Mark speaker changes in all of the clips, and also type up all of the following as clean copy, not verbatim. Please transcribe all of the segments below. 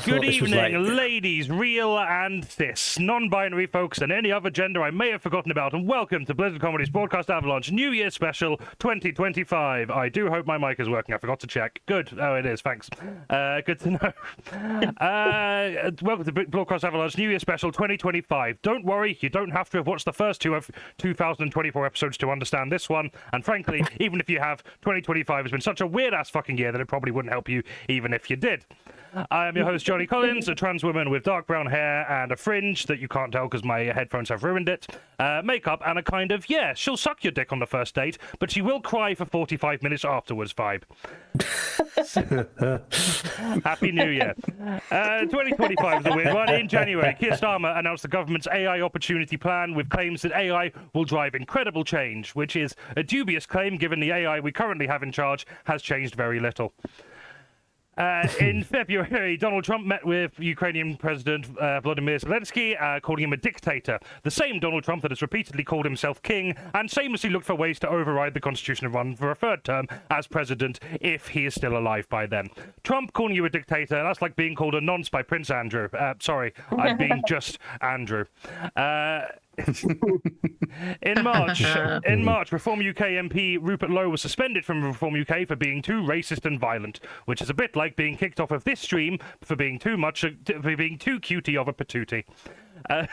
Speaker 1: Good evening, ladies, real and cis, non-binary folks, and any other gender I may have forgotten about, and welcome to Blizzard Comedy's Broadcast Avalanche New Year Special 2025. I do hope my mic is working. I forgot to check. Good. Oh, it is. Thanks. Good to know. Welcome to Broadcast Avalanche New Year Special 2025. Don't worry, you don't have to have watched the first two of 2024 episodes to understand this one, and frankly, even if you have, 2025 has been such a weird-ass fucking year that it probably wouldn't help you even if you did. I am your host, Johnny Collins, a trans woman with dark brown hair and a fringe that you can't tell because my headphones have ruined it, makeup, and a kind of, yeah, she'll suck your dick on the first date, but she will cry for 45 minutes afterwards vibe. Happy New Year. 2025 is a weird one. In January, Keir Starmer announced the government's AI opportunity plan with claims that AI will drive incredible change, which is a dubious claim given the AI we currently have in charge has changed very little. In February, Donald Trump met with Ukrainian President Volodymyr Zelensky, calling him a dictator. The same Donald Trump that has repeatedly called himself king and shamelessly looked for ways to override the Constitution and run for a third term as president if he is still alive by then. Trump calling you a dictator, that's like being called a nonce by Prince Andrew. Sorry, I'm being just Andrew. In March, Reform UK MP Rupert Lowe was suspended from Reform UK for being too racist and violent, which is a bit like being kicked off of this stream for being too cutie of a patootie. I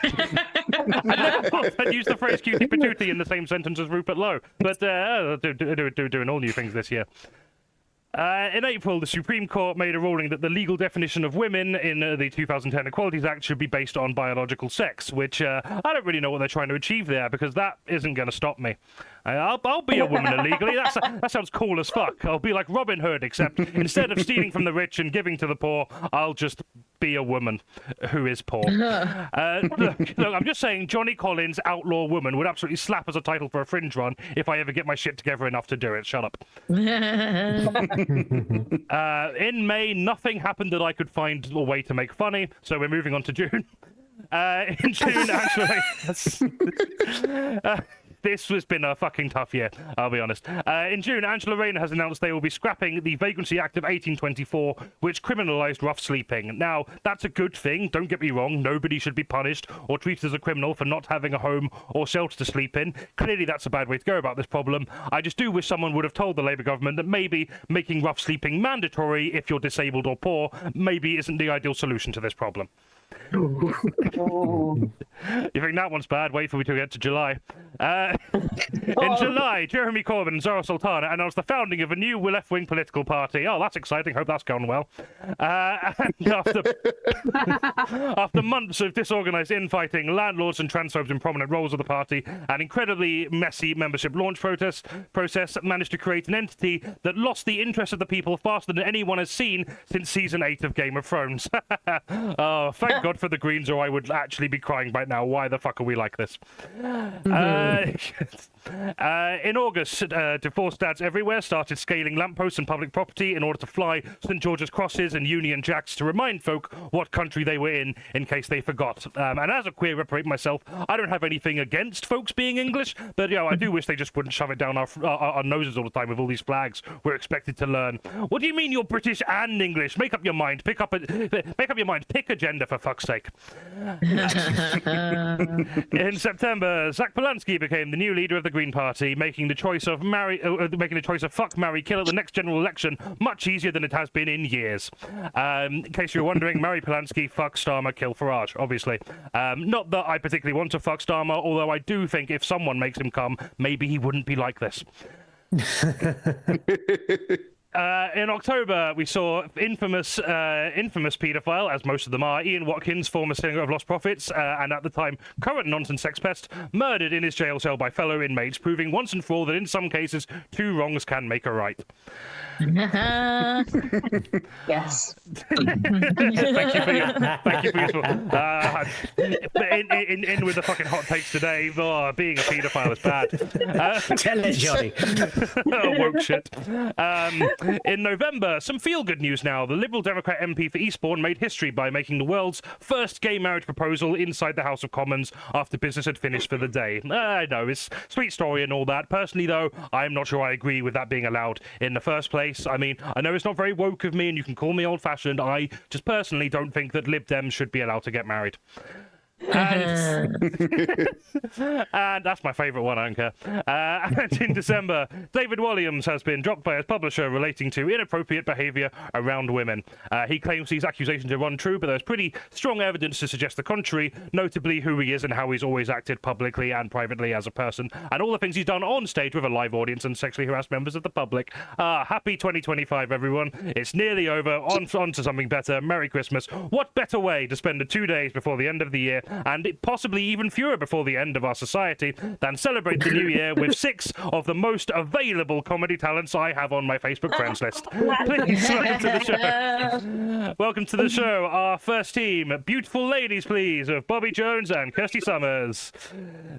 Speaker 1: never thought I'd use the phrase cutie patootie in the same sentence as Rupert Lowe, but doing all new things this year. In April, the Supreme Court made a ruling that the legal definition of women in the 2010 Equalities Act should be based on biological sex, which I don't really know what they're trying to achieve there, because that isn't going to stop me. I'll be a woman illegally. That sounds cool as fuck. I'll be like Robin Hood, except instead of stealing from the rich and giving to the poor, I'll just be a woman who is poor. Look, I'm just saying Johnny Collins, Outlaw Woman, would absolutely slap as a title for a fringe run if I ever get my shit together enough to do it. Shut up. In May, nothing happened that I could find a way to make funny, so we're moving on to June. In June, actually... This has been a fucking tough year, I'll be honest. In June, Angela Rayner has announced they will be scrapping the Vagrancy Act of 1824, which criminalised rough sleeping. Now, that's a good thing, don't get me wrong. Nobody should be punished or treated as a criminal for not having a home or shelter to sleep in. Clearly, that's a bad way to go about this problem. I just do wish someone would have told the Labour government that maybe making rough sleeping mandatory if you're disabled or poor maybe isn't the ideal solution to this problem. You think that one's bad? Wait for me to get to July. In July, Jeremy Corbyn and Zara Sultana announced the founding of a new left-wing political party. Oh, that's exciting. Hope that's gone well. And after months of disorganized infighting, landlords and transphobes in prominent roles of the party, an incredibly messy membership launch process managed to create an entity that lost the interest of the people faster than anyone has seen since season 8 of Game of Thrones. Oh, thank God for the Greens, or I would actually be crying right now. Why the fuck are we like this? In August, divorce dads everywhere started scaling lampposts and public property in order to fly St. George's crosses and Union Jacks to remind folk what country they were in case they forgot. And as a queer reprobate myself, I don't have anything against folks being English, but I do wish they just wouldn't shove it down our noses all the time with all these flags we're expected to learn. What do you mean you're British and English? Make up your mind. Pick up your mind. Pick a gender, for fuck's sake. In September, Zach Polanski became the new leader of the Green Party, making the choice of fuck, marry, kill at the next general election much easier than it has been in years. In case you're wondering, marry Polanski, fuck Starmer, kill Farage, obviously. Not that I particularly want to fuck Starmer, although I do think if someone makes him come, maybe he wouldn't be like this. In October, we saw infamous paedophile, as most of them are, Ian Watkins, former singer of Lost Prophets, and at the time current nonsense sex pest, murdered in his jail cell by fellow inmates, proving once and for all that in some cases, two wrongs can make a right.
Speaker 2: Yes.
Speaker 1: Thank you for your in with the fucking hot takes today. Oh, being a paedophile is bad.
Speaker 3: Tell it, Johnny.
Speaker 1: Oh, woke shit. In November, some feel-good news now. The Liberal Democrat MP for Eastbourne made history by making the world's first gay marriage proposal inside the House of Commons after business had finished for the day. I know, it's a sweet story and all that. Personally, though, I'm not sure I agree with that being allowed in the first place. I mean, I know it's not very woke of me and you can call me old-fashioned. I just personally don't think that Lib Dems should be allowed to get married. And, and that's my favourite one, Anchor. And in December, David Williams has been dropped by his publisher relating to inappropriate behaviour around women. He claims these accusations are untrue, but there's pretty strong evidence to suggest the contrary, notably who he is and how he's always acted publicly and privately as a person, and all the things he's done on stage with a live audience and sexually harassed members of the public. Happy 2025, everyone. It's nearly over. On to something better. Merry Christmas. What better way to spend the 2 days before the end of the year, and possibly even fewer before the end of our society, than celebrate the new year with 6 of the most available comedy talents I have on my Facebook friends list. Please, welcome to the show. Welcome to the show, our first team. Beautiful ladies, please, of Bobbie Jones and KIRSTIE Summers.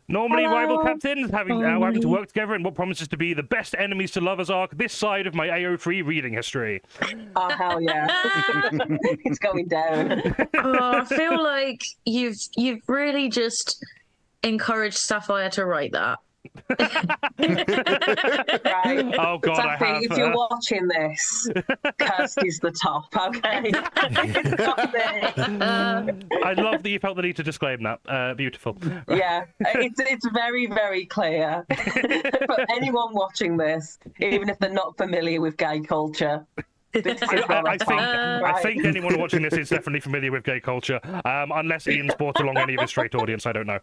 Speaker 1: Normally rival captains, having to work together in what promises to be the best enemies to lovers arc this side of my AO3 reading history.
Speaker 2: Oh, hell yeah. It's going down.
Speaker 3: Oh, I feel like you've really just encouraged Sapphire to write that.
Speaker 2: Right.
Speaker 1: Oh God,
Speaker 2: Sappy,
Speaker 1: I have.
Speaker 2: if you're watching this, Kirstie's the top, okay?
Speaker 1: I love that you felt the need to disclaim that. Beautiful.
Speaker 2: Yeah, it's very, very clear. For anyone watching this, even if they're not familiar with gay culture,
Speaker 1: I think anyone watching this is definitely familiar with gay culture, unless Ian's brought along any of his straight audience. I don't know.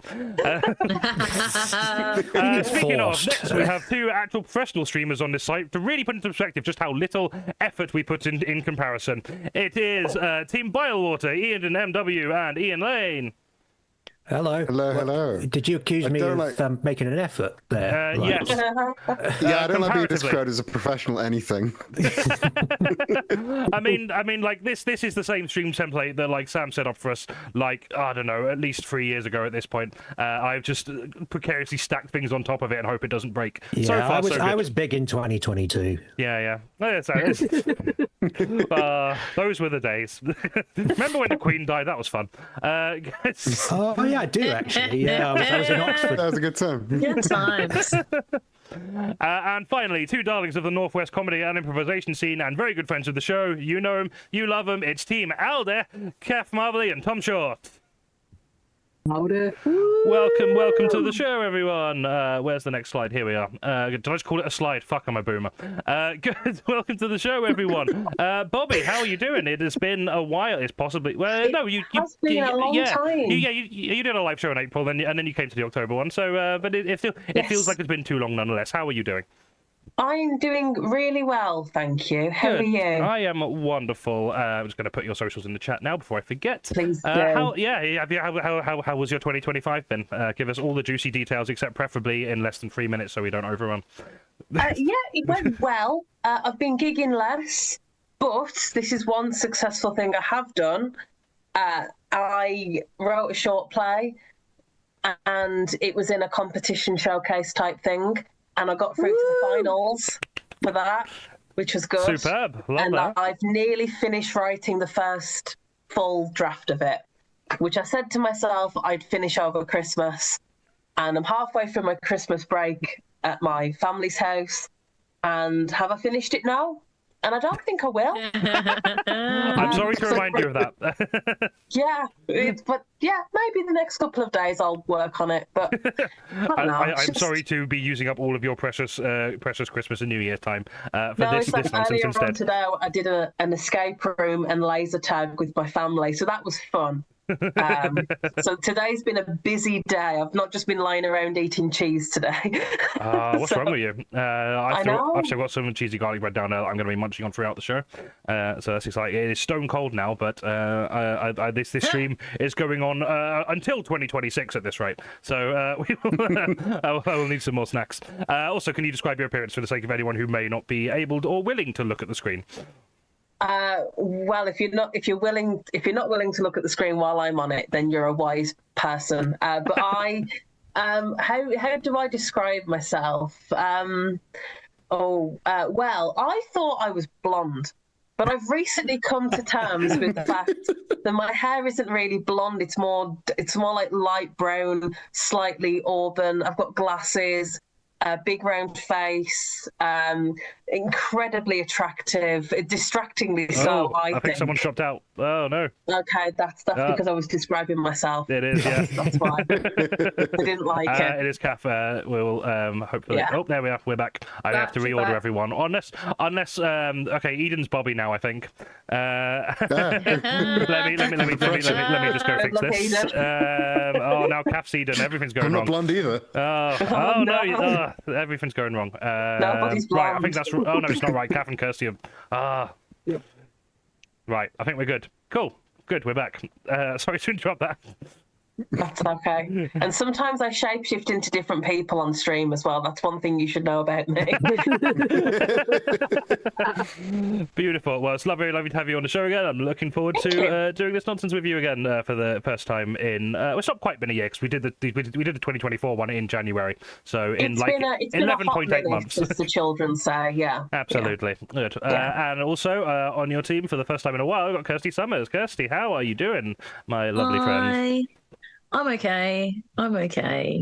Speaker 1: Speaking of, next we have 2 actual professional streamers on this site to really put into perspective just how little effort we put in comparison. It is Team Bylewater, Ian and MW, and Ian Lane.
Speaker 4: Hello.
Speaker 5: Hello, hello.
Speaker 4: Did you accuse me of making an effort there?
Speaker 1: Yes.
Speaker 5: Yeah, I don't like being described as a professional anything.
Speaker 1: I mean, like this is the same stream template that like Sam set up for us, like I don't know, at least 3 years ago at this point. I've just precariously stacked things on top of it and hope it doesn't break.
Speaker 4: Yeah,
Speaker 1: so far, so good.
Speaker 4: I was big in 2022.
Speaker 1: Yeah. Those were the days. Remember when the Queen died? That was fun.
Speaker 4: Oh yeah, I do actually. Yeah, I was in Oxford.
Speaker 5: That was a good time.
Speaker 3: Good times.
Speaker 1: And finally, 2 darlings of the Northwest comedy and improvisation scene, and very good friends of the show. You know them, you love them. It's Team Alder, KATH, MARVELLEY, and Tom Short.
Speaker 2: Welcome
Speaker 1: to the show, everyone. Where's the next slide? Here we are. Did I just call it a slide? Fuck, I'm a boomer. Good. Welcome to the show, everyone. Bobbie, how are you doing? It has been a while. It's possibly
Speaker 2: It's been a long time.
Speaker 1: You did a live show in April, and then you came to the October one. So, but it feels like it's been too long, nonetheless. How are you doing?
Speaker 2: I'm doing really well, thank you. How are you?
Speaker 1: I am wonderful. I'm just going to put your socials in the chat now before I forget.
Speaker 2: Please do.
Speaker 1: How was your 2025 been? Give us all the juicy details, except preferably in less than 3 minutes, so we don't overrun.
Speaker 2: Yeah, it went well. I've been gigging less, but this is one successful thing I have done. I wrote a short play, and it was in a competition showcase type thing. And I got through to the finals for that, which was good.
Speaker 1: Superb. Love
Speaker 2: and
Speaker 1: that.
Speaker 2: I've nearly finished writing the first full draft of it, which I said to myself I'd finish over Christmas. And I'm halfway through my Christmas break at my family's house. And have I finished it now? And I don't think I will.
Speaker 1: I'm sorry to remind you of that.
Speaker 2: Yeah, but maybe the next couple of days I'll work on it. But
Speaker 1: I'm sorry to be using up all of your precious Christmas and New Year time for this nonsense
Speaker 2: earlier
Speaker 1: instead.
Speaker 2: on today, I did an escape room and laser tag with my family, so that was fun. So today's been a busy day. I've not just been lying around eating cheese today.
Speaker 1: What's wrong with you? I've still got some cheesy garlic bread down there that I'm going to be munching on throughout the show. So that's exciting. It is stone cold now, but this stream is going on until 2026 at this rate. So I will need some more snacks. Also, can you describe your appearance for the sake of anyone who may not be able or willing to look at the screen?
Speaker 2: Well, if you're not willing to look at the screen while I'm on it, then you're a wise person. But how do I describe myself? Well, I thought I was blonde, but I've recently come to terms with the fact that my hair isn't really blonde. It's more like light brown, slightly auburn. I've got glasses, a big round face, incredibly attractive, distractingly so. I
Speaker 1: think someone dropped out. Oh no.
Speaker 2: Okay, that's because I was describing myself.
Speaker 1: It is, yeah.
Speaker 2: That's why. I didn't like it.
Speaker 1: It is KATH. We'll hopefully.
Speaker 2: Yeah.
Speaker 1: Oh, there we are. We're back. I have to reorder everyone. Unless. Okay, Eden's BOBBIE now. I think. Let me just go fix this. Oh, now KATH's Eden. Everything's going
Speaker 5: I'm
Speaker 1: wrong.
Speaker 5: not blonde either.
Speaker 1: Oh no! Everything's going wrong.
Speaker 2: Nobody's blonde.
Speaker 1: Right, I think that's. Oh no, it's not right. KATH and KIRSTIE are. Right, I think we're good. Cool. Good, we're back. Sorry to interrupt that.
Speaker 2: That's okay. And sometimes I shapeshift into different people on stream as well. That's one thing you should know about me.
Speaker 1: Beautiful. Well, it's lovely to have you on the show again. I'm looking forward to doing this nonsense with you again for the first time in. Well, it's not quite been a year because we did the 2024 one in January. So in
Speaker 2: it's been 11.8
Speaker 1: months.
Speaker 2: As the children say, yeah.
Speaker 1: Absolutely. Yeah. Good. And also on your team for the first time in a while, we've got KIRSTIE Summers. KIRSTIE, how are you doing, my lovely friend?
Speaker 3: I'm okay.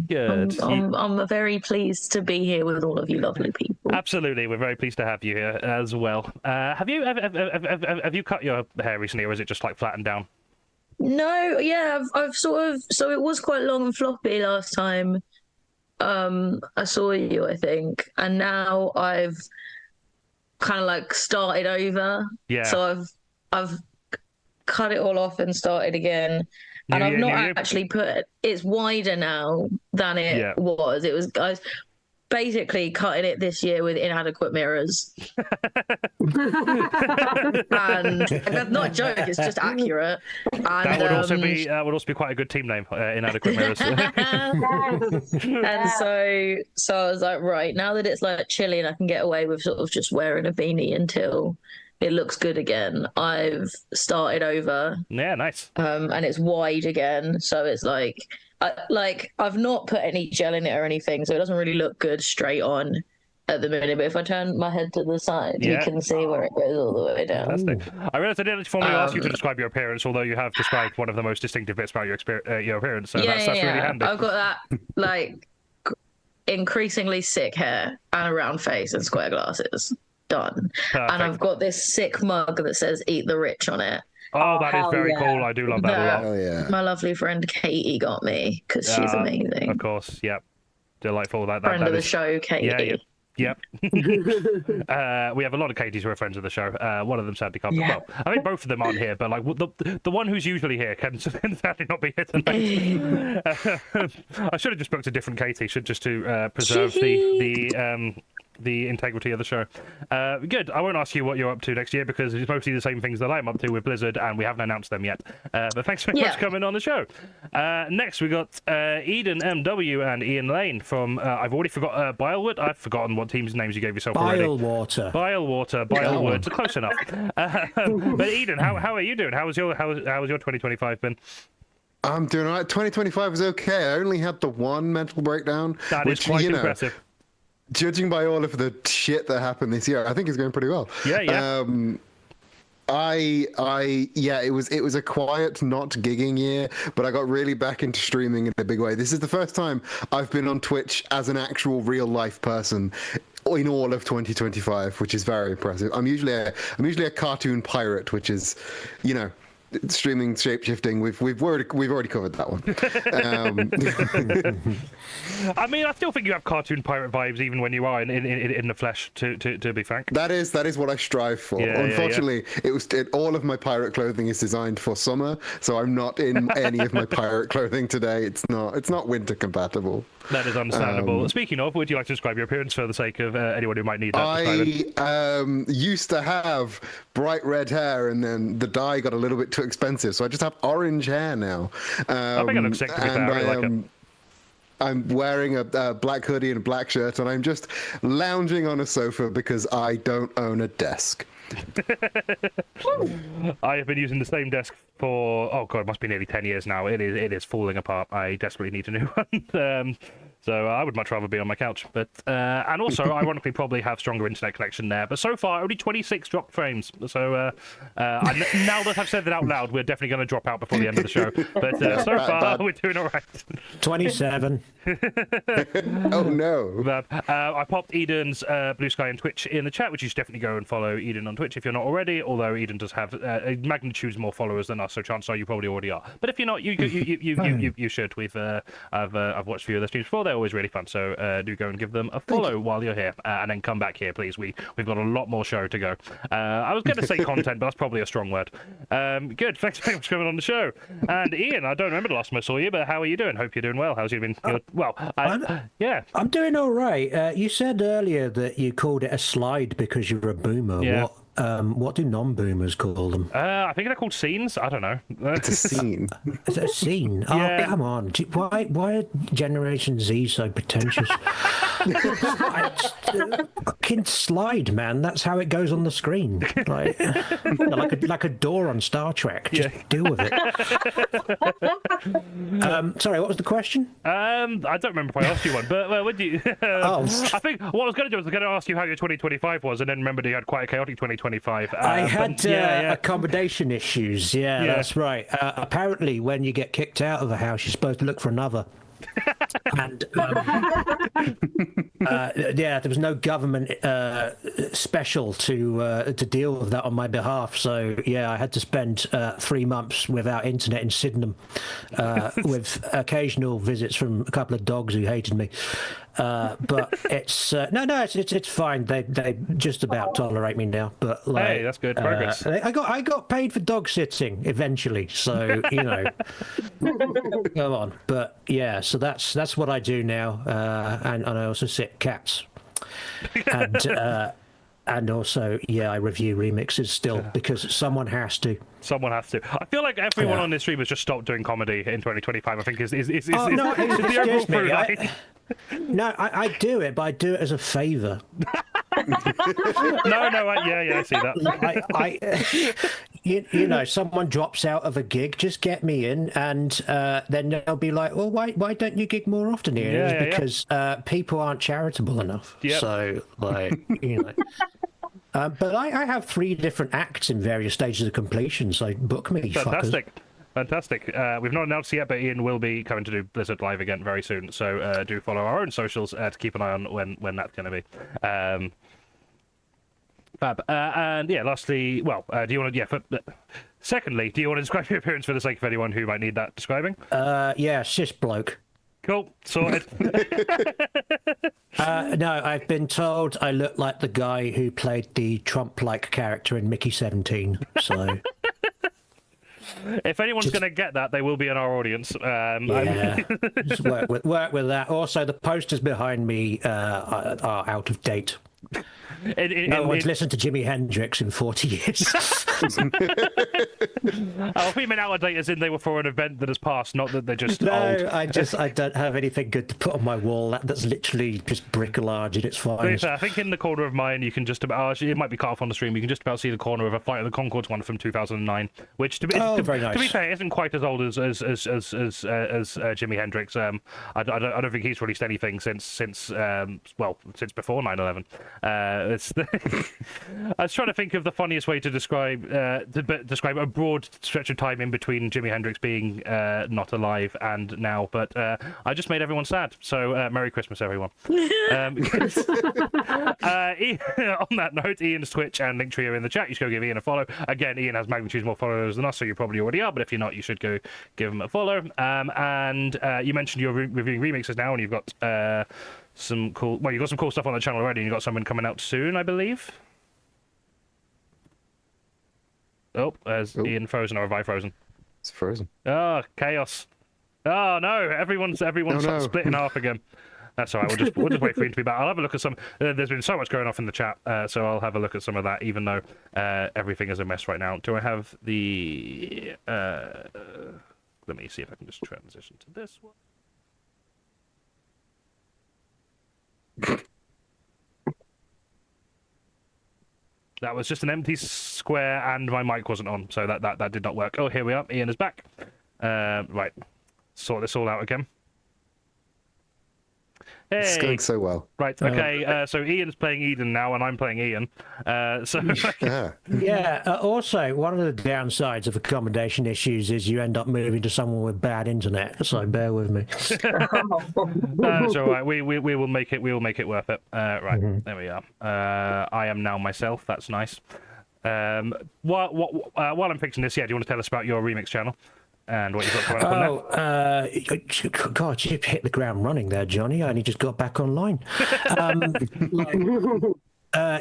Speaker 1: Good.
Speaker 3: I'm very pleased to be here with all of you lovely people.
Speaker 1: Absolutely, we're very pleased to have you here as well. Have you cut your hair recently, or is it just like flattened down?
Speaker 3: No, yeah, I've sort of. So it was quite long and floppy last time. I saw you, I think, and now I've kind of like started over. Yeah. So I've cut it all off and started again. And I've not actually it's wider now than it was. I was basically cutting it this year with inadequate mirrors. And that's not a joke, it's just accurate. And,
Speaker 1: that would also be quite a good team name, Inadequate Mirrors.
Speaker 3: And so I was like, right, now that it's like chilly and I can get away with sort of just wearing a beanie until it looks good again, I've started over.
Speaker 1: Yeah, nice.
Speaker 3: And it's wide again, so it's like I've not put any gel in it or anything, so it doesn't really look good straight on at the minute. But if I turn my head to the side, you can see where it goes all the way down.
Speaker 1: Fantastic. I realized I didn't formally ask you to describe your appearance, although you have described one of the most distinctive bits about your appearance. So that's really handy.
Speaker 3: I've got that like increasingly sick hair and a round face and square glasses. Done. Perfect. And I've got this sick mug that says "Eat the Rich" on it.
Speaker 1: Oh, that is very cool. I do love that a lot.
Speaker 5: Oh, yeah.
Speaker 3: My lovely friend Katie got me because she's amazing.
Speaker 1: Of course, yep. Delightful.
Speaker 3: Friend of the show, Katie.
Speaker 1: Yep. We have a lot of Katies who are friends of the show. One of them sadly can't. Well, I think both of them aren't here, but like the one who's usually here can sadly not be here tonight. I should have just booked a different Katie, just to preserve the integrity of the show. Good. I won't ask you what you're up to next year because it's mostly the same things that I'm up to with Blizzard, and we haven't announced them yet. But thanks very much for coming on the show. Next, we got Eden MW and Ian Lane from, I've already forgot, Bilewood. I've forgotten what team's names you gave yourself already. Bilewood. Close enough. But Eden, how are you doing? How was your 2025 been?
Speaker 5: I'm doing all right. 2025 was okay. I only had the one mental breakdown.
Speaker 1: That is quite impressive.
Speaker 5: Judging by all of the shit that happened this year, I think it's going pretty well.
Speaker 1: Yeah.
Speaker 5: It was a quiet, not gigging year, but I got really back into streaming in a big way. This is the first time I've been on Twitch as an actual real life person in all of 2025, which is very impressive. I'm usually a cartoon pirate, which is, streaming shapeshifting. We've already covered that one.
Speaker 1: I mean, I still think you have cartoon pirate vibes even when you are in the flesh. To be frank,
Speaker 5: that is what I strive for. Unfortunately, all of my pirate clothing is designed for summer, so I'm not in any of my pirate clothing today. It's not winter compatible.
Speaker 1: That is understandable. Speaking of, would you like to describe your appearance for the sake of anyone who might need that?
Speaker 5: I used to have bright red hair, and then the dye got a little bit too expensive, so I just have orange hair now.
Speaker 1: I think I look sick, to be fair. I really like it.
Speaker 5: I'm wearing a black hoodie and a black shirt, and I'm just lounging on a sofa because I don't own a desk.
Speaker 1: I have been using the same desk for, it must be nearly 10 years now. It is falling apart. I desperately need a new one. So I would much rather be on my couch. But and also, ironically, probably have stronger internet connection there. But so far, only 26 dropped frames. So now that I've said that out loud, we're definitely going to drop out before the end of the show. But so far, we're doing all right.
Speaker 4: 27.
Speaker 5: Oh no!
Speaker 1: I popped Eden's Blue Sky and Twitch in the chat, which you should definitely go and follow Eden on Twitch if you're not already. Although Eden does have magnitudes more followers than us, so chances are you probably already are. But if you're not, you should. I've watched a few of the streams before. They're always really fun. So do go and give them a follow while you're here, and then come back here, please. We've got a lot more show to go. I was going to say content, but that's probably a strong word. Good. Thanks very much for coming on the show. And Ian, I don't remember the last time I saw you, but how are you doing? Hope you're doing well. How's you been? Yeah.
Speaker 4: I'm doing all right. You said earlier that you called it a slide because you're a boomer.
Speaker 1: Yeah.
Speaker 4: What do non-boomers call them?
Speaker 1: I think they're called scenes. I don't know.
Speaker 5: It's a scene.
Speaker 4: Is it a scene?
Speaker 1: Yeah.
Speaker 4: Oh, come on. Why are Generation Z so pretentious? Fucking slide, man. That's how it goes on the screen. Like a door on Star Trek. Just deal with it. Sorry, what was the question?
Speaker 1: I don't remember if I asked you one, but would you? I think what I was going to do was I was going to ask you how your 2025 was, and then remembered you had quite a chaotic 2025.
Speaker 4: I had accommodation issues. Yeah, that's right. Apparently, when you get kicked out of a house, you're supposed to look for another. And there was no government special to deal with that on my behalf. So I had to spend 3 months without internet in Sydenham, with occasional visits from a couple of dogs who hated me. But it's it's fine. They just about tolerate me now. But
Speaker 1: hey, that's good progress.
Speaker 4: I got paid for dog sitting eventually, so go on. But so that's what I do now, and I also sit cats, and also I review remixes still because someone has to.
Speaker 1: Someone has to. I feel like everyone on this stream has just stopped doing comedy in 2025. I think is
Speaker 4: no,
Speaker 1: the overall through line.
Speaker 4: No, I do it, but I do it as a favour.
Speaker 1: I see that.
Speaker 4: Someone drops out of a gig, just get me in, and then they'll be like, well, why don't you gig more often here? Because people aren't charitable enough.
Speaker 1: Yep.
Speaker 4: So, but I have 3 different acts in various stages of completion, so book me.
Speaker 1: Fantastic.
Speaker 4: Fuckers.
Speaker 1: Fantastic. We've not announced yet, but Ian will be coming to do Blizzard Live again very soon. So do follow our own socials to keep an eye on when that's going to be. Fab. And lastly, do you want to? Secondly, do you want to describe your appearance for the sake of anyone who might need that describing?
Speaker 4: Cis bloke.
Speaker 1: Cool. Sorted.
Speaker 4: No, I've been told I look like the guy who played the Trump-like character in Mickey 17. So.
Speaker 1: If anyone's going to get that, they will be in our audience.
Speaker 4: Just work with that. Also, the posters behind me are out of date. No one's listened to Jimi Hendrix in 40 years.
Speaker 1: I mean out of date as in they were for an event that has passed, not that they're just old.
Speaker 4: I don't have anything good to put on my wall. That's literally just bricolage at its finest.
Speaker 1: I think in the corner of mine you can just about, it might be cut off on the stream, you can just about see the corner of a Flight of the Conchords one from 2009, which to be fair isn't quite as old as Jimi Hendrix. I don't think he's released anything since before 9/11. I was trying to think of the funniest way to describe a broad stretch of time in between Jimi Hendrix being not alive and now, but I just made everyone sad. So Merry Christmas, everyone. On that note, Ian's Twitch and Linktree are in the chat. You should go give Ian a follow. Again, Ian has magnitudes more followers than us, so you probably already are. But if you're not, you should go give him a follow. And you mentioned you're reviewing remixes now, and you've got some cool. Well, you've got some cool stuff on the channel already, and you've got something coming out soon, I believe. Oh, there's Ian frozen, or have I frozen?
Speaker 5: It's frozen.
Speaker 1: Oh, chaos. Oh no, everyone's split in half again. That's all right. We'll just wait for Ian to be back. I'll have a look at some. There's been so much going off in the chat, so I'll have a look at some of that. Even though everything is a mess right now. Do I have the? Let me see if I can just transition to this one. That was just an empty square, and my mic wasn't on, so that did not work. Oh, here we are. Ian is back. Right, sort this all out again.
Speaker 5: It's
Speaker 1: Hey.
Speaker 5: going so well.
Speaker 1: Right. Okay. So Ian's playing Eden now, and I'm playing Ian. So
Speaker 5: Yeah.
Speaker 4: Yeah. Also, one of the downsides of accommodation issues is you end up moving to someone with bad internet. So bear with me.
Speaker 1: that's all right. We will make it. We will make it worth it. Right. There we are. I am now myself. That's nice. While I'm fixing this, yeah. Do you want to tell us about your remix channel and what you've got coming up on there?
Speaker 4: God, you hit the ground running there, Johnny. I only just got back online.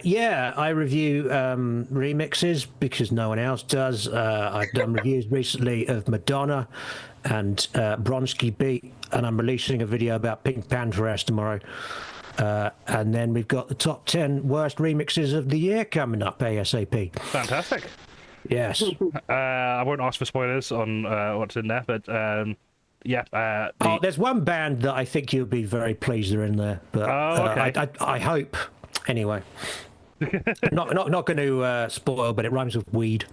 Speaker 4: Yeah, I review remixes because no one else does. I've done reviews recently of Madonna and Bronski Beat, and I'm releasing a video about Pink Panther tomorrow. And then we've got the top 10 worst remixes of the year coming up ASAP.
Speaker 1: Fantastic.
Speaker 4: Yes.
Speaker 1: I won't ask for spoilers on what's in there, but yeah.
Speaker 4: There's one band that I think you'll be very pleased they're in there. But
Speaker 1: okay.
Speaker 4: I hope. Anyway. not going to spoil, but it rhymes with weed.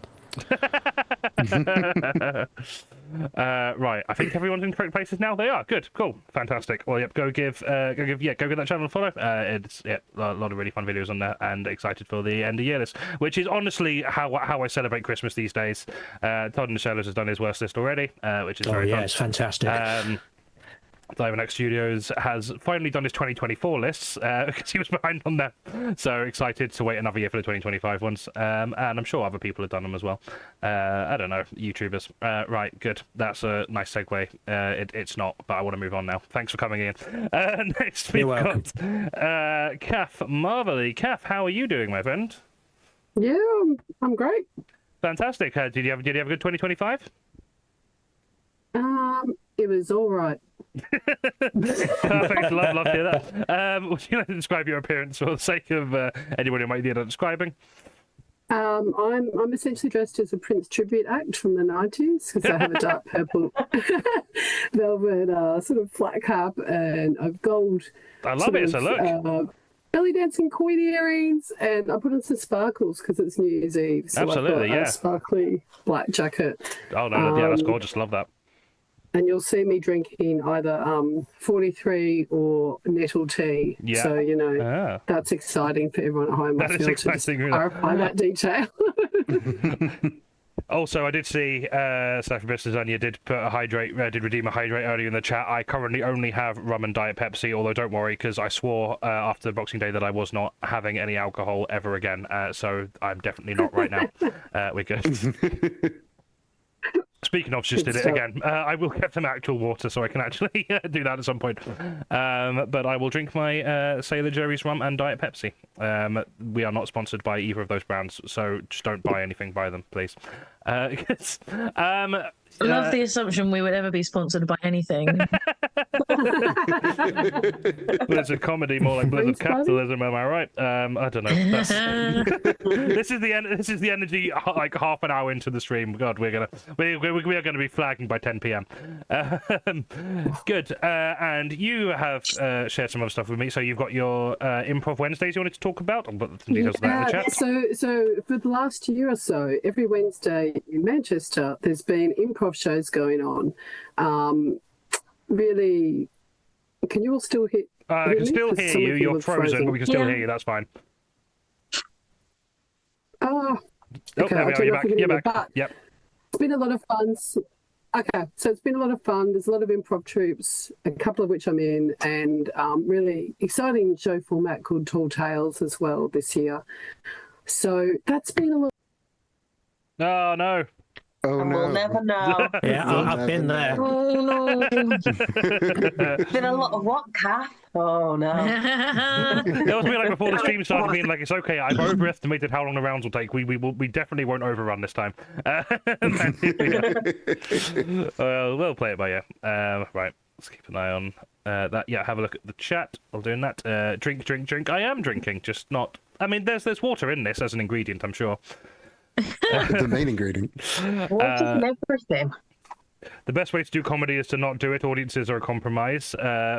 Speaker 1: Right, I think everyone's in correct places now. They are good, cool, fantastic. Well, yep, go give that channel a follow. It's a lot of really fun videos on there, and excited for the end of year list, which is honestly how I celebrate Christmas these days. Todd and Shellos has done his worst list already, which is very fun.
Speaker 4: It's fantastic.
Speaker 1: Avalanche Studios has finally done his 2024 lists because he was behind on them. So excited to wait another year for the 2025 ones. And I'm sure other people have done them as well. I don't know, YouTubers. Right, good. That's a nice segue. It's not, but I want to move on now. Thanks for coming in. Next we've got KATH MARVELLEY. KATH, how are you doing, my friend?
Speaker 6: Yeah, I'm great.
Speaker 1: Fantastic. Did you have a good 2025?
Speaker 6: It was all right.
Speaker 1: Perfect. Love to hear that. Would you like to describe your appearance for the sake of anybody who might need describing?
Speaker 6: I'm essentially dressed as a Prince tribute act from the 90s because I have a dark purple velvet sort of flat cap and a gold.
Speaker 1: I love it. It's a look.
Speaker 6: Belly dancing coin earrings, and I put on some sparkles because it's New Year's Eve. So
Speaker 1: absolutely,
Speaker 6: I've got a sparkly black jacket.
Speaker 1: Oh no, yeah, that's gorgeous. Love that.
Speaker 6: And you'll see me drinking either 43 or nettle tea.
Speaker 1: Yeah.
Speaker 6: So, you know, that's exciting for everyone at home.
Speaker 1: That is exciting.
Speaker 6: To clarify that detail.
Speaker 1: Also, I did see Safi Lasagna did put did redeem a hydrate earlier in the chat. I currently only have rum and Diet Pepsi, although don't worry, because I swore after Boxing Day that I was not having any alcohol ever again. So I'm definitely not right now. We're good. Speaking of, just did it again. I will get some actual water so I can actually do that at some point. But I will drink my Sailor Jerry's rum and Diet Pepsi. We are not sponsored by either of those brands, so just don't buy anything by them, please.
Speaker 3: I love the assumption we would ever be sponsored by anything.
Speaker 1: Blizzard comedy, more like Blizzard capitalism. Am I right? I don't know. This is the energy. Like half an hour into the stream, God, we are gonna be flagging by 10 p.m. Good. And you have shared some other stuff with me. So you've got your Improv Wednesdays you wanted to talk about. I'll put some details of that in the chat.
Speaker 6: So for the last year or so, every Wednesday in Manchester, there's been improv shows going on. Really, can you all still hear?
Speaker 1: I can still hear you. You're frozen, but we can still hear you. That's fine.
Speaker 6: Oh,
Speaker 1: okay. There we are. You're back. Yep.
Speaker 6: It's been a lot of fun. Okay, so it's been a lot of fun. There's a lot of improv troops, a couple of which I'm in, and really exciting show format called Tall Tales as well this year. So that's been a lot.
Speaker 1: Oh no.
Speaker 5: Oh no.
Speaker 2: We'll never know.
Speaker 4: Yeah, I've been there.
Speaker 2: Oh no. It's been a lot of what, KATH? Oh no.
Speaker 1: That was me like before the stream started being like, it's okay, I've overestimated how long the rounds will take. We definitely won't overrun this time. We'll play it by ear. Right, let's keep an eye on that. Yeah, have a look at the chat while doing that. Drink. I am drinking, just not. I mean, there's water in this as an ingredient, I'm sure.
Speaker 5: The main ingredient.
Speaker 2: Water and everything.
Speaker 1: The best way to do comedy is to not do it. Audiences are a compromise.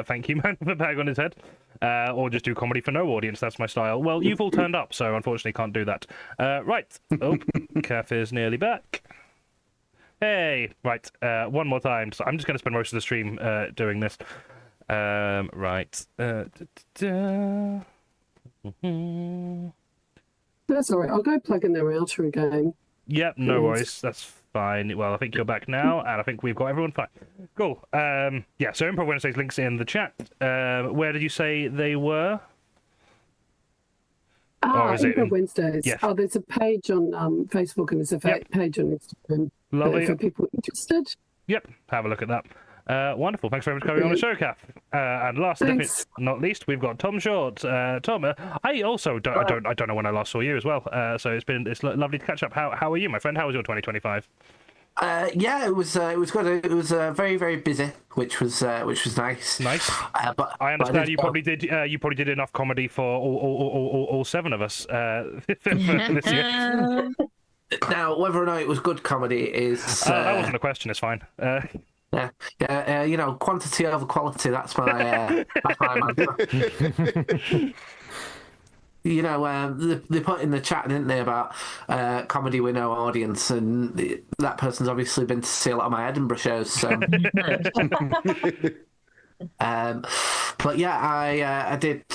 Speaker 1: Thank you, man, for the bag on his head. Or just do comedy for no audience. That's my style. Well, you've all turned up, so unfortunately can't do that. Right. Oh, KATH is nearly back. Hey. Right. One more time. So I'm just going to spend most of the stream doing this. Right.
Speaker 6: That's all right. I'll go plug in the router again.
Speaker 1: Yep, no worries. That's fine. Well, I think you're back now, and I think we've got everyone fine. Cool. Yeah, so Improv Wednesday's links in the chat. Where did you say they were? Or is it
Speaker 6: Improv Wednesdays.
Speaker 1: Yeah.
Speaker 6: Oh, there's a page on Facebook and there's a page on Instagram.
Speaker 1: Lovely.
Speaker 6: For people interested.
Speaker 1: Yep, have a look at that. Wonderful. Thanks very much for coming on the show, Kath. And last, but definitely not least, we've got Tom Short. Tom, I also don't know when I last saw you as well. So it's lovely to catch up. How are you, my friend? How was your 2025?
Speaker 7: Yeah, it was good. It was very, very busy, which was nice.
Speaker 1: Nice.
Speaker 7: But
Speaker 1: I understand you probably did enough comedy for all seven of us for this year.
Speaker 7: Now, whether or not it was good comedy is
Speaker 1: that wasn't a question. It's fine.
Speaker 7: Yeah, quantity over quality. That's my mantra. They put in the chat, didn't they, about comedy with no audience, and that person's obviously been to see a lot of my Edinburgh shows. So, but yeah, I did.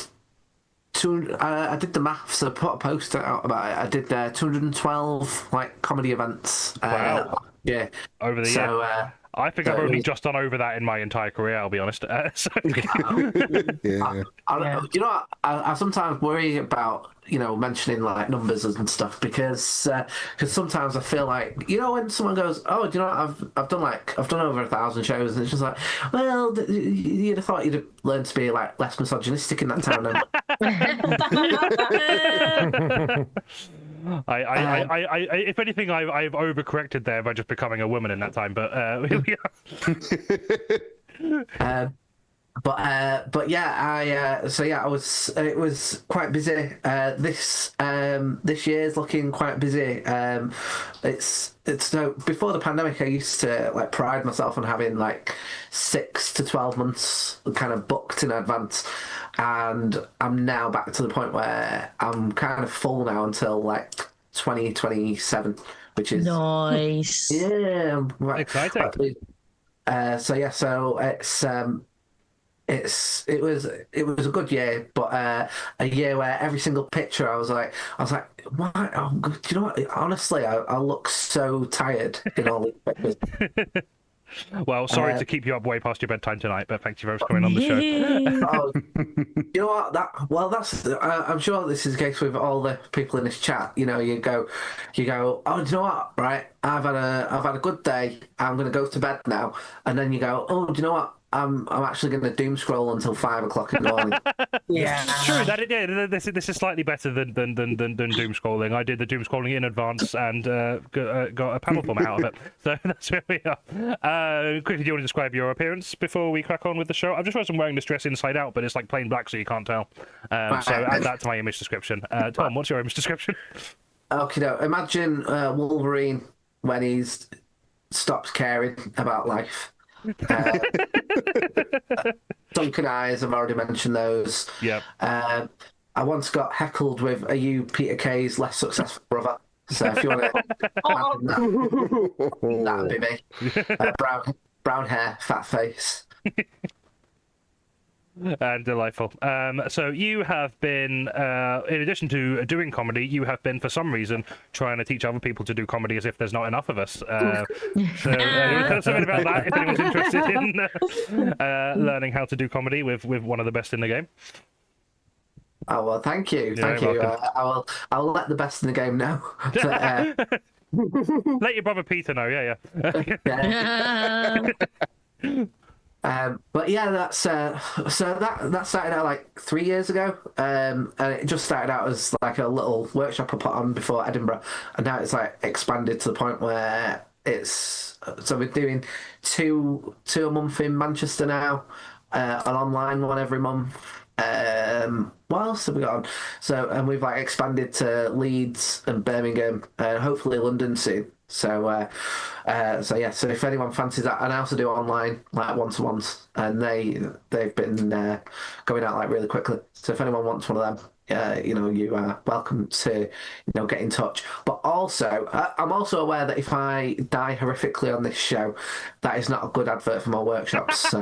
Speaker 7: I did the maths. I put a post out about it. I did 212 comedy events.
Speaker 1: Wow.
Speaker 7: Yeah.
Speaker 1: Over the year. I think I've only just done over that in my entire career, I'll be honest.
Speaker 7: I sometimes worry about mentioning numbers and stuff because sometimes I feel like when someone goes, oh, do you know what, I've done over 1,000 shows, and it's just like, well, you'd have thought you'd have learned to be less misogynistic in that time.
Speaker 1: If anything, I've overcorrected there by just becoming a woman in that time. But
Speaker 7: but yeah, I was. It was quite busy. This year's looking quite busy. It's so before the pandemic, I used to pride myself on having 6 to 12 months kind of booked in advance, and I'm now back to the point where I'm kind of full now until 2027, which is
Speaker 3: nice.
Speaker 7: Yeah,
Speaker 1: exciting.
Speaker 7: It was a good year, but a year where every single picture I was like, why? Oh, do you know what? Honestly, I look so tired in all these pictures.
Speaker 1: Well, sorry to keep you up way past your bedtime tonight, but thank you very much for coming on the show.
Speaker 7: You know what? I'm sure this is the case with all the people in this chat. You go, oh, do you know what? Right, I've had a good day. I'm going to go to bed now, and then you go, oh, do you know what? I'm actually going to doom scroll until 5 o'clock in the morning.
Speaker 3: Yeah,
Speaker 1: true. This is slightly better than doom scrolling. I did the doom scrolling in advance and got a panel format out of it. So that's where we are. Quickly, do you want to describe your appearance before we crack on with the show? I've just realised I'm wearing this dress inside out, but it's plain black, so you can't tell. So add that to my image description. Tom, what's your image description?
Speaker 7: Okay, imagine Wolverine when he's stops caring about life. Sunken eyes, I've already mentioned those.
Speaker 1: Yep.
Speaker 7: I once got heckled with, are you Peter Kay's less successful brother? So if you want to that'd be me. Brown hair, fat face.
Speaker 1: And delightful. So you have been, in addition to doing comedy, you have been, for some reason, trying to teach other people to do comedy as if there's not enough of us. So tell us something about that if anyone's interested in learning how to do comedy with one of the best in the game.
Speaker 7: Oh, well, thank you. Thank you. I'll let the best in the game know.
Speaker 1: Let your brother Peter know, yeah.
Speaker 7: But yeah, that started out 3 years ago, and it just started out as a little workshop I put on before Edinburgh, and now it's expanded to the point where we're doing two a month in Manchester now, an online one every month. What else have we got on? And we've expanded to Leeds and Birmingham and hopefully London soon. So if anyone fancies that, and I also do online one-to-ones, and they've been going out really quickly. So if anyone wants one of them, you are welcome to get in touch. But also, I'm also aware that if I die horrifically on this show, that is not a good advert for my workshops. So.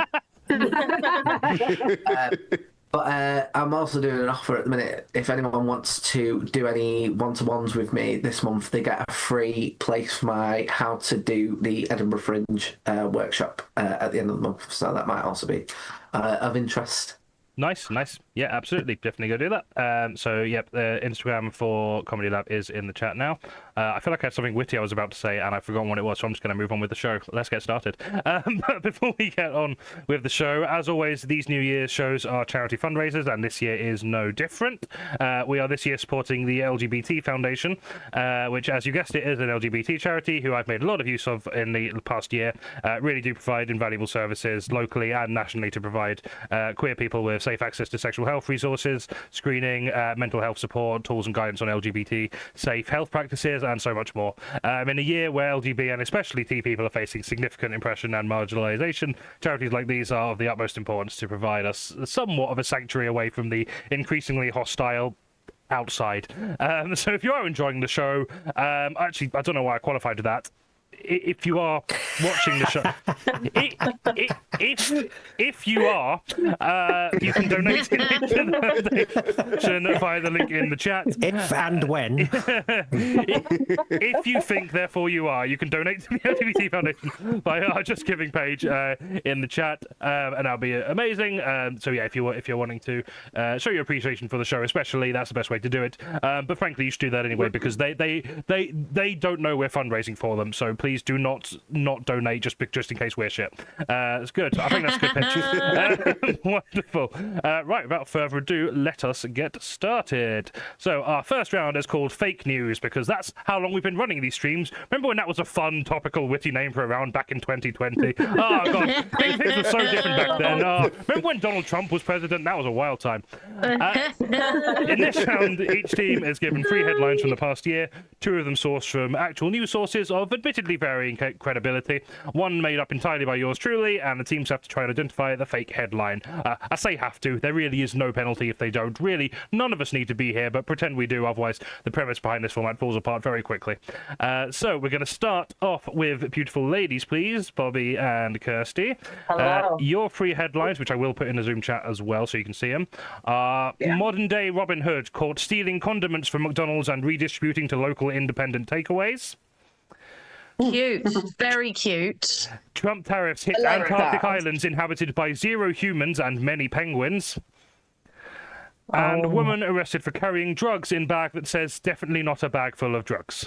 Speaker 7: But I'm also doing an offer at the minute. If anyone wants to do any one-to-ones with me this month, they get a free place for my How to Do the Edinburgh Fringe workshop at the end of the month. So that might also be of interest.
Speaker 1: Nice. Yeah, absolutely. Definitely go do that. So, yep, the Instagram for Comedy Lab is in the chat now. I feel like I had something witty I was about to say, and I've forgotten what it was, so I'm just going to move on with the show. Let's get started. But before we get on with the show, as always, these New Year's shows are charity fundraisers, and this year is no different. We are this year supporting the LGBT Foundation, which, as you guessed it, is an LGBT charity who I've made a lot of use of in the past year. Really do provide invaluable services locally and nationally to provide queer people with safe access to sexual health resources, screening, mental health support, tools and guidance on LGBT safe health practices, and so much more. In a year where LGBT and especially T people are facing significant oppression and marginalisation, charities like these are of the utmost importance to provide us somewhat of a sanctuary away from the increasingly hostile outside. So if you are enjoying the show, actually, I don't know why I qualified to that. If you are watching the show, if you are, you can donate to the foundation via the link in the chat.
Speaker 4: If and when.
Speaker 1: If you think, therefore you are, you can donate to the LGBT Foundation via our Just Giving page in the chat, and that'll be amazing. So yeah, if you're wanting to show your appreciation for the show, especially, that's the best way to do it. But frankly, you should do that anyway because they don't know we're fundraising for them. So please do not donate just in case we're shit. It's good. I think that's a good pitch. Wonderful. Right, without further ado, let us get started. So our first round is called Fake News because that's how long we've been running these streams. Remember when that was a fun, topical, witty name for a round back in 2020? Oh, God. Things were so different back then. Oh, remember when Donald Trump was president? That was a wild time. In this round, each team is given 3 headlines from the past year, 2 of them sourced from actual news sources of admittedly varying credibility, 1 made up entirely by yours truly, and the teams have to try and identify the fake headline. I say have to. There really is no penalty if they don't. Really, none of us need to be here, but pretend we do, otherwise the premise behind this format falls apart very quickly. So we're going to start off with beautiful ladies, please, Bobbie and Kirstie.
Speaker 2: Hello.
Speaker 1: Your 3 headlines, which I will put in the Zoom chat as well so you can see them, are modern-day Robin Hood caught stealing condiments from McDonald's and redistributing to local independent takeaways.
Speaker 3: Cute. Very cute.
Speaker 1: Trump tariffs hit Antarctic islands inhabited by 0 humans and many penguins. And woman arrested for carrying drugs in bag that says definitely not a bag full of drugs.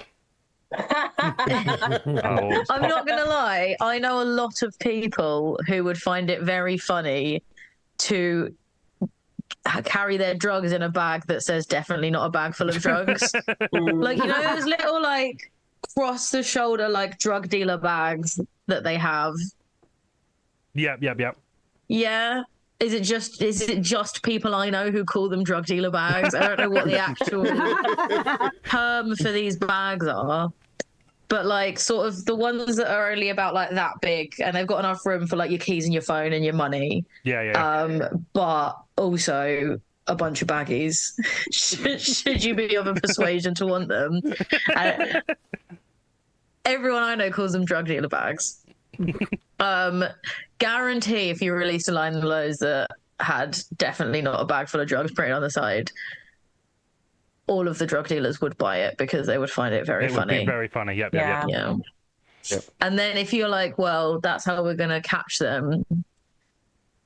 Speaker 3: I'm not going to lie. I know a lot of people who would find it very funny to carry their drugs in a bag that says definitely not a bag full of drugs. Like, you know, those little, like, cross the shoulder, like, drug dealer bags that they have.
Speaker 1: Yep.
Speaker 3: Yeah. Is it just people I know who call them drug dealer bags? I don't know what the actual term for these bags are. But, like, sort of the ones that are only about, like, that big, and they've got enough room for, like, your keys and your phone and your money.
Speaker 1: Yeah.
Speaker 3: But also a bunch of baggies, should you be of a persuasion to want them. Everyone I know calls them drug dealer bags. Guarantee if you released a line of those that had definitely not a bag full of drugs printed on the side, all of the drug dealers would buy it because they would find it very funny.
Speaker 1: It would be very funny. Yep.
Speaker 3: Yeah. And then if you're like, well, that's how we're going to catch them,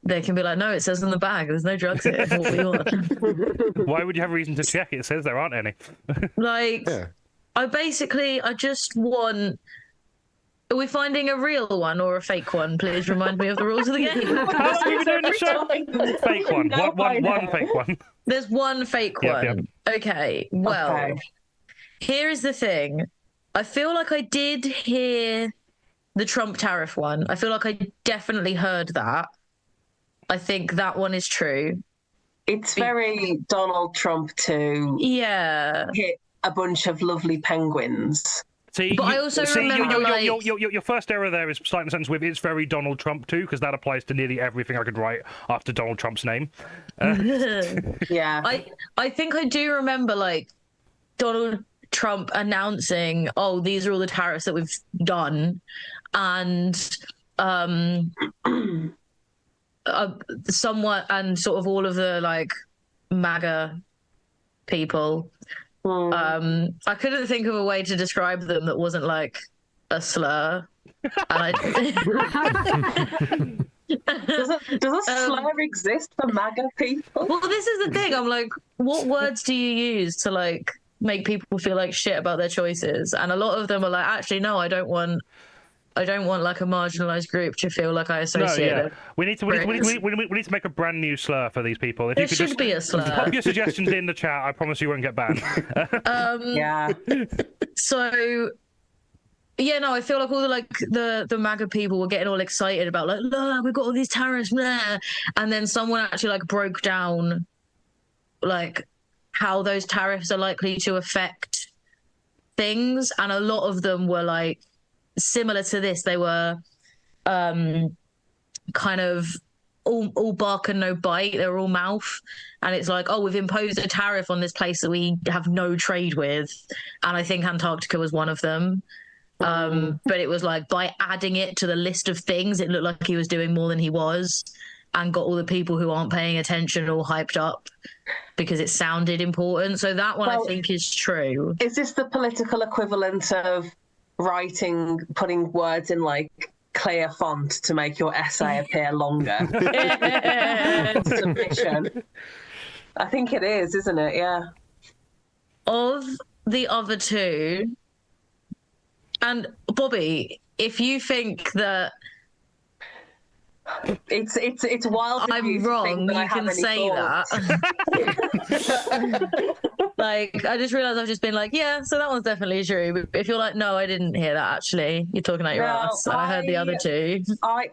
Speaker 3: they can be like, no, it says in the bag, there's no drugs here. What we want.
Speaker 1: Why would you have reason to check? It says there aren't any.
Speaker 3: Like, I just want... Are we finding a real one or a fake one? Please remind me of the rules of the game.
Speaker 1: How long have you been doing the show? Fake one. One fake one.
Speaker 3: There's one fake one. Okay, well, here is the thing. I feel like I did hear the Trump tariff one. I feel like I definitely heard that. I think that one is true.
Speaker 2: It's very Donald Trump to hit a bunch of lovely penguins.
Speaker 1: See,
Speaker 3: but I also remember
Speaker 1: your first error there is slightly in the sense with it's very Donald Trump too, because that applies to nearly everything I could write after Donald Trump's name.
Speaker 2: Yeah.
Speaker 3: I think I do remember like Donald Trump announcing, oh, these are all the tariffs that we've done. And somewhat, and sort of all of the like MAGA people. I couldn't think of a way to describe them that wasn't like a slur. And
Speaker 2: does a slur exist for MAGA people?
Speaker 3: Well, this is the thing. I'm like, what words do you use to like make people feel like shit about their choices? And a lot of them are like, actually, no, I don't want like a marginalized group to feel like I associate them.
Speaker 1: We need to make a brand new slur for these people. If
Speaker 3: There
Speaker 1: you could
Speaker 3: should
Speaker 1: just
Speaker 3: be a slur.
Speaker 1: pop your suggestions in the chat, I promise you won't get banned.
Speaker 2: Yeah.
Speaker 3: So yeah, no, I feel like all the MAGA people were getting all excited about like, look, we've got all these tariffs, blah. And then someone actually like broke down like how those tariffs are likely to affect things, and a lot of them were like similar to this. They were kind of all bark and no bite. They were all mouth, and it's like, oh, we've imposed a tariff on this place that we have no trade with, and I think Antarctica was one of them. But it was like, by adding it to the list of things, it looked like he was doing more than he was, and got all the people who aren't paying attention all hyped up because it sounded important. So that one, I think, is true.
Speaker 2: Is this the political equivalent of putting words in like clear font to make your essay appear longer? Submission. I think it is, isn't it? Yeah.
Speaker 3: Of the other two, and Bobbie, if you think that
Speaker 2: it's wild,
Speaker 3: I'm wrong, you can say that. Like, I just realised I've just been like, yeah, so that one's definitely true. But if you're like, no, I didn't hear that actually, you're talking out your ass. And I heard the other two.
Speaker 2: I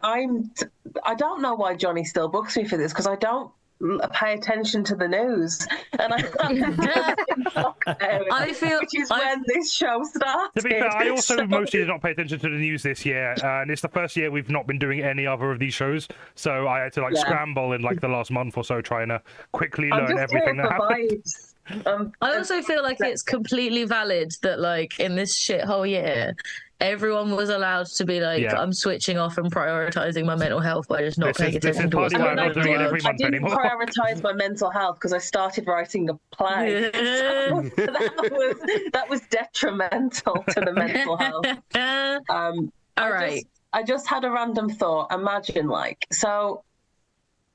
Speaker 2: don't know why Johnny still books me for this, because I don't pay attention to the news, and I feel which is when this show started.
Speaker 1: To be fair, I also mostly did not pay attention to the news this year, and it's the first year we've not been doing any other of these shows, so I had to like scramble in like the last month or so trying to quickly learn everything that happened.
Speaker 3: I also feel like it's completely valid that like in this shithole year, everyone was allowed to be like, I'm switching off and prioritizing my mental health by just not paying attention to what's going on.
Speaker 2: I didn't prioritize my mental health because I started writing a play. So that was detrimental to the mental health.
Speaker 3: All right.
Speaker 2: I just had a random thought. Imagine like, so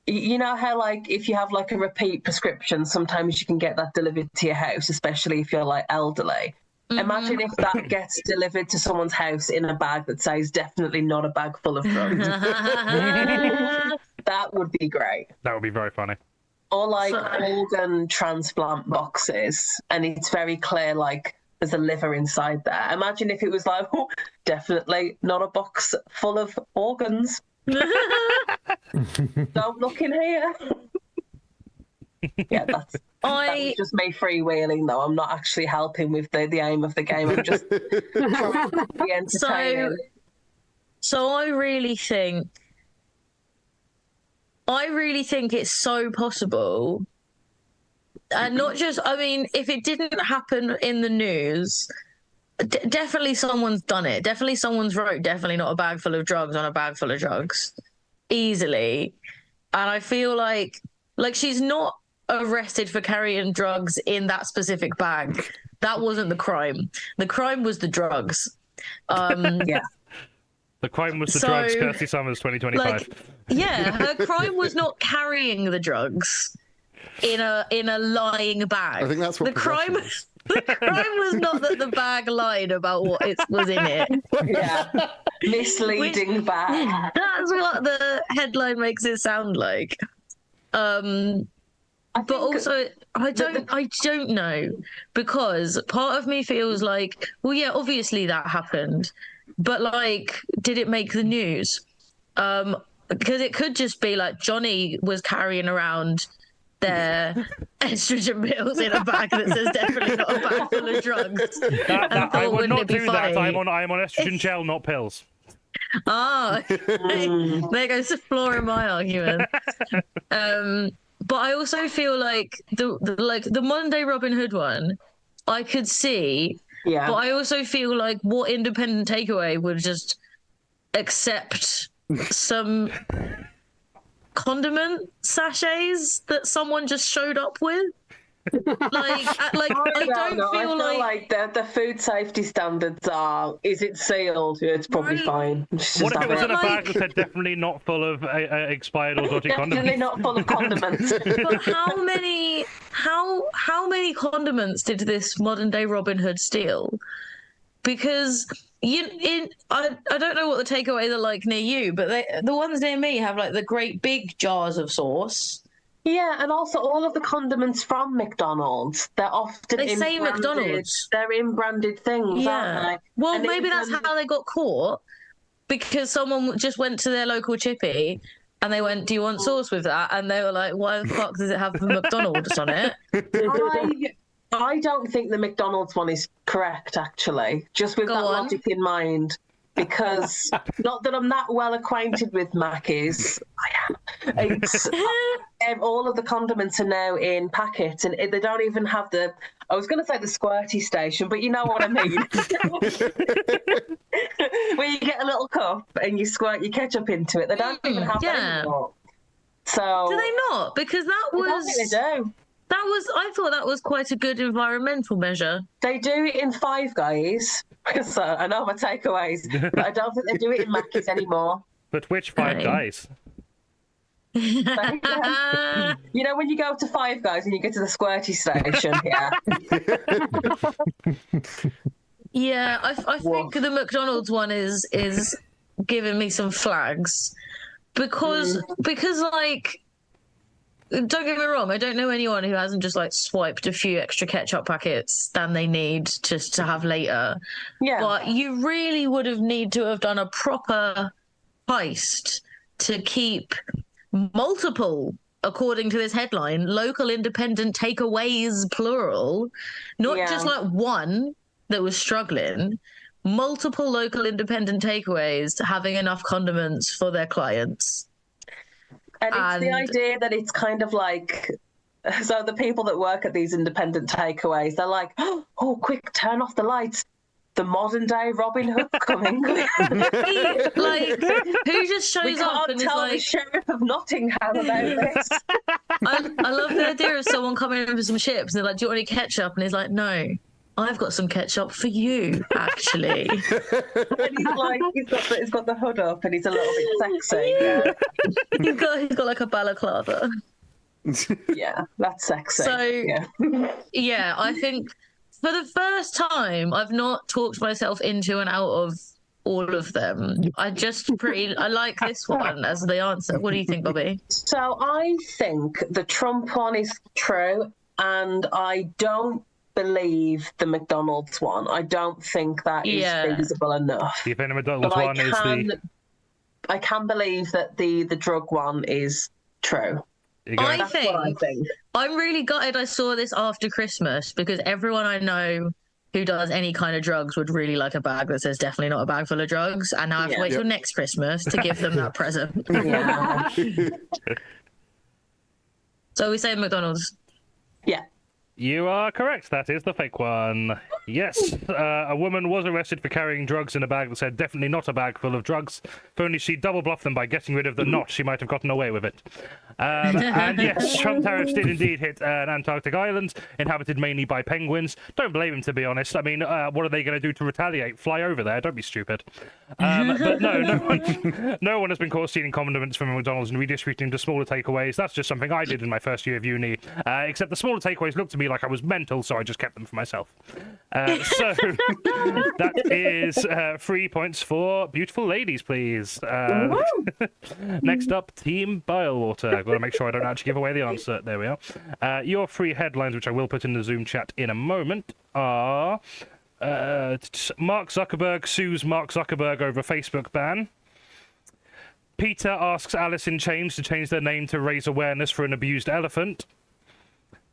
Speaker 2: you know how like if you have like a repeat prescription, sometimes you can get that delivered to your house, especially if you're like elderly. Imagine if that gets delivered to someone's house in a bag that says definitely not a bag full of drugs. That would be great.
Speaker 1: That would be very funny.
Speaker 2: Or like organ transplant boxes, and it's very clear like there's a liver inside there. Imagine if it was like, oh, definitely not a box full of organs. Don't look in here. Yeah, that was just me freewheeling, though. I'm not actually helping with the aim of the game. I'm just trying to be entertaining.
Speaker 3: So I really think it's so possible. And not just, I mean, if it didn't happen in the news, definitely someone's done it. Definitely someone's wrote definitely not a bag full of drugs on a bag full of drugs. Easily. And I feel like she's not arrested for carrying drugs in that specific bag. That wasn't the crime. The crime was the drugs.
Speaker 2: Yeah.
Speaker 1: The crime was the drugs, Kirstie Summers 2025.
Speaker 3: Like, yeah, her crime was not carrying the drugs in a lying bag.
Speaker 5: I think that's what
Speaker 3: the crime was. The crime was not that the bag lied about what was in it.
Speaker 2: Yeah, misleading bag.
Speaker 3: That's what the headline makes it sound like. But also, I don't know, because part of me feels like, well, yeah, obviously that happened, but like, did it make the news? Because it could just be like Johnny was carrying around their estrogen pills in a bag that says definitely not a bag full of drugs.
Speaker 1: I would not do that. I am on estrogen gel, not pills.
Speaker 3: Ah, there goes the flaw in my argument. But I also feel like the modern day Robin Hood one, I could see. Yeah. But I also feel like what independent takeaway would just accept some condiment sachets that someone just showed up with. I don't feel like
Speaker 2: the food safety standards are. Is it sealed? It's probably fine.
Speaker 1: What if it was in a bag that said definitely not full of expired or dodgy condiments?
Speaker 2: Definitely not full of condiments.
Speaker 3: But how many condiments did this modern day Robin Hood steal? Because I don't know what the takeaways are like near you, but the ones near me have like the great big jars of sauce.
Speaker 2: Yeah, and also all of the condiments from McDonald's, they're often
Speaker 3: They say McDonald's.
Speaker 2: They're in branded things, aren't they?
Speaker 3: Well,
Speaker 2: And
Speaker 3: maybe that's how they got caught, because someone just went to their local chippy and they went, "Do you want sauce with that?" And they were like, "Why the fuck does it have the McDonald's on it?"
Speaker 2: I don't think the McDonald's one is correct, actually, just with that logic in mind. Because, not that I'm that well acquainted with Mackey's, it's all of the condiments are now in packets, and they don't even have the, I was going to say the squirty station, but you know what I mean. Where you get a little cup and you squirt your ketchup into it. They don't even have that anymore. So,
Speaker 3: do they not? Because that was...
Speaker 2: I don't think they do.
Speaker 3: I thought that was quite a good environmental measure.
Speaker 2: They do it in Five Guys. So I know my takeaways, but I don't think they do it in Mackey's anymore.
Speaker 1: But which Five Guys?
Speaker 2: You know when you go to Five Guys and you get to the squirty station,
Speaker 3: Yeah, I think the McDonald's one is giving me some flags because like, don't get me wrong, I don't know anyone who hasn't just like swiped a few extra ketchup packets than they need just to have later. Yeah. But you really would have need to have done a proper heist to keep multiple, according to this headline, local independent takeaways, plural, not just like one that was struggling, multiple local independent takeaways having enough condiments for their clients.
Speaker 2: And it's the idea that it's kind of like, so the people that work at these independent takeaways, they're like, "Oh, quick, turn off the lights. The modern day Robin Hood coming."
Speaker 3: Like, who just shows up and is like,
Speaker 2: the Sheriff of Nottingham about this.
Speaker 3: I love the idea of someone coming in for some chips and they're like, "Do you want any ketchup?" And he's like, "No, I've got some ketchup for you, actually."
Speaker 2: And he's like, he's got the hood up and he's a little bit sexy. Yeah.
Speaker 3: He's got like a balaclava.
Speaker 2: Yeah, that's sexy.
Speaker 3: So yeah, I think for the first time, I've not talked myself into and out of all of them. I like this one as the answer. What do you think, Bobbie?
Speaker 2: So I think the Trump one is true, and I don't believe the McDonald's one. I don't think that is feasible enough.
Speaker 1: You think the McDonald's one is the...
Speaker 2: I can believe that the drug one is true.
Speaker 3: I think I'm really gutted I saw this after Christmas, because everyone I know who does any kind of drugs would really like a bag that says definitely not a bag full of drugs, and now I have to wait till next Christmas to give them that present. Yeah. So we say McDonald's.
Speaker 2: Yeah.
Speaker 1: You are correct. That is the fake one. Yes, a woman was arrested for carrying drugs in a bag that said definitely not a bag full of drugs. If only she double bluffed them by getting rid of the knot, she might have gotten away with it. And yes, Trump tariffs did indeed hit an Antarctic island inhabited mainly by penguins. Don't blame him, to be honest. I mean, what are they going to do to retaliate? Fly over there? Don't be stupid. But no one has been caught stealing condiments from McDonald's and redistributing to smaller takeaways. That's just something I did in my first year of uni. Except the smaller takeaways looked to me like I was mental, so I just kept them for myself. So that is 3 points for beautiful ladies, please. Next up, Team Bilewater. I've got to make sure I don't actually give away the answer. There we are. Your three headlines, which I will put in the Zoom chat in a moment, are Mark Zuckerberg sues Mark Zuckerberg over Facebook ban. Peter asks Alice in Chains to change their name to raise awareness for an abused elephant.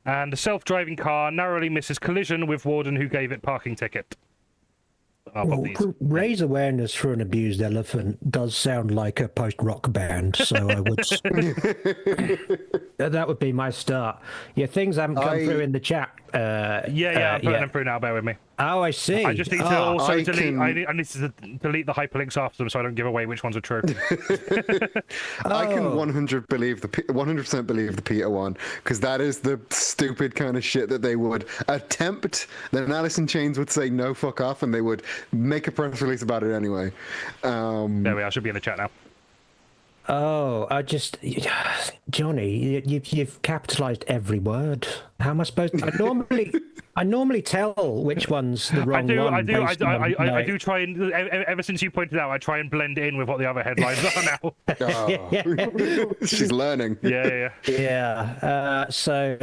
Speaker 1: And a self-driving car narrowly misses collision with warden who gave it parking ticket.
Speaker 4: Raise awareness for an abused elephant does sound like a post-rock band, so I would... that would be my start. Yeah, things haven't come through in the chat.
Speaker 1: I'm putting them through now. Bear with me.
Speaker 4: Oh, I see.
Speaker 1: I just need to also
Speaker 5: I
Speaker 1: delete.
Speaker 5: can-
Speaker 1: I need to delete the hyperlinks after them, so I don't give away which ones are true.
Speaker 5: I can
Speaker 4: Oh.
Speaker 5: 100% believe the Peter one, because that is the stupid kind of shit that they would attempt. Then Alice in Chains would say no, fuck off, and they would make a press release about it anyway.
Speaker 1: There we are. Should be in the chat now.
Speaker 4: Oh, Johnny, you've capitalized every word. How am I supposed to? I normally tell which one's the wrong one.
Speaker 1: I
Speaker 4: I
Speaker 1: do try and ever since you pointed out, I try and blend in with what the other headlines are now.
Speaker 5: Oh. She's learning.
Speaker 1: Yeah.
Speaker 4: So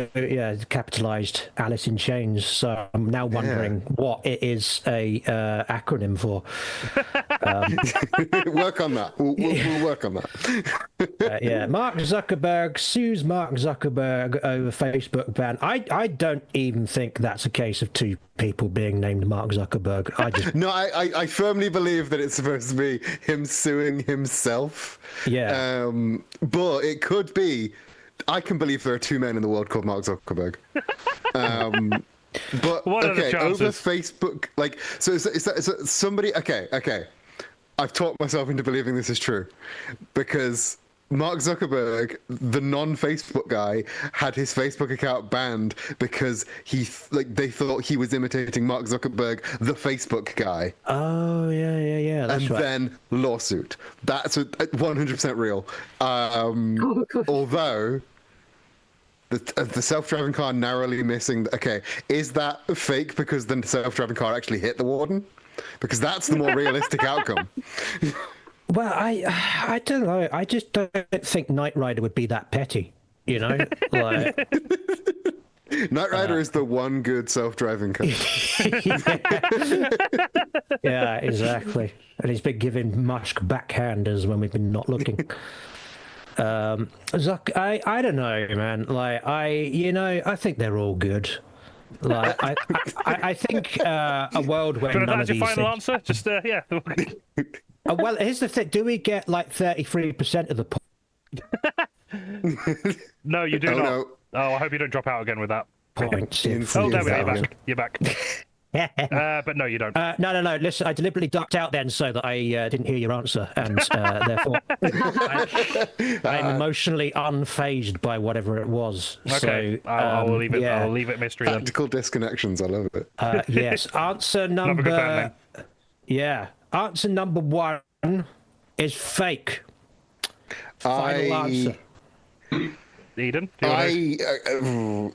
Speaker 4: capitalized Alice in Chains. So I'm now wondering what it is a acronym for.
Speaker 5: Work on that. We'll work on that.
Speaker 4: Mark Zuckerberg sues Mark Zuckerberg over Facebook ban. I don't even think that's a case of two people being named Mark Zuckerberg.
Speaker 5: No, I firmly believe that it's supposed to be him suing himself.
Speaker 4: Yeah.
Speaker 5: But it could be. I can believe there are two men in the world called Mark Zuckerberg. But
Speaker 1: What are the
Speaker 5: okay, over
Speaker 1: chances?
Speaker 5: Facebook, like, so is that somebody? Okay. I've talked myself into believing this is true, because Mark Zuckerberg, the non-Facebook guy, had his Facebook account banned because they thought he was imitating Mark Zuckerberg, the Facebook guy.
Speaker 4: Oh yeah. That's
Speaker 5: And
Speaker 4: right.
Speaker 5: then lawsuit. That's 100% real. Although the self-driving car narrowly missing. Okay, is that fake because the self-driving car actually hit the warden? Because that's the more realistic outcome.
Speaker 4: Well, I don't know. I just don't think Knight Rider would be that petty. You know, like.
Speaker 5: Knight Rider is the one good self-driving car.
Speaker 4: Yeah, exactly. And he's been giving Musk backhanders when we've been not looking. Zuck, I don't know, man. Like, I think they're all good. Like, I think a world where none
Speaker 1: That's
Speaker 4: of
Speaker 1: your
Speaker 4: these
Speaker 1: final
Speaker 4: things...
Speaker 1: answer? Just yeah.
Speaker 4: well, here's the thing. Do we get like 33% of the
Speaker 1: No, you do
Speaker 5: Oh,
Speaker 1: not.
Speaker 5: no.
Speaker 1: Oh, I hope you don't drop out again with that.
Speaker 4: points?
Speaker 1: Oh, there we are.
Speaker 5: Exactly.
Speaker 1: You're back. But no, you don't.
Speaker 4: No. Listen, I deliberately ducked out then so that I didn't hear your answer, and therefore I'm emotionally unfazed by whatever it was.
Speaker 1: Okay,
Speaker 4: So,
Speaker 1: I'll leave it.
Speaker 4: yeah.
Speaker 1: I'll leave it mystery then.
Speaker 5: Tactical disconnections. I love it.
Speaker 4: Yes, answer
Speaker 1: Another good band
Speaker 4: number. Yeah, answer number 1 is fake. Final answer.
Speaker 1: Eden, do you wanna-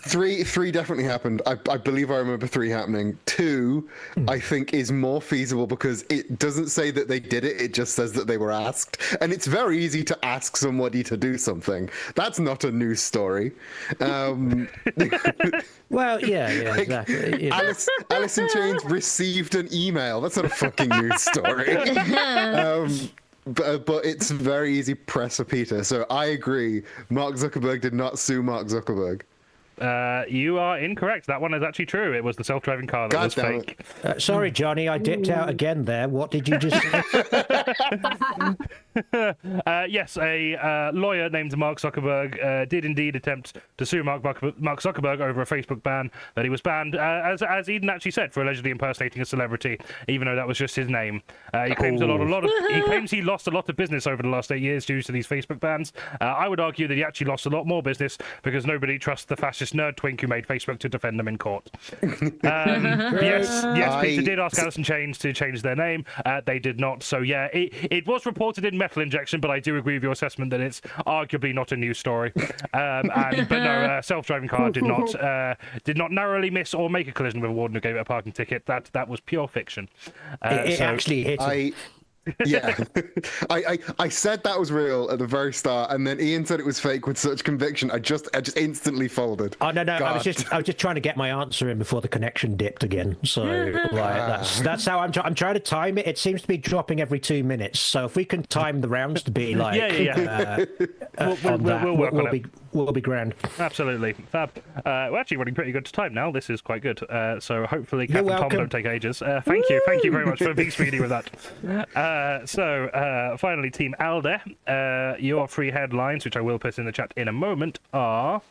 Speaker 5: Three definitely happened. I believe I remember 3 happening. 2, I think, is more feasible because it doesn't say that they did it. It just says that they were asked. And it's very easy to ask somebody to do something. That's not a news story.
Speaker 4: Well, yeah, exactly. Yeah.
Speaker 5: Alice in Chains received an email. That's not a fucking news story. But it's very easy press for Peter. So I agree. Mark Zuckerberg did not sue Mark Zuckerberg.
Speaker 1: You are incorrect. That one is actually true. It was the self-driving car that
Speaker 5: God
Speaker 1: was
Speaker 5: damn
Speaker 1: fake.
Speaker 4: Sorry, Johnny, I dipped out again there. What did you just say?
Speaker 1: Yes, a lawyer named Mark Zuckerberg did indeed attempt to sue Mark Zuckerberg over a Facebook ban that he was banned, as Eden actually said, for allegedly impersonating a celebrity, even though that was just his name. He claims he claims he lost a lot of business over the last 8 years due to these Facebook bans. I would argue that he actually lost a lot more business because nobody trusts the fascist nerd twink who made Facebook to defend them in court. Yes, Peter did ask Alice in Chains to change their name. They did not. So yeah, it was reported in Metal Injection, but I do agree with your assessment that it's arguably not a news story. But no, self-driving car did not narrowly miss or make a collision with a warden who gave it a parking ticket. That was pure fiction.
Speaker 4: It actually hit him.
Speaker 5: Yeah, I said that was real at the very start, and then Ian said it was fake with such conviction. I just instantly folded.
Speaker 4: Oh no!
Speaker 5: God.
Speaker 4: I was just trying to get my answer in before the connection dipped again. So that's how I'm trying to time it. It seems to be dropping every 2 minutes. So if we can time the rounds to be like
Speaker 1: We'll work on it.
Speaker 4: We'll be grand.
Speaker 1: Absolutely, fab. We're actually running pretty good time now. This is quite good. So hopefully, Kath and Tom
Speaker 4: welcome.
Speaker 1: don't take ages. Thank you very much for being speedy with that. So finally, Team Alder, your 3 headlines, which I will put in the chat in a moment, are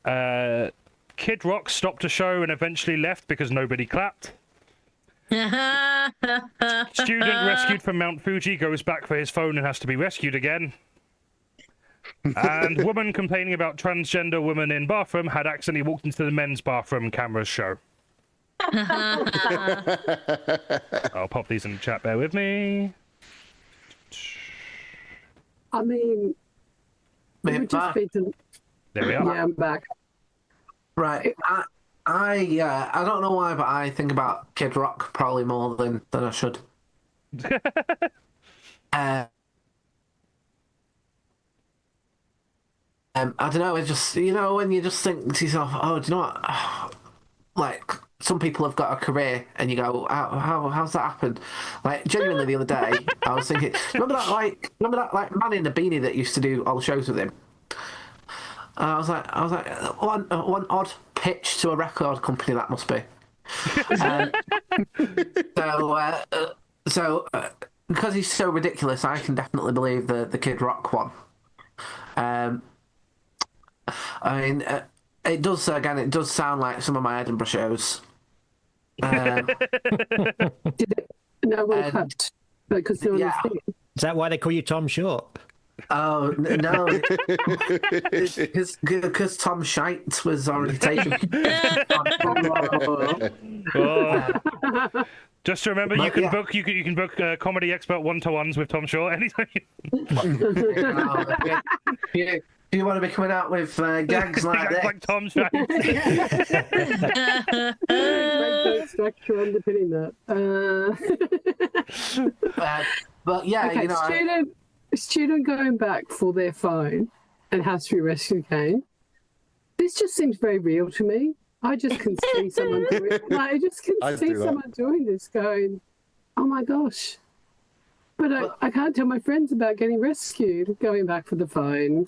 Speaker 1: Kid Rock stopped a show and eventually left because nobody clapped. Student rescued from Mount Fuji goes back for his phone and has to be rescued again. And woman complaining about transgender woman in bathroom had accidentally walked into the men's bathroom cameras show. I'll pop these in the chat, bear with me.
Speaker 6: I mean, it would just be to...
Speaker 1: There we are.
Speaker 6: Yeah, I'm back.
Speaker 7: Right. I don't know why, but I think about Kid Rock probably more than I should. I don't know. It's just, you know, when you just think to yourself, oh, do you know what? Like, some people have got a career, and you go, how's that happened? Like, genuinely, the other day, I was thinking, remember that man in the beanie that used to do all the shows with him? I was like, one odd pitch to a record company that must be. So because he's so ridiculous, I can definitely believe the Kid Rock one. I mean, it does sound like some of my Edinburgh shows.
Speaker 6: Did it, no one clapped because no one was singing.
Speaker 4: Is that why they call you Tom Short?
Speaker 7: Oh no! Because Tom Shite was already taken.
Speaker 1: Just remember, you can book comedy expert one-to-ones with Tom Short anytime.
Speaker 7: Do you want to be coming out with gags like this?
Speaker 1: Like Tom Shite.
Speaker 6: Great structure underpinning that.
Speaker 7: But yeah,
Speaker 6: okay,
Speaker 7: you know.
Speaker 6: Student going back for their phone and has to be rescued again. This just seems very real to me. I just can see someone doing I just can see someone doing this going, oh my gosh. But I can't tell my friends about getting rescued, going back for the phone,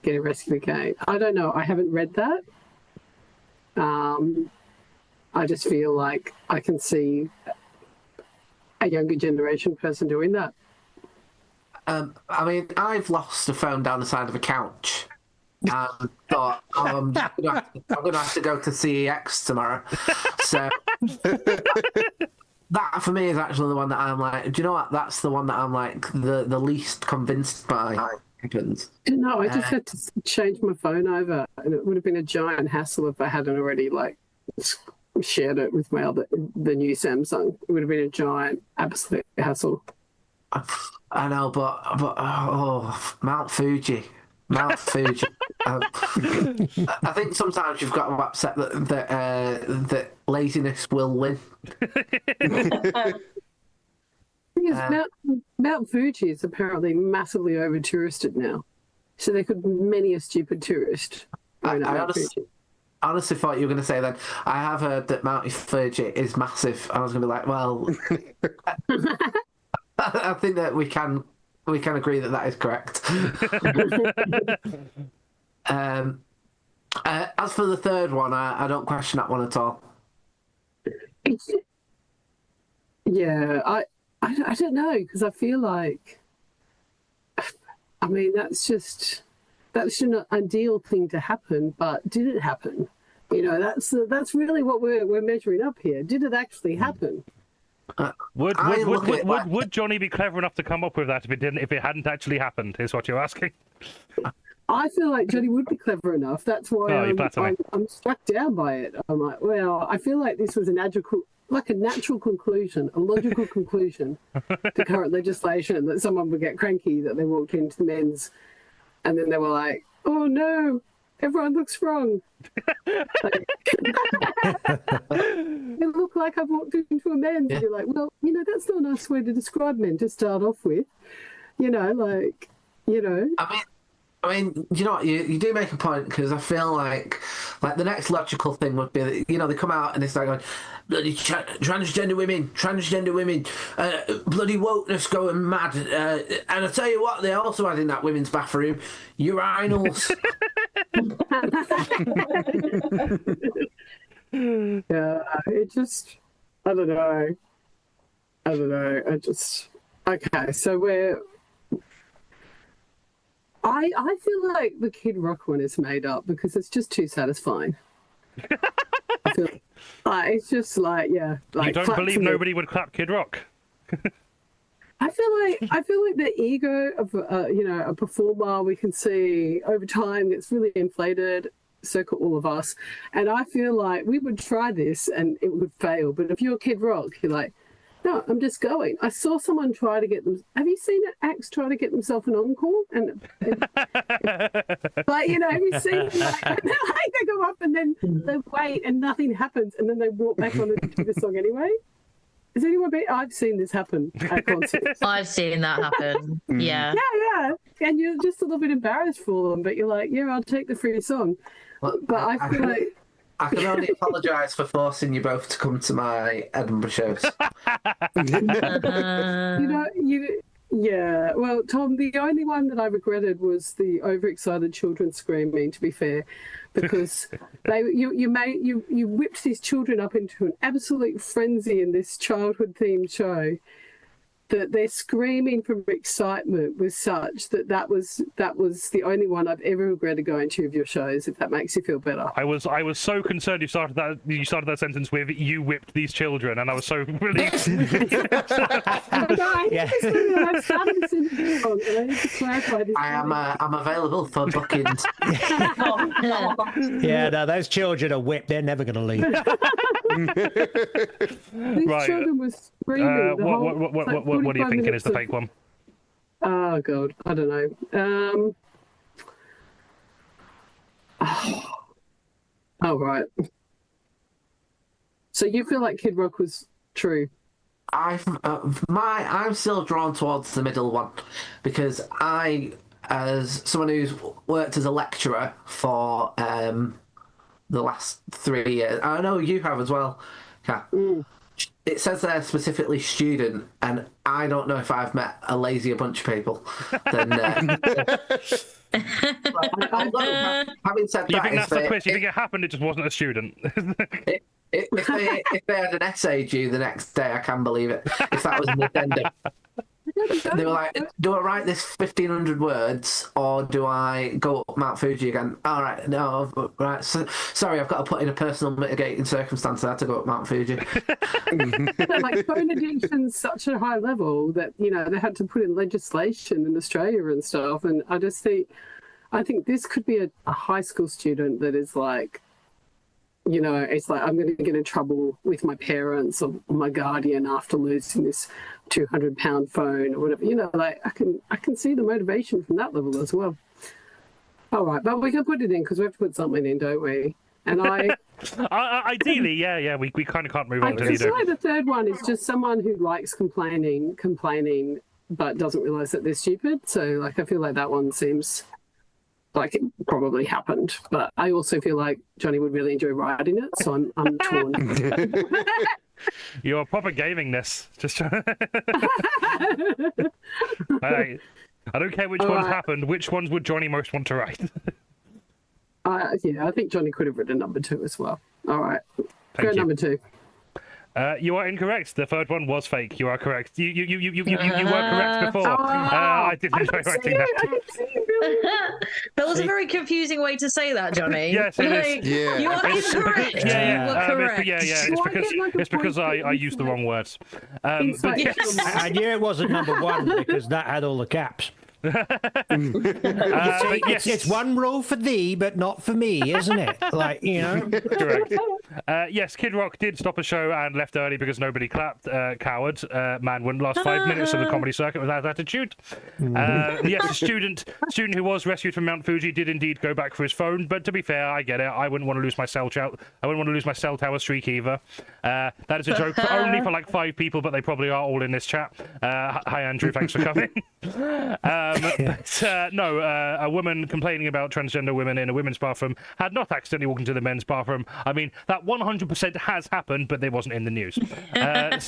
Speaker 6: getting rescued again. I don't know. I haven't read that. I just feel like I can see a younger generation person doing that.
Speaker 7: I mean, I've lost a phone down the side of a couch and thought, I'm going to have to go to CEX tomorrow. So that, for me, is actually the one that I'm like, do you know what? That's the one that I'm like the least convinced by.
Speaker 6: No, I just had to change my phone over, and it would have been a giant hassle if I hadn't already shared it with the new Samsung. It would have been a giant absolute hassle.
Speaker 7: I know, but Mount Fuji. I think sometimes you've got to accept that laziness will win.
Speaker 6: Mount Fuji is apparently massively over touristed now, so there could be many a stupid tourist.
Speaker 7: I honestly thought you were going to say then, I have heard that Mount Fuji is massive. I was going to be like, well, I think that we can agree that is correct. As for the third one, I don't question that one at all.
Speaker 6: Yeah, I don't know, because I feel like, I mean, that's an ideal thing to happen, but did it happen? You know, that's really what we're measuring up here. Did it actually happen?
Speaker 1: Would Johnny be clever enough to come up with that if it hadn't actually happened? Is what you're asking?
Speaker 6: I feel like Johnny would be clever enough. That's why I'm struck down by it. I'm like, well, I feel like this was a natural conclusion, a logical conclusion to current legislation, that someone would get cranky that they walked into the men's, and then they were like, oh no, everyone looks wrong. It looked like I've walked into a men's. Yeah. And you're like, well, you know, that's not a nice way to describe men to start off with. You know.
Speaker 7: I mean, you know what, you do make a point, because I feel like the next logical thing would be that, you know, they come out and they start going, bloody transgender women, bloody wokeness going mad. And I tell you what, they also had in that women's bathroom, urinals.
Speaker 6: Yeah, it just, I don't know. Okay, so I feel like the Kid Rock one is made up because it's just too satisfying. I feel like it's just like, yeah. Like,
Speaker 1: you don't believe nobody would clap Kid Rock?
Speaker 6: I feel like the ego of a performer we can see over time gets really inflated. Circle all of us, and I feel like we would try this and it would fail. But if you're Kid Rock, you're like, no, I'm just going. I saw someone try to get them. Have you seen an acts try to get themselves an encore? And like, have you seen like they go up and then they wait and nothing happens, and then they walk back on and do the song anyway? Has anyone been? I've seen this happen at concerts.
Speaker 3: I've seen that happen. Yeah.
Speaker 6: Yeah. And you're just a little bit embarrassed for them, but you're like, yeah, I'll take the free song.
Speaker 7: Well,
Speaker 6: but I feel like
Speaker 7: I can only apologise for forcing you both to come to my Edinburgh shows.
Speaker 6: Yeah. Well, Tom, the only one that I regretted was the overexcited children screaming. To be fair, because you whipped these children up into an absolute frenzy in this childhood-themed show. That their screaming from excitement was such that was the only one I've ever regretted going to of your shows. If that makes you feel better.
Speaker 1: I was so concerned you started that sentence with "you whipped these children," and I was so relieved.
Speaker 7: I'm available for bookings.
Speaker 4: Yeah, no, those children are whipped. They're never going to leave.
Speaker 6: These
Speaker 1: Right.
Speaker 6: children were screaming.
Speaker 1: What are you thinking is the fake one?
Speaker 6: Oh God, I don't know. Oh right. So you feel like Kid Rock was true?
Speaker 7: I'm still drawn towards the middle one because I, as someone who's worked as a lecturer for the last 3 years, I know you have as well, Kath. It says there specifically student, and I don't know if I've met a lazier bunch of people than. Having said
Speaker 1: You
Speaker 7: that,
Speaker 1: think that's the twist? You think it happened? It just wasn't a student.
Speaker 7: if they had an essay due the next day, I can believe it. If that was an addendum. They were like, do I write this 1,500 words or do I go up Mount Fuji again? All right, no, right. So, sorry, I've got to put in a personal mitigating circumstance. I had to go up Mount Fuji.
Speaker 6: Like phone addiction's such a high level that they had to put in legislation in Australia and stuff. And I think this could be a high school student that is like, it's like I'm going to get in trouble with my parents or my guardian after losing this 200-pound phone or whatever. Like I can see the motivation from that level as well. All right, but we can put it in because we have to put something in, don't we? And
Speaker 1: ideally, yeah, we kind of can't move on to
Speaker 6: I feel like the third one is just someone who likes complaining, but doesn't realise that they're stupid. So, like, I feel like that one seems like it probably happened, but I also feel like Johnny would really enjoy writing it, so I'm torn.
Speaker 1: You're proper gaming this. Just I don't care which ones happened. Which ones would Johnny most want to write?
Speaker 6: I think Johnny could have written number 2 as well. All right,
Speaker 1: Thank you.
Speaker 6: Number 2.
Speaker 1: You are incorrect. The third one was fake. You are correct. You were correct before. I didn't enjoy writing that.
Speaker 3: That was a very confusing way to say that, Johnny.
Speaker 1: Yes, it is.
Speaker 5: Yeah.
Speaker 3: You are incorrect.
Speaker 1: Yeah.
Speaker 3: You were correct.
Speaker 1: It's because I used the wrong words.
Speaker 4: I knew it wasn't number 1 because that had all the caps. It's one rule for thee, but not for me, isn't it? Like,
Speaker 1: Correct. Yes, Kid Rock did stop a show and left early because nobody clapped. Coward. Man wouldn't last 5 minutes of the comedy circuit without attitude. Yes, the student who was rescued from Mount Fuji did indeed go back for his phone, but to be fair, I get it. I wouldn't want to lose my cell tower streak either. That is a joke only for like 5 people, but they probably are all in this chat. Hi, Andrew. Thanks for coming. A woman complaining about transgender women in a women's bathroom had not accidentally walked into the men's bathroom. I mean, that 100% has happened, but it wasn't in the news.
Speaker 6: Do I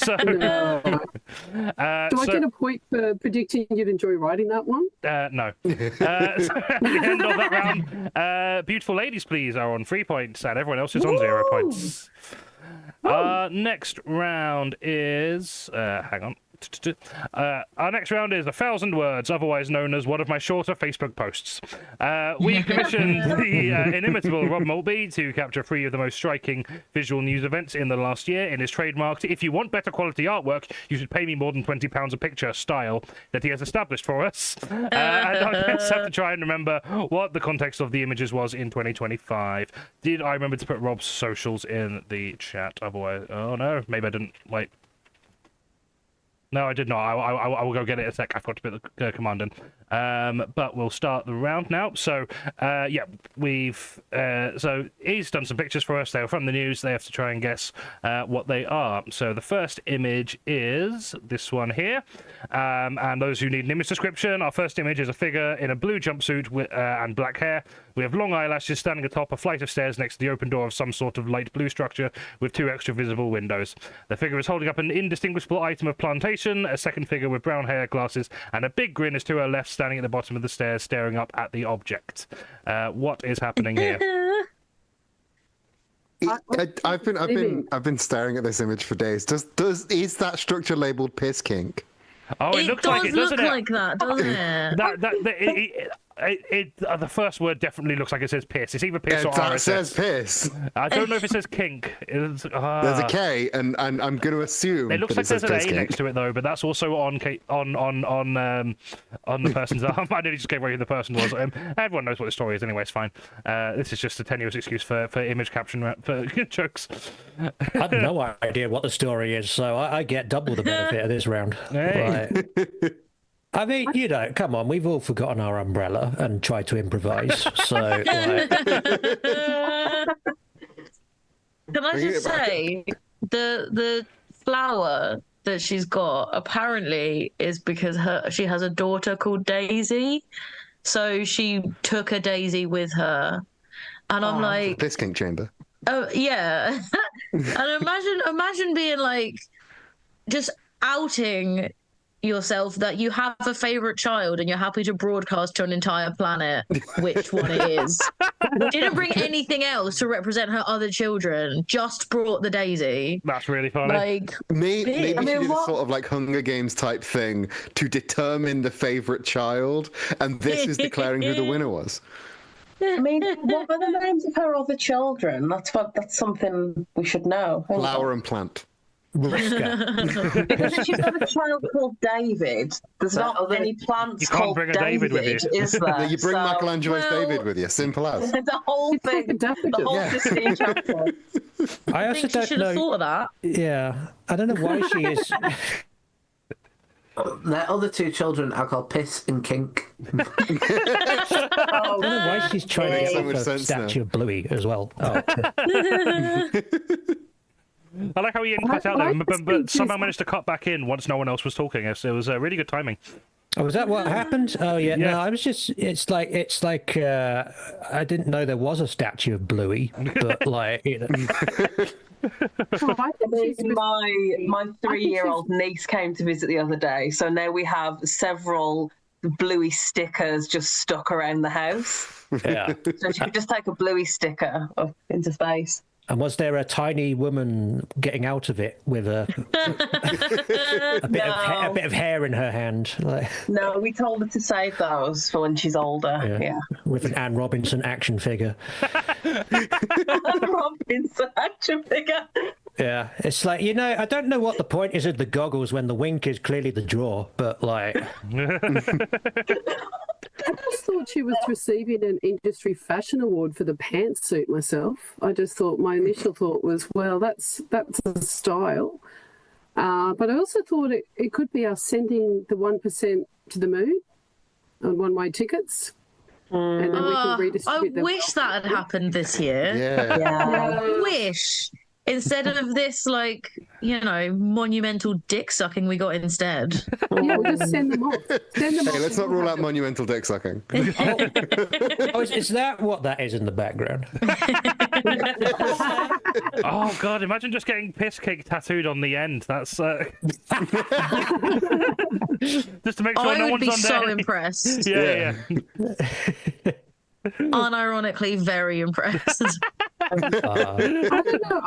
Speaker 6: get a point for predicting you'd enjoy writing that one?
Speaker 1: No. So at the end of that round, beautiful ladies, please, are on 3 points, and everyone else is on 0 points. Next round is... hang on. Our next round is 1,000 words, otherwise known as one of my shorter Facebook posts. We commissioned the inimitable Rob Maltby to capture 3 of the most striking visual news events in the last year in his trademarked "if you want better quality artwork, you should pay me more than £20 a picture" style that he has established for us. And I guess have to try and remember what the context of the images was in 2025. Did I remember to put Rob's socials in the chat? Otherwise, oh no, maybe I didn't. Wait. No, I did not. I will go get it in a sec. I've got to put the command in. But we'll start the round now. So, yeah, so he's done some pictures for us. They were from the news. They have to try and guess what they are. So the first image is this one here. And those who need an image description, our first image is a figure in a blue jumpsuit and black hair. We have long eyelashes standing atop a flight of stairs next to the open door of some sort of light blue structure with 2 extra visible windows. The figure is holding up an indistinguishable item of plantation. A second figure with brown hair, glasses, and a big grin is to her left, standing at the bottom of the stairs, staring up at the object. What is happening here?
Speaker 5: I've been staring at this image for days. Is that structure labeled piss kink?
Speaker 1: Oh, it looks like it, doesn't it?
Speaker 3: Like that, doesn't it?
Speaker 1: The first word definitely looks like it says piss. It's either piss or RSS.
Speaker 5: It says piss.
Speaker 1: I don't know if it says kink.
Speaker 5: There's a K, and I'm going to assume.
Speaker 1: It looks like there's an A next to it though, but that's also on the person's arm. I nearly just gave away who the person was. Everyone knows what the story is anyway. It's fine. This is just a tenuous excuse for image caption for jokes.
Speaker 4: I have no idea what the story is, so I get double the benefit of this round.
Speaker 1: Hey.
Speaker 4: Right. I mean, you know, come on, we've all forgotten our umbrella and tried to improvise. So, like...
Speaker 3: Can I just say, the flower that she's got apparently is because she has a daughter called Daisy, so she took a Daisy with her, and I'm like,
Speaker 5: piss kink chamber.
Speaker 3: Oh yeah, and imagine being like, just outing yourself that you have a favorite child and you're happy to broadcast to an entire planet which one it is. Didn't bring anything else to represent her other children, just brought the Daisy.
Speaker 1: That's really funny.
Speaker 3: Like,
Speaker 5: maybe she did a sort of like Hunger Games type thing to determine the favorite child, and this is declaring who the winner was.
Speaker 2: I mean, what are the names of her other children? That's something we should know.
Speaker 5: Flower and plant.
Speaker 4: Riska.
Speaker 2: Because she's got a child called David. There's not any plants called David, is there?
Speaker 5: You bring Michelangelo's David with you. Simple as.
Speaker 2: The whole thing. The whole Christine chapter.
Speaker 4: I also don't
Speaker 3: should
Speaker 4: know.
Speaker 3: have thought of that.
Speaker 4: Yeah, I don't know why she is.
Speaker 7: Their other 2 children are called Piss and Kink.
Speaker 4: I don't know why she's trying to get off a statue of Bluey as well. Oh.
Speaker 1: I like how he didn't cut out there, but somehow managed to cut back in once no one else was talking. It was really good timing.
Speaker 4: Oh, was that what happened? Oh, yeah. No, I was just. It's like I didn't know there was a statue of Bluey, but like. You know.
Speaker 2: My 3-year-old niece came to visit the other day, so now we have several Bluey stickers just stuck around the house.
Speaker 4: Yeah.
Speaker 2: So she could just take a Bluey sticker up into space.
Speaker 4: And was there a tiny woman getting out of it with a bit of hair in her hand? Like...
Speaker 2: No, we told her to save those for when she's older. Yeah.
Speaker 4: With an Anne Robinson action figure.
Speaker 2: Anne Robinson action figure.
Speaker 4: Yeah, it's like, you know, I don't know what the point is of the goggles when the wink is clearly the draw, but like...
Speaker 6: I just thought she was receiving an industry fashion award for the pantsuit myself. I just thought, my initial thought was, well, that's a style. But I also thought it could be us sending the 1% to the moon on one-way tickets. And then we can redistribute them.
Speaker 3: I wish that had happened this year.
Speaker 5: Yeah.
Speaker 3: I wish. Instead of this, like, you know, monumental dick sucking we got instead.
Speaker 6: Yeah, we'll just send them off. Hey,
Speaker 5: let's not rule out monumental dick sucking.
Speaker 4: Is that what that is in the background?
Speaker 1: Oh god, imagine just getting piss cake tattooed on the end. That's just to make sure no one's on there.
Speaker 3: I would be so impressed.
Speaker 1: Yeah.
Speaker 3: Unironically very impressed.
Speaker 6: I don't know.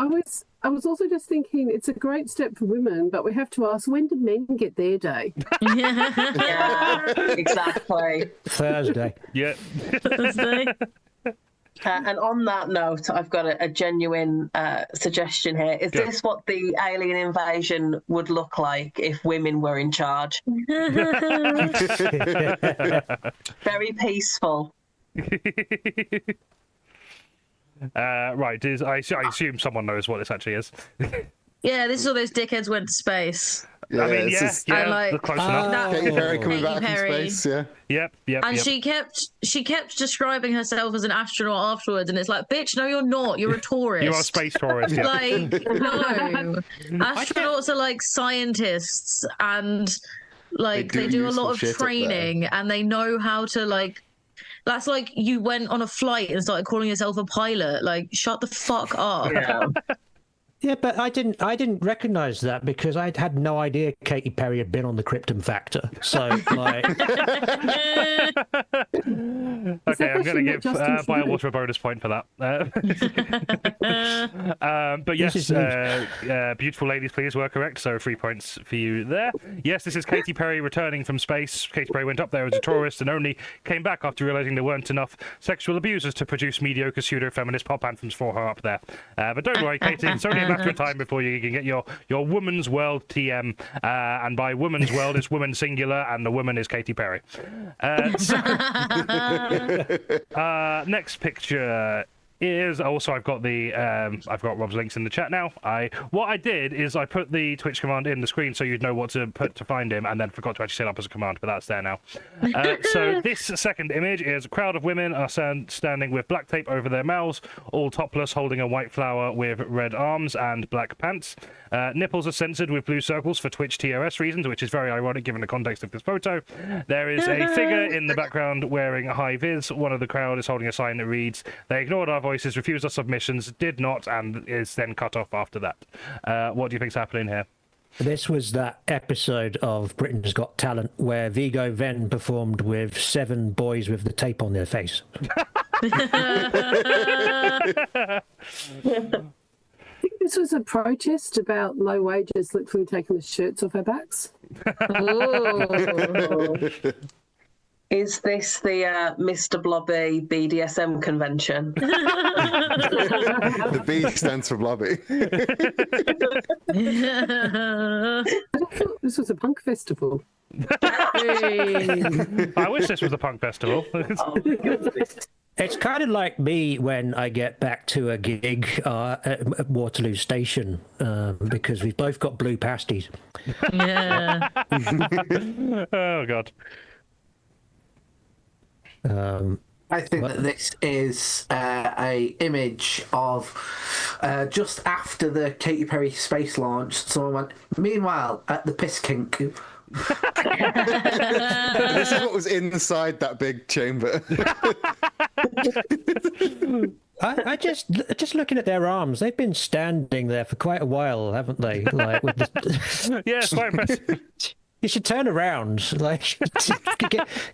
Speaker 6: I was also just thinking it's a great step for women, but we have to ask, when do men get their day?
Speaker 2: Yeah, exactly.
Speaker 4: Thursday.
Speaker 1: Yeah.
Speaker 2: And on that note, I've got a genuine suggestion here. Is this what the alien invasion would look like if women were in charge? Very peaceful.
Speaker 1: Right. I assume someone knows what this actually is.
Speaker 3: Yeah, this is all those dickheads went to space.
Speaker 5: Yeah,
Speaker 1: I mean,
Speaker 5: it's
Speaker 1: yeah,
Speaker 5: just
Speaker 3: And, like,
Speaker 1: close enough.
Speaker 3: that-
Speaker 5: Katy Perry coming
Speaker 3: Katy
Speaker 5: back
Speaker 3: Perry.
Speaker 5: from space. Yeah.
Speaker 1: Yep.
Speaker 3: And she kept describing herself as an astronaut afterwards, and it's like, bitch, no, you're not. You're a tourist.
Speaker 1: You are a space tourist. Yeah.
Speaker 3: Like, no. Astronauts are like scientists, and like
Speaker 5: They
Speaker 3: they
Speaker 5: do
Speaker 3: do a lot
Speaker 5: useful
Speaker 3: of
Speaker 5: shit up there.
Speaker 3: training, and they know how to like. That's like you went on a flight and started calling yourself a pilot. Like, shut the fuck up.
Speaker 2: Yeah.
Speaker 4: Yeah, but I didn't recognize that because I had no idea Katy Perry had been on the Krypton Factor. So, like,
Speaker 1: Okay, I'm going to give
Speaker 6: Justin
Speaker 1: Bywater a bonus point for that. But yes,
Speaker 4: This is
Speaker 1: beautiful ladies, please, were correct. So 3 points for you there. Yes, this is Katy Perry returning from space. Katy Perry went up there as a tourist and only came back after realizing there weren't enough sexual abusers to produce mediocre pseudo-feminist pop anthems for her up there. But don't worry, Katy, it's only a matter of time before you can get your Woman's World TM. And by Woman's World, it's woman singular, and the woman is Katy Perry. Next picture is also I've got Rob's links in the chat now. What I did is I put the Twitch command in the screen so you'd know what to put to find him, and then forgot to actually set up as a command, but that's there now. So this second image is a crowd of women are standing with black tape over their mouths, all topless, holding a white flower with red arms and black pants. Nipples are censored with blue circles for Twitch TOS reasons, which is very ironic given the context of this photo. There is a figure in the background wearing a high vis. One of the crowd is holding a sign that reads, "They ignored our voices, refused our submissions, did not," and is then cut off after that. What do you think's happening here?
Speaker 4: this was that episode of Britain's Got Talent where Vigo Venn performed with 7 boys with the tape on their face.
Speaker 6: I think this was a protest about low wages literally taking the shirts off our backs.
Speaker 3: Ooh.
Speaker 2: Is this the Mr. Blobby BDSM convention?
Speaker 5: The B stands for Blobby.
Speaker 6: I thought this was a punk festival.
Speaker 1: I wish this was a punk festival.
Speaker 4: It's kind of like me when I get back to a gig at Waterloo Station because we've both got blue pasties.
Speaker 3: Yeah.
Speaker 1: Oh, God.
Speaker 7: I think that this is a image of just after the Katy Perry space launch. Someone went, meanwhile, at the piss kink.
Speaker 5: This is what was inside that big chamber.
Speaker 4: I just looking at their arms, they've been standing there for quite a while, haven't they? Like, with the...
Speaker 1: Yeah, it's quite impressive.
Speaker 4: You should turn around, like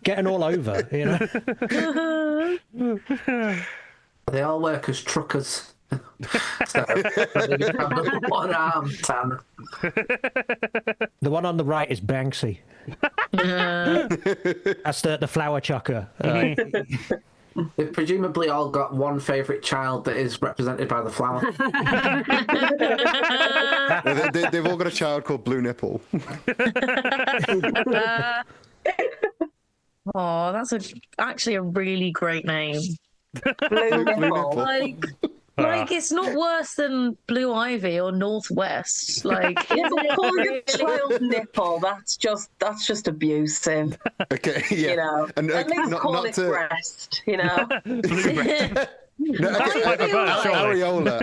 Speaker 4: getting all over, you know.
Speaker 7: They all work as truckers. So they just have the one arm tan.
Speaker 4: The one on the right is Banksy. That's the flower chucker.
Speaker 7: They've presumably all got one favourite child that is represented by the flower.
Speaker 5: They've all got a child called Blue Nipple.
Speaker 3: Oh, that's actually a really great name.
Speaker 2: Blue nipple.
Speaker 3: Like it's not worse than Blue Ivy or Northwest. Like,
Speaker 2: Yeah, but calling a child nipple, that's just abusive.
Speaker 5: Okay, yeah.
Speaker 2: You know,
Speaker 5: And,
Speaker 2: at least call it
Speaker 5: to...
Speaker 2: breast. You know.
Speaker 5: No, okay, areola.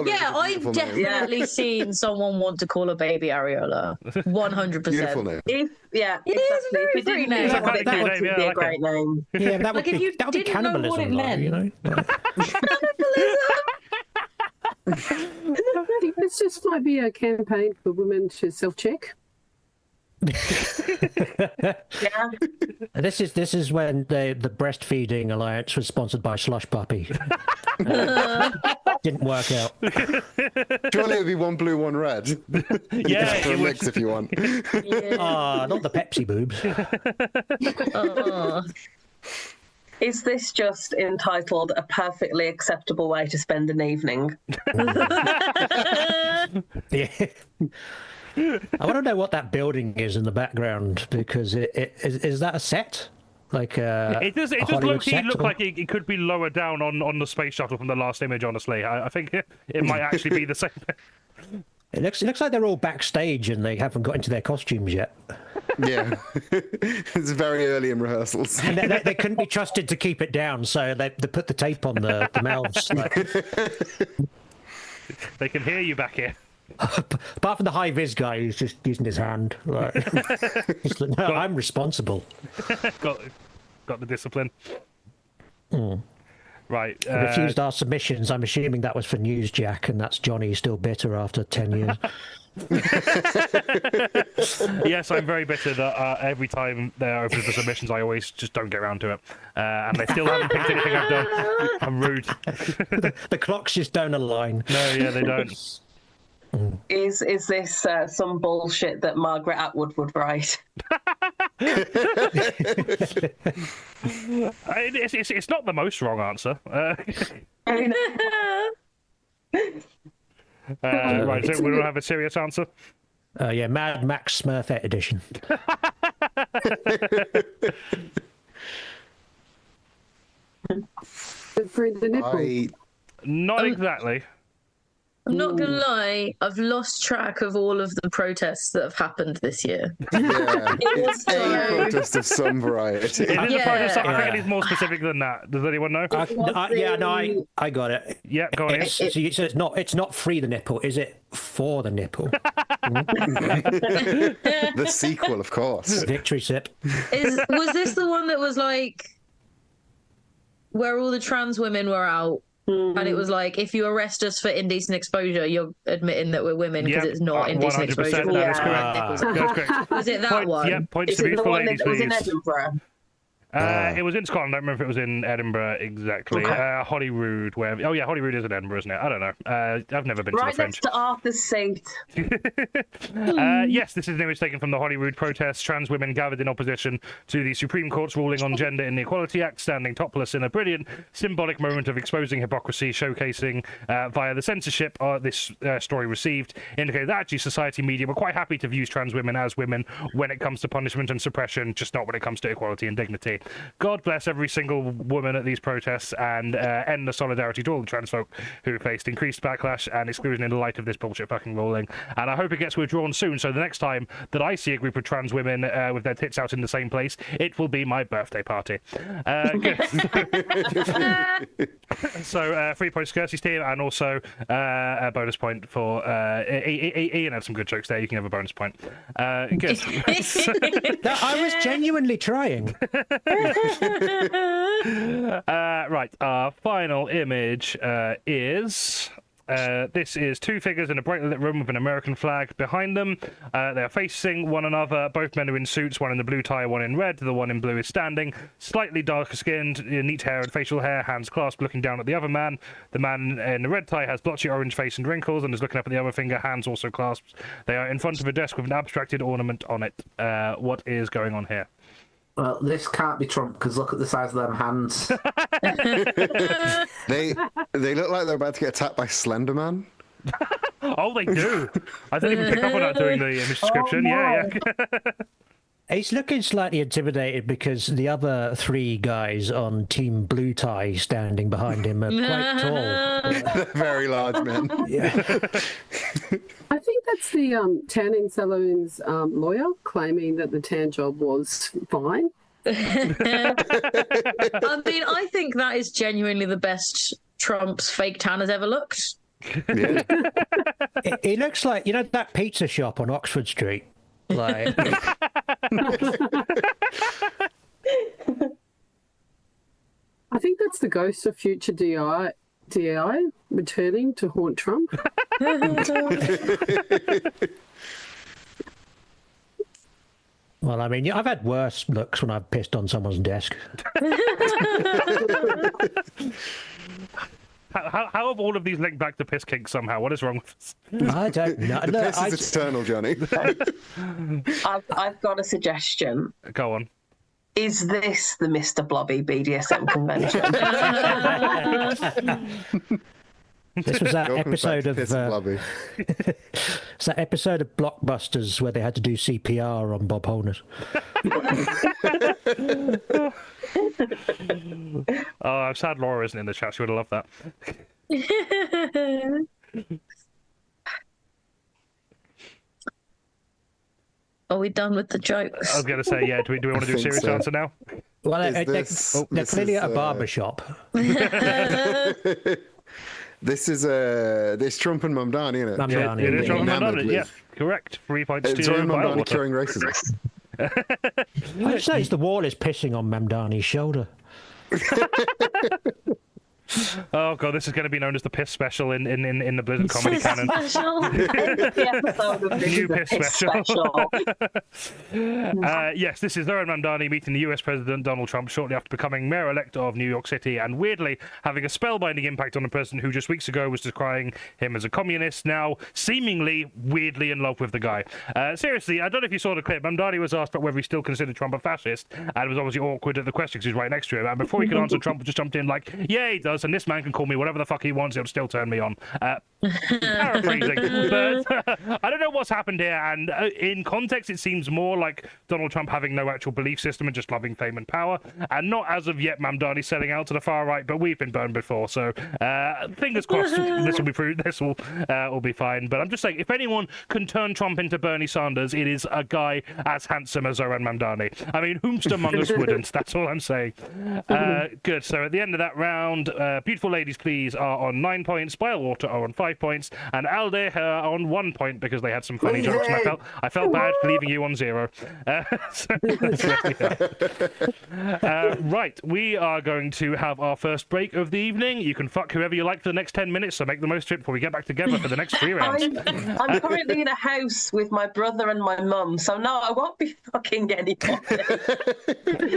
Speaker 3: Yeah,
Speaker 5: is a
Speaker 3: I've
Speaker 5: beautiful name.
Speaker 3: definitely seen someone want to call a baby areola. 100%.
Speaker 5: Beautiful name.
Speaker 2: If
Speaker 3: It is a very
Speaker 2: If it
Speaker 3: great
Speaker 2: didn't
Speaker 3: name.
Speaker 2: use
Speaker 3: It's a
Speaker 2: what it
Speaker 1: great
Speaker 2: would
Speaker 1: name,
Speaker 2: be
Speaker 1: yeah, I
Speaker 2: a
Speaker 1: like
Speaker 2: great name.
Speaker 4: Yeah, that would
Speaker 3: Like, if
Speaker 4: be
Speaker 3: you
Speaker 4: that would be
Speaker 3: didn't know what
Speaker 4: cannibalism,
Speaker 3: it
Speaker 4: though,
Speaker 3: meant.
Speaker 4: you know.
Speaker 6: I think this just might be a campaign for women to self-check.
Speaker 2: Yeah.
Speaker 4: This is when the breastfeeding alliance was sponsored by Slush Puppy. Didn't work out.
Speaker 5: Surely it would be one blue, one red.
Speaker 1: Yeah,
Speaker 5: For a
Speaker 1: it
Speaker 5: mix
Speaker 1: would.
Speaker 5: if you want.
Speaker 4: Ah, not the Pepsi boobs.
Speaker 3: Oh.
Speaker 2: Is this just entitled "A Perfectly Acceptable Way to Spend an Evening"?
Speaker 4: Yeah. I want to know what that building is in the background, because is that a set? Like
Speaker 1: It does
Speaker 4: Hollywood
Speaker 1: low-key
Speaker 4: set,
Speaker 1: look
Speaker 4: or-
Speaker 1: like it could be lower down on the space shuttle from the last image, honestly. I think it might actually be the same.
Speaker 4: It looks like they're all backstage and they haven't got into their costumes yet.
Speaker 5: Yeah. It's very early in rehearsals.
Speaker 4: And they couldn't be trusted to keep it down, so they put the tape on the mouths. Like,
Speaker 1: They can hear you back here.
Speaker 4: apart from the high vis guy who's just using his hand. Like, he's like, no, I'm responsible.
Speaker 1: Got the discipline. Right.
Speaker 4: Refused our submissions. I'm assuming that was for Newsjack, and that's Johnny still bitter after 10 years.
Speaker 1: Yes, I'm very bitter that every time they're open for submissions, I always just don't get around to it. And they still haven't picked anything I've done. I'm rude.
Speaker 4: The clocks just don't align.
Speaker 1: No, yeah, they don't.
Speaker 2: Is this some bullshit that Margaret Atwood would write?
Speaker 1: It's not the most wrong answer. Right, so we don't have a serious answer.
Speaker 4: Yeah, Mad Max Smurfette edition.
Speaker 6: For the nipple.
Speaker 1: Not exactly.
Speaker 3: I'm not gonna lie, I've lost track of all of the protests that have happened this year.
Speaker 5: Yeah. It's a
Speaker 3: so-
Speaker 5: protest of some variety.
Speaker 1: It is a
Speaker 3: Yeah.
Speaker 1: protest. I think
Speaker 4: Yeah.
Speaker 1: it is more specific than that. Does anyone know?
Speaker 4: I got it.
Speaker 1: Yeah, go on.
Speaker 4: So it's not free the nipple, is it for the nipple?
Speaker 5: The sequel, of course.
Speaker 4: Victory sip.
Speaker 3: Was this the one that was like where all the trans women were out? And it was like, if you arrest us for indecent exposure, you're admitting that we're women because
Speaker 1: Yep,
Speaker 3: it's not indecent
Speaker 1: 100%.
Speaker 3: exposure.
Speaker 1: That is
Speaker 2: Yeah.
Speaker 1: correct. That's correct.
Speaker 3: Was it that
Speaker 1: Point,
Speaker 3: one?
Speaker 1: yeah, points
Speaker 2: Is
Speaker 1: to
Speaker 2: it the
Speaker 1: beautiful
Speaker 2: one
Speaker 1: ladies,
Speaker 2: that was in
Speaker 1: please.
Speaker 2: Edinburgh?
Speaker 1: It was in Scotland. I don't remember if it was in Edinburgh exactly.
Speaker 2: Okay.
Speaker 1: Holyrood, where? Oh yeah, Holyrood is in Edinburgh, isn't it? I don't know. I've never been to
Speaker 2: Right
Speaker 1: the French.
Speaker 2: next to Arthur's seat.
Speaker 1: Yes, this is an image taken from the Holyrood protests. Trans women gathered in opposition to the Supreme Court's ruling on Gender Inequality Act, standing topless in a brilliant symbolic moment of exposing hypocrisy, showcasing via the censorship this story received, indicated that actually society media were quite happy to view trans women as women when it comes to punishment and suppression, just not when it comes to equality and dignity. God bless every single woman at these protests and end the solidarity to all the trans folk who faced increased backlash and exclusion in the light of this bullshit fucking ruling. And I hope it gets withdrawn soon, so the next time that I see a group of trans women with their tits out in the same place, it will be my birthday party. Good. So 3 points to Kirstie's team, and also a bonus point for Ian had some good jokes there. You can have a bonus point. Good.
Speaker 4: I was genuinely trying.
Speaker 1: Right, our final image is... this is two figures in a brightly lit room with an American flag behind them. They are facing one another. Both men are in suits, one in the blue tie, one in red. The one in blue is standing, slightly darker skinned, neat hair and facial hair, hands clasped, looking down at the other man. The man in the red tie has blotchy orange face and wrinkles and is looking up at the other finger, hands also clasped. They are in front of a desk with an abstracted ornament on it. What is going on here?
Speaker 7: Well, this can't be Trump because look at the size of them hands.
Speaker 5: They look like they're about to get attacked by Slender Man.
Speaker 1: Oh, they do. I didn't even pick up on that doing the image description.
Speaker 2: no.
Speaker 1: Yeah.
Speaker 4: He's looking slightly intimidated because the other three guys on Team Blue Tie standing behind him are quite tall.
Speaker 5: They're very large men.
Speaker 4: Yeah.
Speaker 6: I think that's the tanning saloon's lawyer claiming that the tan job was fine.
Speaker 3: I mean, I think that is genuinely the best Trump's fake tan has ever looked.
Speaker 5: Yeah.
Speaker 4: He looks like, you know, that pizza shop on Oxford Street. Like,
Speaker 6: I think that's the ghost of future DI returning to haunt Trump.
Speaker 4: Well, I mean, I've had worse looks when I've pissed on someone's desk.
Speaker 1: How have all of these linked back to piss kink somehow? What is wrong with us?
Speaker 4: I don't know.
Speaker 5: The piss is eternal, Johnny.
Speaker 2: I've got a suggestion.
Speaker 1: Go on.
Speaker 2: Is this the Mr. Blobby BDSM convention?
Speaker 4: This was that
Speaker 5: Welcome
Speaker 4: episode
Speaker 5: back
Speaker 4: of
Speaker 5: to Piss and Blobby.
Speaker 4: it's that episode of Blockbusters where they had to do CPR on Bob Holness.
Speaker 1: Oh, I'm sad Laura isn't in the chat. She would have loved that.
Speaker 3: Are we done with the jokes?
Speaker 1: I was going to say, yeah. Do we want to do a
Speaker 5: think
Speaker 1: serious
Speaker 5: so.
Speaker 1: answer now?
Speaker 4: Well, they're
Speaker 5: this
Speaker 4: clearly
Speaker 5: is,
Speaker 4: at a barber shop.
Speaker 5: This is this Trump and Mamdani, isn't it?
Speaker 4: Mamdani,
Speaker 1: It is John
Speaker 5: Enamored
Speaker 1: Mamdani. Yeah,
Speaker 5: with-
Speaker 1: correct. 3 points
Speaker 5: It's
Speaker 1: to
Speaker 5: Rowan Mamdani
Speaker 1: Biowater.
Speaker 5: curing racism.
Speaker 4: I'd say the wall is pissing on Mamdani's shoulder.
Speaker 1: Oh god, this is going to be known as the piss special in the Blizzard comedy canon.
Speaker 3: Special.
Speaker 2: The episode of this
Speaker 1: New
Speaker 2: is a
Speaker 1: piss
Speaker 2: piss
Speaker 1: special.
Speaker 2: special.
Speaker 1: Yes, this is Zoran Mamdani meeting the US President Donald Trump shortly after becoming mayor-elect of New York City, and weirdly having a spellbinding impact on a person who just weeks ago was decrying him as a communist, now seemingly weirdly in love with the guy. Seriously, I don't know if you saw the clip. Mamdani was asked about whether he still considered Trump a fascist, and it was obviously awkward at the question because he was right next to him. And before he could answer, Trump just jumped in like, "Yeah, he does, and this man can call me whatever the fuck he wants. He'll still turn me on." Paraphrasing, but I don't know what's happened here. And in context, it seems more like Donald Trump having no actual belief system and just loving fame and power, and not as of yet Mamdani selling out to the far right. But we've been burned before, so fingers crossed this will be through. This will be fine. But I'm just saying, if anyone can turn Trump into Bernie Sanders, it is a guy as handsome as Zoran Mamdani. I mean, whomst among us wouldn't? That's all I'm saying. Good. So at the end of that round, Beautiful Ladies Please are on 9 points, Bylewater are on 5 points, and Alde are on 1 point because they had some funny jokes, and I felt bad leaving you on 0. Right, we are going to have our first break of the evening. You can fuck whoever you like for the next 10 minutes, so make the most of it before we get back together for the next 3 rounds.
Speaker 2: I'm currently in a house with my brother and my mum, so no, I won't be fucking anyone.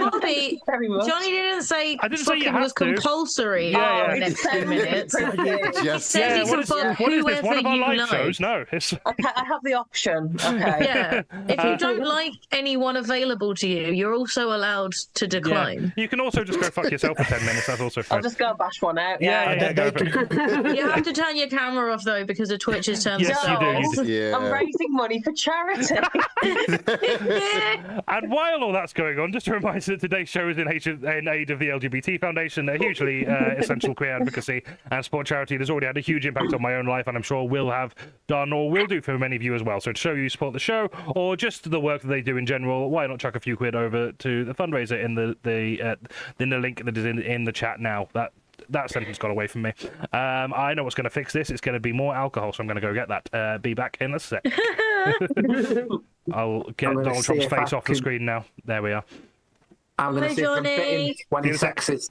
Speaker 3: Bobby,
Speaker 2: Very much.
Speaker 3: Johnny didn't say
Speaker 1: I didn't say you
Speaker 3: fucking
Speaker 1: have
Speaker 3: was
Speaker 1: to.
Speaker 3: compulsory
Speaker 1: Yeah,
Speaker 3: for the
Speaker 1: yeah.
Speaker 3: next 2 minutes.
Speaker 5: Just
Speaker 3: Says
Speaker 1: Yeah,
Speaker 3: you
Speaker 1: what
Speaker 3: can
Speaker 1: is
Speaker 3: fuck
Speaker 1: this? One of our
Speaker 3: whoever you
Speaker 1: live
Speaker 3: like.
Speaker 1: shows? No, it's
Speaker 2: Okay, I have the option. Okay.
Speaker 3: Yeah. If you don't like anyone available to you, you're also allowed to
Speaker 1: yeah.
Speaker 3: decline.
Speaker 1: You can also just go fuck yourself for 10 minutes. That's also fine.
Speaker 2: I'll just go and bash one out.
Speaker 1: Yeah, go for it.
Speaker 3: You have to turn your camera off though because of Twitch's terms.
Speaker 1: Yes,
Speaker 3: and
Speaker 1: you do.
Speaker 5: Yeah.
Speaker 2: I'm raising money for charity.
Speaker 1: And while all that's going on, just a reminder that today's show is in aid of the LGBT Foundation, a hugely essential queer advocacy and support charity that's already had a huge impact on my own life, and I'm sure will have done or will do for many of you as well. So to show you support the show or just the work that they do in general, why not chuck a few quid over to the fundraiser in the link that is in the chat now. That sentence got away from me. I know what's going to fix this. It's going to be more alcohol, so I'm going to go get that. Be back in a sec. I'll get
Speaker 7: gonna
Speaker 1: Donald
Speaker 7: see
Speaker 1: Trump's
Speaker 7: if I
Speaker 1: face off the
Speaker 7: can-
Speaker 1: screen now. There we are.
Speaker 7: I'm going
Speaker 3: Hi,
Speaker 7: to see if I'm fitting
Speaker 3: Johnny.
Speaker 7: when he
Speaker 1: Here's-
Speaker 7: sexes.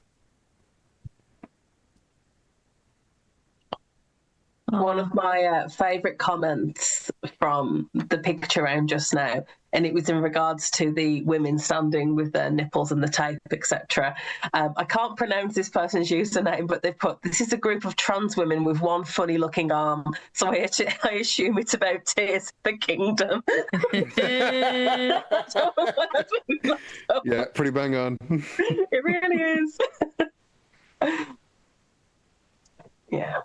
Speaker 2: One of my favourite comments from the picture round just now, and it was in regards to the women standing with their nipples and the tape, etc. I can't pronounce this person's username, but they've put, "This is a group of trans women with one funny-looking arm, so I assume it's about Tears of the Kingdom."
Speaker 5: Yeah, pretty bang on.
Speaker 2: It really is. Yeah.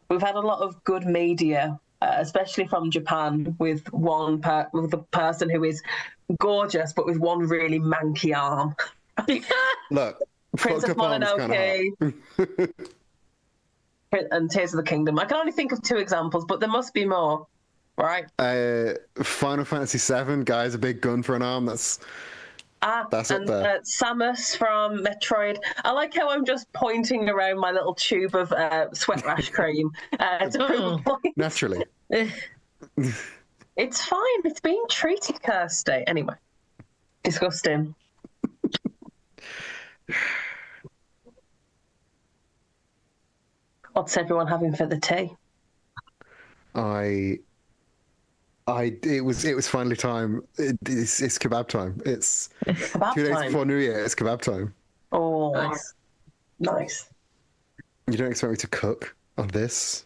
Speaker 2: We've had a lot of good media, especially from Japan, with with a person who is gorgeous, but with one really manky arm.
Speaker 5: Look,
Speaker 2: Prince
Speaker 5: fucked
Speaker 2: of
Speaker 5: up arms kind of
Speaker 2: Mononoke and Tears of the Kingdom. I can only think of 2 examples, but there must be more, right?
Speaker 5: Final Fantasy VII, guy's a big gun for an arm. That's up
Speaker 2: And
Speaker 5: there.
Speaker 2: Samus from Metroid. I like how I'm just pointing around my little tube of sweat rash cream to prove a point.
Speaker 5: Naturally.
Speaker 2: It's fine. It's being treated, Kirsty. Anyway, disgusting. What's everyone having for the tea?
Speaker 5: I It was finally time. It's kebab time. It's
Speaker 2: Kebab
Speaker 5: 2 days
Speaker 2: time.
Speaker 5: before New Year. It's kebab time.
Speaker 2: Oh,
Speaker 3: Nice.
Speaker 2: nice.
Speaker 5: You don't expect me to cook on this,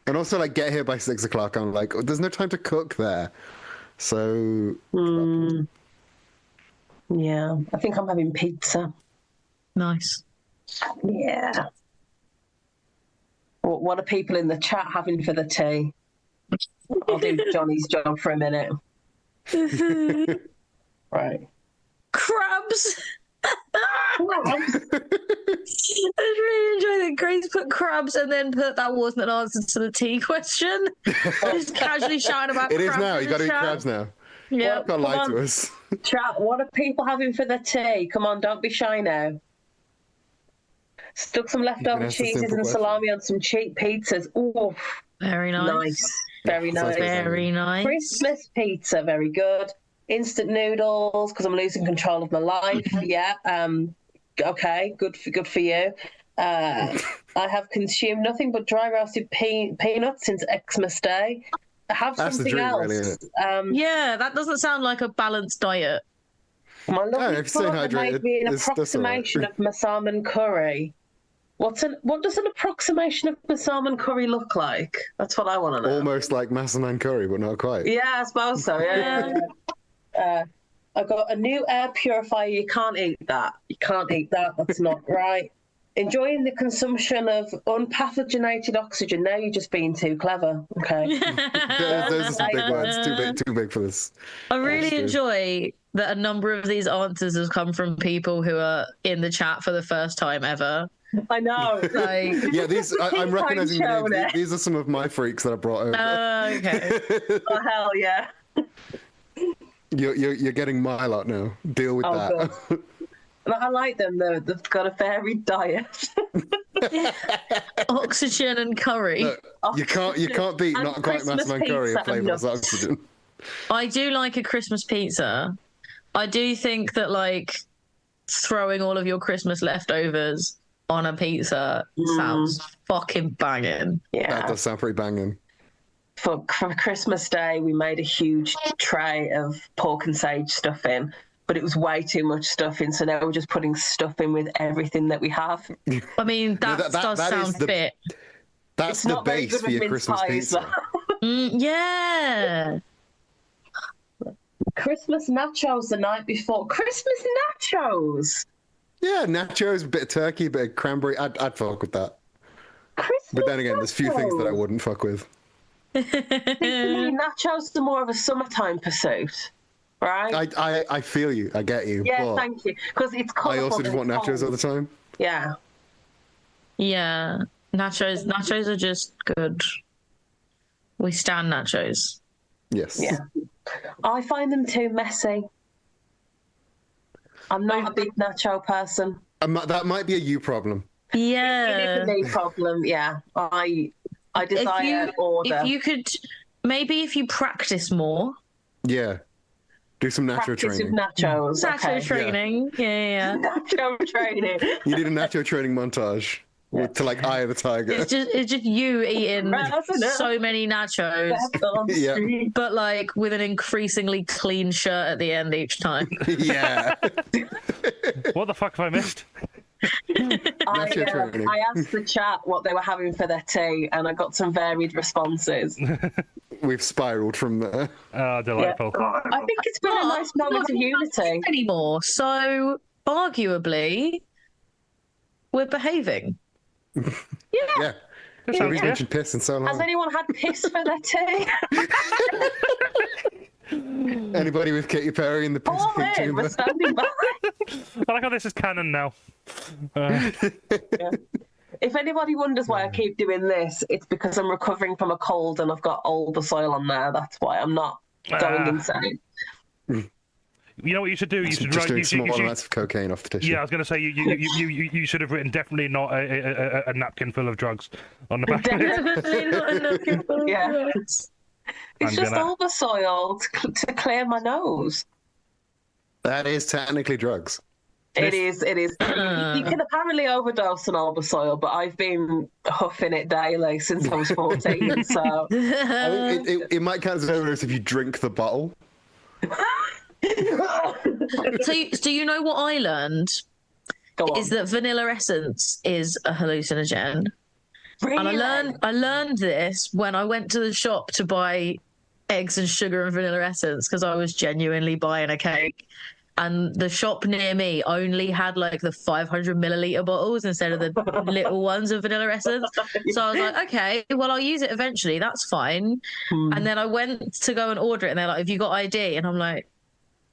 Speaker 5: and also like get here by 6 o'clock. I'm like, there's no time to cook there. So
Speaker 2: Yeah, I think I'm having pizza.
Speaker 3: Nice.
Speaker 2: Yeah. What are people in the chat having for the tea? I'll do Johnny's job for a minute. Right.
Speaker 3: Crabs. I really enjoy that Grace put crabs and then put that wasn't an answer to the tea question. Just casually shouting about
Speaker 5: it is
Speaker 3: crabs.
Speaker 5: now. You got to eat
Speaker 3: chat.
Speaker 5: crabs now.
Speaker 3: Yeah.
Speaker 5: Can't lie to us.
Speaker 2: Chat, what are people having for the tea? Come on, don't be shy now. Stuck some leftover
Speaker 5: ask a
Speaker 2: cheeses
Speaker 5: simple
Speaker 2: and
Speaker 5: question.
Speaker 2: salami on some cheap pizzas. Ooh,
Speaker 3: Very nice.
Speaker 2: nice. Very
Speaker 5: Sounds
Speaker 2: nice.
Speaker 5: good.
Speaker 3: Very nice.
Speaker 2: Christmas pizza, very good. Instant noodles because I'm losing control of my life. Yeah. Okay. Good for you. I have consumed nothing but dry roasted peanuts since Xmas Day. Have
Speaker 5: That's the
Speaker 2: something
Speaker 5: dream,
Speaker 2: else.
Speaker 5: really, isn't
Speaker 3: Yeah, that doesn't sound like a balanced diet.
Speaker 2: My lovely
Speaker 5: if you're staying
Speaker 2: partner made
Speaker 5: hydrated,
Speaker 2: me an
Speaker 5: that's all right.
Speaker 2: approximation of my salmon curry. What does an approximation of my salmon curry look like? That's what I want to know.
Speaker 5: Almost like Massaman curry, but not quite.
Speaker 2: Yeah, I suppose so. Yeah. I got a new air purifier. You can't eat that. You can't eat that. That's not right. Enjoying the consumption of unpathogenated oxygen. Now you're just being too clever. Okay.
Speaker 5: Those are some big words. Too big for this.
Speaker 3: I really
Speaker 5: true.
Speaker 3: enjoy that a number of these answers have come from people who are in the chat for the first time ever.
Speaker 2: I know.
Speaker 3: Like,
Speaker 5: Yeah, these I'm recognizing the
Speaker 2: shown
Speaker 5: names.
Speaker 2: it.
Speaker 5: These are some of my freaks that I brought over.
Speaker 3: okay.
Speaker 2: Oh hell yeah.
Speaker 5: You're getting my lot now. Deal with that.
Speaker 2: Good. But I like them though. They've got a varied diet.
Speaker 3: Oxygen and curry.
Speaker 5: Look, you can't beat
Speaker 2: And
Speaker 5: not quite
Speaker 2: Christmas
Speaker 5: Massaman curry
Speaker 2: pizza
Speaker 5: and flavourless
Speaker 2: and nuts.
Speaker 5: oxygen.
Speaker 3: I do like a Christmas pizza. I do think that like throwing all of your Christmas leftovers on a pizza sounds fucking banging.
Speaker 5: That
Speaker 2: Yeah.
Speaker 5: does sound pretty banging.
Speaker 2: For Christmas Day, we made a huge tray of pork and sage stuffing, but it was way too much stuffing. So now we're just putting stuffing with everything that we have.
Speaker 3: I mean, that does
Speaker 5: that is
Speaker 3: sound
Speaker 5: the-
Speaker 3: fit.
Speaker 5: That's
Speaker 2: It's
Speaker 5: the
Speaker 2: not very
Speaker 5: base
Speaker 2: good
Speaker 5: for
Speaker 2: with
Speaker 5: your
Speaker 2: mince
Speaker 5: Christmas
Speaker 2: pies,
Speaker 5: pizza.
Speaker 3: Yeah.
Speaker 2: Christmas nachos the night before. Christmas nachos.
Speaker 5: Yeah, nachos, bit of turkey, bit of cranberry. I'd fuck with that.
Speaker 2: Christmas.
Speaker 5: But then again, there's few things that I
Speaker 2: nachos.
Speaker 5: wouldn't fuck with.
Speaker 2: To me, nachos are more of a summertime pursuit, right?
Speaker 5: I feel you. I get you.
Speaker 2: Yeah,
Speaker 5: but
Speaker 2: thank you. Because it's
Speaker 5: I
Speaker 2: colourful.
Speaker 5: also just
Speaker 2: and
Speaker 5: want
Speaker 2: it's
Speaker 5: nachos all
Speaker 2: cold.
Speaker 5: the time.
Speaker 2: Yeah.
Speaker 3: Yeah. Nachos are just good. We stand nachos.
Speaker 5: Yes.
Speaker 2: Yeah. I find them too messy. I'm not a big nacho person.
Speaker 5: That might be a you problem.
Speaker 2: It
Speaker 3: Yeah.
Speaker 2: is a me problem. Yeah. I desire order.
Speaker 3: If you could, maybe if you practice more.
Speaker 5: Yeah. Do some nacho
Speaker 2: Practice with
Speaker 5: training.
Speaker 2: nachos.
Speaker 3: Nacho
Speaker 2: Okay.
Speaker 3: training. Yeah.
Speaker 2: Nacho training.
Speaker 5: You need a nacho training montage to like Eye of the Tiger.
Speaker 3: It's just you eating so many nachos,
Speaker 5: Yeah.
Speaker 3: but like with an increasingly clean shirt at the end each time.
Speaker 5: Yeah.
Speaker 1: What the fuck have I missed?
Speaker 5: Nacho training.
Speaker 2: I asked the chat what they were having for their tea, and I got some varied responses.
Speaker 5: We've spiraled from there.
Speaker 1: Delightful.
Speaker 2: I think it's been a nice moment of unity.
Speaker 3: Anymore, so arguably, we're behaving.
Speaker 5: Yeah. Nobody's mentioned piss in so
Speaker 2: Has
Speaker 5: long.
Speaker 2: anyone had piss for their tea?
Speaker 5: Anybody with Katy Perry in the piss
Speaker 2: All
Speaker 5: pink
Speaker 2: in,
Speaker 5: chamber?
Speaker 2: we're standing by.
Speaker 1: I like how this is canon now.
Speaker 2: If anybody wonders why I keep doing this, it's because I'm recovering from a cold and I've got all the soil on there. That's why I'm not going insane.
Speaker 1: You know what you should do? You should
Speaker 5: Just
Speaker 1: write.
Speaker 5: doing
Speaker 1: You should,
Speaker 5: small amounts of cocaine off the tissue.
Speaker 1: yeah, I was going to say you should have written definitely not a napkin full of drugs on the back.
Speaker 3: Definitely not enough for
Speaker 2: Yeah.
Speaker 3: us.
Speaker 2: It's
Speaker 1: I'm
Speaker 2: just
Speaker 1: gonna-
Speaker 2: all the soil to clear my nose.
Speaker 5: That is technically drugs.
Speaker 2: It is. You can apparently overdose on Albasoil, but I've been huffing it daily since I was 14. So
Speaker 5: I think it might count as an overdose if you drink the bottle.
Speaker 3: So you know what I learned
Speaker 2: go on.
Speaker 3: is that vanilla essence is a hallucinogen.
Speaker 2: Really?
Speaker 3: And I learned this when I went to the shop to buy eggs and sugar and vanilla essence because I was genuinely buying a cake. And the shop near me only had like the 500 milliliter bottles instead of the little ones of vanilla essence. So I was like, okay, well, I'll use it eventually. That's fine. And then I went to go and order it and they're like, have you got ID? And I'm like,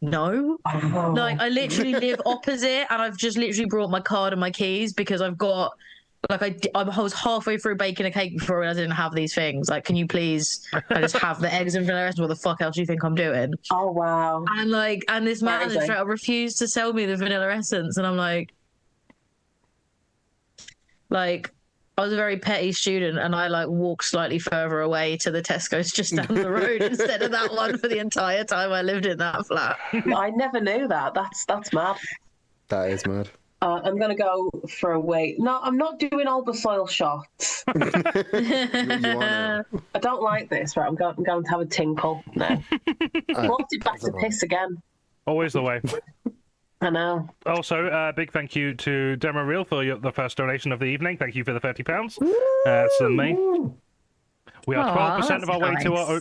Speaker 3: no. Like, I literally live opposite and I've just literally brought my card and my keys because I've got, like, I was halfway through baking a cake before I didn't have these things. Like, can you please I just have the eggs and vanilla essence? What the fuck else do you think I'm doing?
Speaker 2: Oh, wow.
Speaker 3: And this man just straight up refused to sell me the vanilla essence. And I'm like, I was a very petty student and I like walked slightly further away to the Tesco's just down the road instead of that one for the entire time I lived in that flat.
Speaker 2: I never knew that. That's mad.
Speaker 5: That is mad.
Speaker 2: I'm going to go for a wait. No, I'm not doing Albasoil shots.
Speaker 5: You wanna...
Speaker 2: I don't like this. Right, I'm going to have a tinkle now. Wanted back to piss again.
Speaker 1: Always the way.
Speaker 2: I know.
Speaker 1: Also, big thank you to Demo Reel for the first donation of the evening. Thank you for the £30. That's me. We are 12% of our way to our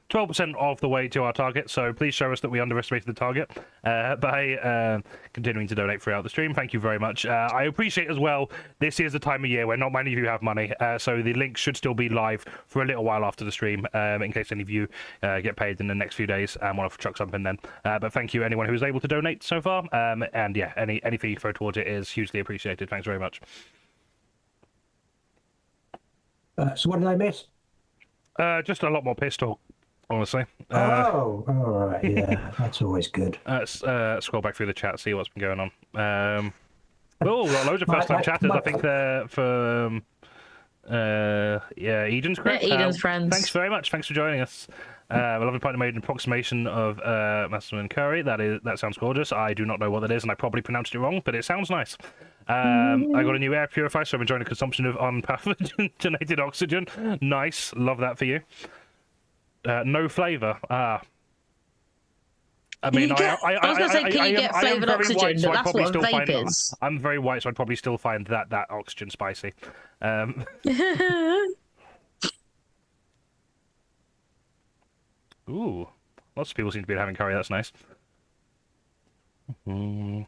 Speaker 1: 12% of the way to our target. So please show us that we underestimated the target by continuing to donate throughout the stream. Thank you very much. I appreciate as well. This is the time of year where not many of you have money, so the link should still be live for a little while after the stream, in case any of you get paid in the next few days and want to chuck something then. But thank you anyone who was able to donate so far. And yeah, anything you throw towards it is hugely appreciated. Thanks very much.
Speaker 4: So what did I miss?
Speaker 1: Just a lot more piss talk, honestly.
Speaker 4: All right, yeah, that's always good.
Speaker 1: Scroll back through the chat, see what's been going on. Oh, got loads of first-time chatters. I think they're for Eden's group.
Speaker 3: Eden's friends.
Speaker 1: Thanks very much. Thanks for joining us. A lovely partner made an approximation of Masterman Curry. That sounds gorgeous. I do not know what that is, and I probably pronounced it wrong, but it sounds nice. I got a new air purifier, so I'm enjoying the consumption of unpathogenated oxygen. Nice. Love that for you. No flavour. I mean,
Speaker 3: I was going to say, can you get flavoured oxygen? But that's what a vape is.
Speaker 1: I'm very white, so I'd probably still find that oxygen spicy. Ooh, lots of people seem to be having curry. That's nice.
Speaker 4: Did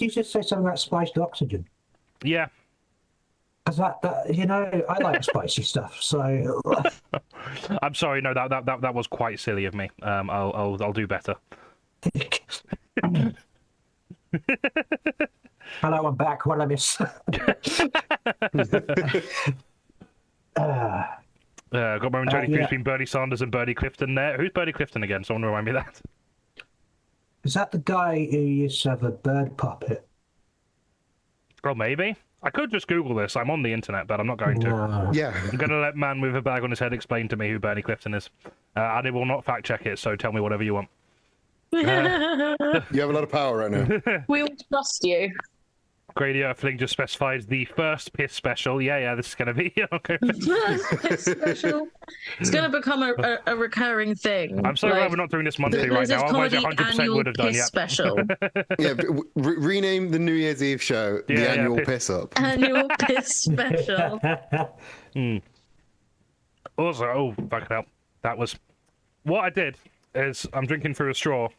Speaker 4: you just say something about spiced oxygen?
Speaker 1: Yeah.
Speaker 4: Because that you know, I like spicy stuff. So
Speaker 1: I'm sorry. No, that was quite silly of me. I'll do better.
Speaker 4: Hello, I'm back. What did I miss?
Speaker 1: Got momentarily confused between Bernie Sanders and Bernie Clifton there. Who's Bernie Clifton again? Someone remind me of that.
Speaker 4: Is that the guy who used to have a bird puppet?
Speaker 1: Oh, maybe. I could just Google this. I'm on the internet, but I'm not going to.
Speaker 4: No.
Speaker 5: Yeah.
Speaker 1: I'm going to let man with a bag on his head explain to me who Bernie Clifton is. And it will not fact check it, so tell me whatever you want.
Speaker 5: You have a lot of power right now.
Speaker 3: We will trust you.
Speaker 1: Grady Earthling just specifies the first piss special. Yeah, this is going to be... Okay.
Speaker 3: Special. It's going to become a recurring thing.
Speaker 1: I'm so glad we're not doing this monthly right now. Otherwise, I 100% would have done. Yeah.
Speaker 3: Special.
Speaker 5: Yeah, rename the New Year's Eve show the annual piss up.
Speaker 3: Annual piss special.
Speaker 1: Also, fucking hell. That was... What I did is I'm drinking through a straw.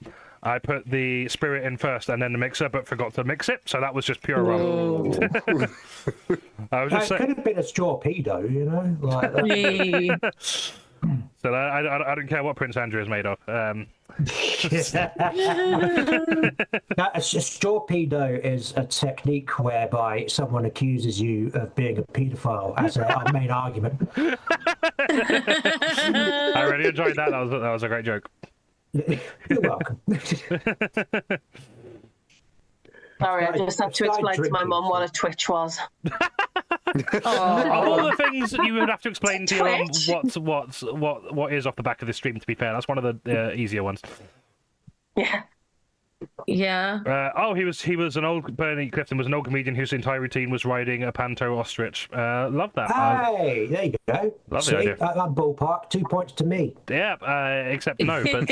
Speaker 1: I put the spirit in first and then the mixer, but forgot to mix it, so that was just pure rum. I was just saying...
Speaker 4: It could have been a torpedo, you know? Like that.
Speaker 1: So I don't care what Prince Andrew is made of.
Speaker 4: A torpedo is a technique whereby someone accuses you of being a paedophile as a main argument.
Speaker 1: I really enjoyed that. That was a great joke.
Speaker 4: You're welcome.
Speaker 2: Sorry, I just had to explain to my mum what a Twitch was.
Speaker 1: Of all the things you would have to explain to your mum what is off the back of this stream, to be fair, that's one of the easier ones.
Speaker 2: Yeah.
Speaker 3: Yeah.
Speaker 1: He was an old Bernie Clifton was an old comedian whose entire routine was riding a panto ostrich. Love that.
Speaker 4: Hey, there you go.
Speaker 1: Love the
Speaker 4: See,
Speaker 1: idea.
Speaker 4: that ballpark, 2 points to me.
Speaker 1: Yeah, except no, but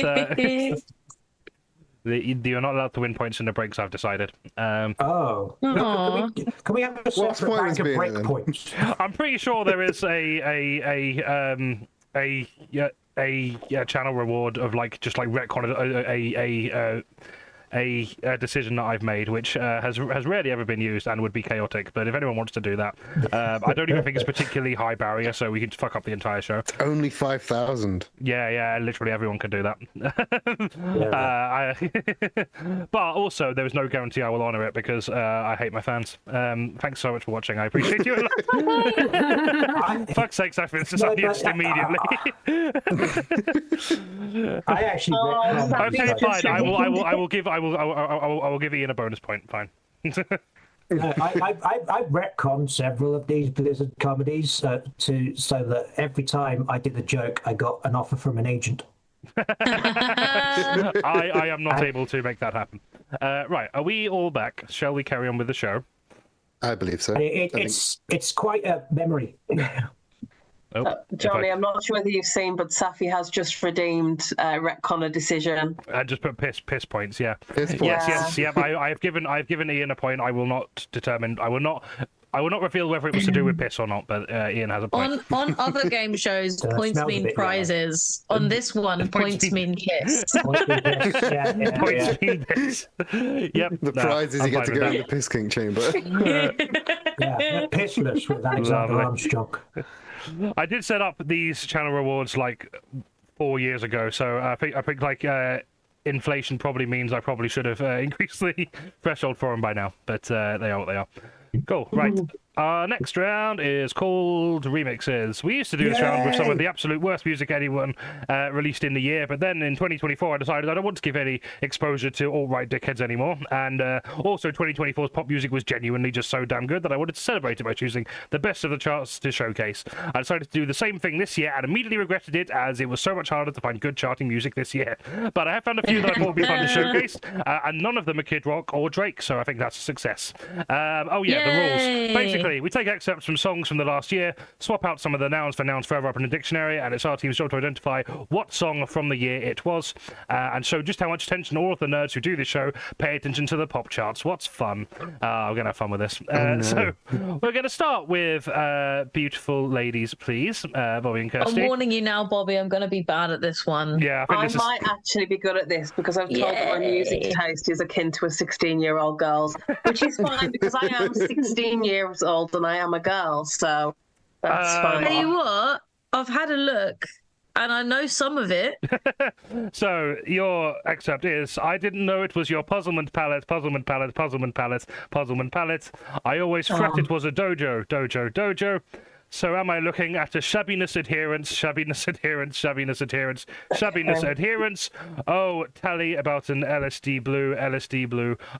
Speaker 1: you're not allowed to win points in the breaks. I've decided.
Speaker 4: Oh,
Speaker 3: Aw.
Speaker 4: can we have a
Speaker 5: What's
Speaker 4: separate
Speaker 5: point
Speaker 4: bank
Speaker 5: is
Speaker 4: of
Speaker 5: being
Speaker 4: break
Speaker 5: then?
Speaker 4: points?
Speaker 1: I'm pretty sure there is a channel reward of like just like retcon a decision that I've made, which has rarely ever been used and would be chaotic. But if anyone wants to do that, I don't even think it's particularly high barrier, so we can fuck up the entire show.
Speaker 5: Only 5,000.
Speaker 1: Yeah, literally everyone can do that. But also, there is no guarantee I will honour it because I hate my fans. Thanks so much for watching. I appreciate you. Fuck's sakes, I feel this unused immediately.
Speaker 4: I actually.
Speaker 1: Okay, fine. I will give Ian a bonus point. Fine.
Speaker 4: I've retconned several of these Blizzard comedies so that every time I did the joke, I got an offer from an agent.
Speaker 1: I am not able to make that happen. Right, are we all back? Shall we carry on with the show?
Speaker 5: I believe so.
Speaker 4: It's quite a memory.
Speaker 2: Johnny, I'm not sure whether you've seen, but Safi has just redeemed retcon a decision.
Speaker 1: Just put piss points. Yeah.
Speaker 5: Piss points.
Speaker 1: Yes. I have given Ian a point. I will not reveal whether it was to do with piss or not, but Ian has a point.
Speaker 3: On other game shows, points
Speaker 4: smells a
Speaker 3: mean
Speaker 4: bit
Speaker 3: prizes. On this one, points mean kiss.
Speaker 1: Points mean piss. Yep.
Speaker 5: The prize is you get to go in the piss king chamber.
Speaker 4: Pissless with Alexander
Speaker 1: Lovely.
Speaker 4: Armstrong.
Speaker 1: I did set up these channel rewards like 4 years ago, so I think like inflation probably means I probably should have increased the threshold for them by now, but they are what they are. Cool. Right. Our next round is called Remixes. We used to do this round with some of the absolute worst music anyone released in the year, but then in 2024 I decided I don't want to give any exposure to alt-right dickheads anymore, and also 2024's pop music was genuinely just so damn good that I wanted to celebrate it by choosing the best of the charts to showcase. I decided to do the same thing this year and immediately regretted it, as it was so much harder to find good charting music this year. But I have found a few that I thought would be fun to showcase, and none of them are Kid Rock or Drake, so I think that's a success. The rules. Basically, we take excerpts from songs from the last year, swap out some of the nouns for nouns further up in the dictionary, and it's our team's job to identify what song from the year it was, and show just how much attention all of the nerds who do this show pay attention to the pop charts. What's fun? We're going to have fun with this. So we're going to start with beautiful ladies, please, Bobbie and Kirstie.
Speaker 3: I'm warning you now, Bobbie, I'm going to be bad at this one.
Speaker 1: Yeah, I think
Speaker 2: I might actually be good at this because I've told that my music taste is akin to a 16-year-old girl's, which is fine because I am 16 years old and I am a girl, so that's fine.
Speaker 3: Tell you what, I've had a look and I know some of it.
Speaker 1: So your excerpt is: I didn't know it was your puzzlement palette, puzzlement palette, puzzlement palette, puzzlement palette. I always fret it was a dojo. So am I looking at a shabbiness adherence, shabbiness adherence, shabbiness adherence, shabbiness adherence? Oh, tally about an LSD blue.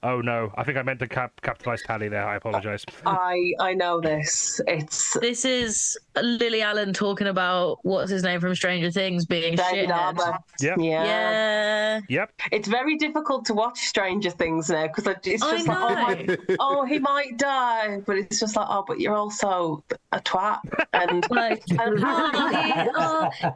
Speaker 1: Oh no, I think I meant to capitalize tally there. I apologize.
Speaker 2: I know this.
Speaker 3: This is Lily Allen talking about what's his name from Stranger Things being
Speaker 2: David
Speaker 3: shithead.
Speaker 2: Arbor.
Speaker 1: Yep.
Speaker 3: Yeah.
Speaker 1: Yep.
Speaker 2: It's very difficult to watch Stranger Things now because it's
Speaker 3: I
Speaker 2: just like,
Speaker 3: know.
Speaker 2: oh, he might die, but it's just like, oh, but you're also a twat. And
Speaker 3: Like,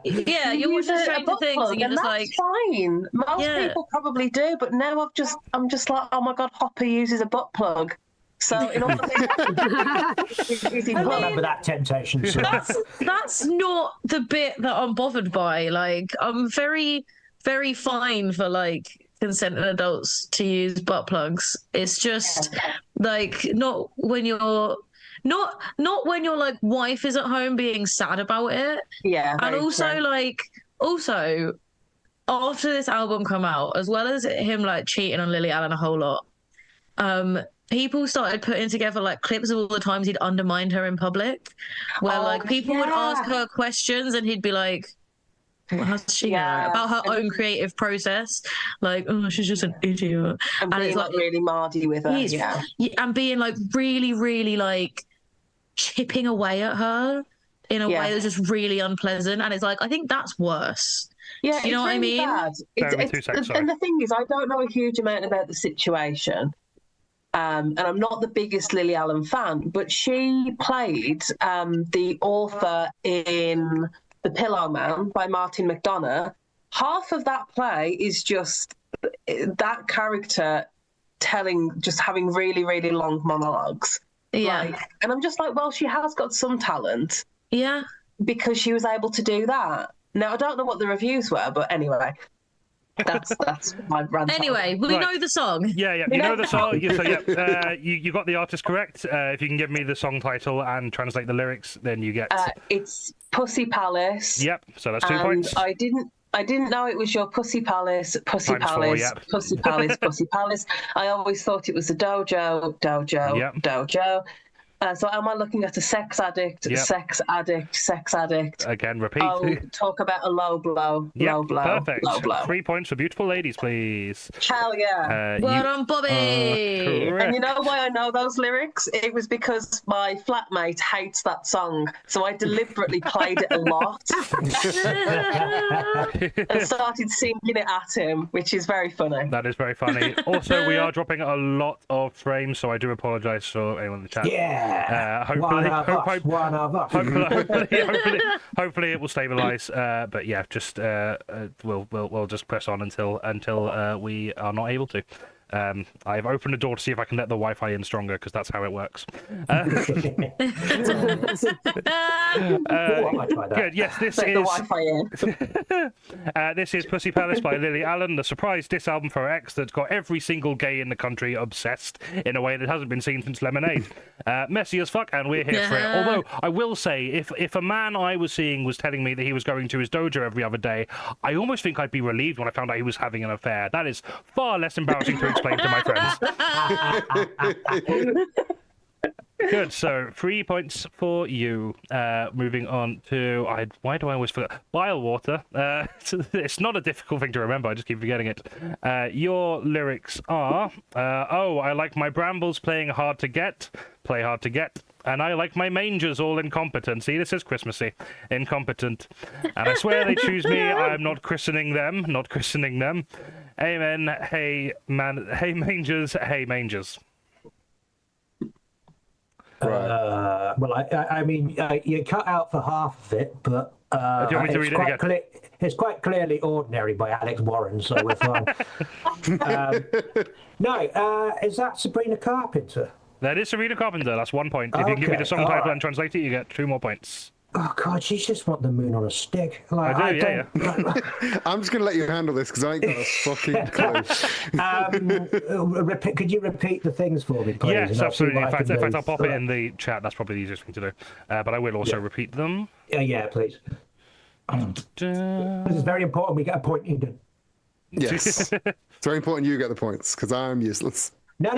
Speaker 3: yeah, you're watching Stranger Things and you're just like,
Speaker 2: fine. Most people probably do, but now I'm just like, oh my god, Hopper uses a butt plug. So in order
Speaker 4: Remember that temptation. So.
Speaker 3: that's not the bit that I'm bothered by. Like, I'm very, very fine for like consenting adults to use butt plugs. It's just like not when your like wife is at home being sad about it.
Speaker 2: Yeah.
Speaker 3: And also after this album come out, as well as him like cheating on Lily Allen a whole lot, people started putting together like clips of all the times he'd undermined her in public, where like people would ask her questions and he'd be like, well, how's she gonna know? About her own creative process, like, oh, she's just an idiot,
Speaker 2: and being,
Speaker 3: it's like
Speaker 2: really mardy with her,
Speaker 3: and being like really, really like chipping away at her. in a
Speaker 2: Yeah.
Speaker 3: way that's just really unpleasant, and it's like I think that's worse.
Speaker 2: Yeah,
Speaker 3: Do you know
Speaker 2: it's
Speaker 3: what I
Speaker 2: really
Speaker 3: mean?
Speaker 2: bad.
Speaker 1: Bear with me 2 seconds, sorry.
Speaker 2: And the thing is, I don't know a huge amount about the situation. And I'm not the biggest Lily Allen fan, but she played the author in The Pillow Man by Martin McDonagh. Half of that play is just that character having really, really long monologues.
Speaker 3: Yeah.
Speaker 2: And I'm just like, well, she has got some talent.
Speaker 3: Yeah.
Speaker 2: Because she was able to do that. Now, I don't know what the reviews were, but anyway. That's my rant.
Speaker 3: Anyway, we know the song.
Speaker 1: Yeah, you know the song. You got the artist correct. If you can give me the song title and translate the lyrics, then you get.
Speaker 2: It's Pussy Palace.
Speaker 1: Yep. So that's 2 points.
Speaker 2: I didn't know it was your Pussy Palace, Pussy
Speaker 1: Times 4,
Speaker 2: Palace,
Speaker 1: yep.
Speaker 2: Pussy Palace, Pussy Palace. I always thought it was a dojo.
Speaker 1: Yep.
Speaker 2: Dojo. So am I looking at a sex addict,
Speaker 1: Yep.
Speaker 2: sex addict?
Speaker 1: Again, repeat.
Speaker 2: Oh, talk about a low blow,
Speaker 1: Yep,
Speaker 2: low blow,
Speaker 1: perfect.
Speaker 2: low blow.
Speaker 1: 3 points for beautiful ladies, please.
Speaker 2: Hell yeah.
Speaker 3: Well done, Bobbie.
Speaker 1: Correct.
Speaker 2: And you know why I know those lyrics? It was because my flatmate hates that song, so I deliberately played it a lot and started singing it at him, which is very funny.
Speaker 1: That is very funny. Also, we are dropping a lot of frames, so I do apologise for anyone in the chat.
Speaker 4: Yeah.
Speaker 1: Hopefully,
Speaker 4: One of us.
Speaker 1: hopefully it will stabilise. But yeah, just we'll just press on until we are not able to. I've opened the door to see if I can let the Wi-Fi in stronger, because that's how it works.
Speaker 4: I tried that.
Speaker 1: Good. Yes, this
Speaker 2: Let
Speaker 1: is
Speaker 2: the Wi-Fi in.
Speaker 1: this is Pussy Palace by Lily Allen, the surprise diss album for her ex that's got every single gay in the country obsessed in a way that hasn't been seen since Lemonade. Messy as fuck, and we're here for it. Although I will say, if a man I was seeing was telling me that he was going to his dojo every other day, I almost think I'd be relieved when I found out he was having an affair. That is far less embarrassing to explain to my friends. Good, so 3 points for you. Moving on to why do I always forget? Bile water. It's not a difficult thing to remember, I just keep forgetting it. Your lyrics are oh, I like my brambles playing hard to get, play hard to get. And I like my mangers all incompetent. See, this is Christmassy. Incompetent. And I swear they choose me. I'm not christening them. Not christening them. Amen. Hey, man. Hey, mangers. Hey, mangers.
Speaker 4: Well, I mean, you cut out for half of it, but
Speaker 1: Do you want me to read it again?
Speaker 4: It's quite clearly Ordinary by Alex Warren, so we're fine. No, is that Sabrina Carpenter?
Speaker 1: That is Serena Carpenter. That's 1 point. If you can give me the song title and translate it, you get 2 more points.
Speaker 4: Oh, God, she's just want the moon on a stick. Like,
Speaker 1: I do, yeah.
Speaker 5: I'm just going to let you handle this because I ain't got a fucking clue.
Speaker 4: Could you repeat the things for me, please?
Speaker 1: Yes,
Speaker 4: And I'll see
Speaker 1: absolutely.
Speaker 4: what
Speaker 1: In
Speaker 4: I can
Speaker 1: fact,
Speaker 4: do.
Speaker 1: I'll pop it in the chat. That's probably the easiest thing to do. But I will also repeat them.
Speaker 4: Yeah, please. This is very important. We get a point, Eden.
Speaker 5: Yes. It's very important you get the points because I'm useless.
Speaker 4: No.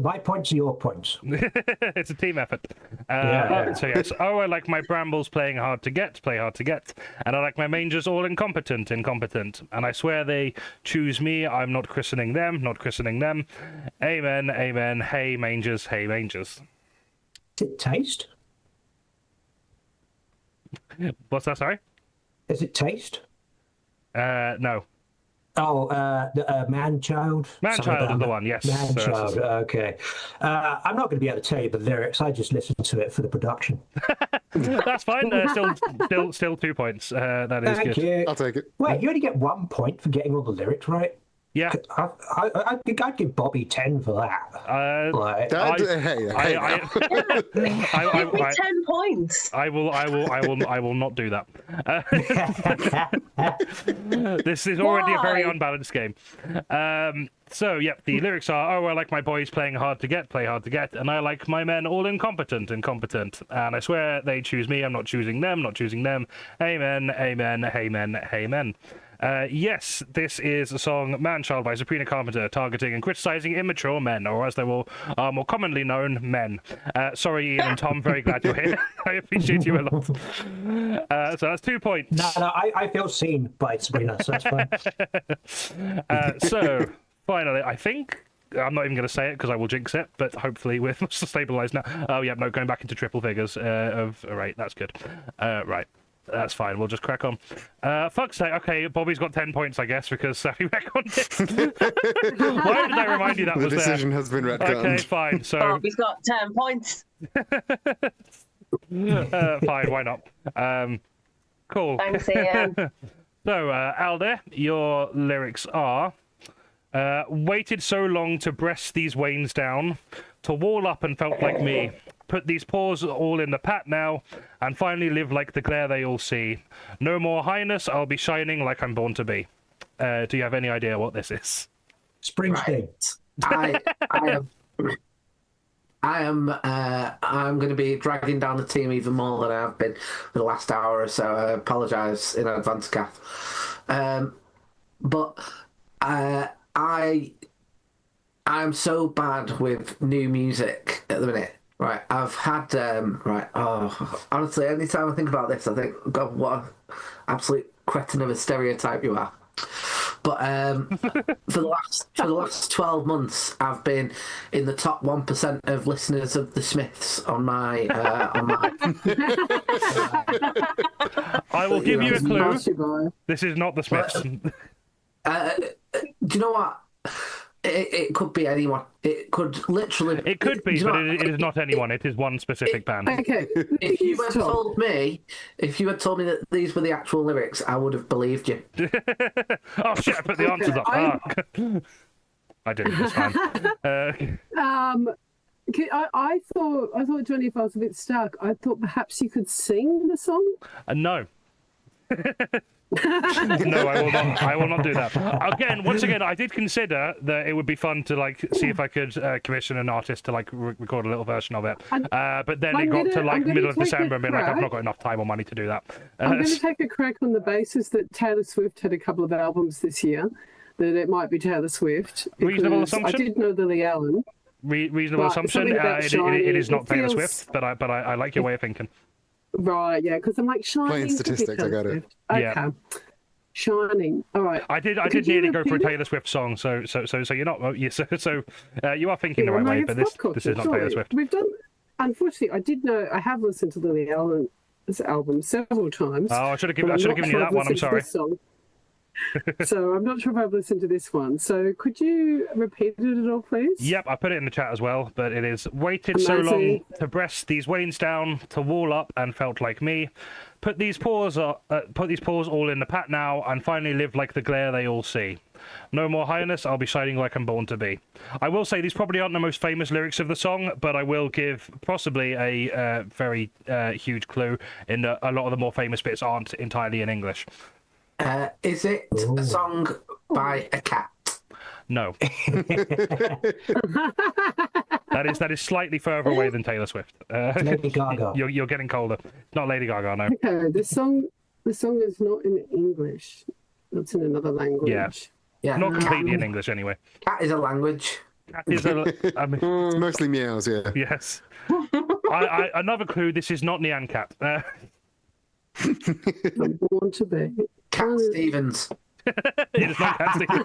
Speaker 4: My points are your points.
Speaker 1: It's a team effort. So yes. Oh, I like my brambles playing hard to get, play hard to get. And I like my mangers all incompetent. And I swear they choose me. I'm not christening them, not christening them. Amen, amen. Hey, mangers, hey, mangers.
Speaker 4: Is it taste?
Speaker 1: What's that, sorry?
Speaker 4: Is it taste?
Speaker 1: No.
Speaker 4: Oh, the man-child?
Speaker 1: Man-child is the one, yes.
Speaker 4: Man-child, okay. I'm not going to be able to tell you the lyrics. I just listened to it for the production.
Speaker 1: That's fine. Still 2 points. That is
Speaker 4: Thank
Speaker 1: good.
Speaker 4: you.
Speaker 5: I'll take it.
Speaker 4: Wait, you only get 1 point for getting all the lyrics right?
Speaker 1: Yeah.
Speaker 4: I think I'd give Bobbie 10 for that. Like,
Speaker 2: Give me 10 points.
Speaker 1: I will not do that. This is already a very unbalanced game. So, yeah, the lyrics are, oh, I like my boys playing hard to get, play hard to get, and I like my men all incompetent. And I swear they choose me, I'm not choosing them, not choosing them. Amen, amen, amen, amen. Yes, this is a song Man-Child by Sabrina Carpenter, targeting and criticizing immature men, or as they are more commonly known, men. Sorry, Ian and Tom, very glad you're here. I appreciate you a lot. So that's 2 points.
Speaker 4: No, I feel seen by Sabrina, so that's fine.
Speaker 1: So, finally, I think I'm not even going to say it because I will jinx it, but hopefully we're stabilised now. Oh, yeah, no, going back into triple figures of... Right, that's good. Right, that's fine. We'll just crack on. Fuck's sake. Okay, Bobbie's got 10 points, I guess, because we retconned it. Why did I remind you that was there?
Speaker 5: The decision has been retconned.
Speaker 1: Okay, fine. So...
Speaker 2: Bobbie's got 10 points.
Speaker 1: Fine, why not? Cool.
Speaker 2: Thanks, Ian.
Speaker 1: So, Alder, your lyrics are... waited so long to breast these wains down, to wall up and felt like me. Put these paws all in the pat now, and finally live like the glare they all see. No more highness, I'll be shining like I'm born to be. Do you have any idea what this is?
Speaker 4: Springsteen.
Speaker 7: I'm going to be dragging down the team even more than I have been for the last hour or so. I apologise in advance, Kath. But I'm so bad with new music at the minute. Right, I've had honestly, anytime I think about this, I think, God, what an absolute cretin of a stereotype you are. But for the last 12 months, I've been in the top 1% of listeners of the Smiths on my
Speaker 1: I will give you a clue. This is not the Smiths.
Speaker 7: Do you know what? It could be anyone. It could literally.
Speaker 1: It could be, but it is not anyone. It is one specific band.
Speaker 6: Okay.
Speaker 7: If you had told me that these were the actual lyrics, I would have believed you.
Speaker 1: Oh shit! I put the answers up. I didn't. It's fine.
Speaker 6: I thought Johnny, if I was a bit stuck, I thought perhaps you could sing the song.
Speaker 1: No. No, I will not. I will not do that. Once again, I did consider that it would be fun to see if I could commission an artist to record a little version of it. But then it got to middle of December and been like, I've not got enough time or money to do that.
Speaker 6: I'm going to take a crack on the basis that Taylor Swift had a couple of albums this year. That it might be Taylor Swift.
Speaker 1: Reasonable assumption.
Speaker 6: I did know Lily Allen.
Speaker 1: Reasonable assumption. It is not Taylor Swift, but I like your way of thinking.
Speaker 6: Right, yeah, because I'm like Shining.
Speaker 5: Plain statistics, I got it.
Speaker 6: Okay.
Speaker 1: Yeah.
Speaker 6: Shining. All right.
Speaker 1: I did nearly go for a Taylor Swift song, so you're not. You are thinking the right way, but this is not Taylor Swift.
Speaker 6: We've done. Unfortunately, I did know. I have listened to Lily Allen's album several times.
Speaker 1: Oh, I should have given you that one. I'm sorry.
Speaker 6: So I'm not sure if I've listened to this one. So could you repeat it at all, please?
Speaker 1: Yep, I put it in the chat as well, but it is waited so long to breast these wains down, to wall up and felt like me. Put these paws all in the pat now, and finally live like the glare they all see. No more highness, I'll be shining like I'm born to be. I will say these probably aren't the most famous lyrics of the song, but I will give possibly a very huge clue in that a lot of the more famous bits aren't entirely in English.
Speaker 7: Is it a song by a cat?
Speaker 1: No. That is slightly further away than Taylor Swift.
Speaker 4: Lady Gaga.
Speaker 1: You're getting colder. Not Lady Gaga, no.
Speaker 6: Okay, the song is not in English. It's in another language.
Speaker 7: Yeah.
Speaker 1: Not completely in English, anyway.
Speaker 7: Cat is a language.
Speaker 1: Cat is
Speaker 5: It's mostly meows, yeah.
Speaker 1: Yes. Another clue, this is not Nyan Cat.
Speaker 6: I'm born to be.
Speaker 7: Cat Stevens.
Speaker 1: It is not Cat Stevens.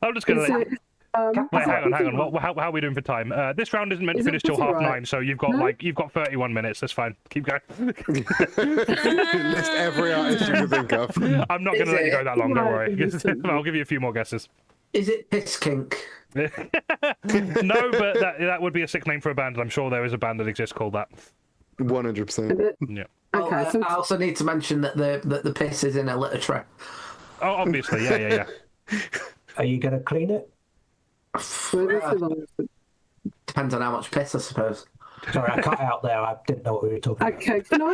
Speaker 1: I'm just going to... Wait, hang on. How are we doing for time? This round isn't meant to finish till 9:30, so you've got 31 minutes. That's fine. Keep going.
Speaker 5: List every artist you can think of.
Speaker 1: I'm not going to let you go that long. Don't worry. I'll give you a few more guesses.
Speaker 7: Is it Piss Kink?
Speaker 1: No, but that would be a sick name for a band. I'm sure there is a band that exists called that.
Speaker 5: 100%.
Speaker 1: Yeah.
Speaker 6: Okay,
Speaker 7: I also need to mention that the piss is in a litter tray.
Speaker 1: Oh, obviously, yeah.
Speaker 4: Are you going to clean it?
Speaker 7: Depends on how much piss, I suppose.
Speaker 4: Sorry, I cut out there. I didn't know what we were talking about.
Speaker 6: Okay, can I?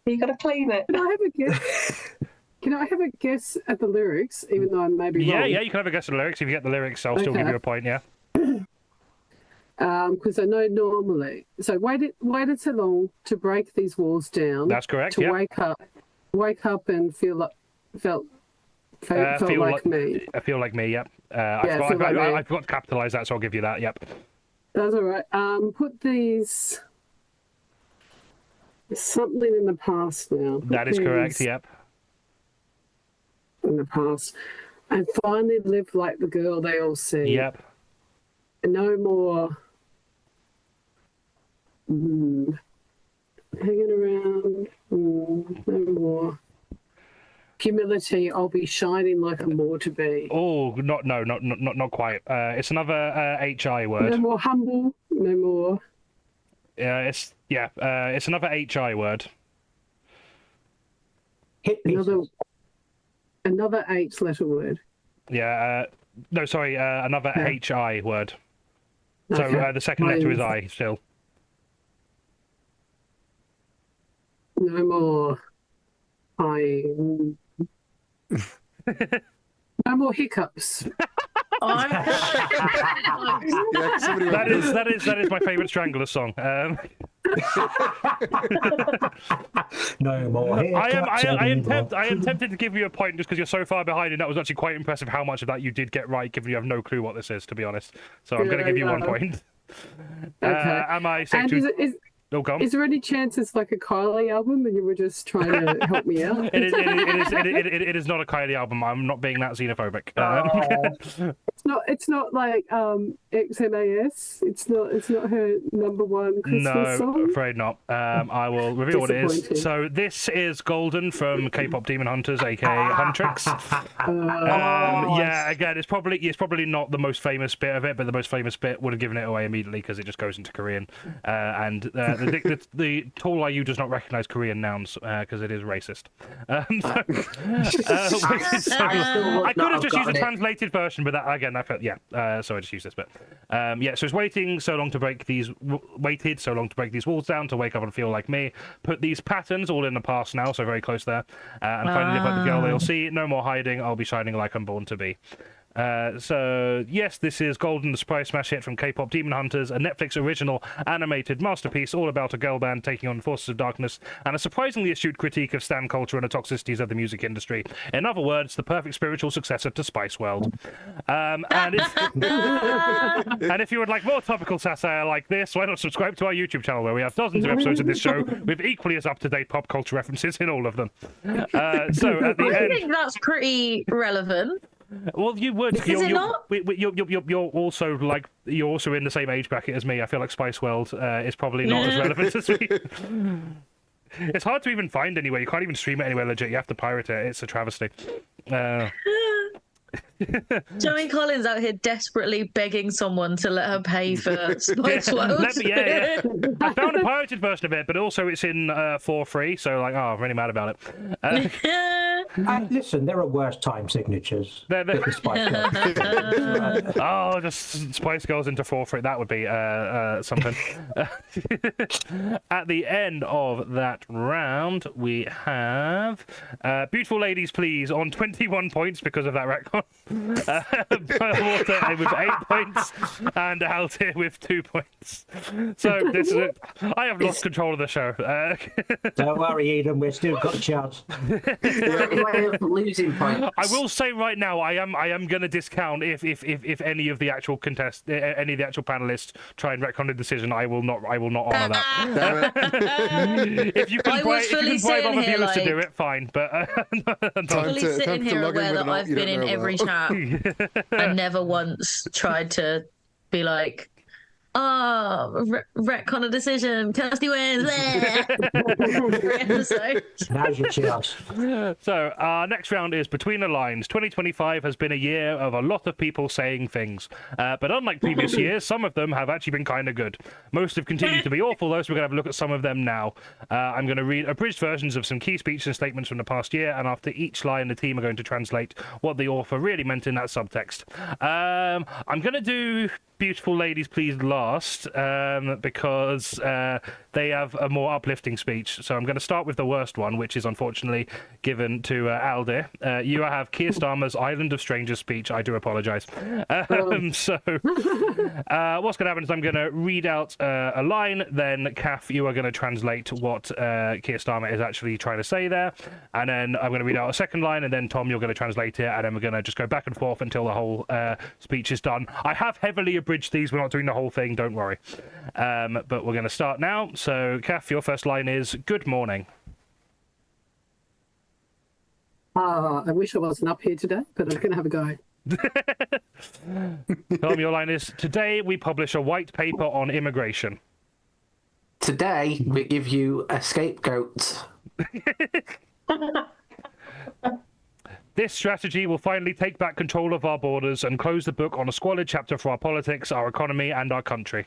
Speaker 2: You got to clean it.
Speaker 6: Can I have a guess? Can I have a guess at the lyrics, even though I may be wrong?
Speaker 1: Yeah, you can have a guess at the lyrics. If you get the lyrics, I'll still give you a point, yeah.
Speaker 6: Because I know normally. So waited so long to break these walls down.
Speaker 1: That's correct.
Speaker 6: To wake up and felt like me.
Speaker 1: I feel like me. Yep.
Speaker 6: I
Speaker 1: I forgot to capitalise that, so I'll give you that. Yep.
Speaker 6: That's all right. Put these. There's something in the past now.
Speaker 1: That is correct. Yep.
Speaker 6: In the past. And finally live like the girl they all see.
Speaker 1: Yep.
Speaker 6: And no more hanging around. No more humility. I'll be shining like I'm more to be.
Speaker 1: Oh, not quite. It's another HI word.
Speaker 6: No more humble. No more.
Speaker 1: It's another HI word.
Speaker 4: Hit pieces.
Speaker 6: Another 8-letter word.
Speaker 1: Yeah. No, sorry. Another HI word. So
Speaker 6: Okay.
Speaker 1: the second letter is I still.
Speaker 6: No more. No more hiccups.
Speaker 5: Yeah, somebody
Speaker 1: That is my favourite Strangler song.
Speaker 4: No more.
Speaker 1: I am tempted to give you a point just because you're so far behind, and that was actually quite impressive how much of that you did get right, given you have no clue what this is, to be honest. So I'm going to give you 1 point.
Speaker 6: Okay.
Speaker 1: Am I safe
Speaker 6: And
Speaker 1: to... Oh, go on.
Speaker 6: is there any chance it's like a Kylie album and you were just trying to help me out?
Speaker 1: It is not a Kylie album. I'm not being that xenophobic.
Speaker 6: It's not like XMAS. It's not her #1 Christmas
Speaker 1: No,
Speaker 6: song.
Speaker 1: afraid not. I will reveal what it is.
Speaker 6: Disappointing.
Speaker 1: So this is Golden from K-pop Demon Hunters, aka Huntrix. Yeah, again, it's probably not the most famous bit of it, but the most famous bit would have given it away immediately because it just goes into Korean. And the tool I use does not recognize Korean nouns because it is racist. I could have just used a translated version, but that again, so I just used this bit. So it's waited so long to break these walls down to wake up and feel like me. Put these patterns all in the past now, so very close there. And finally live like the girl they'll see. No more hiding. I'll be shining like I'm born to be. So yes, this is Golden, the surprise smash hit from K-pop Demon Hunters, a Netflix original animated masterpiece all about a girl band taking on forces of darkness and a surprisingly astute critique of stan culture and the toxicities of the music industry. In other words, the perfect spiritual successor to Spice World. And if you would like more topical satire like this, why not subscribe to our YouTube channel where we have dozens of episodes of this show with equally as up-to-date pop culture references in all of them. So at the
Speaker 3: I
Speaker 1: end,
Speaker 3: think that's pretty relevant.
Speaker 1: well, you would.
Speaker 3: Is it not?
Speaker 1: You're also in the same age bracket as me. I feel like Spice World is probably not as relevant as me. It's hard to even find anywhere. You can't even stream it anywhere legit. You have to pirate it. It's a travesty.
Speaker 3: Johnny Collins out here desperately begging someone to let her pay for Spice World.
Speaker 1: I found a pirated version of it, but also it's in for free. So I'm really mad about it.
Speaker 4: Listen, there are worse time signatures.
Speaker 1: They're-
Speaker 4: than the Spice Girls.
Speaker 1: Oh, just Spice Girls into 4 for it. That would be something. At the end of that round, we have Beautiful Ladies Please on 21 points because of that retcon. Water with 8 points and Altair with 2 points. So this is it. I have lost control of the show.
Speaker 4: Don't worry, Eden, we've still got a chance.
Speaker 7: Way of losing points.
Speaker 1: I will say right now, I am going to discount if any of the actual any of the actual panelists try and retcon the decision. I will not honour that. If you can bribe other viewers to do it, fine. But
Speaker 3: Fully sitting here aware that I've been in every chat and never once tried to be like, retcon a decision. Kirstie wins.
Speaker 4: Now's your chance.
Speaker 1: So our next round is Between the Lines. 2025 has been a year of a lot of people saying things, but unlike previous years, some of them have actually been kind of good. Most have continued to be awful, though, so we're going to have a look at some of them now. I'm going to read abridged versions of some key speeches and statements from the past year, and after each line, the team are going to translate what the author really meant in that subtext. I'm going to do Beautiful Ladies Please last because they have a more uplifting speech. So I'm going to start with the worst one, which is unfortunately given to Aldir. You have Keir Starmer's Island of Strangers speech. I do apologise. So what's going to happen is I'm going to read out a line, then KATH, you are going to translate what Keir Starmer is actually trying to say there, and then I'm going to read out a second line, and then Tom, you're going to translate it, and then we're going to just go back and forth until the whole speech is done. I have heavily abridged these. We're not doing the whole thing, don't worry. But we're going to start now. So, KATH, your first line is, good morning.
Speaker 6: I wish I wasn't up here today, but I'm going to have a go.
Speaker 1: Tom, your line is, today we publish a white paper on immigration.
Speaker 7: Today, we give you a scapegoat.
Speaker 1: This strategy will finally take back control of our borders and close the book on a squalid chapter for our politics, our economy, and our country.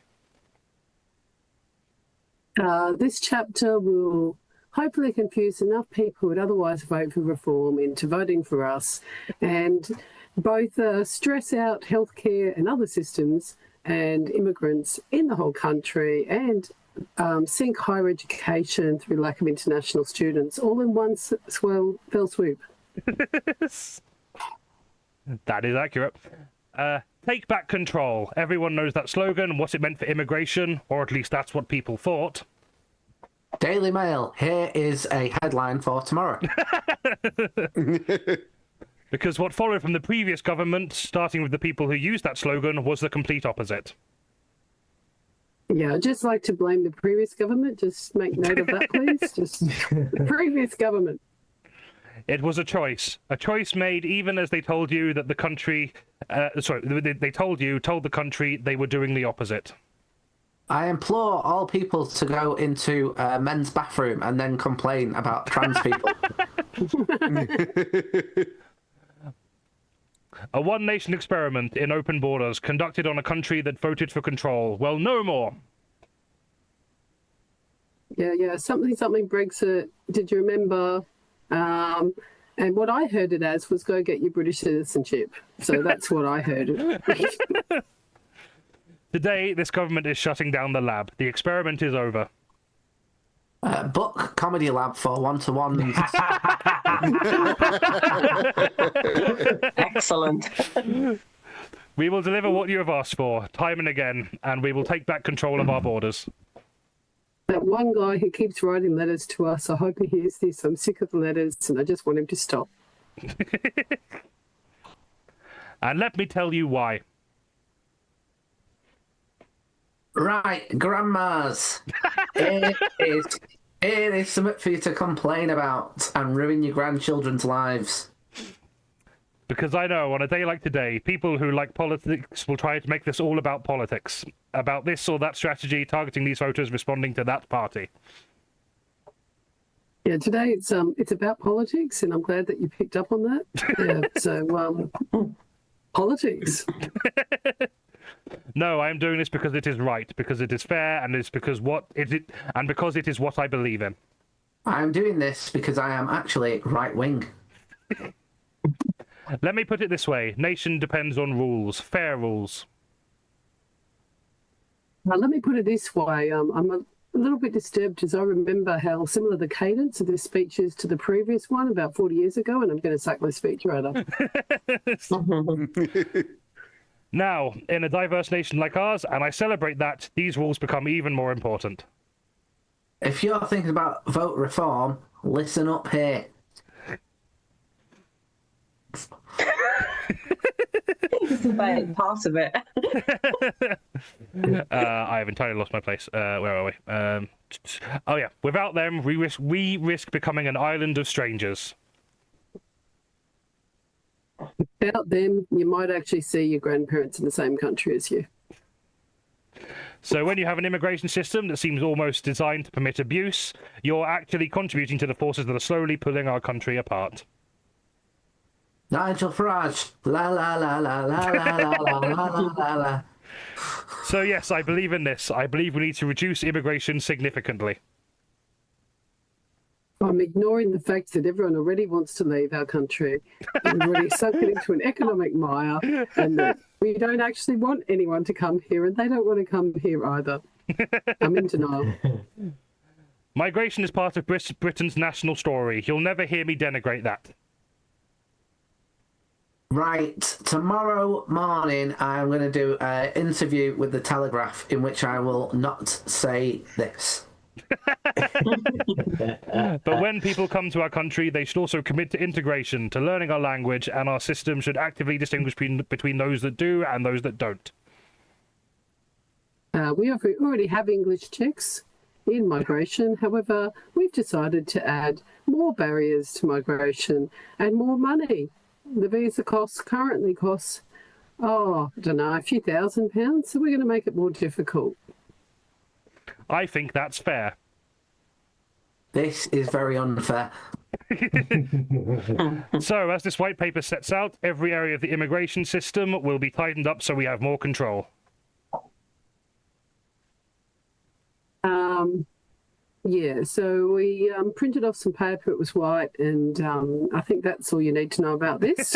Speaker 6: This chapter will hopefully confuse enough people who would otherwise vote for reform into voting for us, and both stress out healthcare and other systems and immigrants in the whole country, and sink higher education through lack of international students, all in one fell swoop.
Speaker 1: That is accurate. Take back control. Everyone knows that slogan and what it meant for immigration, or at least that's what people thought.
Speaker 7: Daily Mail, here is a headline for tomorrow.
Speaker 1: Because what followed from the previous government, starting with the people who used that slogan, was the complete opposite.
Speaker 6: Yeah, I'd just like to blame the previous government. Just make note of that, please. Just the previous government.
Speaker 1: It was a choice made even as they told you that the country, they told the country they were doing the opposite.
Speaker 7: I implore all people to go into a men's bathroom and then complain about trans people.
Speaker 1: A one-nation experiment in open borders conducted on a country that voted for control. Well, no more.
Speaker 6: Yeah, something Brexit. Did you remember? And what I heard it as was go get your British citizenship. So that's what I heard.
Speaker 1: Today, this government is shutting down the lab. The experiment is over.
Speaker 7: Book Comedy Lab for one-to-ones.
Speaker 2: Excellent.
Speaker 1: We will deliver what you have asked for, time and again, and we will take back control of our borders.
Speaker 6: That one guy who keeps writing letters to us, I hope he hears this. I'm sick of the letters and I just want him to stop.
Speaker 1: And let me tell you why.
Speaker 7: Right, grandmas. It is something for you to complain about and ruin your grandchildren's lives.
Speaker 1: Because I know, on a day like today, people who like politics will try to make this all about politics. About this or that strategy, targeting these voters, responding to that party.
Speaker 6: Yeah, today it's about politics, and I'm glad that you picked up on that. Yeah, so, politics.
Speaker 1: No, I am doing this because it is right, because it is fair, and it's because because it is what I believe in.
Speaker 7: I'm doing this because I am actually right-wing.
Speaker 1: Let me put it this way. Nation depends on rules. Fair rules.
Speaker 6: Let me put it this way. I'm a little bit disturbed as I remember how similar the cadence of this speech is to the previous one about 40 years ago, and I'm going to sack my speechwriter.
Speaker 1: Now, in a diverse nation like ours, and I celebrate that, these rules become even more important.
Speaker 7: If you're thinking about vote reform, listen up here.
Speaker 2: Part of it.
Speaker 1: I have entirely lost my place. Where are we? Oh yeah. Without them, we risk becoming an island of strangers.
Speaker 6: Without them, you might actually see your grandparents in the same country as you.
Speaker 1: So when you have an immigration system that seems almost designed to permit abuse, you're actually contributing to the forces that are slowly pulling our country apart.
Speaker 7: Nigel Farage. La la la la la la la la la la la.
Speaker 1: So yes, I believe in this. I believe we need to reduce immigration significantly.
Speaker 6: I'm ignoring the fact that everyone already wants to leave our country. We've already sunk it into an economic mire, and that we don't actually want anyone to come here, and they don't want to come here either. I'm in denial.
Speaker 1: Migration is part of Britain's national story. You'll never hear me denigrate that.
Speaker 7: Right, tomorrow morning I'm going to do an interview with the Telegraph in which I will not say this.
Speaker 1: But when people come to our country, they should also commit to integration, to learning our language, and our system should actively distinguish between those that do and those that don't.
Speaker 6: We already have English checks, in migration. However, we've decided to add more barriers to migration and more money. The visa currently costs, I don't know, a few £1,000, so we're going to make it more difficult.
Speaker 1: I think that's fair.
Speaker 7: This is very unfair.
Speaker 1: So, as this white paper sets out, every area of the immigration system will be tightened up so we have more control.
Speaker 6: Yeah, so we printed off some paper. It was white, and I think that's all you need to know about this.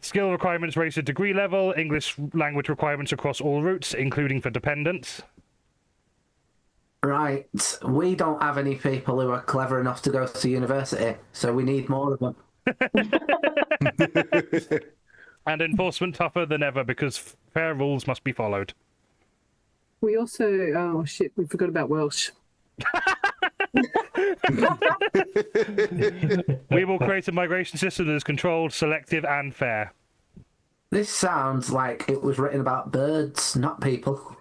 Speaker 1: Skill requirements raised to degree level, English language requirements across all routes, including for dependents.
Speaker 7: Right, we don't have any people who are clever enough to go to university, so we need more of them.
Speaker 1: And enforcement tougher than ever because fair rules must be followed.
Speaker 6: We also, oh shit, we forgot about Welsh.
Speaker 1: We will create a migration system that is controlled, selective, and fair.
Speaker 7: This sounds like it was written about birds, not people.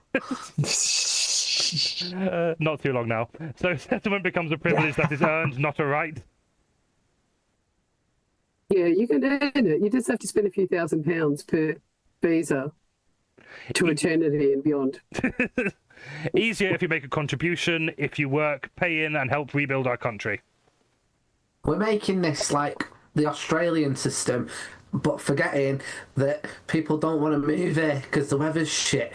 Speaker 1: Not too long now. So settlement becomes a privilege that is earned, not a right.
Speaker 6: Yeah, you can earn it. You just have to spend a few £1,000s per visa to eternity and beyond.
Speaker 1: Easier if you make a contribution, if you work, pay in, and help rebuild our country.
Speaker 7: We're making this like the Australian system, but forgetting that people don't want to move here because the weather's shit.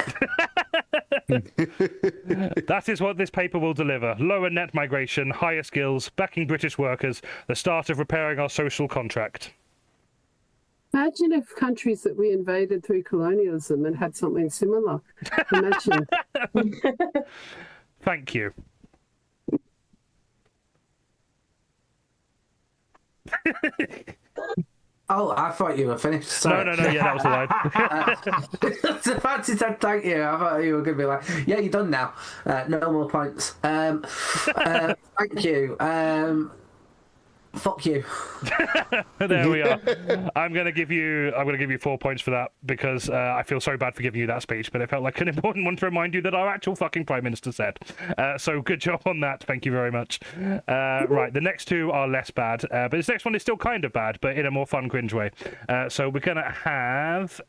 Speaker 1: That is what this paper will deliver. Lower net migration, higher skills, backing British workers, the start of repairing our social contract.
Speaker 6: Imagine if countries that we invaded through colonialism and had something similar. Imagine.
Speaker 1: Thank you.
Speaker 7: Oh, I thought you were finished. Sorry.
Speaker 1: No, yeah, that was the line.
Speaker 7: The fancy said thank you. I thought you were going to be like, yeah, you're done now. No more points. Thank you. Fuck you.
Speaker 1: There we are. I'm gonna give you 4 points for that because I feel so bad for giving you that speech, but it felt like an important one to remind you that our actual fucking Prime Minister said. So good job on that. Thank you very much. Right, the next two are less bad, but this next one is still kind of bad, but in a more fun, cringe way. So we're gonna have.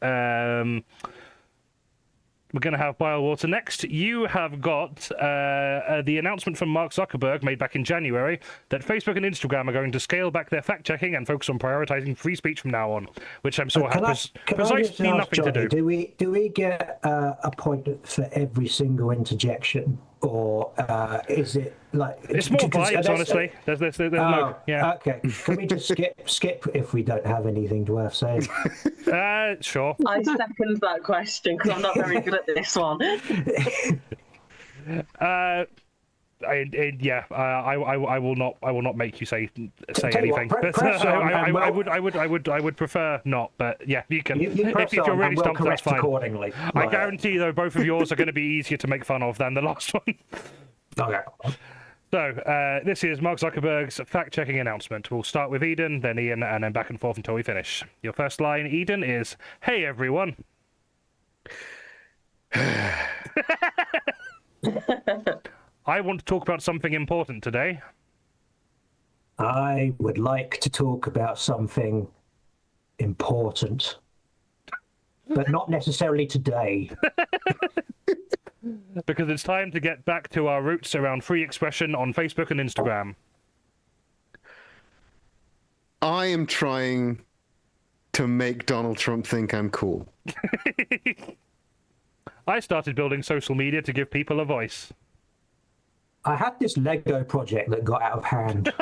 Speaker 1: We're going to have Bile next. You have got the announcement from Mark Zuckerberg made back in January that Facebook and Instagram are going to scale back their fact-checking and focus on prioritizing free speech from now on, which I'm sure has precisely nothing to do.
Speaker 4: Do we get a point for every single interjection, or is it like
Speaker 1: it's more vibes? Honestly, there's no. Yeah.
Speaker 4: Okay. Can we just skip if we don't have anything worth saying?
Speaker 1: Sure.
Speaker 2: I second that question because I'm not very good at this one.
Speaker 1: I will not make you say anything. I would prefer not. But yeah, you can. If you're really stumped, that's fine.
Speaker 4: Accordingly.
Speaker 1: I guarantee though, both of yours are going to be easier to make fun of than the last one.
Speaker 4: Okay.
Speaker 1: So this is Mark Zuckerberg's fact-checking announcement. We'll start with Eden, then Ian, and then back and forth until we finish. Your first line, Eden, is, "Hey everyone." I want to talk about something important today.
Speaker 4: I would like to talk about something important, but not necessarily today.
Speaker 1: Because it's time to get back to our roots around free expression on Facebook and Instagram.
Speaker 5: I am trying to make Donald Trump think I'm cool.
Speaker 1: I started building social media to give people a voice.
Speaker 4: I had this Lego project that got out of hand.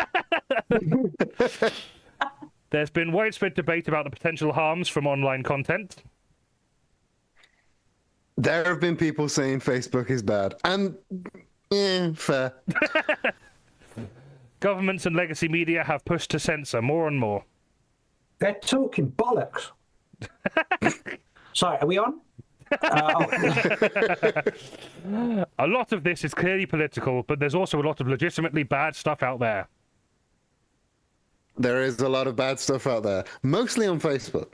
Speaker 1: There's been widespread debate about the potential harms from online content.
Speaker 5: There have been people saying Facebook is bad. And, fair.
Speaker 1: Governments and legacy media have pushed to censor more and more.
Speaker 4: They're talking bollocks. Sorry, are we on?
Speaker 1: A lot of this is clearly political, but there's also a lot of legitimately bad stuff out there.
Speaker 5: There is a lot of bad stuff out there, mostly on Facebook.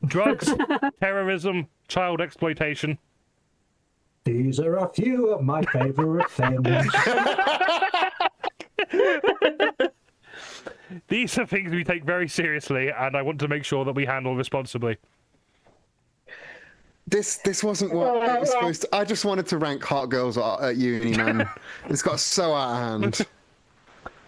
Speaker 1: Drugs, terrorism, child exploitation.
Speaker 4: These are a few of my favorite things.
Speaker 1: These are things we take very seriously, and I want to make sure that we handle responsibly.
Speaker 5: This wasn't what it was supposed to. I just wanted to rank hot girls at uni, man. It's got so out of hand.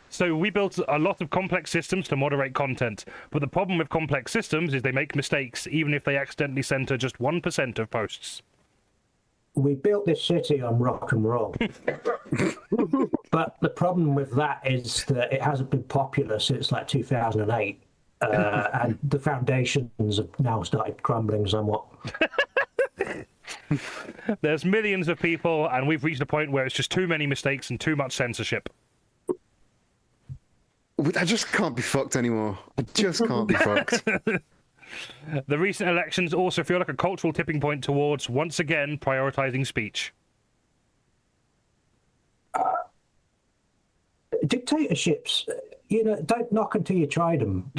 Speaker 1: So we built a lot of complex systems to moderate content, but the problem with complex systems is they make mistakes, even if they accidentally center just 1% of posts.
Speaker 4: We built this city on rock and roll. But the problem with that is that it hasn't been popular since like 2008. And the foundations have now started crumbling somewhat.
Speaker 1: There's millions of people, and we've reached a point where it's just too many mistakes and too much censorship.
Speaker 5: I just can't be fucked anymore. I just can't be fucked.
Speaker 1: The recent elections also feel like a cultural tipping point towards, once again, prioritizing speech.
Speaker 4: Dictatorships, don't knock until you tried them.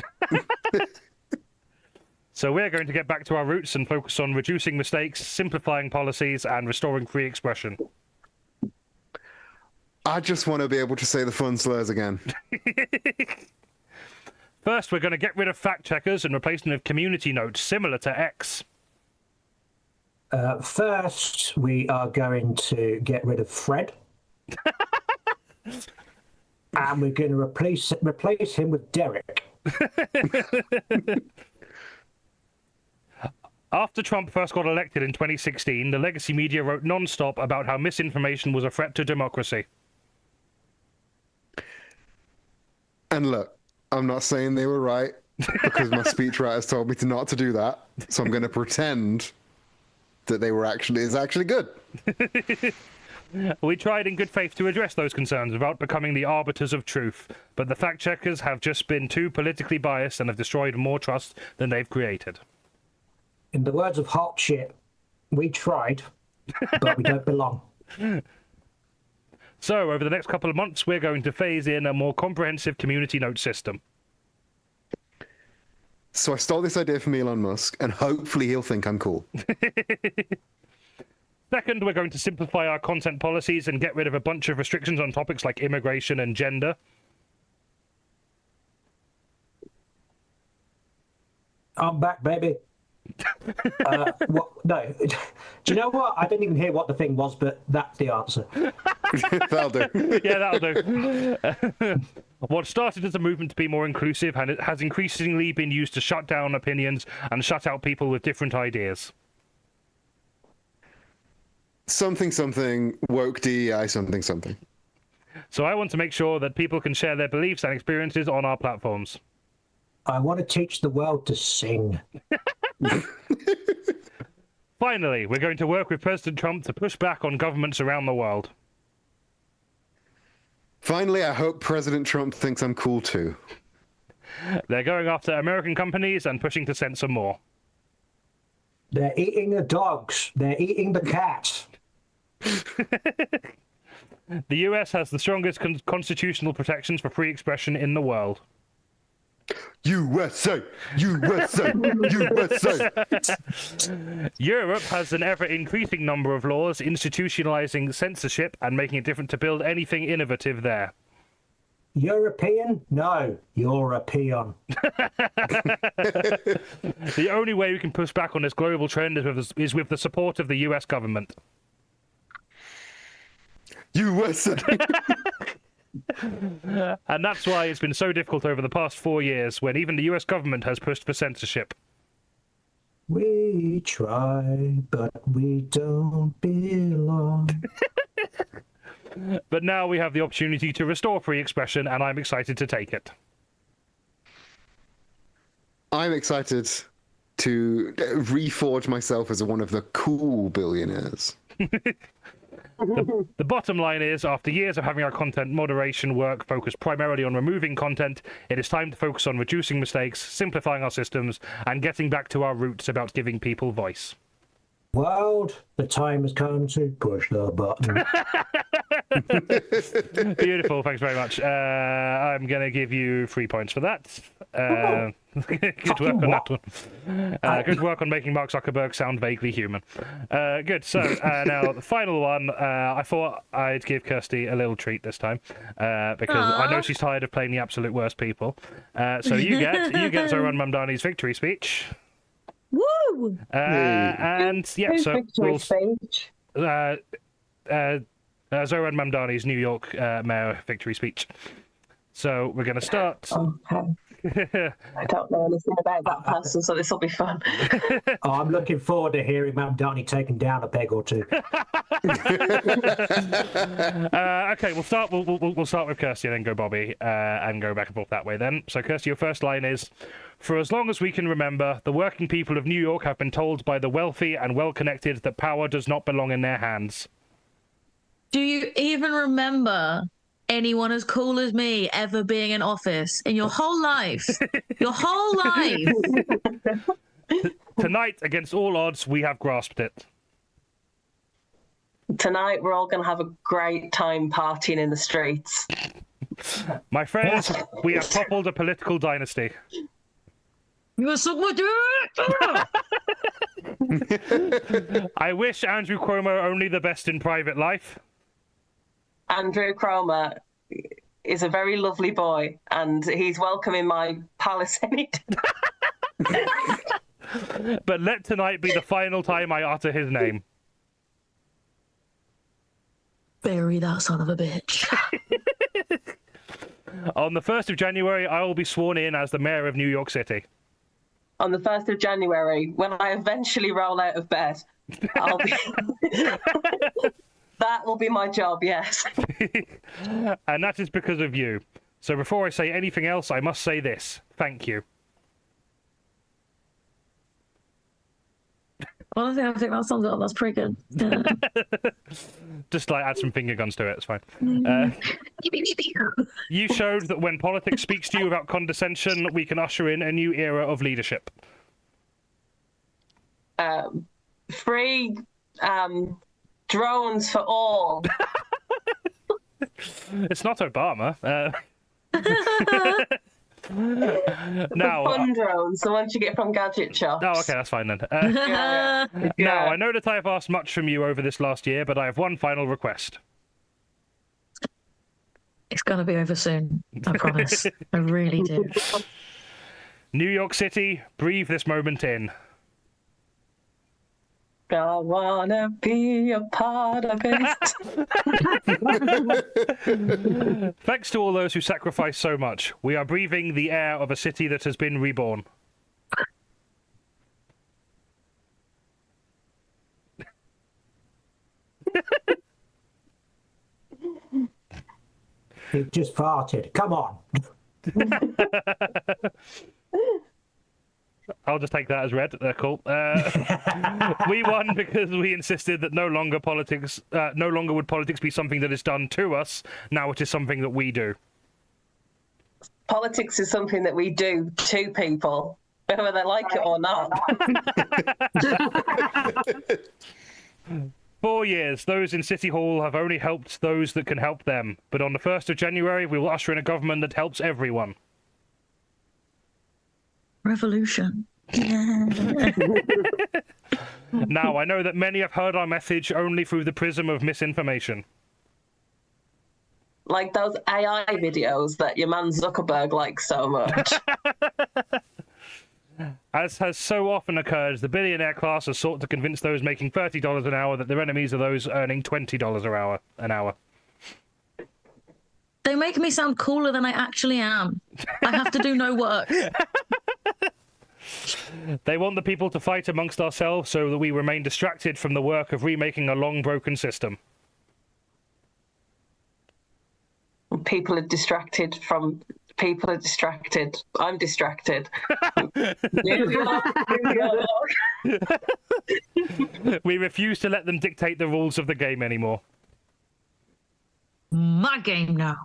Speaker 1: So we're going to get back to our roots and focus on reducing mistakes, simplifying policies, and restoring free expression.
Speaker 5: I just want to be able to say the fun slurs again.
Speaker 1: First, we're going to get rid of fact checkers and replace them with community notes, similar to X.
Speaker 4: First, we are going to get rid of Fred. And we're going to replace him with Derek.
Speaker 1: After Trump first got elected in 2016, the legacy media wrote non-stop about how misinformation was a threat to democracy.
Speaker 5: And look, I'm not saying they were right, because my speechwriters told me not to do that. So I'm going to pretend that it's actually good.
Speaker 1: We tried in good faith to address those concerns without becoming the arbiters of truth, but the fact checkers have just been too politically biased and have destroyed more trust than they've created.
Speaker 4: In the words of Hot Shit, we tried, but we don't belong.
Speaker 1: So, over the next couple of months, we're going to phase in a more comprehensive community note system.
Speaker 5: So I stole this idea from Elon Musk, and hopefully he'll think I'm cool.
Speaker 1: Second, we're going to simplify our content policies and get rid of a bunch of restrictions on topics like immigration and gender.
Speaker 4: I'm back, baby. No. Do you know what? I didn't even hear what the thing was, but that's the answer.
Speaker 5: That'll do.
Speaker 1: Yeah, that'll do. What started as a movement to be more inclusive and it has increasingly been used to shut down opinions and shut out people with different ideas.
Speaker 5: Something, woke DEI, something.
Speaker 1: So I want to make sure that people can share their beliefs and experiences on our platforms.
Speaker 4: I want to teach the world to sing.
Speaker 1: Finally, we're going to work with President Trump to push back on governments around the world.
Speaker 5: Finally, I hope President Trump thinks I'm cool too.
Speaker 1: They're going after American companies and pushing to censor more.
Speaker 4: They're eating the dogs. They're eating the cats.
Speaker 1: The US has the strongest constitutional protections for free expression in the world.
Speaker 5: USA! USA! USA!
Speaker 1: Europe has an ever-increasing number of laws institutionalizing censorship and making it different to build anything innovative there.
Speaker 4: European? No, European.
Speaker 1: The only way we can push back on this global trend is with the support of the US government.
Speaker 5: USA!
Speaker 1: And that's why it's been so difficult over the past 4 years when even the US government has pushed for censorship.
Speaker 4: We try, but we don't belong.
Speaker 1: But now we have the opportunity to restore free expression, and I'm excited to take it.
Speaker 5: I'm excited to reforge myself as one of the cool billionaires.
Speaker 1: The bottom line is, after years of having our content moderation work focused primarily on removing content, it is time to focus on reducing mistakes, simplifying our systems, and getting back to our roots about giving people voice.
Speaker 4: World, the time has come to push the button.
Speaker 1: Beautiful, thanks very much. I'm going to give you 3 points for that. Good work on that one. Good work on making Mark Zuckerberg sound vaguely human. Good. So now the final one. I thought I'd give Kirsty a little treat this time because I know she's tired of playing the absolute worst people. So you get Zoran Mamdani's victory speech.
Speaker 3: Woo!
Speaker 1: And yeah,
Speaker 2: Who's
Speaker 1: so
Speaker 2: victory speech?
Speaker 1: Zoran Mamdani's New York mayor victory speech. So we're going to start.
Speaker 2: Okay. I don't know anything about that person, so this will be fun.
Speaker 4: Oh, I'm looking forward to hearing Mamdani taken down a peg or two.
Speaker 1: Okay, we'll start. We'll start with Kirsty and then go Bobbie, and go back and forth that way. Then, so Kirsty, your first line is: "For as long as we can remember, the working people of New York have been told by the wealthy and well-connected that power does not belong in their hands."
Speaker 3: Do you even remember anyone as cool as me ever being in office in your whole life? Your whole life.
Speaker 1: Tonight, against all odds, we have grasped it.
Speaker 2: Tonight, we're all going to have a great time partying in the streets.
Speaker 1: My friends, we have toppled a political dynasty.
Speaker 3: You suck my dick!
Speaker 1: I wish Andrew Cuomo only the best in private life.
Speaker 2: Andrew Cromer is a very lovely boy, and he's welcome in my palace any day.
Speaker 1: But let tonight be the final time I utter his name.
Speaker 3: Bury that son of a bitch.
Speaker 1: On the 1st of January, I will be sworn in as the mayor of New York City.
Speaker 2: On the 1st of January, when I eventually roll out of bed, I'll be... That will be my job, yes.
Speaker 1: And that is because of you. So before I say anything else, I must say this. Thank you.
Speaker 3: Honestly, I think that sounds like that's pretty good. Yeah.
Speaker 1: Just like add some finger guns to it, it's fine. You showed that when politics speaks to you without condescension, we can usher in a new era of leadership.
Speaker 2: Free drones for all.
Speaker 1: It's not Obama. Now,
Speaker 2: Fun drones, the ones you get from gadget shops.
Speaker 1: oh, okay, that's fine then.
Speaker 2: Yeah.
Speaker 1: Now, I know that I have asked much from you over this last year, but I have one final request.
Speaker 3: It's gonna be over soon, I promise. I really do.
Speaker 1: New York City, breathe this moment in.
Speaker 2: I wanna be a part of it.
Speaker 1: Thanks to all those who sacrificed so much. We are breathing the air of a city that has been reborn.
Speaker 4: He just farted. Come on.
Speaker 1: I'll just take that as read. Cool. We won because we insisted that no longer would politics be something that is done to us. Now it is something that we do.
Speaker 2: Politics is something that we do to people, whether they like it or not.
Speaker 1: 4 years, those in City Hall have only helped those that can help them. But on the 1st of January, we will usher in a government that helps everyone.
Speaker 3: Revolution.
Speaker 1: Now, I know that many have heard our message only through the prism of misinformation.
Speaker 2: Like those AI videos that your man Zuckerberg likes so much.
Speaker 1: As has so often occurred, the billionaire class has sought to convince those making $30 an hour that their enemies are those earning $20 an hour.
Speaker 3: They make me sound cooler than I actually am. I have to do no work.
Speaker 1: They want the people to fight amongst ourselves so that we remain distracted from the work of remaking a long broken system.
Speaker 2: People are distracted. I'm distracted.
Speaker 1: We refuse to let them dictate the rules of the game anymore.
Speaker 3: My game now.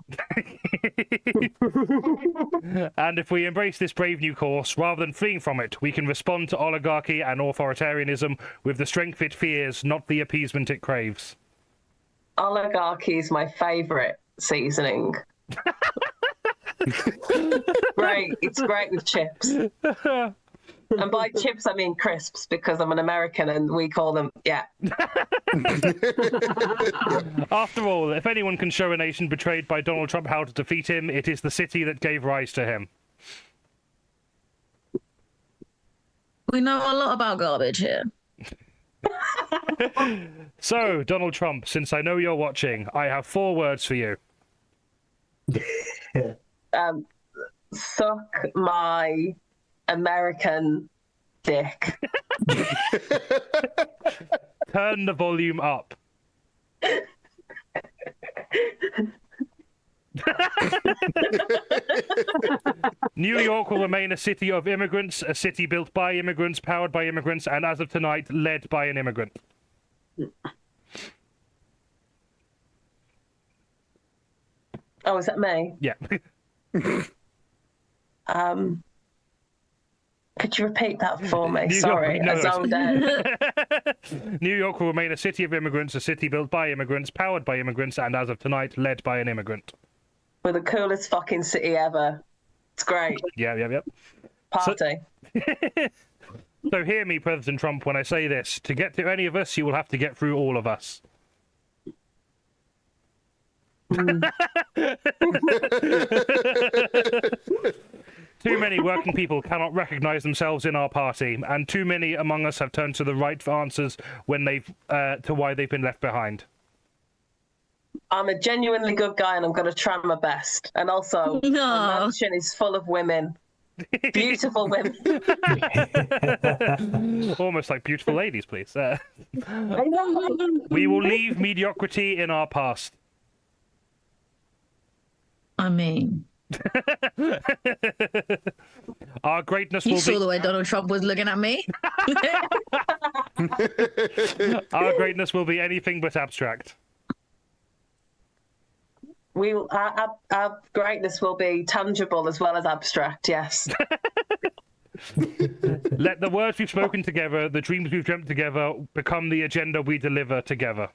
Speaker 1: And if we embrace this brave new course, rather than fleeing from it, we can respond to oligarchy and authoritarianism with the strength it fears, not the appeasement it craves.
Speaker 2: Oligarchy is my favourite seasoning. Great. It's great with chips. And by chips, I mean crisps, because I'm an American and we call them,
Speaker 1: After all, if anyone can show a nation betrayed by Donald Trump how to defeat him, it is the city that gave rise to him.
Speaker 3: We know a lot about garbage here.
Speaker 1: So, Donald Trump, since I know you're watching, I have 4 words for you.
Speaker 2: Suck my American dick.
Speaker 1: Turn the volume up. New York will remain a city of immigrants, a city built by immigrants, powered by immigrants, and as of tonight, led by an immigrant.
Speaker 2: Oh, is that me?
Speaker 1: Yeah.
Speaker 2: Could you repeat that for me?
Speaker 1: New
Speaker 2: Sorry,
Speaker 1: York, no,
Speaker 2: I zoned out.
Speaker 1: New York will remain a city of immigrants, a city built by immigrants, powered by immigrants, and as of tonight, led by an immigrant.
Speaker 2: We're the coolest fucking city ever. It's great.
Speaker 1: Yeah.
Speaker 2: Party.
Speaker 1: So hear me, President Trump, when I say this. To get to any of us, you will have to get through all of us. Too many working people cannot recognise themselves in our party, and too many among us have turned to the right for answers when they've to why they've been left behind.
Speaker 2: I'm a genuinely good guy and I'm going to try my best. And also,
Speaker 3: No.
Speaker 2: my mansion is full of women. Beautiful women.
Speaker 1: Almost like beautiful ladies, please.
Speaker 2: I know.
Speaker 1: We will leave mediocrity in our past.
Speaker 3: I mean,
Speaker 1: Our greatness
Speaker 3: you
Speaker 1: will
Speaker 3: saw
Speaker 1: be
Speaker 3: the way Donald Trump was looking at me.
Speaker 1: our greatness will be anything but abstract.
Speaker 2: Our greatness will be tangible as well as abstract, yes.
Speaker 1: Let the words we've spoken together, the dreams we've dreamt together, become the agenda we deliver together.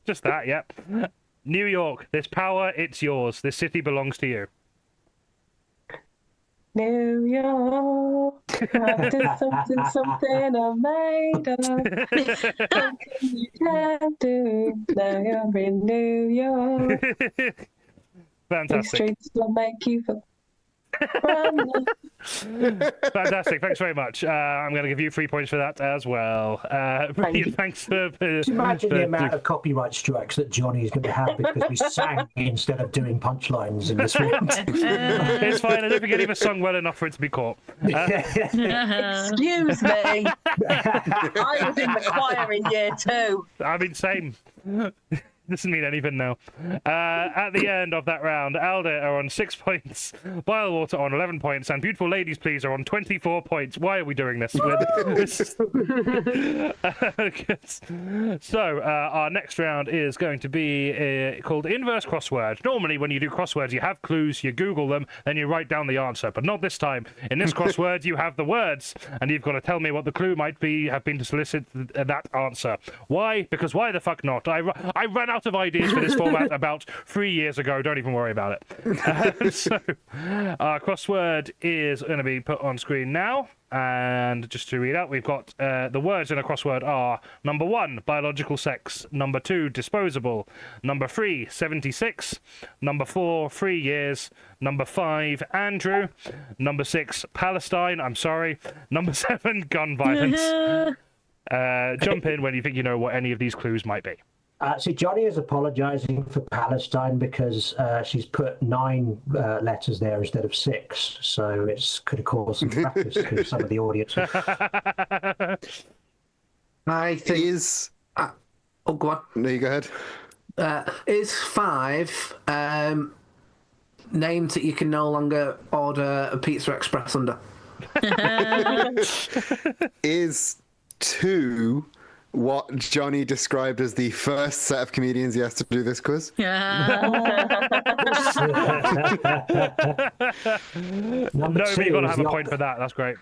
Speaker 1: Just that, yep. New York, this power, it's yours. This city belongs to you.
Speaker 2: New York, I did something I made up. Something you can't do. Now you're in New York. These
Speaker 1: Fantastic.
Speaker 2: streets will make you feel.
Speaker 1: Fantastic. Thanks very much. I'm going to give you 3 points for that as well. Brilliant. Thanks for.
Speaker 4: Just imagine the amount of copyright strikes that Johnny's going to have because we sang instead of doing punchlines in this round.
Speaker 1: It's fine. I don't think any of us sung well enough for it to be caught.
Speaker 2: Excuse me. I was in the choir in year 2.
Speaker 1: I mean, same. Doesn't mean anything now. At the end of that round, Alda are on 6 points, Bilewater on 11 points, and Beautiful Ladies Please are on 24 points. Why are we doing this? So, our next round is going to be called Inverse Crossword. Normally, when you do crosswords, you have clues, you Google them, then you write down the answer, but not this time. In this crossword, you have the words, and you've got to tell me what the clue might be, have been to solicit that answer. Why? Because why the fuck not? I ran out of ideas for this format about 3 years ago. Don't even worry about it. So, our crossword is going to be put on screen now. And just to read out, we've got the words in a crossword are number 1, biological sex. Number 2, disposable. Number 3, 76. Number 4, 3 years. Number 5, Andrew. Number 6, Palestine. I'm sorry. Number 7, gun violence. Jump in when you think you know what any of these clues might be.
Speaker 4: So Johnny is apologising for Palestine because she's put 9 letters there instead of 6, so it's could have caused some practice to some of the audience.
Speaker 7: I think
Speaker 5: Is
Speaker 7: oh, go on.
Speaker 5: no, you go ahead.
Speaker 7: Is 5 names that you can no longer order a Pizza Express under?
Speaker 5: Is 2 what Johnny described as the first set of comedians he has to do this quiz.
Speaker 4: Number
Speaker 1: No,
Speaker 4: two
Speaker 1: but you got to
Speaker 4: is
Speaker 1: have
Speaker 4: the
Speaker 1: a point for that. That's great.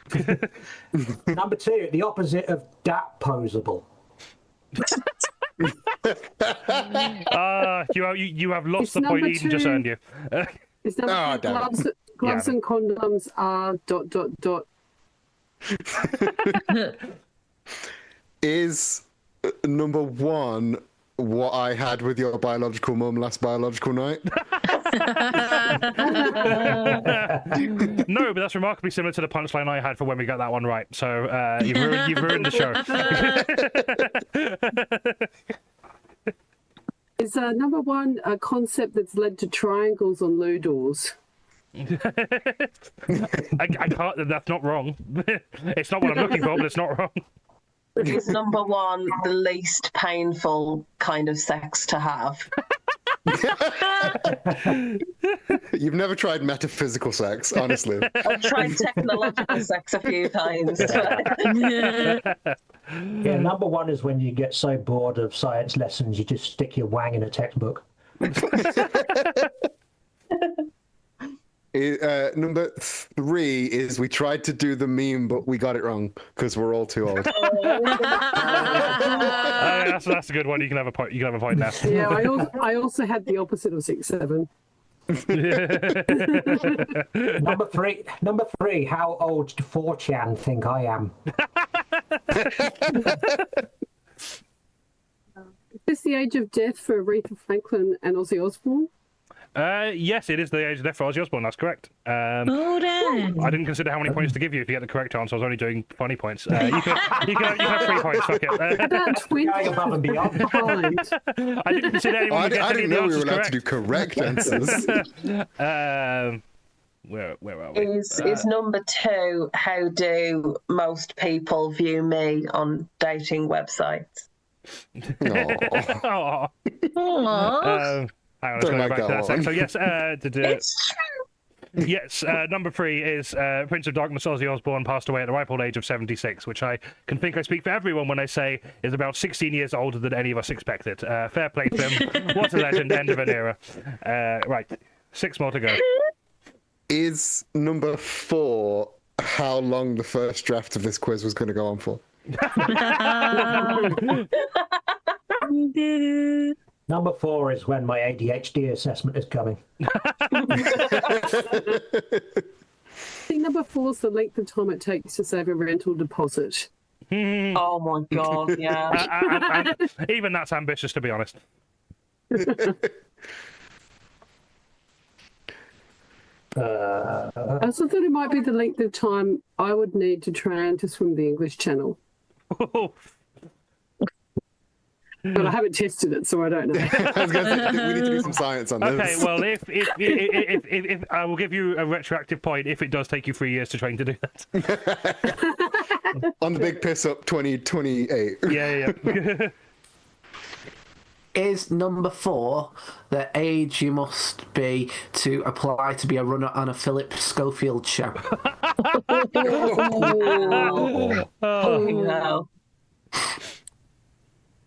Speaker 4: Number two, the opposite of dat posable.
Speaker 1: You have lost
Speaker 6: It's
Speaker 1: the point
Speaker 6: number
Speaker 1: Eden just
Speaker 6: two.
Speaker 1: earned you.
Speaker 6: It's number
Speaker 5: Oh,
Speaker 6: two,
Speaker 5: damn it.
Speaker 6: gloves
Speaker 1: Yeah.
Speaker 6: and condoms are ...
Speaker 5: Is number one what I had with your biological mum last biological night?
Speaker 1: No, but that's remarkably similar to the punchline I had for when we got that one right. So you've ruined the show.
Speaker 6: Is number one a concept that's led to triangles on loo doors?
Speaker 1: I can't. That's not wrong. It's not what I'm looking for, but it's not wrong.
Speaker 2: Is number one the least painful kind of sex to have?
Speaker 5: You've never tried metaphysical sex, honestly.
Speaker 2: I've tried technological sex a few times.
Speaker 4: Yeah, number one is when you get so bored of science lessons, you just stick your wang in a textbook.
Speaker 5: Number three is we tried to do the meme, but we got it wrong because we're all too old.
Speaker 1: That's a good one. You can have a point. You can have a point now.
Speaker 6: Yeah, I also had the opposite of 6'7".
Speaker 4: Number three, how old do 4chan think I am?
Speaker 6: Is this the age of death for Aretha Franklin and Ozzy Osbourne?
Speaker 1: Yes, it is the age of death for Ozzy Osbourne. That's correct.
Speaker 3: Oh, damn.
Speaker 1: I didn't consider how many points to give you if you get the correct answer. I was only doing funny points. You can have 3 points. Fuck it.
Speaker 6: About 20
Speaker 4: Going above and beyond.
Speaker 6: behind.
Speaker 1: I didn't consider anyone would get
Speaker 5: I
Speaker 1: any
Speaker 5: didn't
Speaker 1: of the
Speaker 5: know we were
Speaker 1: answers
Speaker 5: allowed
Speaker 1: correct.
Speaker 5: to do correct answers.
Speaker 1: Where are we?
Speaker 2: Is number two, how do most people view me on dating websites?
Speaker 5: Aw.
Speaker 1: Hang on, let's
Speaker 5: Don't
Speaker 1: go
Speaker 5: like
Speaker 1: back to
Speaker 5: that
Speaker 1: that sec.
Speaker 5: one.
Speaker 1: So yes,
Speaker 2: It's true.
Speaker 1: yes. Number three is Prince of Darkness Ozzy Osbourne passed away at the ripe old age of 76, which I can think I speak for everyone when I say is about 16 years older than any of us expected. Fair play to him. What a legend! End of an era. Right, 6 more to go.
Speaker 5: Is number four how long the first draft of this quiz was going to go on for?
Speaker 4: Number four is when my ADHD assessment is coming.
Speaker 6: I think number four is the length of time it takes to save a rental deposit.
Speaker 2: Oh my god, yeah.
Speaker 1: And even that's ambitious, to be honest.
Speaker 6: I also thought it might be the length of time I would need to train to swim the English Channel. But I haven't tested it, so I don't know.
Speaker 5: I was going to say, we need to do some science on this.
Speaker 1: Okay, well, if I will give you a retroactive point if it does take you 3 years to train to do that.
Speaker 5: On the big piss up 2028.
Speaker 1: Yeah.
Speaker 7: Is number four the age you must be to apply to be a runner on a Philip Schofield show?
Speaker 2: No.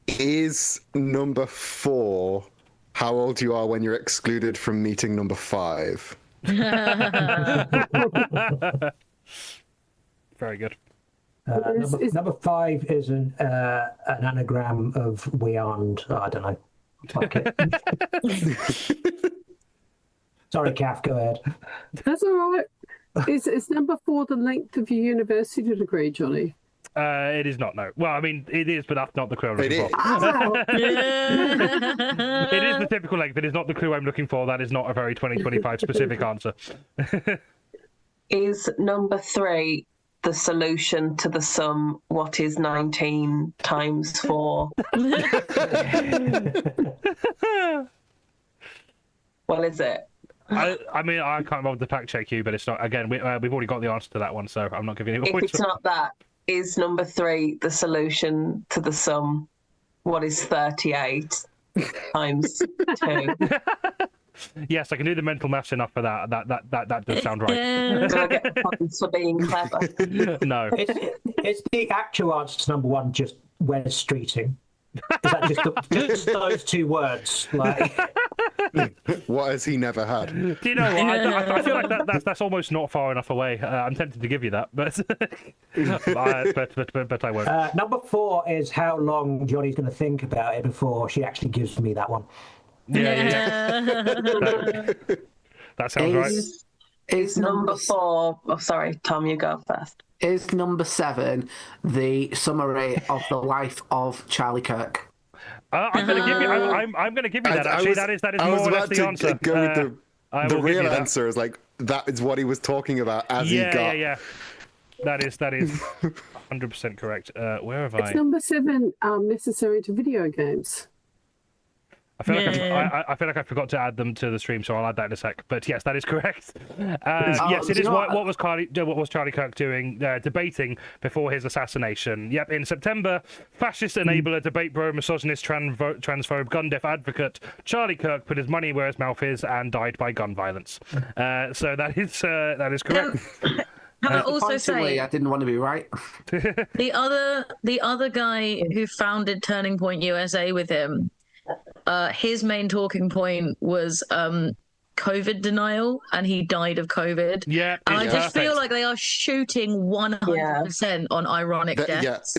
Speaker 5: Is number four how old you are when you're excluded from meeting number five?
Speaker 1: Very good.
Speaker 4: Number five is an anagram of we aren't. I don't know. Fuck it. Sorry, KATH, go ahead.
Speaker 6: That's all right. Is number four the length of your university degree, Johnny?
Speaker 1: It is not, no. Well, I mean, it is, but that's not the clue I'm
Speaker 5: It
Speaker 1: looking
Speaker 5: is.
Speaker 1: for. It is the typical length. It is not the clue I'm looking for. That is not a very 2025 specific answer.
Speaker 2: Is number three the solution to the sum, what is 19 times 4? What is it?
Speaker 1: I mean, I can't remember the fact check you, but it's not. Again, we've already got the answer to that one, so I'm not giving you a
Speaker 2: If
Speaker 1: point.
Speaker 2: it's not that, is number three the solution to the sum, what is 38 times 2?
Speaker 1: Yes, I can do the mental maths enough for that. That does sound right.
Speaker 2: Do I get points for being clever?
Speaker 1: No.
Speaker 4: It's the actual answer to number one, just Wes Streeting? Is that just those two words? Like,
Speaker 5: What has he never had?
Speaker 1: Do you know what? I feel like that's almost not far enough away. I'm tempted to give you that, but but I won't.
Speaker 4: number 4 is how long Johnny's going to think about it before she actually gives me that one.
Speaker 1: Yeah. That sounds right.
Speaker 2: Is number 4? Oh, sorry, Tom, you go first.
Speaker 7: Is number 7 the summary of the life of Charlie Kirk?
Speaker 1: I'm going to give you. I'm going to give you that. Actually, that is
Speaker 5: I
Speaker 1: more
Speaker 5: was
Speaker 1: or less
Speaker 5: about
Speaker 1: the
Speaker 5: to
Speaker 1: answer.
Speaker 5: go with
Speaker 1: I
Speaker 5: the
Speaker 1: will give
Speaker 5: real
Speaker 1: you that.
Speaker 5: answer is like that is what he was talking about as he got.
Speaker 1: Yeah. That is 100% correct. Where have
Speaker 6: It's
Speaker 1: I?
Speaker 6: number 7, necessary to video games.
Speaker 1: I feel like I forgot to add them to the stream, so I'll add that in a sec. But yes, that is correct. Yes, it is. What was Charlie Kirk doing? Debating before his assassination. Yep, in September, fascist enabler, debate bro, misogynist, transphobe, gun deaf advocate Charlie Kirk put his money where his mouth is and died by gun violence. So that is correct.
Speaker 3: Can I also
Speaker 7: Disappointingly,
Speaker 3: say
Speaker 7: I didn't want to be right.
Speaker 3: the other guy who founded Turning Point USA with him, his main talking point was COVID denial, and he died of COVID.
Speaker 1: Yeah,
Speaker 3: and I just
Speaker 1: perfect.
Speaker 3: feel like they are shooting 100% on ironic deaths.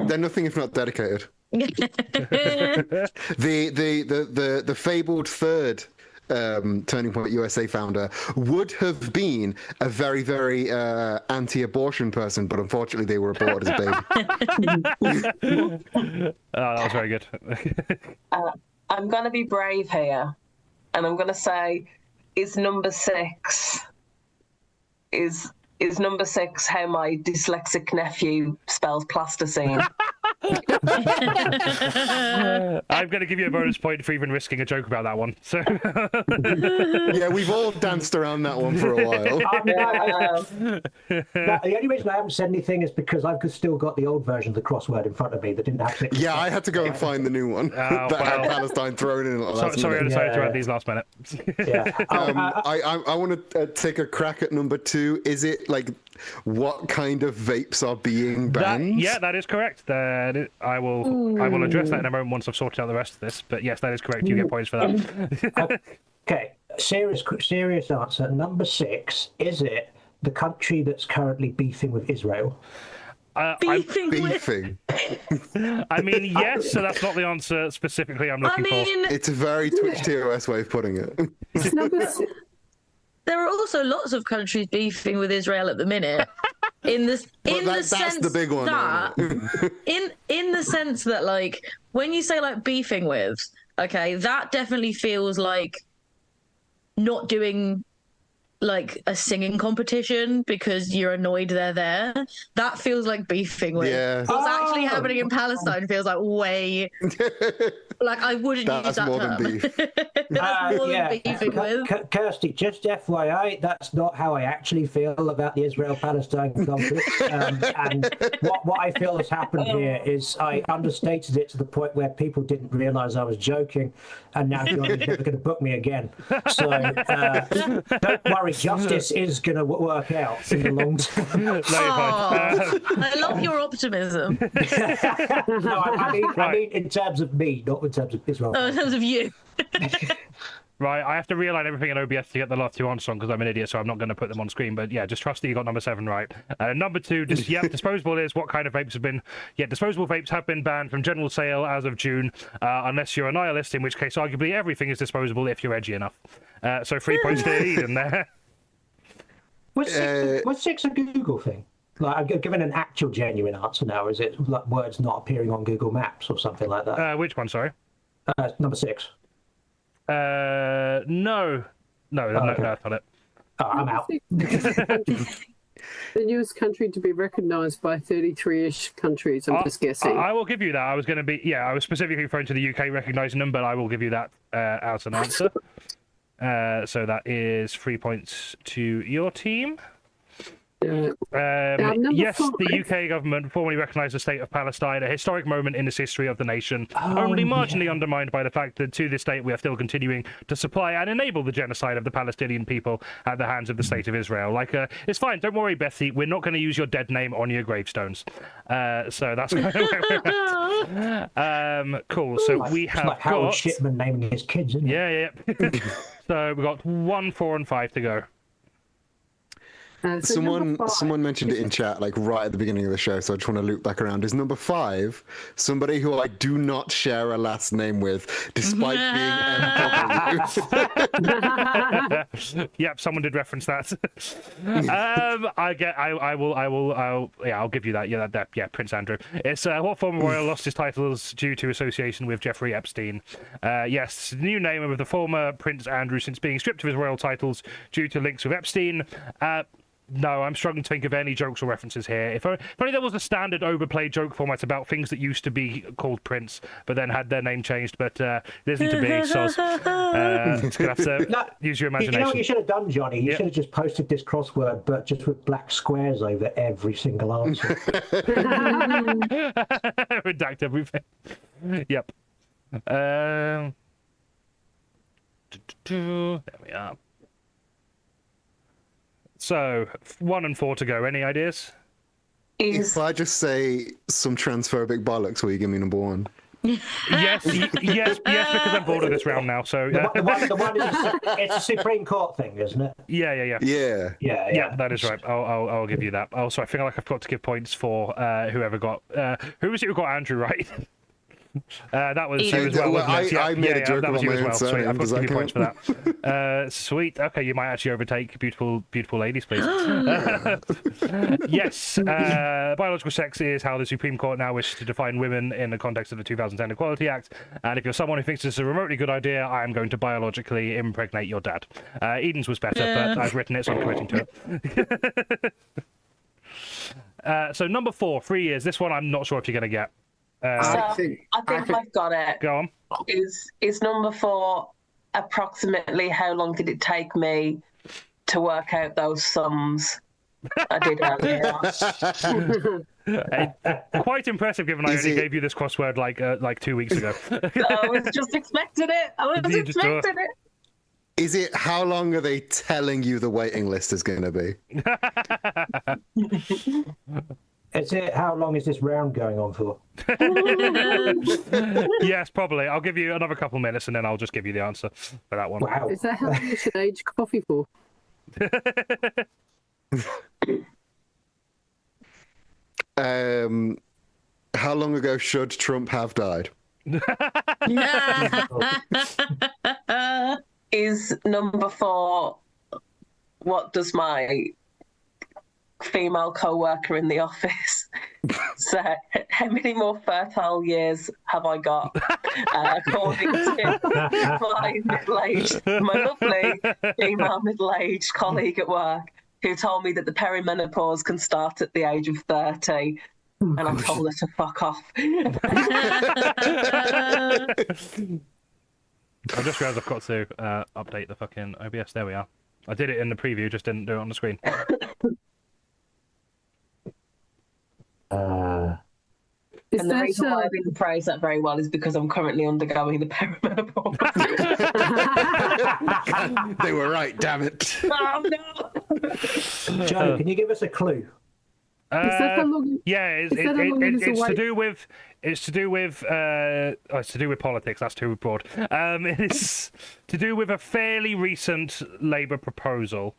Speaker 5: They're nothing if not dedicated. The fabled third Turning Point USA founder would have been a very, very anti-abortion person, but unfortunately they were aborted as a baby.
Speaker 1: That was very good.
Speaker 2: I'm going to be brave here, and I'm going to say, is number 6 how my dyslexic nephew spells plasticine?
Speaker 1: I'm going to give you a bonus point for even risking a joke about that one. So
Speaker 5: Yeah, we've all danced around that one for a while.
Speaker 4: The only reason I haven't said anything is because I've still got the old version of the crossword in front of me that didn't have pictures.
Speaker 5: Yeah, I had to go and find the new one that had Palestine thrown in.
Speaker 1: sorry, I decided to add these last minute.
Speaker 4: Yeah.
Speaker 5: I want to take a crack at number 2. Is it like what kind of vapes are being banned?
Speaker 1: That is correct. I will address that in a moment once I've sorted out the rest of this. But yes, that is correct. You get points for that.
Speaker 4: Okay, serious answer. Number 6, is it the country that's currently beefing with Israel?
Speaker 5: Beefing.
Speaker 1: I mean, yes. So that's not the answer specifically I'm looking for.
Speaker 5: It's a very Twitch TOS way of putting it.
Speaker 6: It's number 6.
Speaker 3: There are also lots of countries beefing with Israel at the minute. That's
Speaker 5: the big one.
Speaker 3: In the sense that, like, when you say like beefing with, okay, that definitely feels like not doing like a singing competition because you're annoyed they're there. That feels like beefing with.
Speaker 5: Yeah.
Speaker 3: What's actually happening in Palestine feels like way like I wouldn't use that
Speaker 5: more
Speaker 3: term.
Speaker 5: than beef.
Speaker 3: That's more than beefing with.
Speaker 4: Kirsty, just FYI, that's not how I actually feel about the Israel-Palestine conflict. And what I feel has happened here is I understated it to the point where people didn't realise I was joking, and now Johnny's never going to book me again. So don't worry, justice is going to work out in the long term.
Speaker 1: No, you're fine.
Speaker 3: I love your optimism.
Speaker 4: No, I mean in terms of me, not in terms of Israel.
Speaker 3: Oh, in terms of you.
Speaker 1: Right, I have to realign everything in OBS to get the last 2 answers on because I'm an idiot, so I'm not going to put them on screen. But yeah, just trust that you got number 7 right. Number 2, disposable is what kind of vapes have been. Yeah, disposable vapes have been banned from general sale as of June, unless you're a nihilist, in which case arguably everything is disposable if you're edgy enough. So 3 points to Eden there.
Speaker 4: Was 6 a Google thing? Like, I'm giving an actual genuine answer now. Is it like words not appearing on Google Maps or something like that?
Speaker 1: Which one? Sorry.
Speaker 4: Number 6.
Speaker 1: No, that's not it.
Speaker 4: Oh, I'm out.
Speaker 6: The newest country to be recognised by 33-ish countries. I'm just guessing.
Speaker 1: I will give you that. I was specifically referring to the UK recognising them, but I will give you that as an answer. So that is 3 points to your team.
Speaker 6: Number
Speaker 1: Yes, the
Speaker 6: 5.
Speaker 1: UK government formally recognised the state of Palestine, a historic moment in the history of the nation, only marginally undermined by the fact that to this date we are still continuing to supply and enable the genocide of the Palestinian people at the hands of the state of Israel. It's fine, don't worry, Bethy, we're not going to use your dead name on your gravestones. So that's kind of where we're at. Cool, so we have
Speaker 4: like Harold
Speaker 1: got...
Speaker 4: Shipman naming his kids, isn't it?
Speaker 1: Yeah. So we've got 1, 4, and 5 to go.
Speaker 6: So number 5.
Speaker 5: Someone mentioned it in chat like right at the beginning of the show, so I just want to loop back around. Is number 5 somebody who I do not share a last name with, despite being MW?
Speaker 1: Yep, someone did reference that. I'll give you that. Yeah, Prince Andrew. It's what former royal lost his titles due to association with Jeffrey Epstein. Yes, new name of the former Prince Andrew since being stripped of his royal titles due to links with Epstein. No, I'm struggling to think of any jokes or references here. If only there was a standard overplayed joke format about things that used to be called Prince, but then had their name changed. But there isn't to be, soz. Just gonna have to use your imagination.
Speaker 4: You know what you should have done, Johnny? You should have just posted this crossword, but just with black squares over every single answer.
Speaker 1: Redact everything. Yep. There we are. So, 1 and 4 to go. Any ideas?
Speaker 5: If I just say some transphobic bollocks, will you give me number 1?
Speaker 1: Yes, because I'm bored of this round now. So
Speaker 4: The one is it's a Supreme Court thing, isn't it?
Speaker 1: Yeah.
Speaker 5: Yeah.
Speaker 1: That is right. I'll give you that. Also, I feel like I've got to give points for whoever got. Who was it who got Andrew right? That was you as well. Wasn't it?
Speaker 5: I made a joke
Speaker 1: that was
Speaker 5: about
Speaker 1: you
Speaker 5: my
Speaker 1: as
Speaker 5: own
Speaker 1: well. Sweet.
Speaker 5: surname.
Speaker 1: I've got
Speaker 5: Does
Speaker 1: to
Speaker 5: that
Speaker 1: give you points for that. Sweet. Okay, you might actually overtake beautiful ladies, please. Yes. Biological sex is how the Supreme Court now wishes to define women in the context of the 2010 Equality Act. And if you're someone who thinks this is a remotely good idea, I am going to biologically impregnate your dad. Eden's was better, but I've written it, so I'm committing to it. So number 4, 3 years. This one I'm not sure if you're going to get.
Speaker 2: I think I've got it.
Speaker 1: Go on.
Speaker 2: Is number 4 approximately how long did it take me to work out those sums I did earlier?
Speaker 1: Quite impressive, given I only gave you this crossword like 2 weeks ago.
Speaker 2: I was just expecting it.
Speaker 5: Is it how long are they telling you the waiting list is going to be?
Speaker 4: Is it how long is this round going on for?
Speaker 1: Yes, probably. I'll give you another couple minutes and then I'll just give you the answer for that one.
Speaker 4: Wow.
Speaker 6: Is that how long you should age coffee for?
Speaker 5: How long ago should Trump have died?
Speaker 2: Is number 4 what does my female co-worker in the office say? How many more fertile years have I got? According to my lovely female middle-aged colleague at work, who told me that the perimenopause can start at the age of 30. And I told her to fuck off.
Speaker 1: I just realised I've got to update the fucking OBS. There we are. I did it in the preview, just didn't do it on the screen.
Speaker 2: And the reason why I didn't phrase that very well is because I'm currently undergoing the perimenopause.
Speaker 5: They were right, damn it.
Speaker 2: Oh, no.
Speaker 4: Joe, can you give us a clue?
Speaker 1: It's to do with politics. That's too broad. It's to do with a fairly recent Labour proposal.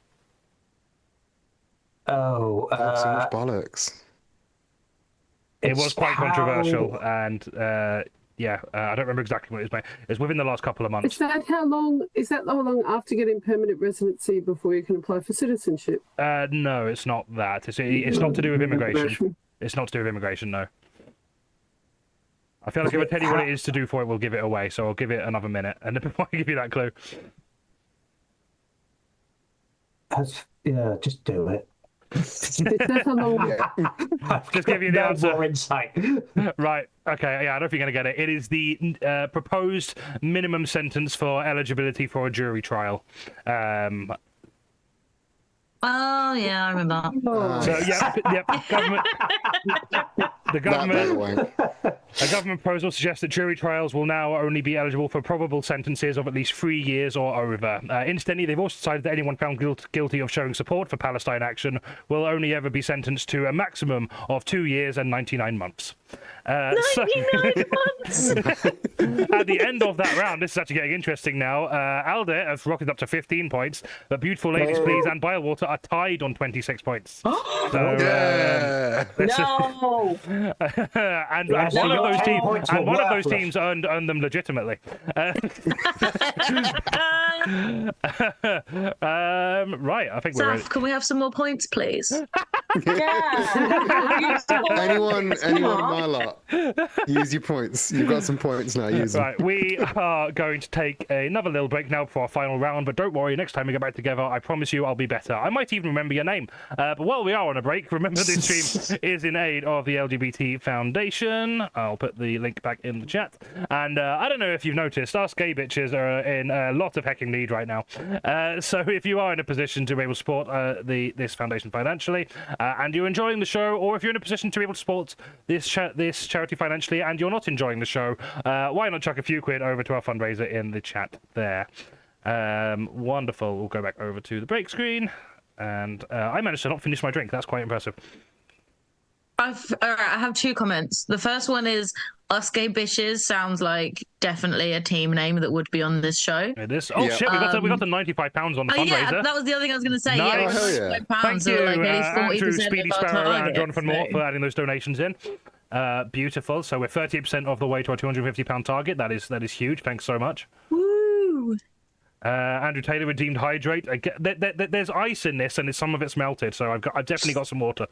Speaker 5: So much bollocks.
Speaker 1: It was quite controversial, and I don't remember exactly what it was. It's within the last couple of months.
Speaker 6: Is that how long after getting permanent residency before you can apply for citizenship?
Speaker 1: No, it's not that. It's not to do with immigration. It's not to do with immigration, no. I feel like if I tell you what it is to do for it, we'll give it away. So I'll give it another minute, and then before I give you that clue.
Speaker 4: Just do it.
Speaker 1: Just give you the answer.
Speaker 4: More insight.
Speaker 1: Right. Okay. Yeah, I don't think you're going to get it. It is the proposed minimum sentence for eligibility for a jury trial.
Speaker 3: Oh yeah, I remember.
Speaker 1: So yep, government. The government. A government proposal suggests that jury trials will now only be eligible for probable sentences of at least 3 years or over. Incidentally, they've also decided that anyone found guilty of showing support for Palestine action will only ever be sentenced to a maximum of 2 years and 99 months.
Speaker 3: 99 months!
Speaker 1: At the end of that round, this is actually getting interesting now. Alder has rocketed up to 15 points, but Beautiful Ladies Please and Bywater are tied on 26 points. So,
Speaker 5: Yeah.
Speaker 2: No.
Speaker 1: and one of those teams earned them legitimately. Right, I think we're ready.
Speaker 3: Saf, can we have some more points, please?
Speaker 2: Yeah.
Speaker 5: Anyone in my lot, use your points. You've got some points now. Use them.
Speaker 1: Right, we are going to take another little break now for our final round, but don't worry, next time we get back together, I promise you I'll be better. I might even remember your name. But while we are on a break, remember this stream is in aid of the LGBT Foundation. I'll put the link back in the chat. And I don't know if you've noticed, us gay bitches are in a lot of hecking need right now. So if you are in a position to be able to support this foundation financially, and you're enjoying the show, or if you're in a position to be able to support this charity financially and you're not enjoying the show, why not chuck a few quid over to our fundraiser in the chat there. Wonderful. We'll go back over to the break screen, and I managed to not finish my drink. That's quite impressive.
Speaker 3: I have 2 comments. The first one is Us Gay Bitches sounds like definitely a team name that would be on this show.
Speaker 1: It is. Oh,
Speaker 5: Yeah.
Speaker 1: shit, we got the £95 on the fundraiser.
Speaker 3: Yeah, that was the other thing I was going to say.
Speaker 1: Nice.
Speaker 5: Oh, hell
Speaker 3: Yeah,
Speaker 5: yeah.
Speaker 1: Thank you,
Speaker 3: like nearly 40%
Speaker 1: Andrew, Speedy
Speaker 3: of our
Speaker 1: Sparrow, and
Speaker 3: target,
Speaker 1: Jonathan Moore
Speaker 3: so-
Speaker 1: for adding those donations in. Beautiful. So we're 38% of the way to our £250 target. That is huge. Thanks so much.
Speaker 3: Woo!
Speaker 1: Andrew Taylor redeemed Hydrate. There's ice in this, and some of it's melted. So I've definitely got some water.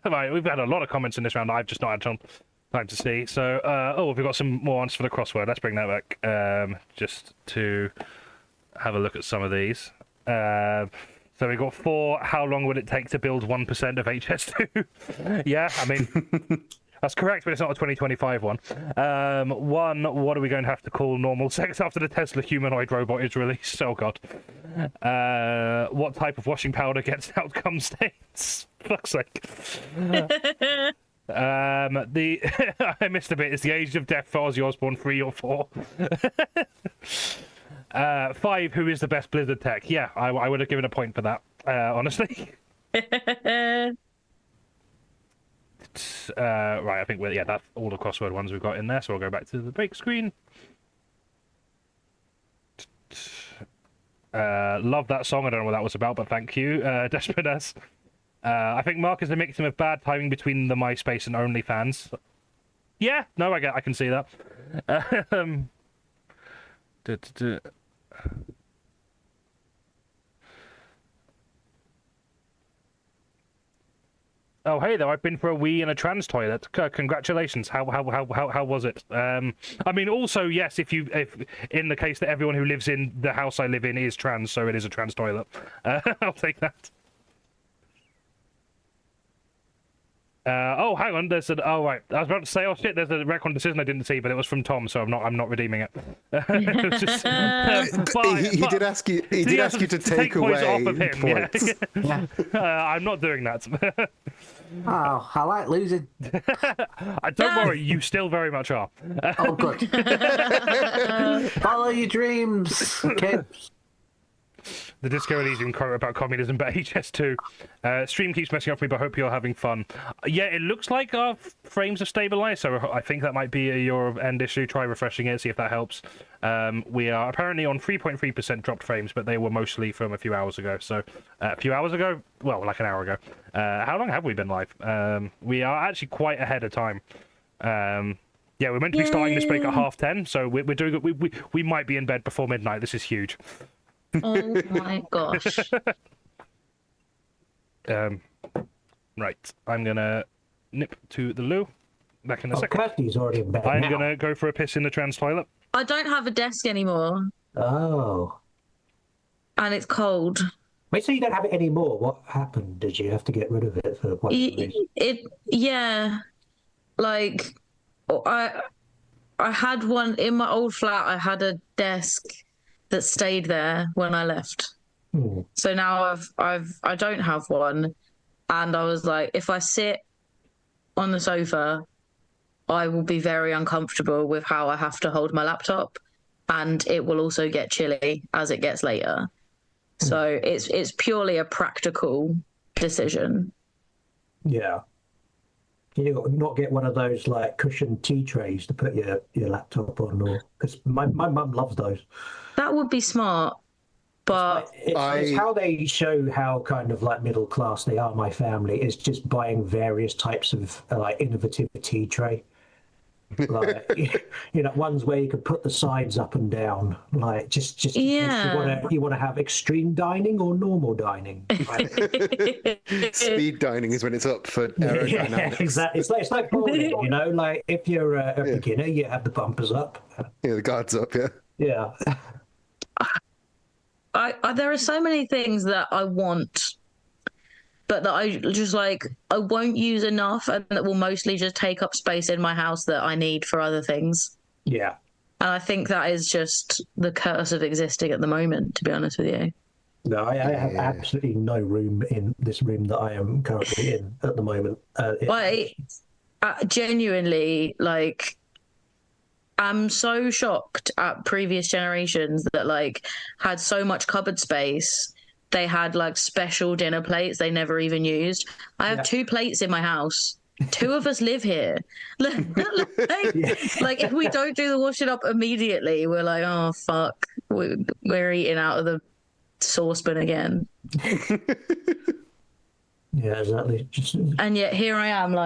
Speaker 1: Right, we've had a lot of comments in this round. I've just not had time to see. So, we've got some more answers for the crossword. Let's bring that back, just to have a look at some of these. So we got 4. How long would it take to build 1% of HS2? Yeah, I mean. That's correct, but it's not a 2025 one. 1, what are we going to have to call normal sex after the Tesla humanoid robot is released? Oh, God. What type of washing powder gets outcome stains? Fuck's sake. I missed a bit. Is the age of death for Ozzy Osbourne 3 or 4? 5, who is the best Blizzard tech? Yeah, I would have given a point for that, honestly. Right, I think that's all the crossword ones we've got in there, so we'll go back to the break screen. Love that song. I don't know what that was about, but thank you, Desperatess. I think Mark is a victim of bad timing between the MySpace and OnlyFans. Yeah, no, I can see that. Oh, hey there! I've been for a wee in a trans toilet. Congratulations! How was it? I mean, also yes, if in the case that everyone who lives in the house I live in is trans, so it is a trans toilet. I'll take that. Oh, hang on. There's an. Oh, right. I was about to say, oh shit. There's a recon decision I didn't see, but it was from Tom, so I'm not redeeming it. It was just,
Speaker 5: He did ask you. He did ask you to take
Speaker 1: points
Speaker 5: away
Speaker 1: off of him.
Speaker 5: points.
Speaker 7: Yeah.
Speaker 1: I'm not doing that.
Speaker 7: Oh, I like losing.
Speaker 1: Don't worry, you still very much are.
Speaker 7: Oh, good. Follow your dreams, kids.
Speaker 1: The Disco Elysium quote about communism, but HS2. Stream keeps messing up for me, but I hope you're having fun. Yeah, it looks like our frames have stabilized, so I think that might be your end issue. Try refreshing it, see if that helps. We are apparently on 3.3% dropped frames, but they were mostly from a few hours ago. So, a few hours ago? Well, like an hour ago. How long have we been live? We are actually quite ahead of time. Yeah, we're meant to be starting this break at 10:30, so we're doing. We might be in bed before midnight. This is huge.
Speaker 3: Oh my gosh.
Speaker 1: Right, I'm gonna nip to the loo. Back in a second.
Speaker 4: Kirstie's already in bed
Speaker 1: I'm
Speaker 4: now.
Speaker 1: gonna go for a piss in the trans toilet.
Speaker 3: I don't have a desk anymore,
Speaker 4: Oh.
Speaker 3: and it's cold.
Speaker 4: Wait, so you don't have it anymore? What happened? Did you have to get rid of it for what reason?
Speaker 3: Yeah, like I had one in my old flat. I had a desk that stayed there when I left. So now I don't have one, and I was like, if I sit on the sofa, I will be very uncomfortable with how I have to hold my laptop, and it will also get chilly as it gets later. So it's purely a practical decision.
Speaker 4: Yeah. Can you not get one of those like cushioned tea trays to put your laptop on, or because my mum loves those.
Speaker 3: That would be smart, but
Speaker 4: it's how they show how kind of like middle class they are. My family is just buying various types of like innovative tea tray. Like ones where you can put the sides up and down, like just
Speaker 3: yeah.
Speaker 4: You want to have extreme dining or normal dining.
Speaker 5: Speed dining is when it's up for aerodynamics.
Speaker 4: Yeah, exactly. It's like bowling, like if you're a beginner, you have the bumpers up.
Speaker 5: Yeah, the guards up.
Speaker 4: Yeah.
Speaker 3: There are so many things that I want, but that I just I won't use enough, and that will mostly just take up space in my house that I need for other things.
Speaker 4: Yeah.
Speaker 3: And I think that is just the curse of existing at the moment, to be honest with you.
Speaker 4: No, I have absolutely no room in this room that I am currently in at the moment.
Speaker 3: Genuinely, I'm so shocked at previous generations that had so much cupboard space. They had special dinner plates they never even used. I have 2 plates in my house. 2 of us live here. If we don't do the washing up immediately, we're like, oh fuck, we're eating out of the saucepan again.
Speaker 4: Yeah, exactly.
Speaker 3: And yet here I am,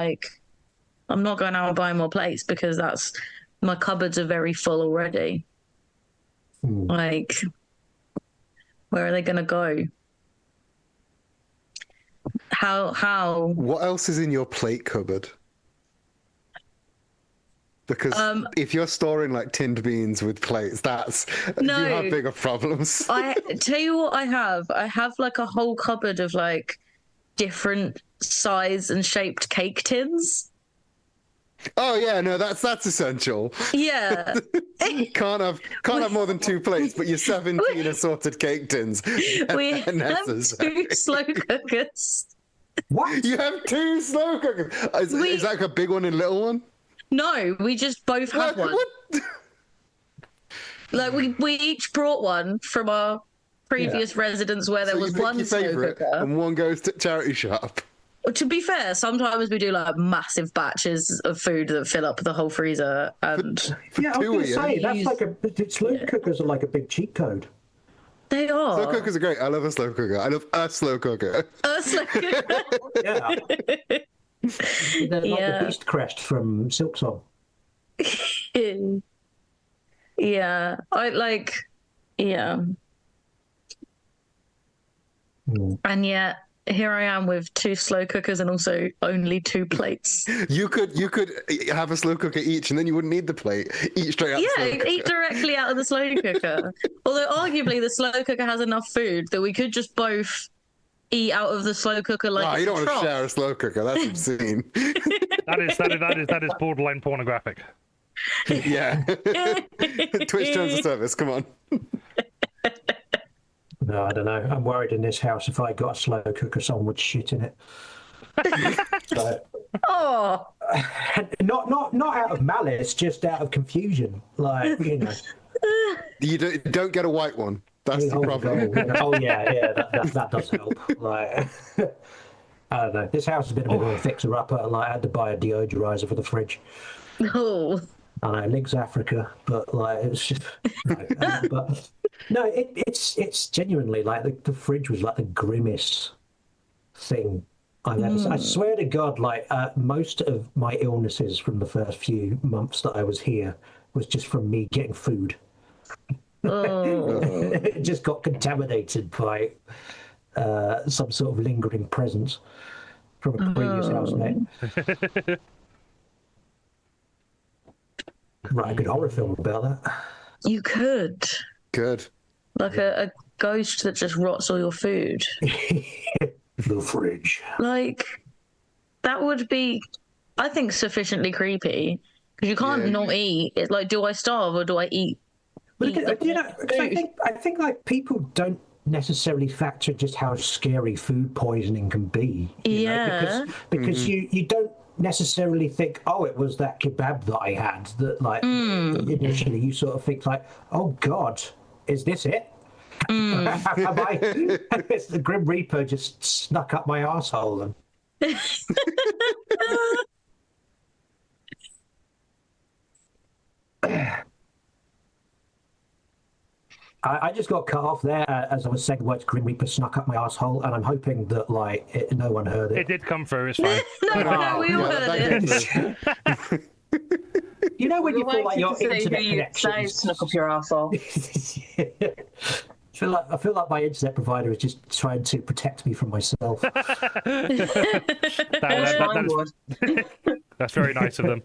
Speaker 3: I'm not going out and buying more plates because my cupboards are very full already. Where are they going to go? How?
Speaker 5: What else is in your plate cupboard? Because if you're storing tinned beans with plates, you have bigger problems.
Speaker 3: I tell you what I have. I have a whole cupboard of different size and shaped cake tins.
Speaker 5: Oh yeah, no, that's essential.
Speaker 3: Yeah.
Speaker 5: can't have more than 2 plates, but your 17 assorted cake tins.
Speaker 3: We have 2 slow cookers.
Speaker 4: What?
Speaker 5: You have 2 slow cookers? Is that a big one and little one?
Speaker 3: No, we just both have one. What? We each brought one from our previous residence where there was one slow cooker.
Speaker 5: And one goes to charity shop.
Speaker 3: To be fair, sometimes we do massive batches of food that fill up the whole freezer. And
Speaker 4: I was going to say that's slow cookers are a big cheat code.
Speaker 3: They are.
Speaker 5: Slow cookers are great. I love a slow cooker. I love a slow cooker.
Speaker 3: A slow cooker.
Speaker 4: Yeah. They're the Beast Crest from Silk Song.
Speaker 3: Yeah, And yet here I am with 2 slow cookers and also only 2 plates.
Speaker 5: You could have a slow cooker each, and then you wouldn't need the plate. Eat straight out.
Speaker 3: Yeah, eat directly out of the slow cooker. Although arguably the slow cooker has enough food that we could just both eat out of the slow cooker
Speaker 5: you don't want to share a slow cooker. That's obscene.
Speaker 1: that is borderline pornographic.
Speaker 5: Yeah. Twitch terms of service. Come on.
Speaker 4: No, I don't know. I'm worried in this house if I got a slow cooker, someone would shit in it. Not out of malice, just out of confusion.
Speaker 5: You don't get a white one. That's the problem.
Speaker 4: That does help. I don't know. This house has been a bit of a fixer-upper. I had to buy a deodorizer for the fridge.
Speaker 3: Oh.
Speaker 4: I know, Links Africa, but it's just. But no, it's genuinely the fridge was the grimmest thing I've ever seen. I swear to God, most of my illnesses from the first few months that I was here was just from me getting food.
Speaker 3: Oh.
Speaker 4: It just got contaminated by some sort of lingering presence from a previous housemate. Write a good horror film about that.
Speaker 3: You could.
Speaker 5: Good.
Speaker 3: A ghost that just rots all your food.
Speaker 4: The fridge.
Speaker 3: That would be, I think, sufficiently creepy. Because you can't not eat. It's do I starve or do I eat
Speaker 4: But
Speaker 3: eat the
Speaker 4: you know, 'cause I think like people don't necessarily factor just how scary food poisoning can be. You know, because you don't necessarily think, oh, it was that kebab that I had that like initially you sort of think like, oh God, is this it? Have I? It's the Grim Reaper just snuck up my arsehole and. I just got cut off there as I was saying the words Grim Reaper snuck up my asshole, and I'm hoping that like no one heard it.
Speaker 1: It did come through. It's fine.
Speaker 3: No, we all heard it.
Speaker 4: You know when you feel like your internet
Speaker 2: Say
Speaker 4: connection
Speaker 2: snuck up your arsehole.
Speaker 4: I feel like my internet provider is just trying to protect me from myself.
Speaker 1: That's very nice of them.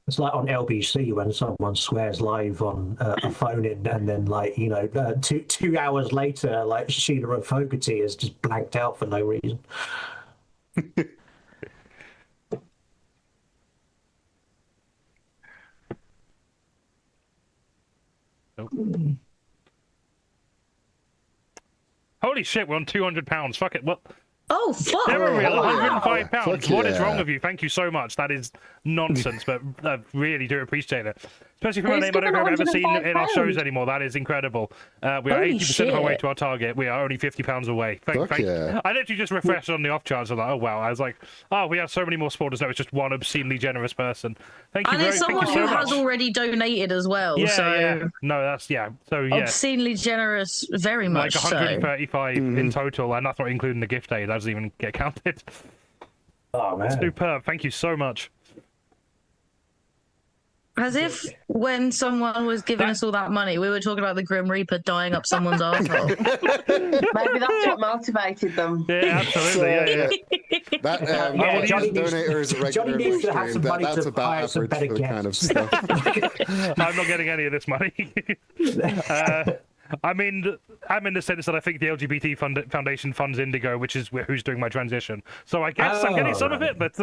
Speaker 4: It's like on LBC when someone swears live on a phone in, and then like you know, 2 hours later, like Sheila O'Fogarty is just blanked out for no reason.
Speaker 1: Nope. Holy shit, we're on £200. Fuck it. What?
Speaker 3: Oh, fuck.
Speaker 1: They're a real
Speaker 5: wow.
Speaker 1: £105.
Speaker 5: Fuck
Speaker 1: What is
Speaker 5: yeah.
Speaker 1: wrong with you? Thank you so much. That is nonsense, but I really do appreciate it. Especially from a
Speaker 2: Who's
Speaker 1: name I don't think I've ever seen
Speaker 2: given
Speaker 1: in our shows
Speaker 2: £105?
Speaker 1: anymore. That is incredible. We are
Speaker 3: Holy
Speaker 1: 80% of our way
Speaker 3: shit.
Speaker 1: to our target. We are only £50 away.
Speaker 5: Fuck yeah.
Speaker 1: I literally just refreshed on the off chance. I'm like, oh wow. I was like, oh, we have so many more supporters now. It's just one obscenely generous person. Thank you
Speaker 3: And there's
Speaker 1: thank
Speaker 3: someone
Speaker 1: you so
Speaker 3: who
Speaker 1: much.
Speaker 3: has already donated as well.
Speaker 1: Yeah,
Speaker 3: so
Speaker 1: yeah. No, that's yeah. So yeah.
Speaker 3: obscenely generous, very
Speaker 1: Like
Speaker 3: much so.
Speaker 1: 135 in total, and that's not including the gift aid. That doesn't even get counted.
Speaker 4: Oh man!
Speaker 1: Superb. Thank you so much.
Speaker 3: As if when someone was giving us all that money, we were talking about the Grim Reaper dying up someone's arsehole.
Speaker 2: Maybe that's what motivated them.
Speaker 1: Yeah, absolutely. Yeah, yeah.
Speaker 5: That
Speaker 4: Johnny needs-
Speaker 5: donator is a regular
Speaker 4: Johnny needs to have
Speaker 5: stream.
Speaker 4: some money
Speaker 5: That's
Speaker 4: to
Speaker 5: about
Speaker 4: hire some
Speaker 5: average
Speaker 4: better
Speaker 5: for kind of
Speaker 4: guests.
Speaker 5: stuff.
Speaker 1: I'm not getting any of this money. I'm in the sense that I think the LGBT Foundation funds Indigo, which is who's doing my transition. So I guess I'm getting some of it, but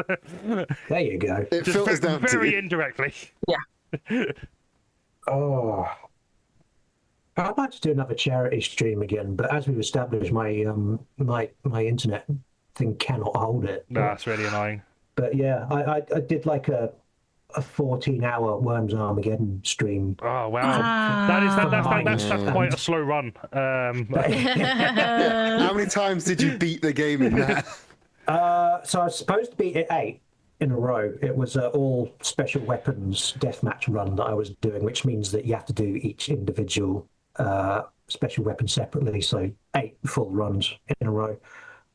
Speaker 4: There you go.
Speaker 5: It
Speaker 1: just
Speaker 5: filters down to
Speaker 1: very
Speaker 5: you.
Speaker 1: indirectly.
Speaker 2: Yeah.
Speaker 4: Oh, I'd like to do another charity stream again, but as we've established, my my internet thing cannot hold it.
Speaker 1: No, that's really annoying.
Speaker 4: But yeah, I did like a 14-hour Worms Armageddon stream.
Speaker 1: Oh wow, that's quite a slow run.
Speaker 5: How many times did you beat the game in that?
Speaker 4: So I was supposed to beat it 8 in a row. It was all special weapons deathmatch run that I was doing, which means that you have to do each individual special weapon separately. So 8 full runs in a row.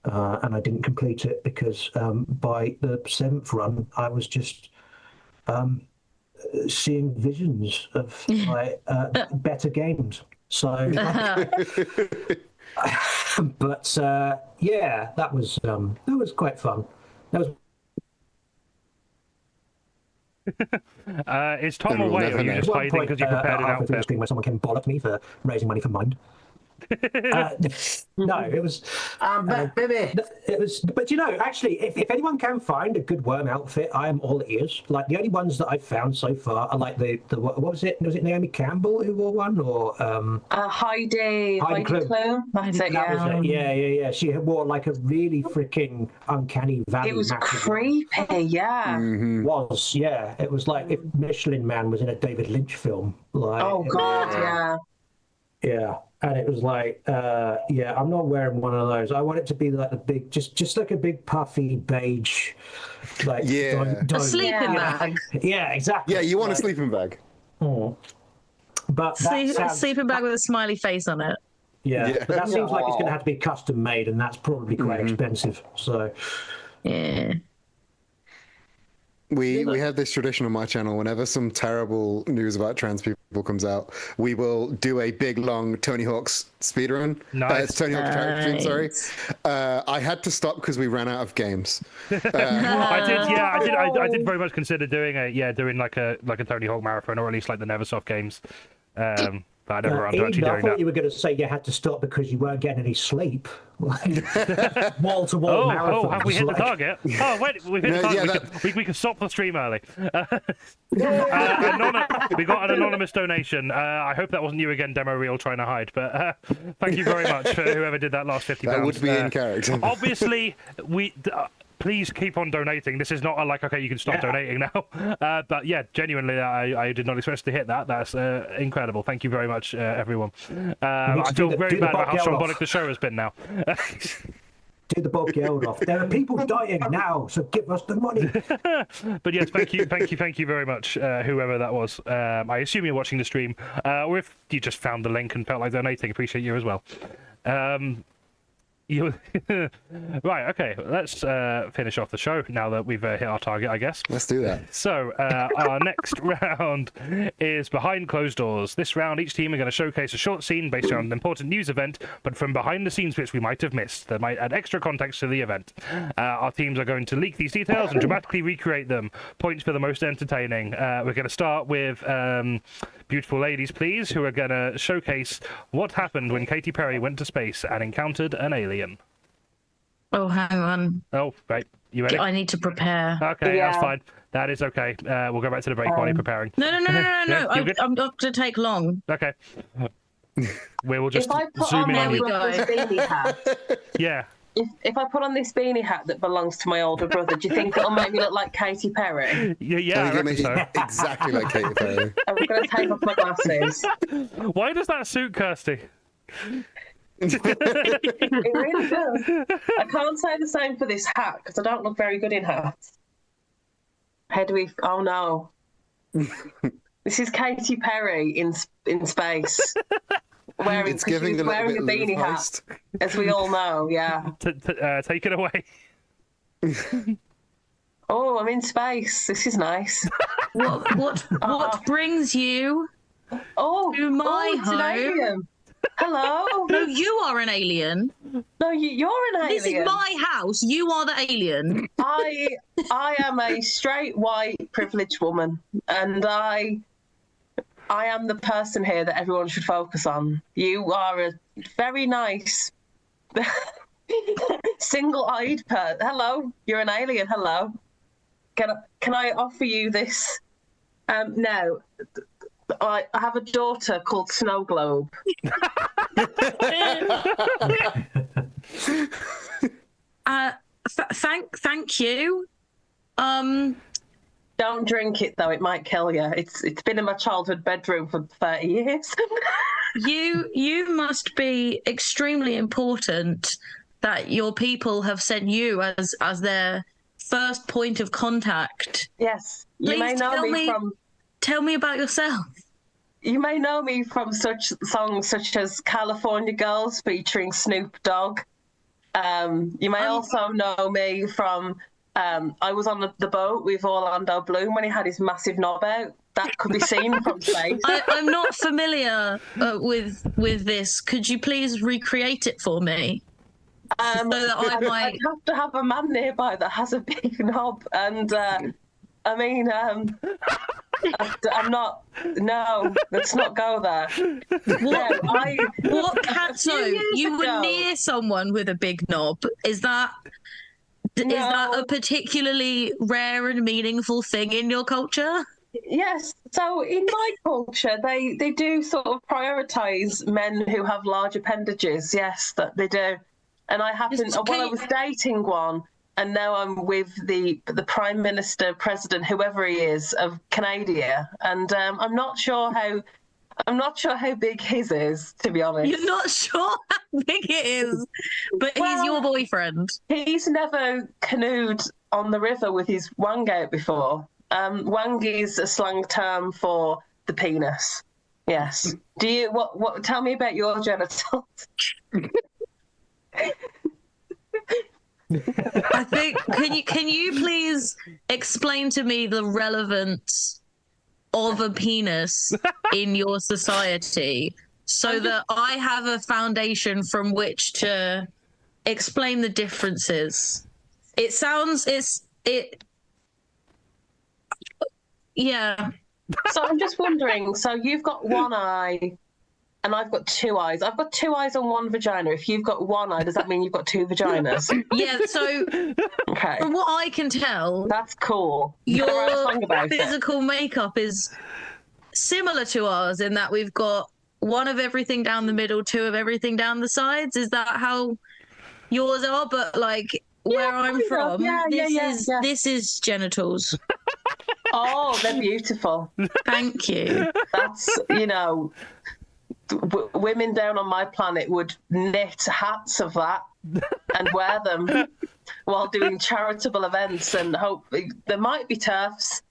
Speaker 4: And I didn't complete it because by the 7th run, I was just seeing visions of better games. So, but yeah, that was quite fun. That was.
Speaker 1: Is Tom
Speaker 5: Then we'll
Speaker 1: away, or
Speaker 5: never
Speaker 1: are you
Speaker 5: know.
Speaker 1: just
Speaker 4: At one
Speaker 1: hiding
Speaker 4: point,
Speaker 1: because you prepared an
Speaker 4: halfway through the
Speaker 1: outfit?
Speaker 4: stream where someone came and bollocked me for raising money for Mind. No, it was.
Speaker 7: Baby.
Speaker 4: It was, but you know, actually, if anyone can find a good worm outfit, I am all ears. Like the only ones that I've found so far are like the what was it? Was it Naomi Campbell who wore one, or
Speaker 2: Heidi
Speaker 4: Klum.
Speaker 2: Klum. That's it,
Speaker 4: that was
Speaker 2: yeah.
Speaker 4: it. Yeah. She had wore like a really freaking uncanny valley.
Speaker 2: It was
Speaker 4: massive-
Speaker 2: creepy, yeah.
Speaker 4: Was yeah. It was like if Michelin Man was in a David Lynch film. Like,
Speaker 2: Oh God, yeah.
Speaker 4: Yeah, and it was like, yeah, I'm not wearing one of those. I want it to be like a big, just like a big puffy beige, like
Speaker 5: Yeah.
Speaker 3: A sleeping bag.
Speaker 4: Yeah, exactly.
Speaker 5: Yeah, you want a sleeping bag.
Speaker 4: But that sounds,
Speaker 3: Sleeping bag with a smiley face on it.
Speaker 4: yeah, but that seems like it's going to
Speaker 2: Aw.
Speaker 4: have to be custom made, and that's probably quite expensive. So
Speaker 3: Yeah.
Speaker 5: We have this tradition on my channel. Whenever some terrible news about trans people comes out, we will do a big long Tony Hawk's speedrun.
Speaker 1: Nice.
Speaker 5: Tony Hawk's character stream, sorry. I had to stop because we ran out of games.
Speaker 1: I did very much consider doing like a Tony Hawk marathon, or at least like the Neversoft games. But I never got around to actually
Speaker 4: Eden, I
Speaker 1: doing
Speaker 4: thought
Speaker 1: that.
Speaker 4: you were going to say you had to stop because you weren't getting any sleep. Wall-to-wall
Speaker 1: Oh, have we hit the target? Oh, wait, we've hit the
Speaker 5: No,
Speaker 1: target.
Speaker 5: yeah,
Speaker 1: We can stop the stream early. We got an anonymous donation. I hope that wasn't you again, Demo Reel, trying to hide. But thank you very much for whoever did that last £50.
Speaker 5: That would be in character.
Speaker 1: Obviously, please keep on donating. This is not like, okay, you can stop donating now. But yeah, genuinely, I did not expect to hit that. That's incredible. Thank you very much, everyone. I feel very bad about how shambolic the show has been now.
Speaker 4: Do the Bob Geldof. There are people dying now, so give us the money.
Speaker 1: But yes, thank you very much, whoever that was. I assume you're watching the stream, or if you just found the link and felt like donating, appreciate you as well. Right, okay, let's finish off the show now that we've hit our target, I guess.
Speaker 5: Let's do that.
Speaker 1: So, our next round is Behind Closed Doors. This round, each team are going to showcase a short scene based on an important news event, but from behind the scenes bits we might have missed that might add extra context to the event. Our teams are going to leak these details and dramatically recreate them. Points for the most entertaining. We're going to start with beautiful ladies, please, who are going to showcase what happened when Katy Perry went to space and encountered an alien.
Speaker 3: Oh, hang on.
Speaker 1: Oh, right. You ready?
Speaker 3: I need to prepare.
Speaker 1: Okay,
Speaker 2: Yeah.
Speaker 1: that's fine. That is okay. We'll go back to the break while you're preparing.
Speaker 3: No.
Speaker 1: Yeah, you're good?
Speaker 3: I'm not going to take long.
Speaker 1: Okay. We will just
Speaker 2: If I put
Speaker 1: zoom
Speaker 2: on
Speaker 1: in
Speaker 2: my
Speaker 1: on you.
Speaker 2: brother's beanie hat,
Speaker 1: Yeah.
Speaker 2: if I put on this beanie hat that belongs to my older brother, do you think it'll make me look like Katy Perry?
Speaker 1: Yeah, I
Speaker 5: Can you
Speaker 1: reckon so.
Speaker 5: get me exactly like Katy Perry?
Speaker 2: I'm going to take off my glasses.
Speaker 1: Why does that suit Kirsty?
Speaker 2: It really does. I can't say the same for this hat because I don't look very good in hats. How do we? Oh no! This is Katy Perry in space.
Speaker 5: It's giving
Speaker 2: she's
Speaker 5: a little
Speaker 2: wearing
Speaker 5: bit
Speaker 2: a beanie
Speaker 5: of
Speaker 2: hat,
Speaker 5: Heist.
Speaker 2: as we all know. Yeah.
Speaker 1: Take it away.
Speaker 2: Oh, I'm in space. This is nice.
Speaker 3: What brings you
Speaker 2: Oh,
Speaker 3: to my
Speaker 2: it's an
Speaker 3: home?
Speaker 2: alien. Hello.
Speaker 3: No, you are an alien.
Speaker 2: No, you're an alien.
Speaker 3: This is my house. You are the alien.
Speaker 2: I am a straight white privileged woman, and I am the person here that everyone should focus on. You are a very nice single-eyed person. Hello, you're an alien. Hello. Can I offer you this? No. I have a daughter called Snow Globe.
Speaker 3: Thank you.
Speaker 2: Don't drink it though; it might kill you. It's been in my childhood bedroom for 30 years.
Speaker 3: You must be extremely important that your people have sent you as their first point of contact.
Speaker 2: Yes, you
Speaker 3: Please
Speaker 2: may know me from.
Speaker 3: Tell me about yourself.
Speaker 2: You may know me from such songs such as California Girls featuring Snoop Dogg. You may also know me from I was on the boat with Orlando Bloom when he had his massive knob out. That could be seen from space.
Speaker 3: I'm not familiar with this. Could you please recreate it for me? So that I might...
Speaker 2: I'd have to have a man nearby that has a big knob, and I mean, I'm not. No, let's not go there.
Speaker 3: What Katso? You were
Speaker 2: ago-
Speaker 3: near someone with a big knob. Is that a particularly rare and meaningful thing in your culture?
Speaker 2: Yes. So in my culture, they do sort of prioritise men who have large appendages. Yes, that they do. And I happen. Well, I was dating one. And now I'm with the Prime Minister, President, whoever he is, of Canada, and I'm not sure how big his is, to be honest.
Speaker 3: You're not sure how big it is, but he's your boyfriend.
Speaker 2: He's never canoed on the river with his wang out before. Wang is a slang term for the penis. Yes. Do you what? Tell me about your genitals.
Speaker 3: I think can you please explain to me the relevance of a penis in your society so that I have a foundation from which to explain the differences. Yeah.
Speaker 2: So I'm just wondering. So you've got one eye, and I've got 2 eyes. I've got 2 eyes and 1 vagina. If you've got 1 eye, does that mean you've got 2 vaginas?
Speaker 3: Yeah, so
Speaker 2: Okay,
Speaker 3: from what I can tell,
Speaker 2: that's cool. You can write a
Speaker 3: your
Speaker 2: song about it.
Speaker 3: physical makeup is similar to ours in that we've got 1 of everything down the middle, 2 of everything down the sides. Is that how yours are? But like where I'm
Speaker 2: kind of.
Speaker 3: from,
Speaker 2: Yeah.
Speaker 3: this is genitals.
Speaker 2: Oh, they're beautiful.
Speaker 3: Thank you.
Speaker 2: That's, you know, women down on my planet would knit hats of that and wear them while doing charitable events, and hope there might be turfs.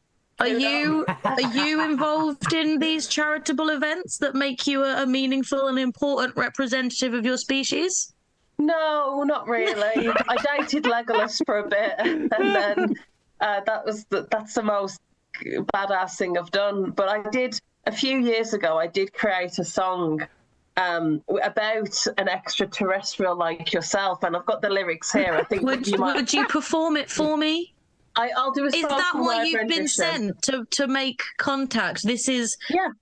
Speaker 3: Are you involved in these charitable events that make you a meaningful and important representative of your species?
Speaker 2: No, not really. I dated Legolas for a bit, and then that's the most badass thing I've done. But I did a few years ago. I did create a song about an extraterrestrial like yourself, and I've got the lyrics here. I think
Speaker 3: Would you perform it for me?
Speaker 2: I'll do a
Speaker 3: Is that why you've been sent to make contact? This is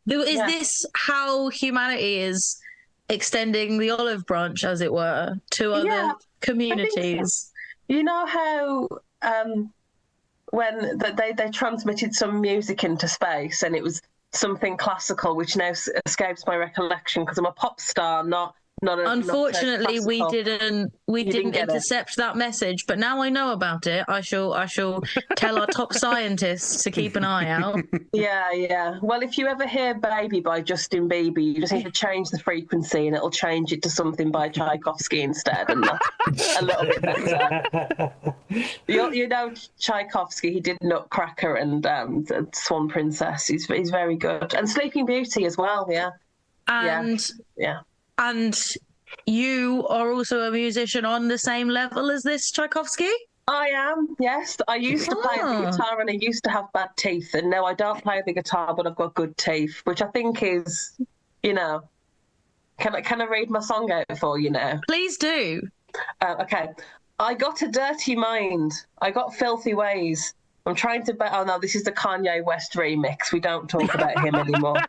Speaker 3: this how humanity is extending the olive branch, as it were, to other communities?
Speaker 2: So. You know how when they transmitted some music into space, and it was something classical, which now escapes my recollection because I'm a pop star, not
Speaker 3: Unfortunately, we didn't
Speaker 2: get
Speaker 3: intercept that message, but now I know about it. I shall tell our top scientists to keep an eye out.
Speaker 2: Yeah. Well, if you ever hear "Baby" by Justin Bieber, you just need to change the frequency, and it'll change it to something by Tchaikovsky instead, and that's a little bit better. You know Tchaikovsky. He did Nutcracker and Swan Princess. He's very good, and Sleeping Beauty as well. Yeah.
Speaker 3: And you are also a musician on the same level as this Tchaikovsky?
Speaker 2: I am, yes. I used to play the guitar, and I used to have bad teeth. And now I don't play the guitar, but I've got good teeth, which I think is, you know... Can I read my song out for you now?
Speaker 3: Please do.
Speaker 2: Okay. I got a dirty mind. I got filthy ways. I'm trying to... Oh, no, this is the Kanye West remix. We don't talk about him anymore.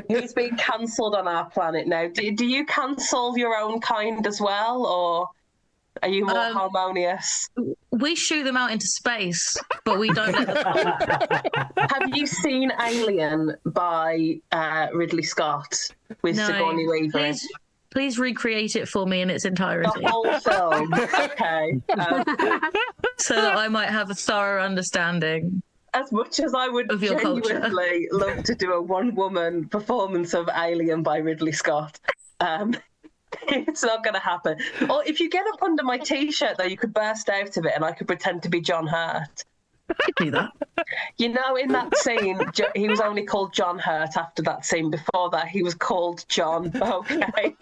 Speaker 2: He's been cancelled on our planet now. Do you cancel your own kind as well, or are you more harmonious?
Speaker 3: We shoot them out into space, but we don't let them...
Speaker 2: Have you seen Alien by Ridley Scott with Sigourney Weaver?
Speaker 3: Please recreate it for me in its entirety.
Speaker 2: The whole film. Okay.
Speaker 3: So that I might have a thorough understanding.
Speaker 2: As much as I would genuinely love to do a one-woman performance of Alien by Ridley Scott, it's not going to happen. Or if you get up under my T-shirt, though, you could burst out of it and I could pretend to be John Hurt.
Speaker 3: I could do that.
Speaker 2: You know, in that scene, he was only called John Hurt after that scene. Before that, he was called John. Okay.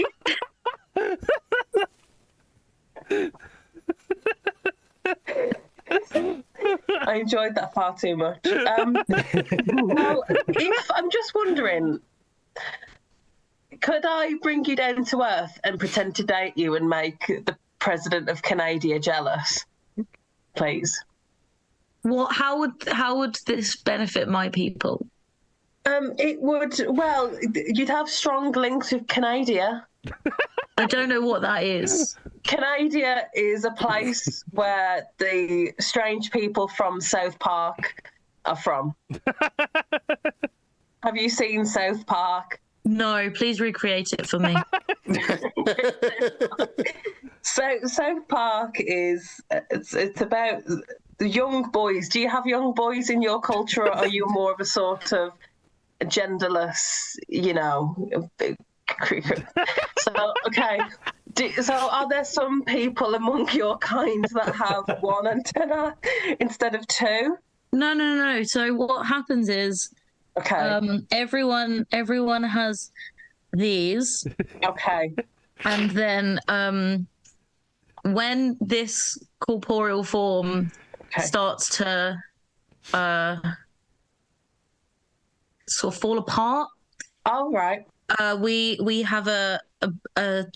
Speaker 2: I enjoyed that far too much. Well, I'm just wondering, could I bring you down to earth and pretend to date you and make the president of Canada jealous, please?
Speaker 3: What? How would this benefit my people?
Speaker 2: It would. Well, you'd have strong links with Canada.
Speaker 3: I don't know what that is.
Speaker 2: Canada is a place where the strange people from South Park are from. Have you seen South Park?
Speaker 3: No, please recreate it for me.
Speaker 2: So South Park is it's about the young boys. Do you have young boys in your culture, or are you more of a sort of genderless, you know? So, okay. So are there some people among your kind that have one antenna instead of two?
Speaker 3: No. So what happens is, everyone has these.
Speaker 2: Okay.
Speaker 3: And then when this corporeal form starts to sort of fall apart.
Speaker 2: All right.
Speaker 3: We have a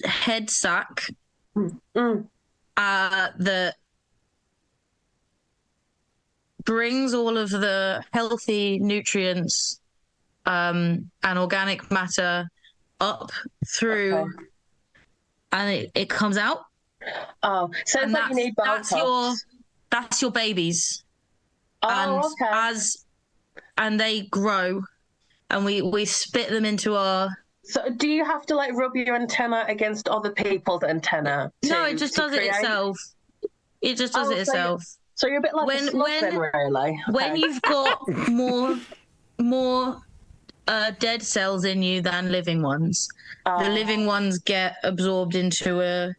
Speaker 3: head sac that brings all of the healthy nutrients and organic matter up through,
Speaker 2: Okay.
Speaker 3: and it comes out.
Speaker 2: Oh, sounds
Speaker 3: And
Speaker 2: like you need Botox.
Speaker 3: that's your babies.
Speaker 2: Oh,
Speaker 3: And
Speaker 2: okay.
Speaker 3: and they grow, and we spit them into our.
Speaker 2: So do you have to like rub your antenna against other people's antenna?
Speaker 3: No, it just does it itself. It just does it itself.
Speaker 2: So you're a bit like a slug then, really.
Speaker 3: When
Speaker 2: Okay.
Speaker 3: you've got more dead cells in you than living ones, the living ones get absorbed into a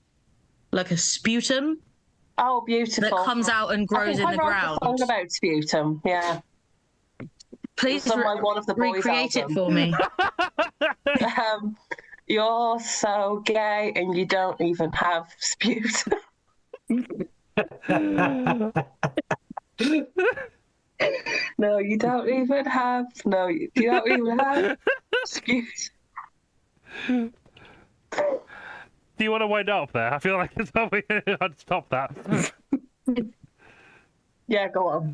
Speaker 3: sputum.
Speaker 2: Oh, beautiful.
Speaker 3: That comes out and grows in the ground.
Speaker 2: I wrote a song about sputum, yeah.
Speaker 3: Please
Speaker 2: like one of the boys'
Speaker 3: recreate it
Speaker 2: album.
Speaker 3: for me.
Speaker 2: You're so gay and you don't even have sputum. No, you don't even have. No, you don't even have sputum.
Speaker 1: Do you want to wind up there? I feel like it's probably I'd stop that.
Speaker 2: Yeah, go on.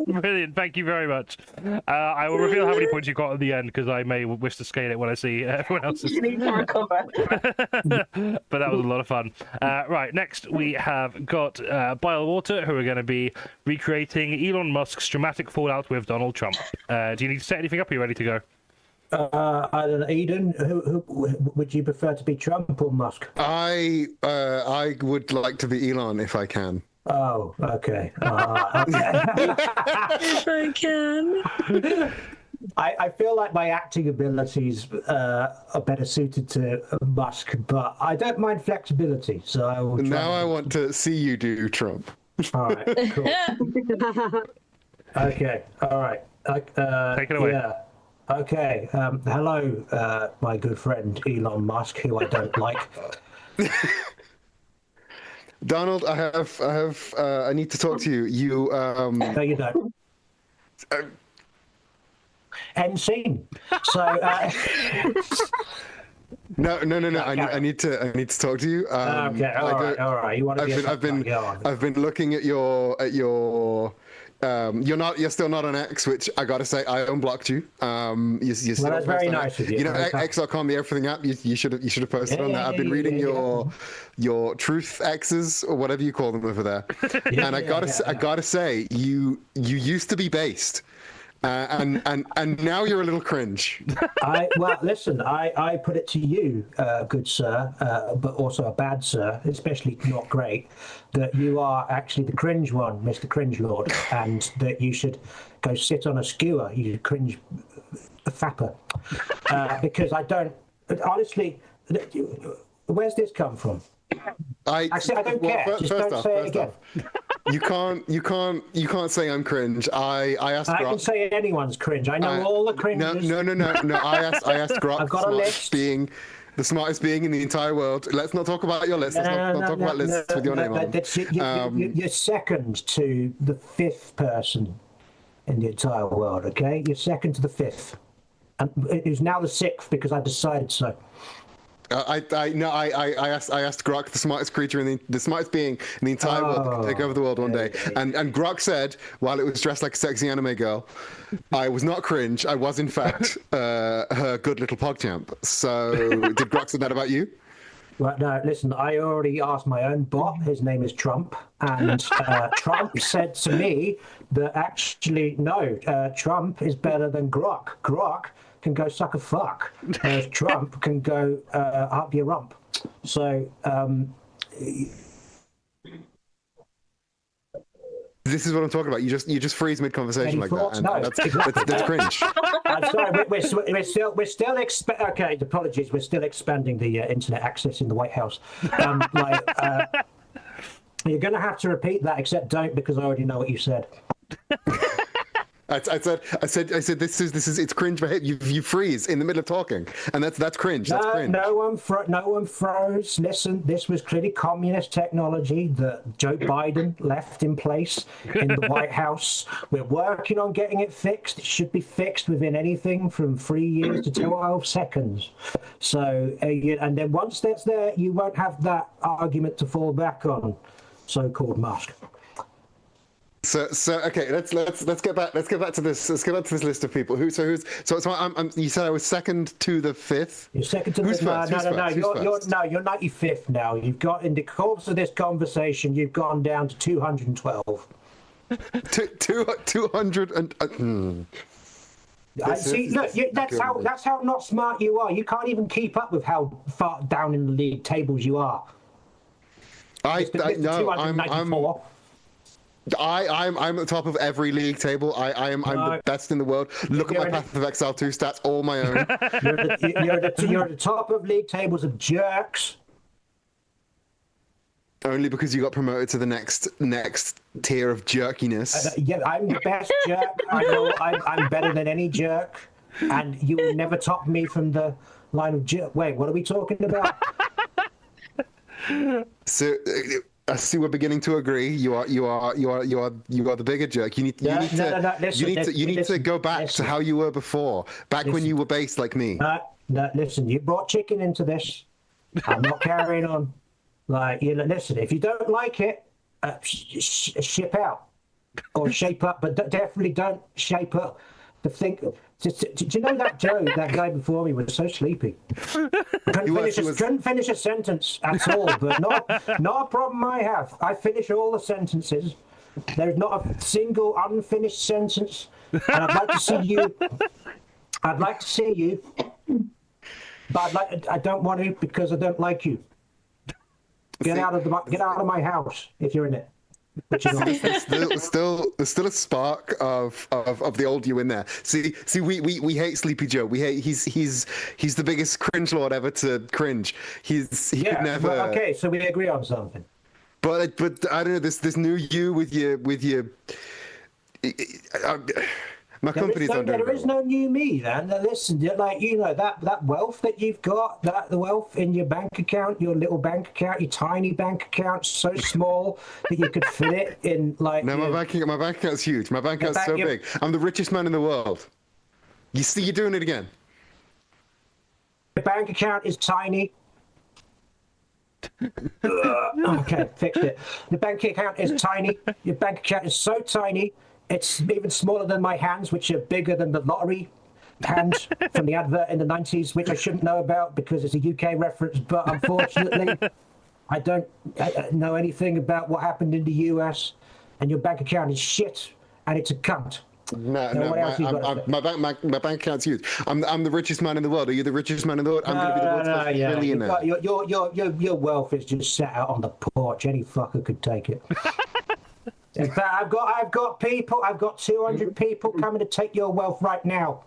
Speaker 1: Brilliant. Thank you very much. I will reveal how many points you got at the end because I may wish to scale it when I see everyone else's.
Speaker 2: You need to recover.
Speaker 1: But that was a lot of fun. Right, next we have got Bilewater, who are going to be recreating Elon Musk's dramatic fallout with Donald Trump. Do you need to set anything up? Are you ready to go?
Speaker 4: I don't know, Eden, who would you prefer to be, Trump or Musk?
Speaker 5: I would like to be Elon if I can.
Speaker 4: Oh, okay. Okay.
Speaker 3: If I can.
Speaker 4: I feel like my acting abilities are better suited to Musk, but I don't mind flexibility, so I will try.
Speaker 5: Now I want to see you do Trump.
Speaker 4: All right, cool. Okay, all right.
Speaker 1: Take it away.
Speaker 4: Yeah. Okay. Hello, my good friend Elon Musk, who I don't like.
Speaker 5: Donald, I need to talk to you. You
Speaker 4: No, you don't. End scene. So.
Speaker 5: No. I need to talk to you.
Speaker 4: Okay. All right. You want to be?
Speaker 5: I've been looking at your. You're still not on X, which I gotta say I unblocked you. You're still
Speaker 4: Well, that's very nice of you.
Speaker 5: You know,
Speaker 4: Okay.
Speaker 5: X.com, the everything app. You should have posted on that. I've been reading your truth X's or whatever you call them over there, and I gotta say you used to be based. And now you're a little cringe.
Speaker 4: Listen, I put it to you, good sir, but also a bad sir, especially not great, that you are actually the cringe one, Mr. Cringe Lord, and that you should go sit on a skewer, you cringe fapper. Because I don't, honestly, where's this come from? I don't care. Just don't say it again.
Speaker 5: You can't say I'm cringe. I asked Grok.
Speaker 4: I can say anyone's cringe. I know all the cringes.
Speaker 5: No. I asked Grok.
Speaker 4: I've got a list.
Speaker 5: Being the smartest being in the entire world. Let's not talk about your list. Let's not talk about lists with your name on.
Speaker 4: You're second to the fifth person in the entire world. Okay, you're second to the fifth, and who's now the sixth because I decided so.
Speaker 5: I asked Grok, the smartest creature the smartest being in the entire world that could take over the world one day, and Grok said, while it was dressed like a sexy anime girl, I was not cringe. I was in fact her good little PogChamp. So did Grok say that about you?
Speaker 4: Well, no, listen, I already asked my own bot. His name is Trump. And Trump said to me that actually, no, Trump is better than Grok. Grok can go suck a fuck, whereas Trump can go up your rump. So
Speaker 5: this is what I'm talking about. You just freeze mid conversation like that, and
Speaker 4: no,
Speaker 5: that's cringe.
Speaker 4: I'm sorry, we're still okay. Apologies, we're still expanding the internet access in the White House. You're going to have to repeat that, except don't, because I already know what you said.
Speaker 5: I said this is it's cringe behavior. You freeze in the middle of talking, and that's cringe. That's cringe.
Speaker 4: No one froze. Listen, this was clearly communist technology that Joe Biden left in place in the White House. We're working on getting it fixed. It should be fixed within anything from 3 years to 12 seconds. So, and then once that's there, you won't have that argument to fall back on, so-called Musk.
Speaker 5: So okay, let's get back to this. Let's get back to this list of people. You said I was second to the fifth.
Speaker 4: You're second to
Speaker 5: Who's
Speaker 4: the
Speaker 5: first?
Speaker 4: No, you're 95th now. You've got, in the course of this conversation, you've gone down to 212.
Speaker 5: 200 and.
Speaker 4: That's how not smart you are. You can't even keep up with how far down in the league tables you are.
Speaker 5: I'm at the top of every league table. I'm the best in the world. Look at my Path of Exile 2 stats, all my own.
Speaker 4: You're at the top of league tables of jerks.
Speaker 5: Only because you got promoted to the next tier of jerkiness.
Speaker 4: Yeah, I'm the best jerk. I know I'm better than any jerk, and you will never top me from the line of jerk. Wait, what are we talking about?
Speaker 5: So. I see we're beginning to agree. You are the bigger jerk. You need to go back to how you were before, when you were based like me.
Speaker 4: Listen, you brought chicken into this. I'm not carrying on. Listen, if you don't like it, ship out or shape up, but definitely don't shape up. Do you know that Joe, that guy before me, was so sleepy? Couldn't finish a sentence at all, but not a problem I have. I finish all the sentences. There's not a single unfinished sentence. And I'd like to see you. But I don't want to because I don't like you. Get out of my house if you're in it.
Speaker 5: There's still a spark of the old you in there. See, we hate Sleepy Joe. We hate he's the biggest cringe lord ever to cringe. He could never.
Speaker 4: Well, okay, so we agree on something.
Speaker 5: But I don't know this new you with your. My company's under.
Speaker 4: There is no new me, then. Listen, that wealth that you've got, the wealth in your bank account, your little bank account, your tiny bank account, so small that you could fit it in
Speaker 5: No, my bank account's huge. My bank account's so big. I'm the richest man in the world. You see, you're doing it again.
Speaker 4: Your bank account is tiny. Okay, fixed it. The bank account is tiny. Your bank account is so tiny. It's even smaller than my hands, which are bigger than the lottery hands from the advert in the 90s, which I shouldn't know about because it's a UK reference. But unfortunately, I don't know anything about what happened in the US. And your bank account is shit, and it's a cunt.
Speaker 5: My bank account's huge. I'm the richest man in the world. Are you the richest man in the world? I'm going to be the world's first billionaire.
Speaker 4: Your wealth is just sat out on the porch. Any fucker could take it. In fact, I've got 200 people coming to take your wealth right now.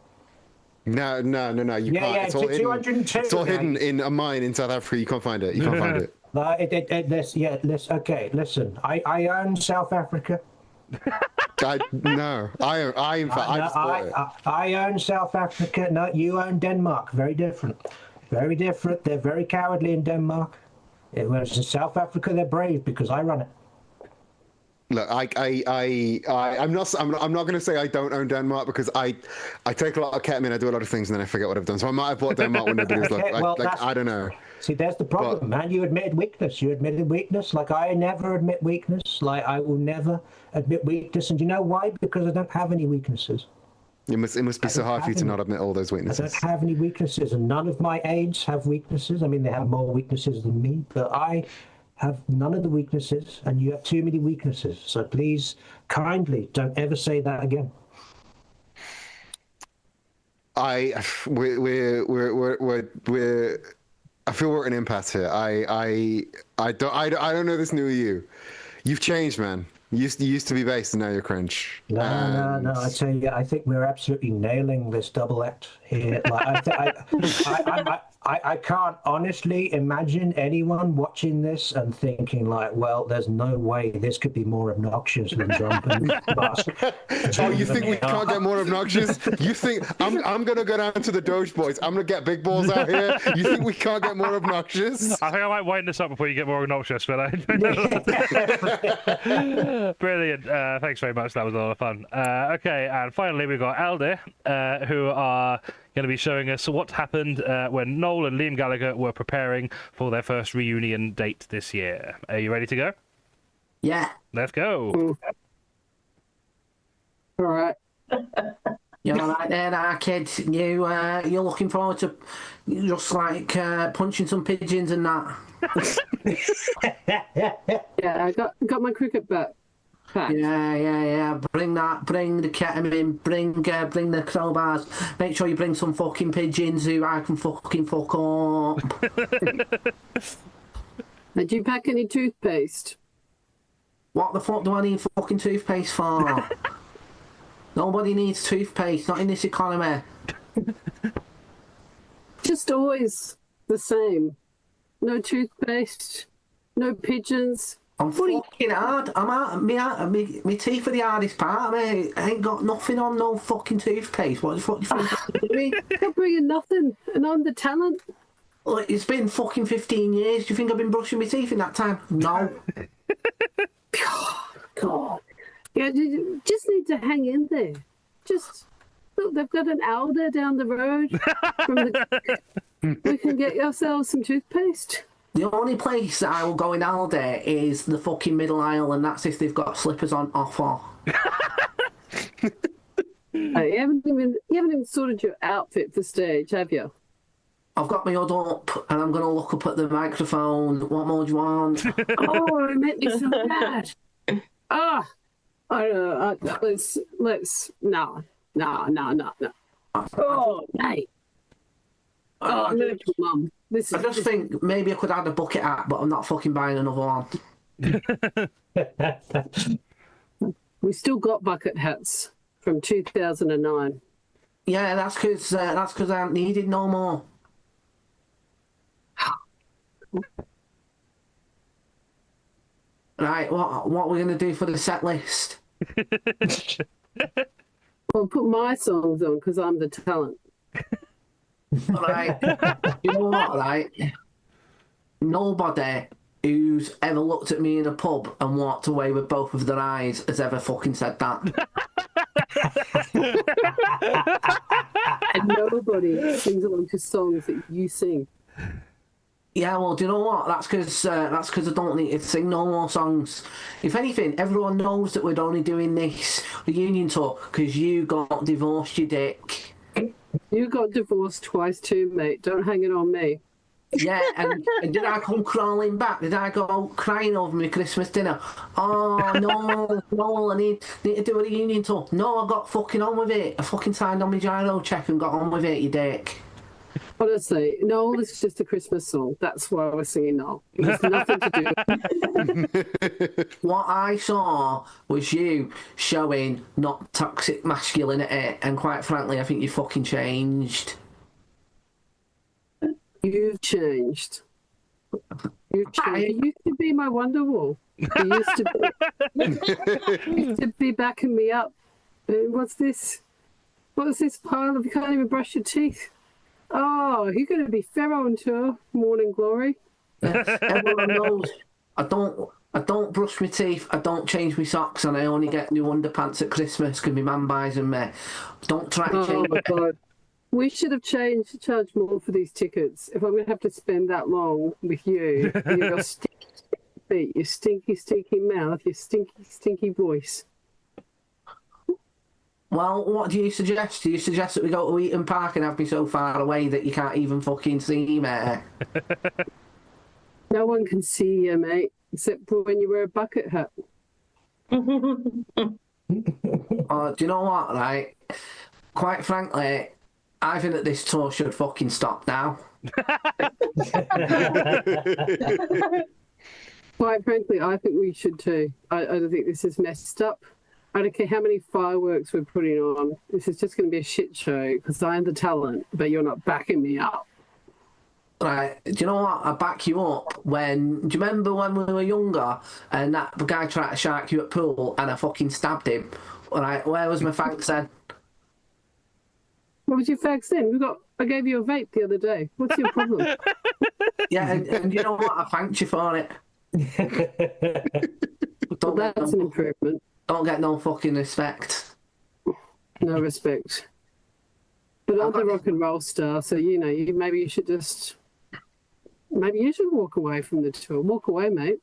Speaker 5: No, you can't.
Speaker 4: It's all 202.
Speaker 5: It's all hidden in a mine in South Africa. You can't find it. You can't find it.
Speaker 4: Listen. I own South Africa.
Speaker 5: I
Speaker 4: own South Africa. No, you own Denmark. Very different. Very different. They're very cowardly in Denmark. Whereas in South Africa, they're brave because I run it.
Speaker 5: Look, I'm not going to say I don't own Denmark because I take a lot of ketamine, I do a lot of things, and then I forget what I've done. So I might have bought Denmark when nobody was I don't know.
Speaker 4: See, there's the problem, man. You admitted weakness. Like, I never admit weakness. Like, I will never admit weakness. And you know why? Because I don't have any weaknesses.
Speaker 5: It must be so hard for you to not admit all those weaknesses.
Speaker 4: I don't have any weaknesses, and none of my aides have weaknesses. I mean, they have more weaknesses than me, but I have none of the weaknesses, and you have too many weaknesses. So please, kindly, don't ever say that again.
Speaker 5: I feel we're at an impasse here. I don't know this new you. You've changed, man. You used to be based, and now you're cringe.
Speaker 4: No. I tell you, I think we're absolutely nailing this double act here. Like, I can't honestly imagine anyone watching this and thinking like, well, there's no way this could be more obnoxious than jumping.
Speaker 5: Oh, you think we can't get more obnoxious? You think I'm gonna go down to the Doge Boys? I'm gonna get big balls out here. You think we can't get more obnoxious?
Speaker 1: I think I might wind this up before you get more obnoxious, but brilliant. Thanks very much. That was a lot of fun. Okay, and finally we've got Aldi, who are going to be showing us what happened when Noel and Liam Gallagher were preparing for their first reunion date this year. Are you ready to go?
Speaker 7: Yeah.
Speaker 1: Let's go.
Speaker 6: All right.
Speaker 7: You're right there, now, kid. You're looking forward to just like punching some pigeons and that.
Speaker 6: Yeah, I got my cricket bat. Packed.
Speaker 7: Yeah. Bring the ketamine. Bring the crowbars. Make sure you bring some fucking pigeons who I can fucking fuck up.
Speaker 6: Did you pack any toothpaste?
Speaker 7: What the fuck do I need fucking toothpaste for? Nobody needs toothpaste, not in this economy.
Speaker 6: Just always the same. No toothpaste, no pigeons.
Speaker 7: I'm fucking hard. I'm out. Me teeth are the hardest part, mate. I ain't got nothing on no fucking toothpaste. What the fuck do you think I'm doing?
Speaker 6: I'm bringing nothing, and I'm the talent.
Speaker 7: Look, it's been fucking 15 years. Do you think I've been brushing my teeth in that time? No.
Speaker 6: God. Yeah, you just need to hang in there. Just look, they've got an Alder down the road. We can get ourselves some toothpaste.
Speaker 7: The only place that I will go in Aldi is the fucking middle aisle, and that's if they've got slippers on offer.
Speaker 6: You haven't even sorted your outfit for stage, have you?
Speaker 7: I've got my hood up, and I'm going to look up at the microphone. What more do you want?
Speaker 6: Oh, it made me so bad. Ah, let's no. Oh, mate. Oh, I'm gonna kill Mum.
Speaker 7: I just think maybe I could add a bucket hat, but I'm not fucking buying another one.
Speaker 6: We still got bucket hats from 2009.
Speaker 7: Yeah, that's because I haven't needed no more. Right, what are we going to do for the set list?
Speaker 6: Well, put my songs on because I'm the talent.
Speaker 7: Right. You know what, right? Nobody who's ever looked at me in a pub and walked away with both of their eyes has ever fucking said that.
Speaker 6: And nobody sings along to songs that you sing.
Speaker 7: Yeah, well, do you know what? That's because I don't need to sing no more songs. If anything, everyone knows that we're only doing this reunion tour because you got divorced, you dick.
Speaker 6: You got divorced twice too, mate. Don't hang it on me.
Speaker 7: Yeah, and did I come crawling back? Did I go crying over my Christmas dinner? Oh, no, I need to do a reunion tour. No, I got fucking on with it. I fucking signed on my gyro check and got on with it, you dick.
Speaker 6: Honestly, Noel is just a Christmas song. That's why I was singing Noel. It was nothing to do.
Speaker 7: What I saw was you showing not toxic masculinity, and quite frankly, I think you fucking changed.
Speaker 6: You've changed. You've changed. You used to be my Wonderwall. You used to be backing me up. What's this? What's this pile of? You can't even brush your teeth. Oh, you're going to be Pharaoh on tour, Morning Glory.
Speaker 7: Everyone knows I don't brush my teeth, I don't change my socks, and I only get new underpants at Christmas because my mum buys them me. Don't try to change
Speaker 6: my God. We should have charged more for these tickets. If I'm going to have to spend that long with you, your stinky feet, your stinky, stinky mouth, your stinky, stinky voice.
Speaker 7: Well, what do you suggest? Do you suggest that we go to Eaton Park and have me so far away that you can't even fucking see me?
Speaker 6: No one can see you, mate, except for when you wear a bucket hat.
Speaker 7: Do you know what, right? Quite frankly, I think that this tour should fucking stop now.
Speaker 6: Quite frankly, I think we should too. I don't think this is messed up. I don't care how many fireworks we're putting on. This is just going to be a shit show because I'm the talent, but you're not backing me up.
Speaker 7: Right, do you know what? I back you up when... Do you remember when we were younger and that guy tried to shark you at pool and I fucking stabbed him? Right, where was my thanks then?
Speaker 6: What was your thanks then? I gave you a vape the other day. What's your problem?
Speaker 7: Yeah, and you know what? I thanked you for it.
Speaker 6: Well, that's an improvement.
Speaker 7: Don't get no fucking respect.
Speaker 6: No respect. But I'm the rock and roll star, so maybe you should just... Maybe you should walk away from the tour. Walk away, mate.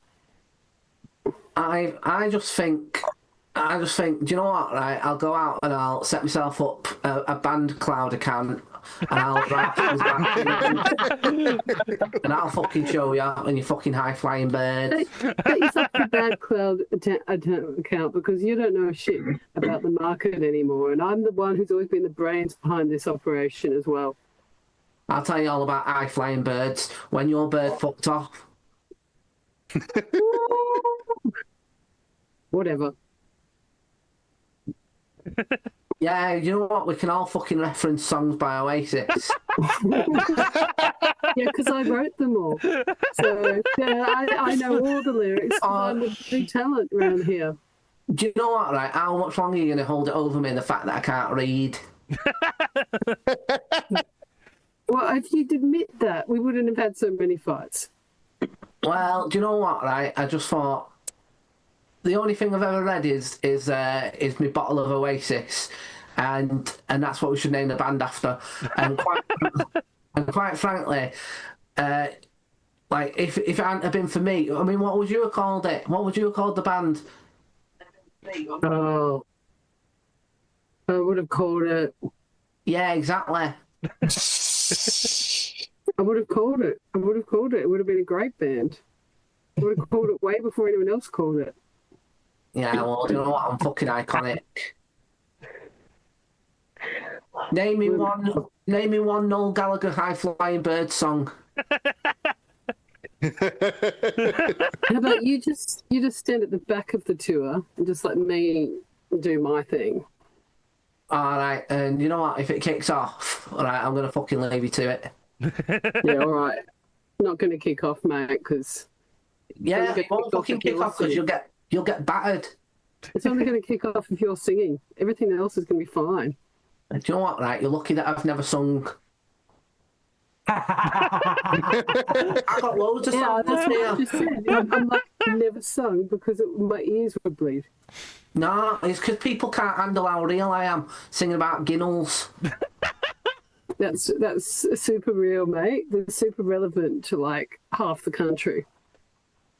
Speaker 7: I just think I just think, do you know what? Right, I'll go out and I'll set myself up a band cloud account, and I'll and I'll fucking show you and you fucking high flying birds.
Speaker 6: Set yourself a bad cloud account because you don't know shit about the market anymore, and I'm the one who's always been the brains behind this operation as well.
Speaker 7: I'll tell you all about high flying birds when your bird fucked off.
Speaker 6: Whatever.
Speaker 7: Yeah, you know what? We can all fucking reference songs by Oasis.
Speaker 6: Yeah, because I wrote them all. So yeah, I know all the lyrics. I'm a big talent around here.
Speaker 7: Do you know what, right? How much longer are you going to hold it over me, the fact that I can't read?
Speaker 6: Well, if you'd admit that, we wouldn't have had so many fights.
Speaker 7: Well, do you know what, right? I just thought the only thing I've ever read is my bottle of Oasis, and that's what we should name the band after. And quite frankly, like if it hadn't have been for me, I mean, what would you have called it? What would you have called the band?
Speaker 6: Oh, I would have called it.
Speaker 7: Yeah, exactly.
Speaker 6: I would have called it. I would have called it. It would have been a great band. I would have called it way before anyone else called it.
Speaker 7: Yeah, well, do you know what? I'm fucking iconic. Name me one Noel Gallagher high flying bird song.
Speaker 6: How about you just stand at the back of the tour and just let me do my thing.
Speaker 7: All right, and you know what? If it kicks off, all right, I'm gonna fucking leave you to it.
Speaker 6: Yeah, all right. Not going to kick off, mate, because
Speaker 7: yeah, it won't fucking kick off because you'll get battered.
Speaker 6: It's only going to kick off if you're singing. Everything else is going to be fine.
Speaker 7: Do you know what? Right, you're lucky that I've never sung. I've got loads of songs.
Speaker 6: That's what I just said. I'm like, I've never sung because my ears would bleed.
Speaker 7: No, it's because people can't handle how real I am singing about ginnels.
Speaker 6: That's super real, mate. They're super relevant to like half the country.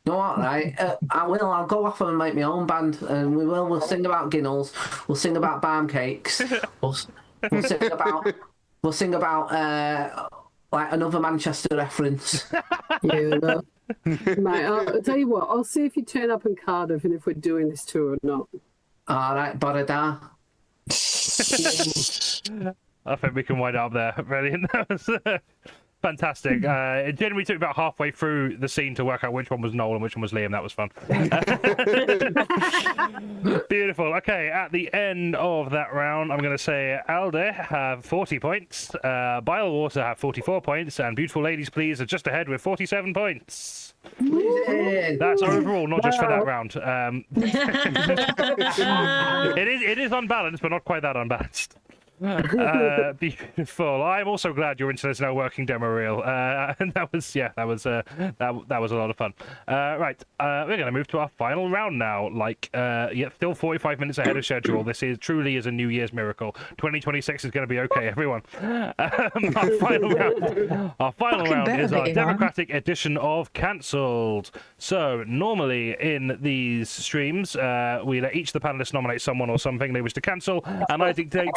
Speaker 7: You know what, right? I'll go off and make my own band, and we'll sing about ginnels. We'll sing about barm cakes. We'll sing about like another Manchester reference.
Speaker 6: Yeah, mate. I'll tell you what. I'll see if you turn up in Cardiff and if we're doing this tour or not.
Speaker 7: All right, Borada.
Speaker 1: I think we can wind up there. Brilliant. That was fantastic. It generally took about halfway through the scene to work out which one was Noel and which one was Liam. That was fun. Beautiful. Okay, at the end of that round, I'm going to say Alde have 40 points, Bylewater have 44 points, and Beautiful Ladies Please are just ahead with 47 points. That's overall, not just for that round. It is unbalanced, but not quite that unbalanced. Beautiful. I'm also glad your internet's now working, demo reel. And that was that was a lot of fun. Right, we're going to move to our final round now. Still 45 minutes ahead of schedule. This truly is a New Year's miracle. 2026 is going to be okay, everyone. Our final round is our democratic edition of Cancelled. So normally in these streams, we let each of the panelists nominate someone or something they wish to cancel, and I dictate.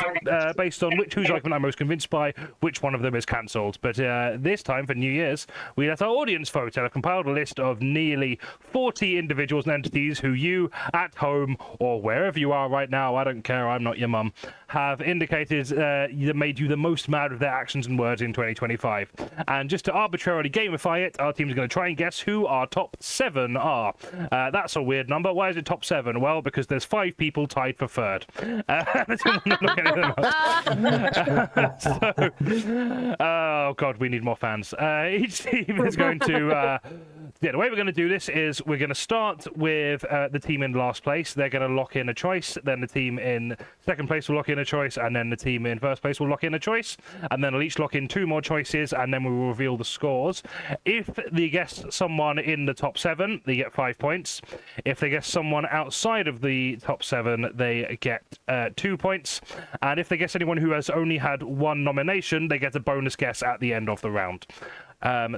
Speaker 1: Based on whose argument I'm most convinced by, which one of them is cancelled. But this time, for New Year's, we let our audience vote and have compiled a list of nearly 40 individuals and entities who you, at home, or wherever you are right now, I don't care, I'm not your mum, have indicated that made you the most mad with their actions and words in 2025. And just to arbitrarily gamify it, our team's going to try and guess who our top 7 are. That's a weird number. Why is it top 7? Well, because there's 5 people tied for third. I don't want to look at anything else. Oh god, we need more fans. Each team is going to the way we're going to do this is we're going to start with the team in last place. They're going to lock in a choice, then the team in second place will lock in a choice, and then the team in first place will lock in a choice, and then they'll each lock in 2 more choices, and then we will reveal the scores. If they guess someone in the top 7, they get 5 points. If they guess someone outside of the top 7, they get 2 points, and if they guess anyone who has only had 1 nomination, they get a bonus guess at the end of the round.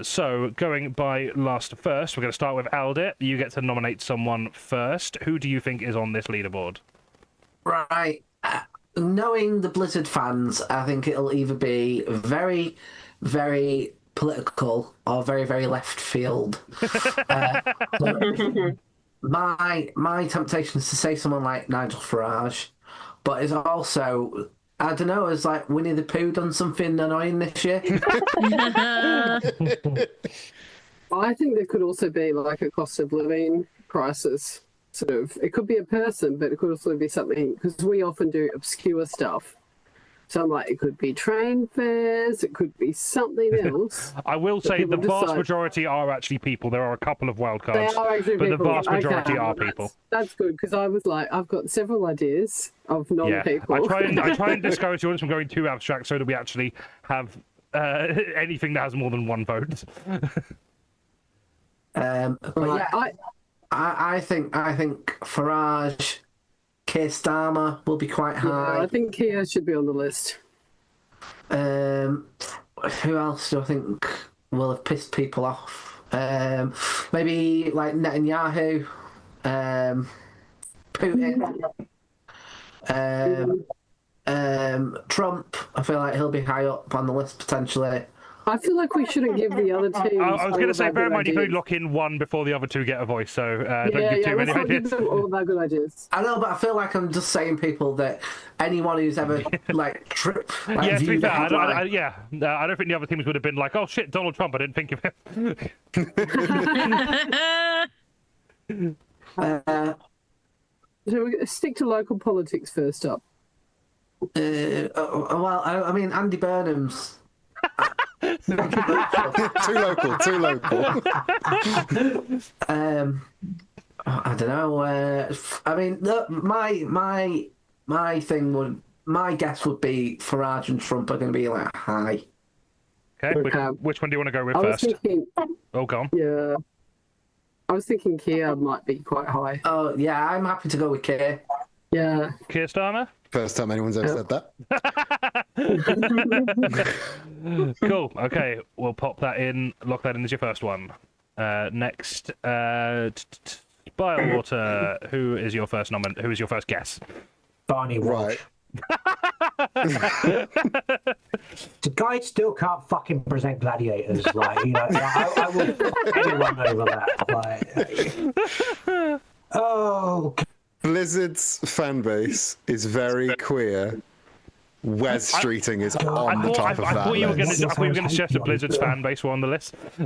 Speaker 1: So, going by last to first, we're going to start with Alde. You get to nominate someone first. Who do you think is on this leaderboard?
Speaker 7: Right. Knowing the Blizzard fans, I think it'll either be very, very political or very, very left field. My temptation is to say someone like Nigel Farage, but it's also, I don't know, has like Winnie the Pooh done something annoying this year?
Speaker 6: I think there could also be like a cost of living crisis. Sort of, it could be a person, but it could also be something, because we often do obscure stuff. So I'm like, it could be train fares, it could be something else.
Speaker 1: I will say the vast
Speaker 6: decide.
Speaker 1: majority are actually people. There are a couple of wild
Speaker 6: They
Speaker 1: cards,
Speaker 6: are actually
Speaker 1: but
Speaker 6: people.
Speaker 1: the vast majority
Speaker 6: Okay,
Speaker 1: are people.
Speaker 6: That's good, because I was like, I've got several ideas of
Speaker 1: Yeah,
Speaker 6: non-people.
Speaker 1: I try and discourage the audience from going too abstract so that we actually have anything that has more than one vote.
Speaker 7: But yeah, I think Farage, Keir Starmer will be quite high.
Speaker 6: I think Kia should be on the list.
Speaker 7: Who else do I think will have pissed people off? Maybe like Netanyahu, Putin, Trump. I feel like he'll be high up on the list potentially.
Speaker 6: I feel like we shouldn't give the other teams.
Speaker 1: I was going to say, bear in mind, you can only
Speaker 6: ideas.
Speaker 1: lock in one before the other two get a voice, so don't
Speaker 6: Yeah,
Speaker 1: give too many
Speaker 6: let's not give
Speaker 1: ideas.
Speaker 6: them all of our good ideas.
Speaker 7: I know, but I feel like I'm just saying people that anyone who's ever like,
Speaker 1: Yeah, to be
Speaker 7: viewed the
Speaker 1: fair, I
Speaker 7: headline-
Speaker 1: don't think the other teams would have been like, oh shit, Donald Trump, I didn't think of him.
Speaker 6: So we stick to local politics first up.
Speaker 7: well, I mean, Andy Burnham's.
Speaker 5: Too local.
Speaker 7: I don't know. I mean, look, my thing would, my guess would be Farage and Trump are going to be like high.
Speaker 1: Okay,
Speaker 6: Okay.
Speaker 1: which one do you want to go with
Speaker 6: I was
Speaker 1: first?
Speaker 6: thinking,
Speaker 1: Oh, go on.
Speaker 6: yeah, I was thinking Kia might be quite high.
Speaker 7: Oh yeah, I'm happy to go with Keir.
Speaker 6: Yeah,
Speaker 1: Keir Starmer?
Speaker 5: First time anyone's ever said that.
Speaker 1: Cool. Okay, we'll pop that in, lock that in as your first one. Next, Bylewater. Who is your first Who is your first guess?
Speaker 4: Barney Walsh.
Speaker 5: Right.
Speaker 4: The guy still can't fucking present gladiators. Like, you know, I will put anyone over that. Like, oh,
Speaker 5: Blizzard's fan base is very queer. Wes Streeting is on the top of that.
Speaker 1: I thought you were going
Speaker 5: list.
Speaker 1: to suggest that Blizzard's fan base were on the list.
Speaker 4: do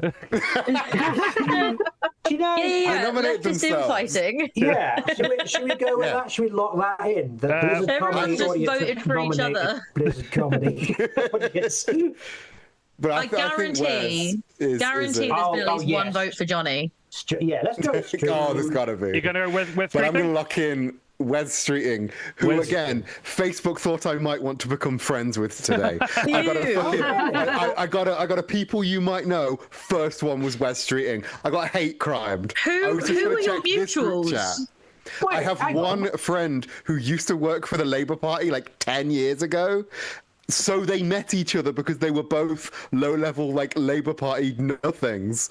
Speaker 4: you know?
Speaker 3: Yeah,
Speaker 5: nominate
Speaker 3: leftist
Speaker 5: themselves.
Speaker 3: infighting.
Speaker 4: Yeah, should we go with
Speaker 5: Yeah.
Speaker 4: that? Should we lock that in? The Blizzard
Speaker 3: Everyone
Speaker 4: comedy
Speaker 3: just
Speaker 4: audience
Speaker 3: voted
Speaker 4: have
Speaker 3: for each
Speaker 4: nominated
Speaker 3: other.
Speaker 4: Blizzard comedy audience.
Speaker 5: But
Speaker 3: I
Speaker 5: I think
Speaker 3: guarantee,
Speaker 5: Wes
Speaker 3: guarantee
Speaker 5: is
Speaker 3: there's been at
Speaker 4: Oh,
Speaker 3: least
Speaker 4: yes.
Speaker 3: one vote for Johnny.
Speaker 4: Yeah, let's go.
Speaker 5: Oh, there's got to be.
Speaker 1: You're going to go with
Speaker 5: But I'm going to
Speaker 1: Streeting?
Speaker 5: lock in Wes Streeting, who
Speaker 1: Wes-
Speaker 5: again Facebook thought I might want to become friends with today. I got a
Speaker 3: Ew.
Speaker 5: fucking, I got a people you might know. First one was Wes Streeting. I got hate crimed. I was just
Speaker 3: Who
Speaker 5: gonna
Speaker 3: are your
Speaker 5: check this group
Speaker 3: mutuals?
Speaker 5: chat. I have one friend who used to work for the Labour Party like 10 years ago. So they met each other because they were both low-level like Labour Party nothings.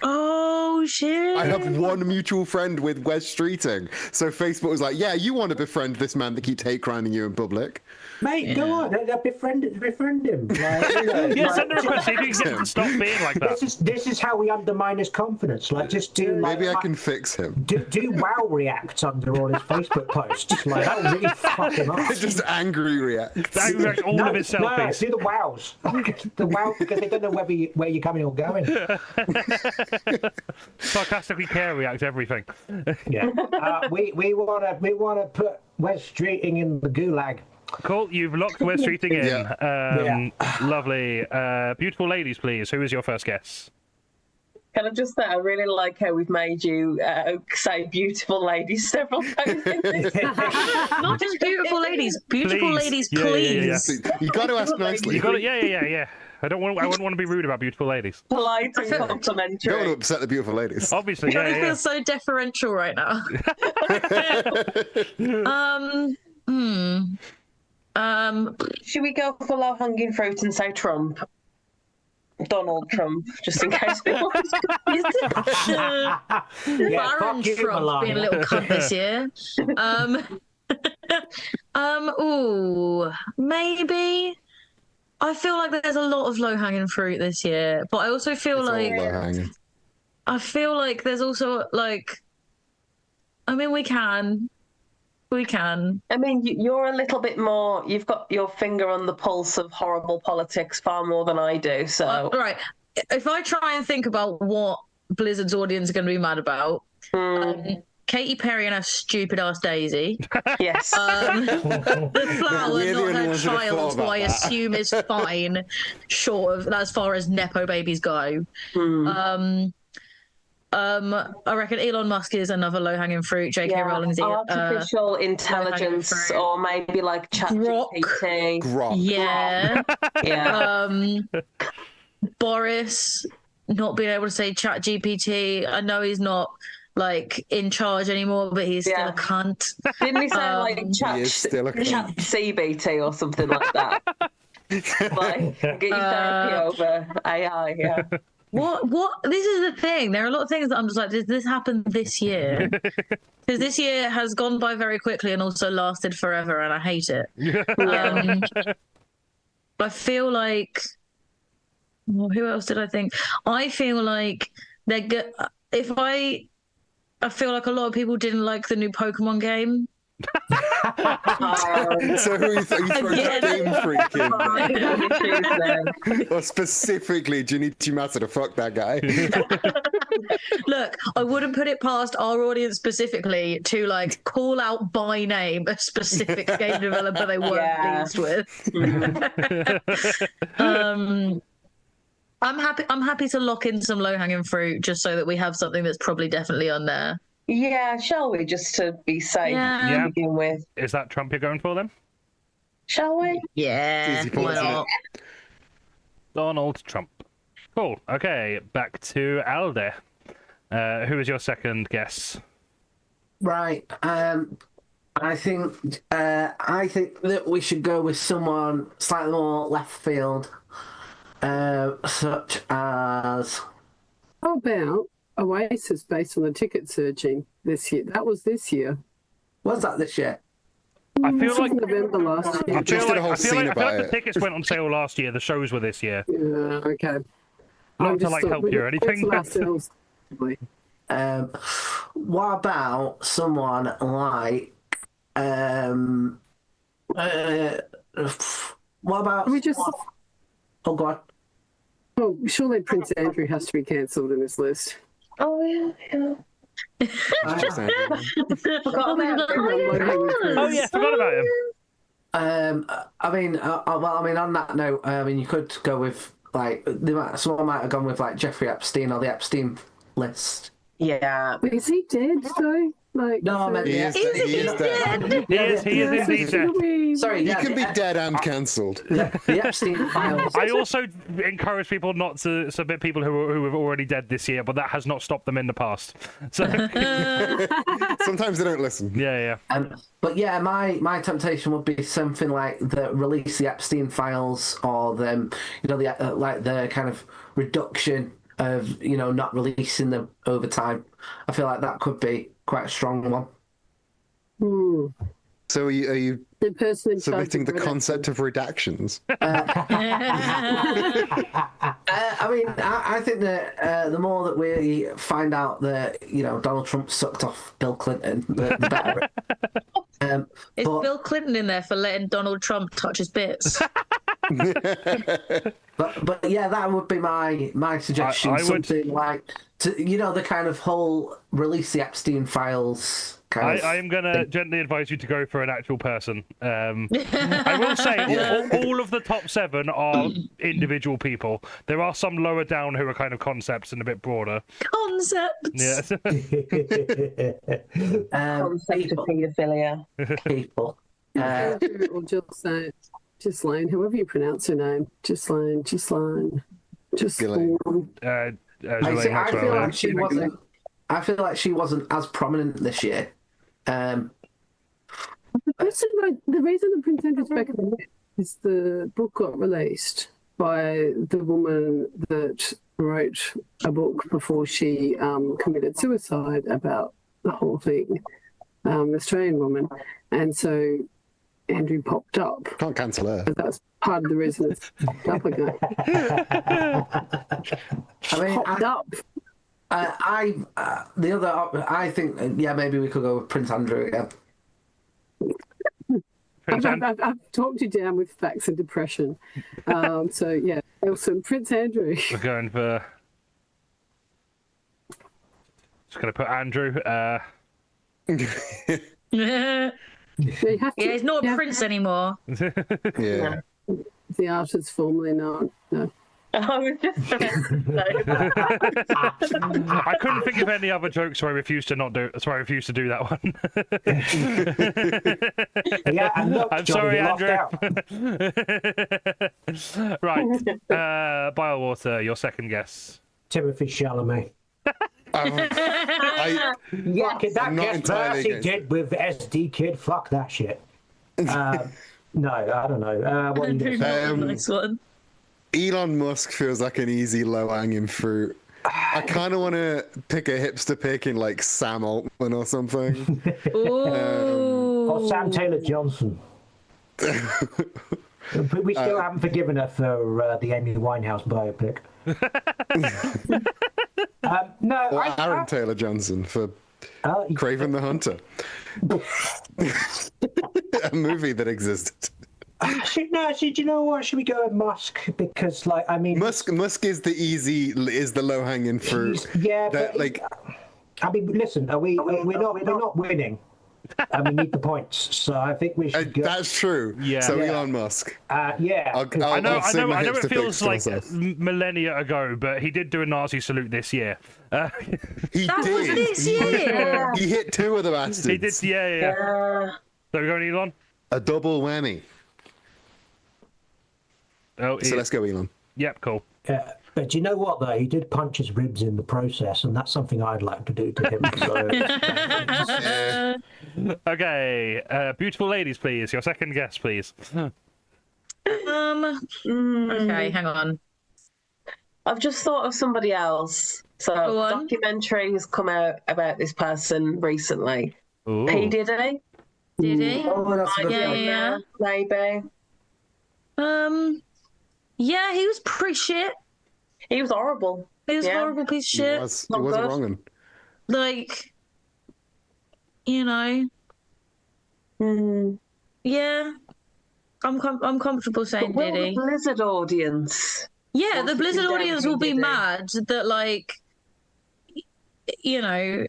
Speaker 3: Oh shit!
Speaker 5: I have one mutual friend with Wes Streeting. So Facebook was like, yeah, you want to befriend this man that keeps hate criming you in public.
Speaker 4: Mate, go on, befriend him. Like, you know,
Speaker 1: Yeah,
Speaker 4: like,
Speaker 1: send a request. See if you can get him to stop being like that.
Speaker 4: this is how we undermine his confidence. Like, just do like,
Speaker 5: Maybe I can fix him.
Speaker 4: do wow reacts under all his Facebook posts. Like, that will really fuck him up.
Speaker 5: Just angry react.
Speaker 1: That was like all of his
Speaker 4: No,
Speaker 1: selfies.
Speaker 4: do the wows. The wow, because they don't know where you're coming or going.
Speaker 1: Sarcastically care react everything.
Speaker 4: Yeah. We wanna put Wes Streeting in the gulag.
Speaker 1: Cool, you've locked Wes Streeting in.
Speaker 5: Yeah.
Speaker 1: Lovely. Beautiful ladies, please. Who is your first guess?
Speaker 2: Can I just say, I really like how we've made you say beautiful ladies several times.
Speaker 3: Not just beautiful ladies, beautiful
Speaker 1: Please.
Speaker 3: ladies,
Speaker 1: Yeah, yeah, yeah,
Speaker 3: please.
Speaker 1: yeah.
Speaker 5: You got to ask nicely.
Speaker 1: You got it. Yeah. I wouldn't want to be rude about beautiful ladies.
Speaker 2: Polite and
Speaker 5: You don't want to
Speaker 2: complimentary.
Speaker 5: upset the beautiful ladies.
Speaker 1: Obviously,
Speaker 3: Johnny
Speaker 1: yeah.
Speaker 3: feels so deferential right now.
Speaker 2: Should we go for low-hanging fruit and say Trump? Donald Trump, just in case people
Speaker 4: Yeah,
Speaker 3: Baron
Speaker 4: fuck you,
Speaker 3: Trump
Speaker 4: Melania.
Speaker 3: being a little cunt this year. Ooh, maybe. I feel like there's a lot of low-hanging fruit this year, but I also feel
Speaker 5: It's all
Speaker 3: like
Speaker 5: low-hanging.
Speaker 3: there's also like, I mean, we can.
Speaker 2: I mean, you're a little bit more. You've got your finger on the pulse of horrible politics far more than I do. So,
Speaker 3: Right. If I try and think about what Blizzard's audience are going to be mad about, Katy Perry and her stupid ass Daisy.
Speaker 2: yes.
Speaker 3: The flower,
Speaker 5: We're the
Speaker 3: not
Speaker 5: only
Speaker 3: her
Speaker 5: ones that have thought
Speaker 3: child, who
Speaker 5: about
Speaker 3: I
Speaker 5: that.
Speaker 3: assume is fine, short of as far as Nepo babies go. I reckon Elon Musk is another low-hanging fruit. J.K. Rowling's
Speaker 2: artificial intelligence,
Speaker 3: fruit.
Speaker 2: or maybe like ChatGPT.
Speaker 5: Grok.
Speaker 3: yeah.
Speaker 2: Yeah.
Speaker 3: Boris not being able to say ChatGPT. I know he's not like in charge anymore, but he's still a cunt.
Speaker 2: Didn't he say like
Speaker 5: He is still a cunt.
Speaker 2: CBT or something like that? Like, get your therapy over AI, yeah.
Speaker 3: What? This is the thing. There are a lot of things that I'm just like, did this happen this year? Because this year has gone by very quickly and also lasted forever, and I hate it. I feel like, well, who else did I think? I feel like they're good. I feel like a lot of people didn't like the new Pokemon game.
Speaker 5: So who you throw Game Freak in? Or specifically Junichi Masa to fuck that guy.
Speaker 3: Look, I wouldn't put it past our audience specifically to like call out by name a specific game developer they weren't pleased with. I'm happy to lock in some low-hanging fruit just so that we have something that's probably definitely on there.
Speaker 2: Yeah, shall we, just to be safe to begin with?
Speaker 1: Is that Trump you're going for then?
Speaker 2: Shall we?
Speaker 3: Yeah.
Speaker 5: Easy points, isn't it?
Speaker 1: Donald Trump. Cool. Okay, back to Alde. Who is your second guess?
Speaker 7: Right. I think that we should go with someone slightly more left field, such as.
Speaker 6: How about Oasis based on the ticket surging this year? That was this year.
Speaker 7: Was that this year?
Speaker 1: I feel like
Speaker 6: November last year.
Speaker 1: I feel like
Speaker 5: about
Speaker 1: the
Speaker 5: it.
Speaker 1: tickets went on sale last year. The shows were this year.
Speaker 6: Yeah, okay.
Speaker 1: Not to like help you or anything.
Speaker 6: But...
Speaker 7: What about someone like what about
Speaker 6: we just...
Speaker 7: Oh god.
Speaker 6: Oh, surely Prince Andrew has to be cancelled in this list.
Speaker 2: Oh, yeah.
Speaker 5: Just Andrew.
Speaker 2: Forgot about
Speaker 1: Oh yeah, forgot about him.
Speaker 7: I mean, on that note, you could go with like someone might have gone with like Jeffrey Epstein or the Epstein list.
Speaker 2: Yeah.
Speaker 6: Is he dead though? Like,
Speaker 7: No, I meant
Speaker 5: He is dead.
Speaker 1: He is indeed dead.
Speaker 7: Sorry,
Speaker 5: He
Speaker 7: yeah,
Speaker 5: can be dead and cancelled.
Speaker 7: the Epstein files.
Speaker 1: I also encourage people not to submit people who are already dead this year, but that has not stopped them in the past. So
Speaker 5: Sometimes they don't listen.
Speaker 1: yeah.
Speaker 7: But yeah, my temptation would be something like the release the Epstein files, or the like the kind of reduction of not releasing them over time. I feel like that could be quite a strong one.
Speaker 5: So are you
Speaker 6: the person in
Speaker 5: submitting the
Speaker 6: charge of
Speaker 5: concept of redactions?
Speaker 7: I mean, I think that the more that we find out that Donald Trump sucked off Bill Clinton, the better.
Speaker 3: Is Bill Clinton in there for letting Donald Trump touch his bits?
Speaker 7: But yeah, that would be my suggestion.
Speaker 1: I would-
Speaker 7: Something like the kind of whole release the Epstein files.
Speaker 1: I am going to gently advise you to go for an actual person. I will say, all of the top 7 are individual people. There are some lower down who are kind of concepts and a bit broader.
Speaker 3: Concepts.
Speaker 1: Yeah.
Speaker 2: Concept of paedophilia.
Speaker 7: People.
Speaker 6: or Ghislaine, however you pronounce her name. Ghislaine.
Speaker 7: I feel like she wasn't as prominent this year.
Speaker 6: The reason the Prince Andrew's back in the net is the book got released by the woman that wrote a book before she committed suicide about the whole thing, Australian woman, And so Andrew popped up.
Speaker 5: Can't cancel her.
Speaker 6: So that's part of the reason it's popped up again. Popped up.
Speaker 7: I think, yeah, maybe we could go with Prince Andrew again.
Speaker 6: I've talked you down with facts and depression. So, yeah, awesome. Prince Andrew.
Speaker 1: We're going for... Just going to put Andrew.
Speaker 3: Yeah, he's not a prince anymore.
Speaker 5: Yeah.
Speaker 6: The artist formerly known. No.
Speaker 2: I was just about to say that.
Speaker 1: I couldn't think of any other jokes, so I refused to do that one.
Speaker 4: Yeah, and look,
Speaker 1: I'm
Speaker 4: Johnny,
Speaker 1: sorry,
Speaker 4: you lost
Speaker 1: Andrew.
Speaker 4: out.
Speaker 1: Right. Biowater, your second guess.
Speaker 4: Timothy Chalamet.
Speaker 5: I,
Speaker 4: Fuck it, that
Speaker 5: I'm not
Speaker 4: gets
Speaker 5: entirely
Speaker 4: worse he
Speaker 5: against
Speaker 4: did with SD Kid. Fuck that shit. No, I don't know. What are you
Speaker 3: Andrew,
Speaker 4: gonna say?
Speaker 3: nice one.
Speaker 5: Elon Musk feels like an easy low-hanging fruit. I kind of want to pick a hipster pick in like Sam Altman or something.
Speaker 3: Ooh.
Speaker 4: Or Sam Taylor Johnson. But we still haven't forgiven her for the Amy Winehouse biopic. No,
Speaker 5: Or Aaron Taylor Johnson for Craven the Hunter. A movie that existed.
Speaker 4: do you know what? Should we go with Musk? Because, like, I mean,
Speaker 5: Musk is the low hanging fruit.
Speaker 4: Yeah,
Speaker 5: that,
Speaker 4: but
Speaker 5: like,
Speaker 4: I mean, listen, we're not winning, and we need the points. So I think we should go.
Speaker 5: that's true.
Speaker 1: Yeah.
Speaker 5: So
Speaker 1: Yeah.
Speaker 5: Elon Musk.
Speaker 4: Yeah,
Speaker 1: I know it feels like
Speaker 5: myself.
Speaker 1: millennia ago, but he did do a Nazi salute this year.
Speaker 5: He
Speaker 3: That
Speaker 5: did.
Speaker 3: was this year.
Speaker 5: He hit two of the bastards.
Speaker 1: He did, yeah. So we're going Elon?
Speaker 5: A double whammy.
Speaker 1: Oh,
Speaker 5: So let's go Elon.
Speaker 1: Yep, cool.
Speaker 4: But you know what, though? He did punch his ribs in the process, and that's something I'd like to do to him. So.
Speaker 1: Okay, beautiful ladies, please. Your second guess, please.
Speaker 3: Okay, hang on.
Speaker 2: I've just thought of somebody else. So,
Speaker 3: Go on.
Speaker 2: documentary has come out about this person recently.
Speaker 1: Ooh.
Speaker 2: P. Diddy?
Speaker 3: Did he?
Speaker 7: Oh, that's a good
Speaker 3: Yeah,
Speaker 7: one.
Speaker 3: yeah.
Speaker 2: Maybe.
Speaker 3: Yeah, he was pretty shit.
Speaker 2: He was horrible.
Speaker 3: He was a
Speaker 2: Yeah.
Speaker 3: horrible piece of
Speaker 5: He
Speaker 3: shit.
Speaker 5: was
Speaker 2: Not
Speaker 5: a
Speaker 2: good.
Speaker 5: wrong one.
Speaker 3: Like, you know, yeah. I'm comfortable saying
Speaker 2: But will
Speaker 3: Diddy.
Speaker 2: the Blizzard audience?
Speaker 3: Yeah,
Speaker 2: want
Speaker 3: the
Speaker 2: to
Speaker 3: Blizzard
Speaker 2: condemn
Speaker 3: audience will be
Speaker 2: Diddy?
Speaker 3: mad that, like, you know,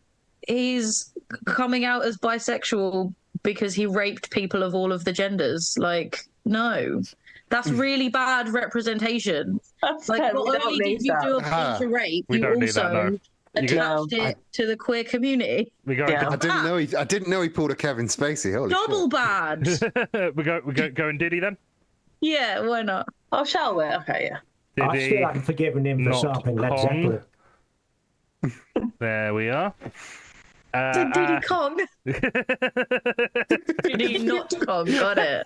Speaker 3: he's coming out as bisexual because he raped people of all of the genders. Like, no, that's really bad representation.
Speaker 2: That's
Speaker 3: Like,
Speaker 2: fair,
Speaker 3: not
Speaker 2: we don't
Speaker 3: only
Speaker 2: need
Speaker 3: did you
Speaker 2: that.
Speaker 3: do a bunch of rape,
Speaker 1: We
Speaker 3: you
Speaker 1: don't need that,
Speaker 3: also
Speaker 1: no.
Speaker 3: attached it to the queer community.
Speaker 1: We go.
Speaker 2: Yeah.
Speaker 5: I didn't know he pulled a Kevin Spacey. Holy
Speaker 3: Double
Speaker 5: shit.
Speaker 3: bad.
Speaker 1: we go. Going Diddy then.
Speaker 3: Yeah, why not?
Speaker 2: Oh, shall we? Okay, yeah.
Speaker 4: I
Speaker 1: Diddy.
Speaker 4: still haven't forgiven him for
Speaker 1: not
Speaker 4: sampling Led
Speaker 1: Kong.
Speaker 4: Zeppelin.
Speaker 1: There we are.
Speaker 3: Diddy Kong. Diddy not Kong. Got it.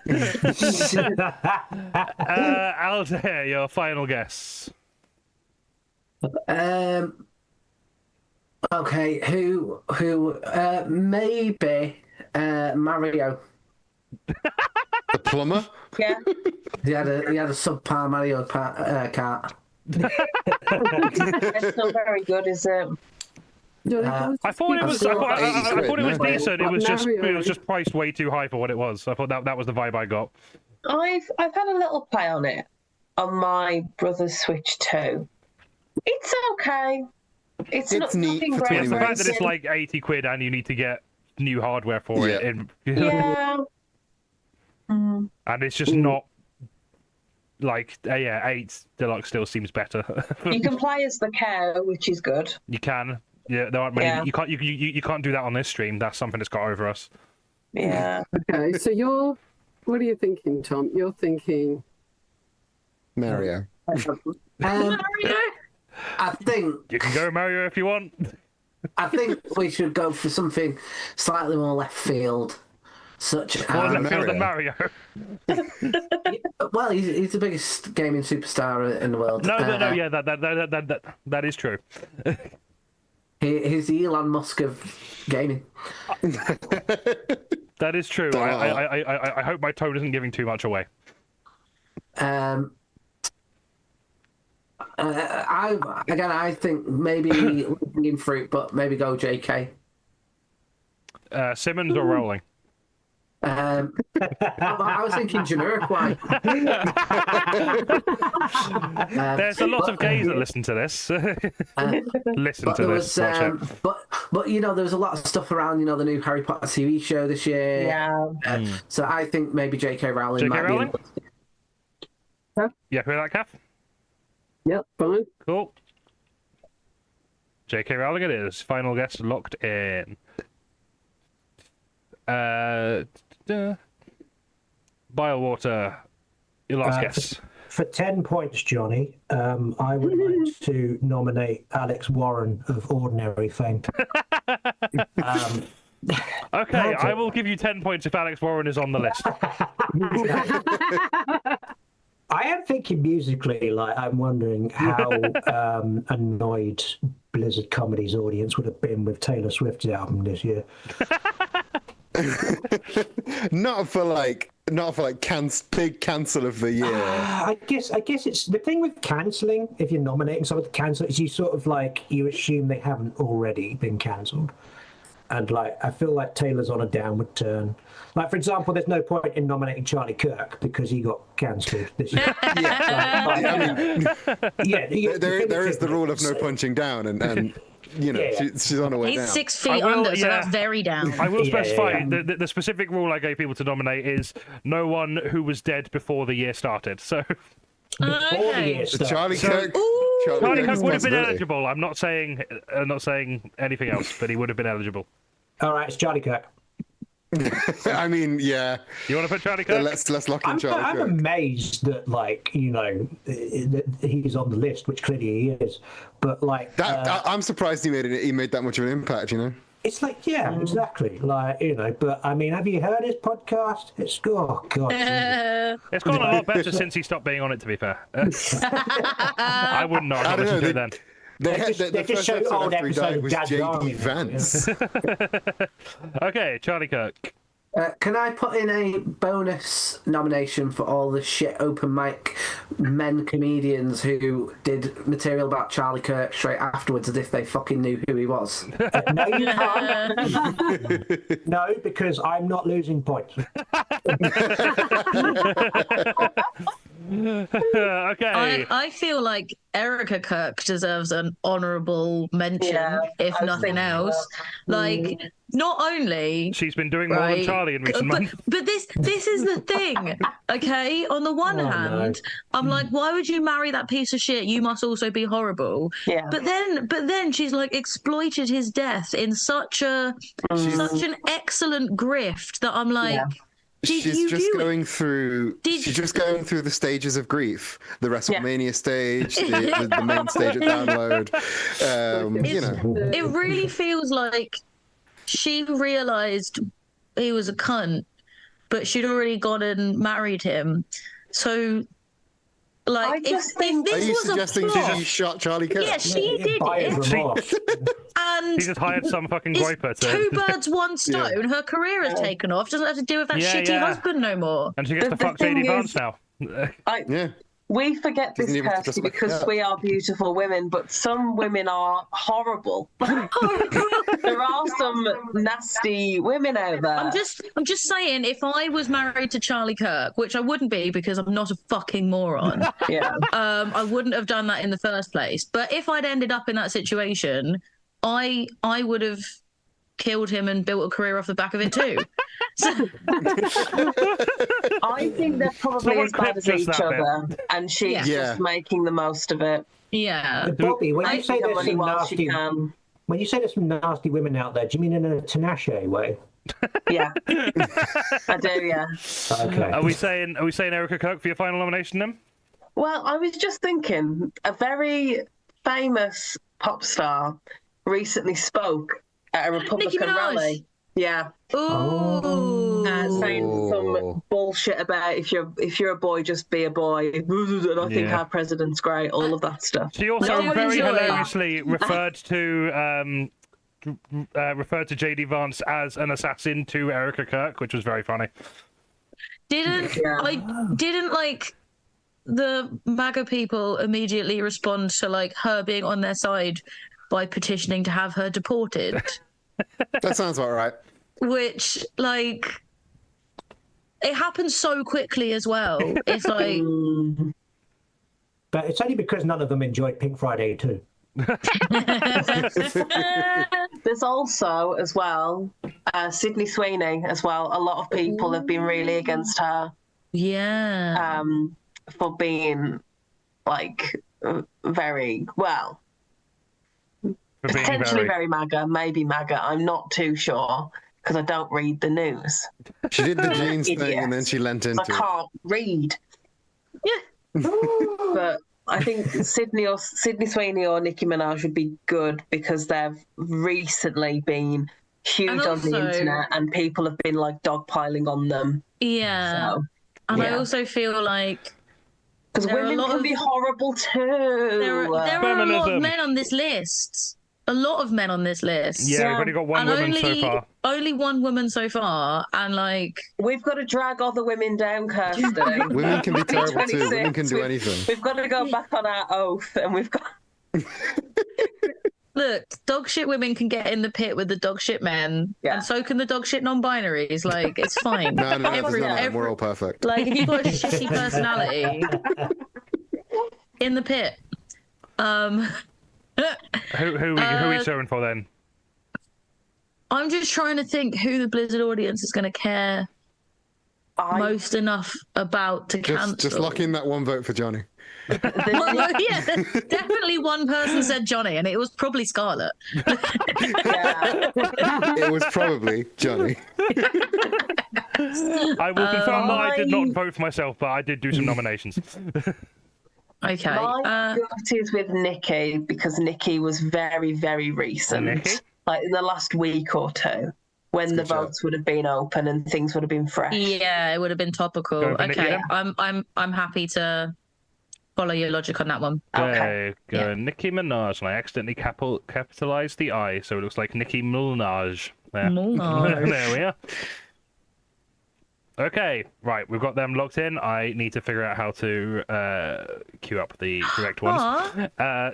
Speaker 1: Altair, your final guess.
Speaker 7: Okay, who? Maybe Mario.
Speaker 5: The plumber?
Speaker 2: Yeah.
Speaker 7: He had a subpar Mario Kart.
Speaker 2: It's not very good, is it?
Speaker 1: I thought it was. I thought it was decent. It was
Speaker 6: Mario.
Speaker 1: just priced way too high for what it was. I thought that was the vibe I got.
Speaker 2: I've had a little play on it on my brother's Switch too. It's okay. It's
Speaker 5: It's neat
Speaker 2: nothing
Speaker 5: for
Speaker 2: great.
Speaker 1: It's the fact that it's
Speaker 2: racing.
Speaker 1: like 80 quid and you need to get new hardware for it.
Speaker 2: Yeah.
Speaker 1: And it's just not like 8 Deluxe still seems better.
Speaker 2: You can play as the cow, which is good.
Speaker 1: You can. Yeah, there aren't many.
Speaker 2: Yeah.
Speaker 1: You can't do that on this stream. That's something that's got over us.
Speaker 2: Yeah.
Speaker 6: Okay, so what are you thinking, Tom? You're thinking
Speaker 5: Mario.
Speaker 7: I think
Speaker 1: You can go Mario if you want.
Speaker 7: we should go for something slightly more left field, such
Speaker 1: More
Speaker 7: as
Speaker 1: left field than Mario.
Speaker 7: well, he's the biggest gaming superstar in the world.
Speaker 1: No, yeah, that is true.
Speaker 7: He's the Elon Musk of gaming.
Speaker 1: That is true. I hope my tone isn't giving too much away.
Speaker 7: I think maybe in fruit, but maybe go JK.
Speaker 1: Simmons or Rowling?
Speaker 7: I was thinking Jamiroquai.
Speaker 1: There's a lot of gays that listen to this. Listen to this. Watch it.
Speaker 7: But you know, there was a lot of stuff around. You know, the new Harry Potter TV show this year.
Speaker 2: Yeah.
Speaker 7: So I think maybe J.K. Rowling
Speaker 1: J.K.
Speaker 7: might
Speaker 1: Rowling?
Speaker 7: be.
Speaker 1: Yeah, hear that, Kath?
Speaker 6: Yep, fine.
Speaker 1: Cool. J.K. Rowling it is. Final guess locked in. Bilewater, your last guess.
Speaker 4: For 10 points, Johnny, I would like to nominate Alex Warren of Ordinary fame.
Speaker 1: Okay, I will give you 10 points if Alex Warren is on the list.
Speaker 4: I am thinking musically, like, I'm wondering how annoyed Blizzard Comedy's audience would have been with Taylor Swift's album this year.
Speaker 5: Not for big cancel of the year.
Speaker 4: I guess it's the thing with cancelling. If you're nominating someone to cancel, is you sort of like you assume they haven't already been cancelled, and like I feel like Taylor's on a downward turn. Like for example, there's no point in nominating Charlie Kirk because he got cancelled this year.
Speaker 5: There is the rule of no punching down, and you know she's on her way down.
Speaker 3: He's 6 feet under, so that's very down.
Speaker 1: I will specify the specific rule I gave people to nominate is no one who was dead before the year started. So
Speaker 5: Charlie Kirk.
Speaker 1: Charlie Kirk would have been eligible. I'm not saying anything else, but he would have been eligible.
Speaker 4: All right, it's Charlie Kirk.
Speaker 5: I mean, yeah.
Speaker 1: You want to put Charlie Kirk?
Speaker 5: Let's lock in Charlie Kirk.
Speaker 4: I'm amazed that, like, you know, that he's on the list, which clearly he is. But like,
Speaker 5: I'm surprised he made that much of an impact. You know,
Speaker 4: it's like, yeah, exactly. Like, you know, but I mean, have you heard his podcast? It's God.
Speaker 1: It's gone a lot better since he stopped being on it. To be fair, I wouldn't know. I listened to it then.
Speaker 5: The
Speaker 4: just
Speaker 5: first
Speaker 4: showed old
Speaker 5: after he died
Speaker 4: episode
Speaker 5: was
Speaker 4: Dad's Army.
Speaker 5: J.D. Vance.
Speaker 1: Okay, Charlie Kirk.
Speaker 7: Can I put in a bonus nomination for all the shit open mic men comedians who did material about Charlie Kirk straight afterwards as if they fucking knew who he was?
Speaker 4: No, you can't. No, because I'm not losing points.
Speaker 1: Okay.
Speaker 3: I feel like Erica Kirk deserves an honourable mention, if nothing else. Like, not only
Speaker 1: she's been doing more than Charlie in recent months.
Speaker 3: But this is the thing, okay? On the one hand, I'm like, why would you marry that piece of shit? You must also be horrible.
Speaker 2: Yeah.
Speaker 3: But then she's like exploited his death in such an excellent grift that I'm like. Yeah.
Speaker 5: She's just going through the stages of grief. The WrestleMania stage, the main stage at Download. You know,
Speaker 3: it really feels like she realised he was a cunt, but she'd already gone and married him. So, like, if this was
Speaker 5: suggesting
Speaker 3: a plot,
Speaker 5: she shot Charlie Kirk?
Speaker 3: Yeah, she did it. And
Speaker 1: he just hired some fucking groper to...
Speaker 3: Two birds, one stone. Yeah. Her career has taken off. Doesn't have to deal with that shitty husband no more.
Speaker 1: And she gets to fuck J.D. Vance now.
Speaker 2: We forget this, Kirstie, because we are beautiful women, but some women are horrible. There are some nasty women out there.
Speaker 3: I'm just saying, if I was married to Charlie Kirk, which I wouldn't be because I'm not a fucking moron, I wouldn't have done that in the first place. But if I'd ended up in that situation, I would have killed him and built a career off the back of it too.
Speaker 2: I think they're probably as bad as each other, and she's just making the most of it.
Speaker 3: Yeah,
Speaker 4: Bobbie, when you say there's some nasty women out there, do you mean in a Tinashe way?
Speaker 2: Yeah, I do. Yeah.
Speaker 4: Okay.
Speaker 1: Are we saying Erica Kirk for your final nomination then?
Speaker 2: Well, I was just thinking, a very famous pop star recently spoke at a Republican rally. Yeah.
Speaker 3: Ooh.
Speaker 2: Saying some bullshit about if you're a boy, just be a boy. And I think our president's great. All of that stuff.
Speaker 1: She also very hilariously referred to referred to JD Vance as an assassin to Erica Kirk, which was very funny.
Speaker 3: Didn't like the MAGA people immediately respond to like her being on their side by petitioning to have her deported?
Speaker 5: That sounds about right.
Speaker 3: Which, like, it happened so quickly as well. It's like,
Speaker 4: But it's only because none of them enjoyed Pink Friday too.
Speaker 2: There's also, as well, Sydney Sweeney, as well. A lot of people have been really against her.
Speaker 3: yeah.
Speaker 2: For being, like, very, well,
Speaker 1: For being
Speaker 2: potentially very MAGA, maybe MAGA. I'm not too sure because I don't read the news.
Speaker 5: She did the jeans thing
Speaker 2: Idiot.
Speaker 5: and then she lent into
Speaker 2: I can't read.
Speaker 3: Yeah.
Speaker 2: But I think Sydney Sweeney or Nicki Minaj would be good because they've recently been huge
Speaker 3: And
Speaker 2: on the
Speaker 3: also-
Speaker 2: internet and people have been like dogpiling on them.
Speaker 3: Yeah.
Speaker 2: So,
Speaker 3: And I
Speaker 2: yeah.
Speaker 3: also feel like
Speaker 2: because
Speaker 3: There are a
Speaker 2: women
Speaker 3: lot
Speaker 2: can
Speaker 3: of-
Speaker 2: be horrible too.
Speaker 3: there are a lot
Speaker 1: Feminism.
Speaker 3: of men on this list. A lot of men on this list.
Speaker 1: Yeah, we've only got one
Speaker 3: And
Speaker 1: woman so far.
Speaker 3: only one woman so far, and like
Speaker 2: We've got to drag other women down, Kirsty.
Speaker 5: Women can be terrible too. Women can do anything.
Speaker 2: We've got to go back on our oath, and we've got.
Speaker 3: look, dog shit women can get in the pit with the dog shit men,
Speaker 2: Yeah.
Speaker 3: and so can the dog shit non-binaries. Like it's fine.
Speaker 5: No, there's none of them.
Speaker 3: every-
Speaker 5: We're all perfect.
Speaker 3: Like if you've got a shitty personality, in the pit.
Speaker 1: Who are we showing for then?
Speaker 3: I'm just trying to think who the Blizzard audience is going to care most enough about to cancel.
Speaker 5: Just lock in that one vote for Johnny.
Speaker 3: Well, yeah, definitely one person said Johnny, and it was probably Scarlett.
Speaker 2: Yeah.
Speaker 5: It was probably Johnny.
Speaker 1: I will confirm that I did not vote for myself, but I did do some nominations.
Speaker 3: Okay.
Speaker 2: My gut is with Nikki because Nikki was very, very recent.
Speaker 1: Nikki?
Speaker 2: Like in the last week or two, when the
Speaker 5: good shout.
Speaker 2: votes would have been open and things would have been fresh.
Speaker 3: Yeah, it would have been topical.
Speaker 1: Go for Nikki
Speaker 3: Okay,
Speaker 1: then.
Speaker 3: I'm happy to follow your logic on that one.
Speaker 1: Okay, go
Speaker 3: Yeah.
Speaker 1: Nicki Minaj, and I accidentally capitalized the I, so it looks like Nicki Minaj. There.
Speaker 3: Minaj.
Speaker 1: There we are. Okay, right, we've got them locked in. I need to figure out how to queue up the correct ones.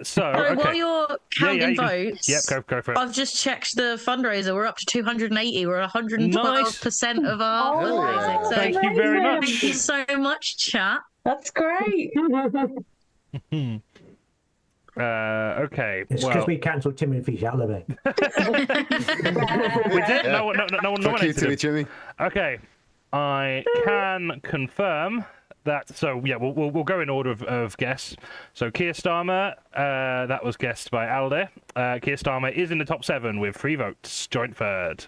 Speaker 1: So,
Speaker 3: Sorry,
Speaker 1: okay.
Speaker 3: while you're counting
Speaker 1: you can-
Speaker 3: votes,
Speaker 1: Yep, go for it.
Speaker 3: I've just checked the fundraiser. We're up to 280. We're 112% of our
Speaker 5: Oh,
Speaker 3: fundraising. So
Speaker 1: Thank you very much.
Speaker 3: thank you so much, chat.
Speaker 2: That's great.
Speaker 1: Okay,
Speaker 4: It's
Speaker 1: well,
Speaker 4: because we cancelled Timothy Chalamet.
Speaker 1: we did. No one
Speaker 5: Fuck you,
Speaker 1: nominated
Speaker 5: Timmy
Speaker 1: him.
Speaker 5: Jimmy.
Speaker 1: Okay, I can confirm that. So yeah, we'll go in order of guests. So Keir Starmer, that was guessed by Alde. Keir Starmer is in the top 7 with 3 votes, joint third.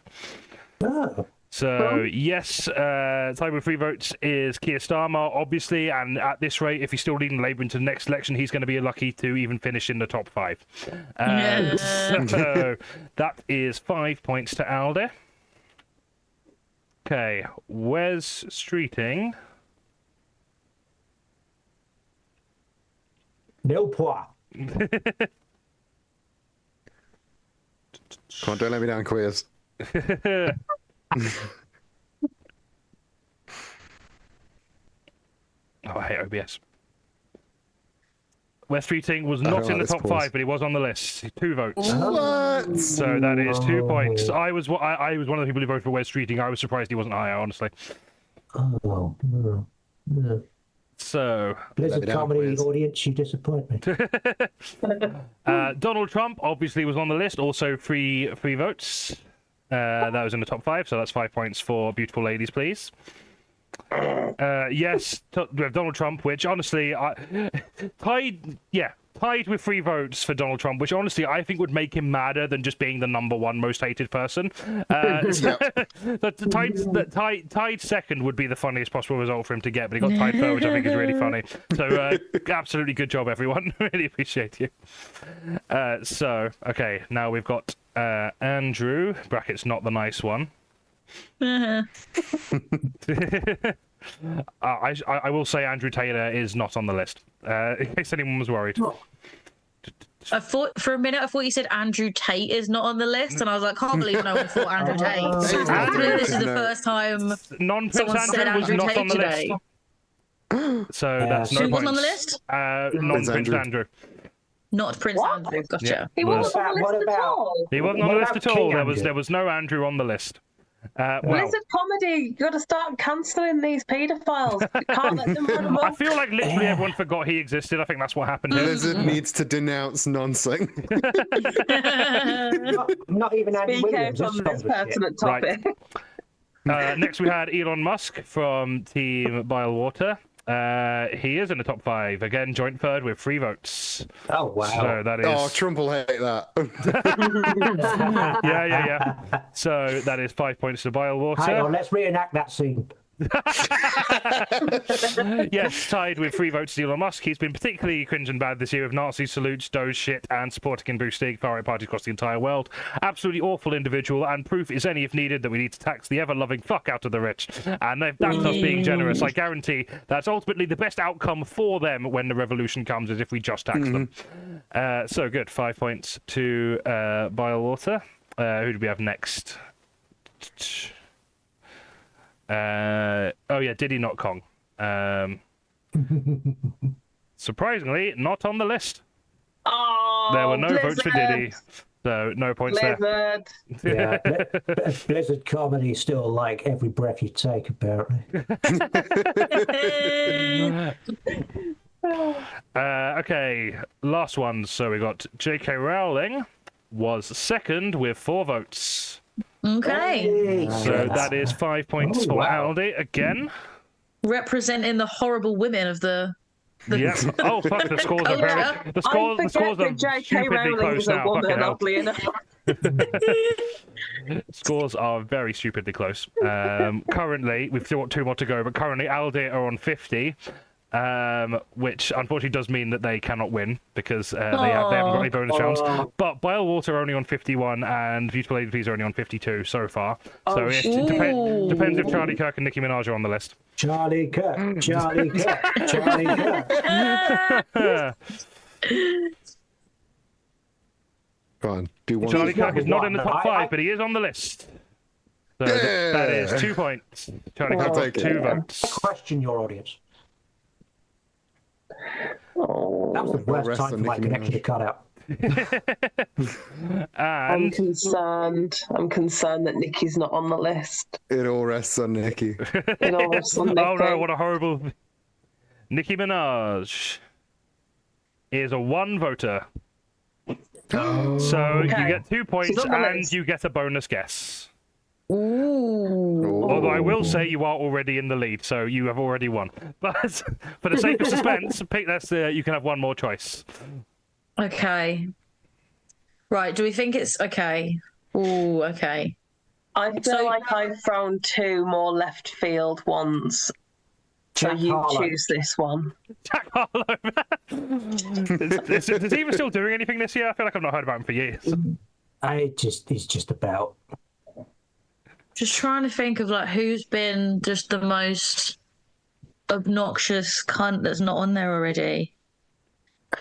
Speaker 4: Oh.
Speaker 1: So yes, tied with 3 votes is Keir Starmer, obviously, and at this rate, if he's still leading Labour into the next election, he's going to be lucky to even finish in the top 5.
Speaker 3: Yeah.
Speaker 1: So that is 5 points to Alde. Okay, Wes Streeting.
Speaker 4: Nil point.
Speaker 5: Come on, don't let me down, queers.
Speaker 1: Oh, I hate OBS. Wes Streeting was
Speaker 5: I
Speaker 1: not
Speaker 5: don't
Speaker 1: in the
Speaker 5: like
Speaker 1: top
Speaker 5: this pause.
Speaker 1: 5, but he was on the list. 2 votes.
Speaker 5: What?
Speaker 1: So that is 2 points. I was one of the people who voted for Wes Streeting. I was surprised he wasn't higher, honestly.
Speaker 4: Oh. No.
Speaker 1: So
Speaker 4: Blizzard
Speaker 5: me down,
Speaker 4: comedy
Speaker 5: please.
Speaker 4: audience, you disappoint me.
Speaker 1: Donald Trump obviously was on the list, also 3 votes. That was in the top 5, so that's 5 points for Beautiful Ladies, Please. Yes, Donald Trump, which honestly, tied with 3 votes for Donald Trump, which honestly I think would make him madder than just being the #1 most hated person. The tied second would be the funniest possible result for him to get, but he got tied third, which I think is really funny. So absolutely good job, everyone. Really appreciate you. So okay, now we've got Andrew (brackets not the nice one). I will say Andrew Taylor is not on the list, in case anyone was worried.
Speaker 3: I thought for a minute, I thought you said Andrew Tate is not on the list, and I was like, can't believe no one thought Andrew Tate. I can't believe this is the first time
Speaker 1: Non-Prince
Speaker 3: someone said
Speaker 1: Andrew was
Speaker 3: Andrew
Speaker 1: not
Speaker 3: Tate
Speaker 1: on the
Speaker 3: today.
Speaker 1: list. So that's no
Speaker 3: Who
Speaker 1: points.
Speaker 3: wasn't on the list?
Speaker 1: Non-Prince Andrew.
Speaker 3: Not Prince Andrew. Gotcha.
Speaker 1: Yeah.
Speaker 2: He wasn't on the list at all.
Speaker 1: He wasn't on the list at all. There was no Andrew on the list. Well,
Speaker 2: Blizzard comedy. You got to start cancelling these paedophiles. You can't let them run
Speaker 1: I
Speaker 2: amok.
Speaker 1: feel like literally everyone forgot he existed. I think that's what happened here.
Speaker 5: Blizzard needs to denounce nonsense.
Speaker 4: Not even Andy
Speaker 2: Be
Speaker 4: Williams.
Speaker 2: careful on this pertinent topic.
Speaker 1: Next, we had Elon Musk from Team Bilewater. He is in the top 5. Again, joint third with 3 votes.
Speaker 4: Oh, wow.
Speaker 1: So that is...
Speaker 5: Oh, Trump will hate that.
Speaker 1: Yeah. So that is 5 points to Bilewater.
Speaker 4: Hang on, let's reenact that scene.
Speaker 1: Yes, tied with 3 votes to Elon Musk. He's been particularly cringe and bad this year with Nazi salutes, Doge shit, and supporting and boosting far-right parties across the entire world. Absolutely awful individual, and proof is any if needed that we need to tax the ever-loving fuck out of the rich. And that's us being generous. I guarantee that's ultimately the best outcome for them when the revolution comes, is if we just tax them. So good, 5 points to Bilewater. Who do we have next? Diddy Not Kong. Surprisingly, not on the list.
Speaker 2: Oh,
Speaker 1: There were no votes for
Speaker 2: Blizzard.
Speaker 1: Diddy, so no points
Speaker 2: Blizzard.
Speaker 4: Yeah, Blizzard comedy is still like every breath you take, apparently.
Speaker 1: Okay, last one. So we got J.K. Rowling was second with 4 votes.
Speaker 3: Okay.
Speaker 1: So that is 5 points for Aldi again.
Speaker 3: Representing the horrible women of the
Speaker 1: Yeah. Oh fuck! The scores are very. The scores
Speaker 2: I forget
Speaker 1: are
Speaker 2: that J.K.
Speaker 1: stupidly
Speaker 2: Rowling
Speaker 1: close
Speaker 2: is a
Speaker 1: now.
Speaker 2: woman,
Speaker 1: Fucking hell.
Speaker 2: oddly enough.
Speaker 1: Scores are very stupidly close. Currently, we've still got 2 more to go, but currently Aldi are on 50, which unfortunately does mean that they cannot win because they haven't got any bonus rounds. But Bilewater are only on 51, and Beautiful ADPs are only on 52 so far. So it depends if Charlie Kirk and Nicki Minaj are on the list.
Speaker 4: Charlie Kirk, Charlie Kirk, Charlie Kirk.
Speaker 5: Go on, do one.
Speaker 1: Charlie Kirk is not in the top
Speaker 4: I-
Speaker 1: 5, but he is on the list. So that is 2 points. Charlie Kirk
Speaker 5: take
Speaker 1: got
Speaker 5: it.
Speaker 1: 2 votes.
Speaker 4: Question your audience.
Speaker 2: Oh,
Speaker 4: That was the worst
Speaker 5: rest
Speaker 4: time for
Speaker 5: on
Speaker 4: my
Speaker 5: Nicki
Speaker 4: connection to cut out.
Speaker 2: I'm
Speaker 1: And
Speaker 2: concerned. I'm concerned that Nikki's not on the list.
Speaker 5: It all rests on Nikki.
Speaker 2: It all rests on
Speaker 1: oh no,
Speaker 2: Nikki.
Speaker 1: what a horrible. Nicki Minaj is a 1 voter. So you get 2 points
Speaker 2: She's on the
Speaker 1: and
Speaker 2: list.
Speaker 1: you get a bonus guess.
Speaker 3: Ooh.
Speaker 1: Although I will say you are already in the lead, so you have already won. But for the sake of suspense, you can have one more choice.
Speaker 3: Okay. Right. Do we think it's okay? Ooh. Okay.
Speaker 2: I feel
Speaker 3: So-
Speaker 2: like I've thrown 2 more left field ones. So
Speaker 4: Jack
Speaker 2: you
Speaker 4: Harlow.
Speaker 2: choose this one.
Speaker 1: Jack Harlow. Is he even still doing anything this year? I feel like I've not heard about him for years.
Speaker 4: He's just about.
Speaker 3: Just trying to think of like who's been just the most obnoxious cunt that's not on there already.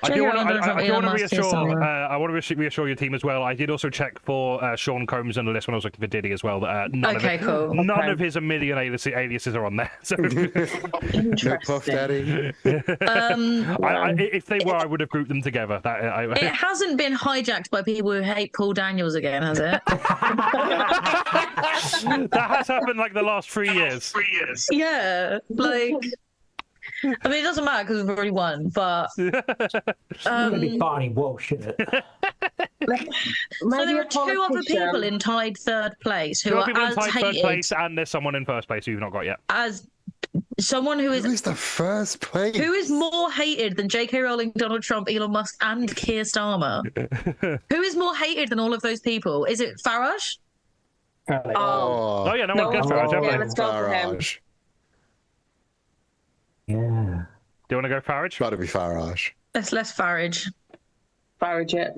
Speaker 1: I do want
Speaker 3: Elon
Speaker 1: to
Speaker 3: Musk is somewhere.
Speaker 1: reassure your team as well. I did also check for Sean Combs on the list when I was looking for Diddy as well. None
Speaker 3: Okay, cool.
Speaker 1: None
Speaker 2: Okay.
Speaker 1: of his 1 million aliases are on there. So
Speaker 5: No Puff Daddy.
Speaker 1: if they were, I would have grouped them together.
Speaker 3: It hasn't been hijacked by people who hate Paul Daniels again, has it?
Speaker 1: That has happened like the last 3 years.
Speaker 3: Yeah, like. I mean, it doesn't matter because we've already won, but
Speaker 4: It's going to be Barney Walsh, isn't it?
Speaker 3: so there are 2 other people in tied 3rd place who
Speaker 1: 2
Speaker 3: are
Speaker 1: people in
Speaker 3: as
Speaker 1: tied 3rd
Speaker 3: hated
Speaker 1: place, and there's someone in 1st place who you've not got yet.
Speaker 3: as someone who
Speaker 5: Who
Speaker 3: is
Speaker 5: is the first place?
Speaker 3: who is more hated than J.K. Rowling, Donald Trump, Elon Musk, and Keir Starmer. Who is more hated than all of those people? Is it Farage?
Speaker 2: Oh,
Speaker 1: Oh yeah, no
Speaker 2: no
Speaker 1: one gets
Speaker 2: one's
Speaker 1: Farage, have
Speaker 2: yeah,
Speaker 1: they?
Speaker 2: let's go for him.
Speaker 5: Farage.
Speaker 4: Yeah.
Speaker 1: Do you want to go Farage?
Speaker 5: Gotta be Farage.
Speaker 3: Let's Farage.
Speaker 2: Farage it.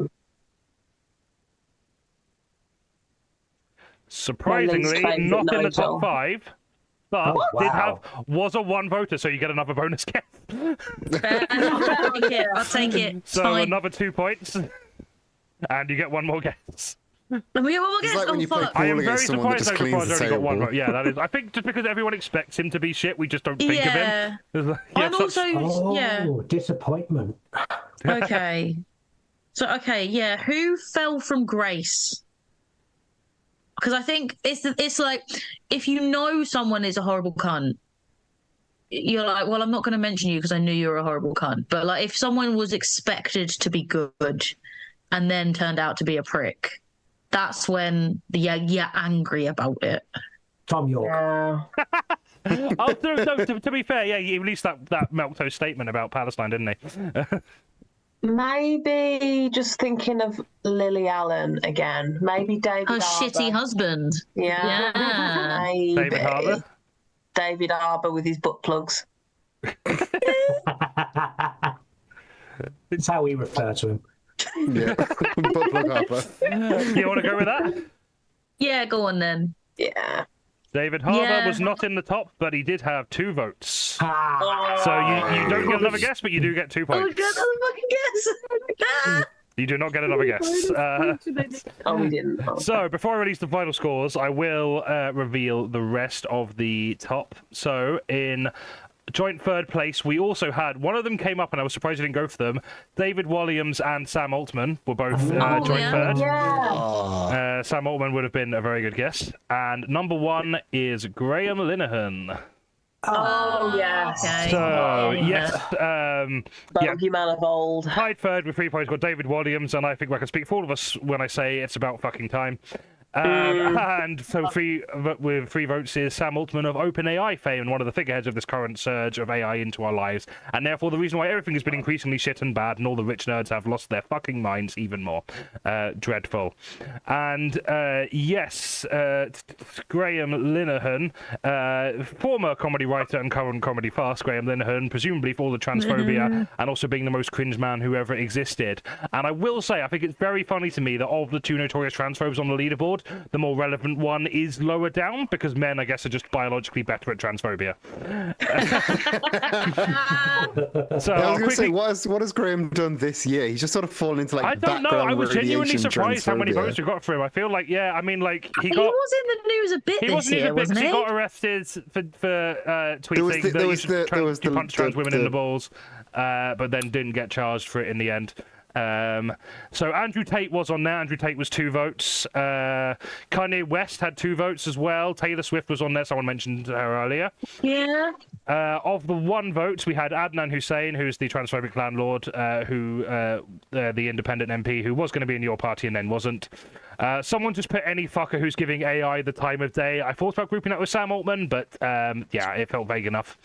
Speaker 1: Surprisingly,
Speaker 2: claims
Speaker 1: not
Speaker 2: it,
Speaker 1: in the
Speaker 2: Nigel.
Speaker 1: top 5, but
Speaker 4: Oh,
Speaker 1: was
Speaker 4: wow.
Speaker 1: a 1 voter, so you get another bonus guess.
Speaker 3: Fair enough. I'll take it. It's
Speaker 1: So
Speaker 3: fine.
Speaker 1: another 2 points, and you get one more guess.
Speaker 3: Let me get one more
Speaker 5: It's
Speaker 3: guess.
Speaker 5: like when
Speaker 3: Oh,
Speaker 5: you play
Speaker 3: fuck.
Speaker 5: pool
Speaker 1: I am very
Speaker 5: against someone that
Speaker 1: surprised
Speaker 5: just
Speaker 1: so
Speaker 5: cleans
Speaker 1: far
Speaker 5: the
Speaker 1: only got one
Speaker 5: table.
Speaker 1: vote. Yeah, that is. I think just because everyone expects him to be shit, we just don't think of him.
Speaker 3: Yeah.
Speaker 1: Yeah,
Speaker 3: I'm also yeah.
Speaker 4: Disappointment.
Speaker 3: Okay. So yeah. Who fell from grace? Because I think it's like if you know someone is a horrible cunt, you're like, well, I'm not going to mention you because I knew you were a horrible cunt. But like, if someone was expected to be good and then turned out to be a prick, that's when you're angry about it.
Speaker 4: Tom York.
Speaker 2: Yeah.
Speaker 1: Oh, no, to be fair, yeah, he released that milquetoast statement about Palestine, didn't he?
Speaker 2: Maybe just thinking of Lily Allen again. Maybe David
Speaker 3: Her
Speaker 2: Harbour.
Speaker 3: shitty husband.
Speaker 2: Yeah.
Speaker 3: Yeah.
Speaker 2: Maybe.
Speaker 1: David Harbour.
Speaker 2: David Harbour with his butt plugs.
Speaker 4: That's how we refer to him.
Speaker 5: Yeah. Butt plug Harper.
Speaker 1: You want to go with that?
Speaker 3: Yeah, go on then.
Speaker 2: Yeah.
Speaker 1: David Harbour
Speaker 3: Yeah.
Speaker 1: was not in the top, but he did have 2 votes.
Speaker 4: Ah,
Speaker 1: So you don't get another guess, but you do get 2
Speaker 3: Oh my
Speaker 1: points.
Speaker 3: god, another fucking guess.
Speaker 1: You do not get another guess.
Speaker 2: Oh, we didn't. Oh.
Speaker 1: So before I release the final scores, I will reveal the rest of the top. So in joint third place, we also had one of them came up, and I was surprised I didn't go for them. David Williams and Sam Altman were both joint
Speaker 3: yeah.
Speaker 1: third.
Speaker 2: Yeah.
Speaker 1: Sam Altman would have been a very good guess. And number 1 is Graham Linehan.
Speaker 2: Oh, yes.
Speaker 3: Okay.
Speaker 1: So yes,
Speaker 2: Bogey man of old.
Speaker 1: tied third with 3 points got David Williams, and I think I can speak for all of us when I say it's about fucking time. And so with 3 votes is Sam Altman of OpenAI fame and one of the figureheads of this current surge of AI into our lives, and therefore the reason why everything has been increasingly shit and bad and all the rich nerds have lost their fucking minds even more. Dreadful. And yes, Graham Linehan, former comedy writer and current comedy fast, Graham Linehan, presumably for all the transphobia and also being the most cringe man who ever existed. And I will say, I think it's very funny to me that of the 2 notorious transphobes on the leaderboard, the more relevant one is lower down because men, I guess, are just biologically better at transphobia. So
Speaker 5: I was going to say,
Speaker 1: quickly,
Speaker 5: what has Graham done this year? He's just sort of fallen into like
Speaker 1: I don't know.
Speaker 5: background
Speaker 1: I was genuinely
Speaker 5: radiation
Speaker 1: surprised how many
Speaker 5: transphobia.
Speaker 1: votes we got for him. I feel like, yeah, I mean, like
Speaker 3: He was in the news a bit
Speaker 1: he
Speaker 3: this
Speaker 1: wasn't
Speaker 3: year,
Speaker 1: even big
Speaker 3: wasn't
Speaker 1: because
Speaker 3: he?
Speaker 1: he got arrested for tweeting that you punch trans women in the balls, but then didn't get charged for it in the end. So Andrew Tate was on there. Andrew Tate was 2 votes. Kanye West had 2 votes as well. Taylor Swift was on there. Someone mentioned her earlier.
Speaker 3: Yeah.
Speaker 1: Of the 1 vote, we had Adnan Hussein, who's the transphobic landlord, the independent MP who was going to be in your party and then wasn't. Someone just put any fucker who's giving AI the time of day. I thought about grouping that with Sam Altman, but yeah, it felt vague enough.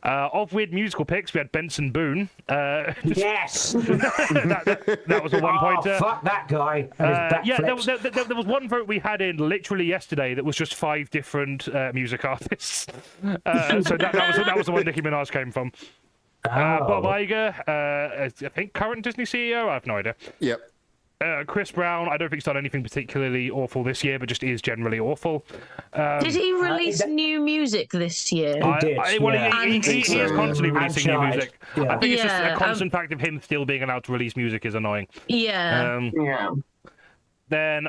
Speaker 1: Of weird musical picks, we had Benson Boone.
Speaker 4: yes.
Speaker 1: That was a 1-pointer.
Speaker 4: Oh, fuck that guy. And his
Speaker 1: Yeah,
Speaker 4: backflips.
Speaker 1: there was 1 vote we had in literally yesterday that was just 5 different music artists. So that was the one Nicki Minaj came from. Bob Iger, I think current Disney CEO. I have no idea.
Speaker 5: Yep.
Speaker 1: Chris Brown, I don't think he's done anything particularly awful this year, but just is generally awful.
Speaker 3: Did he release new music this year?
Speaker 1: He is constantly releasing new music.
Speaker 4: Yeah.
Speaker 1: I think it's just
Speaker 3: Yeah,
Speaker 1: a constant fact of him still being allowed to release music is annoying.
Speaker 3: Yeah.
Speaker 2: Yeah.
Speaker 1: Then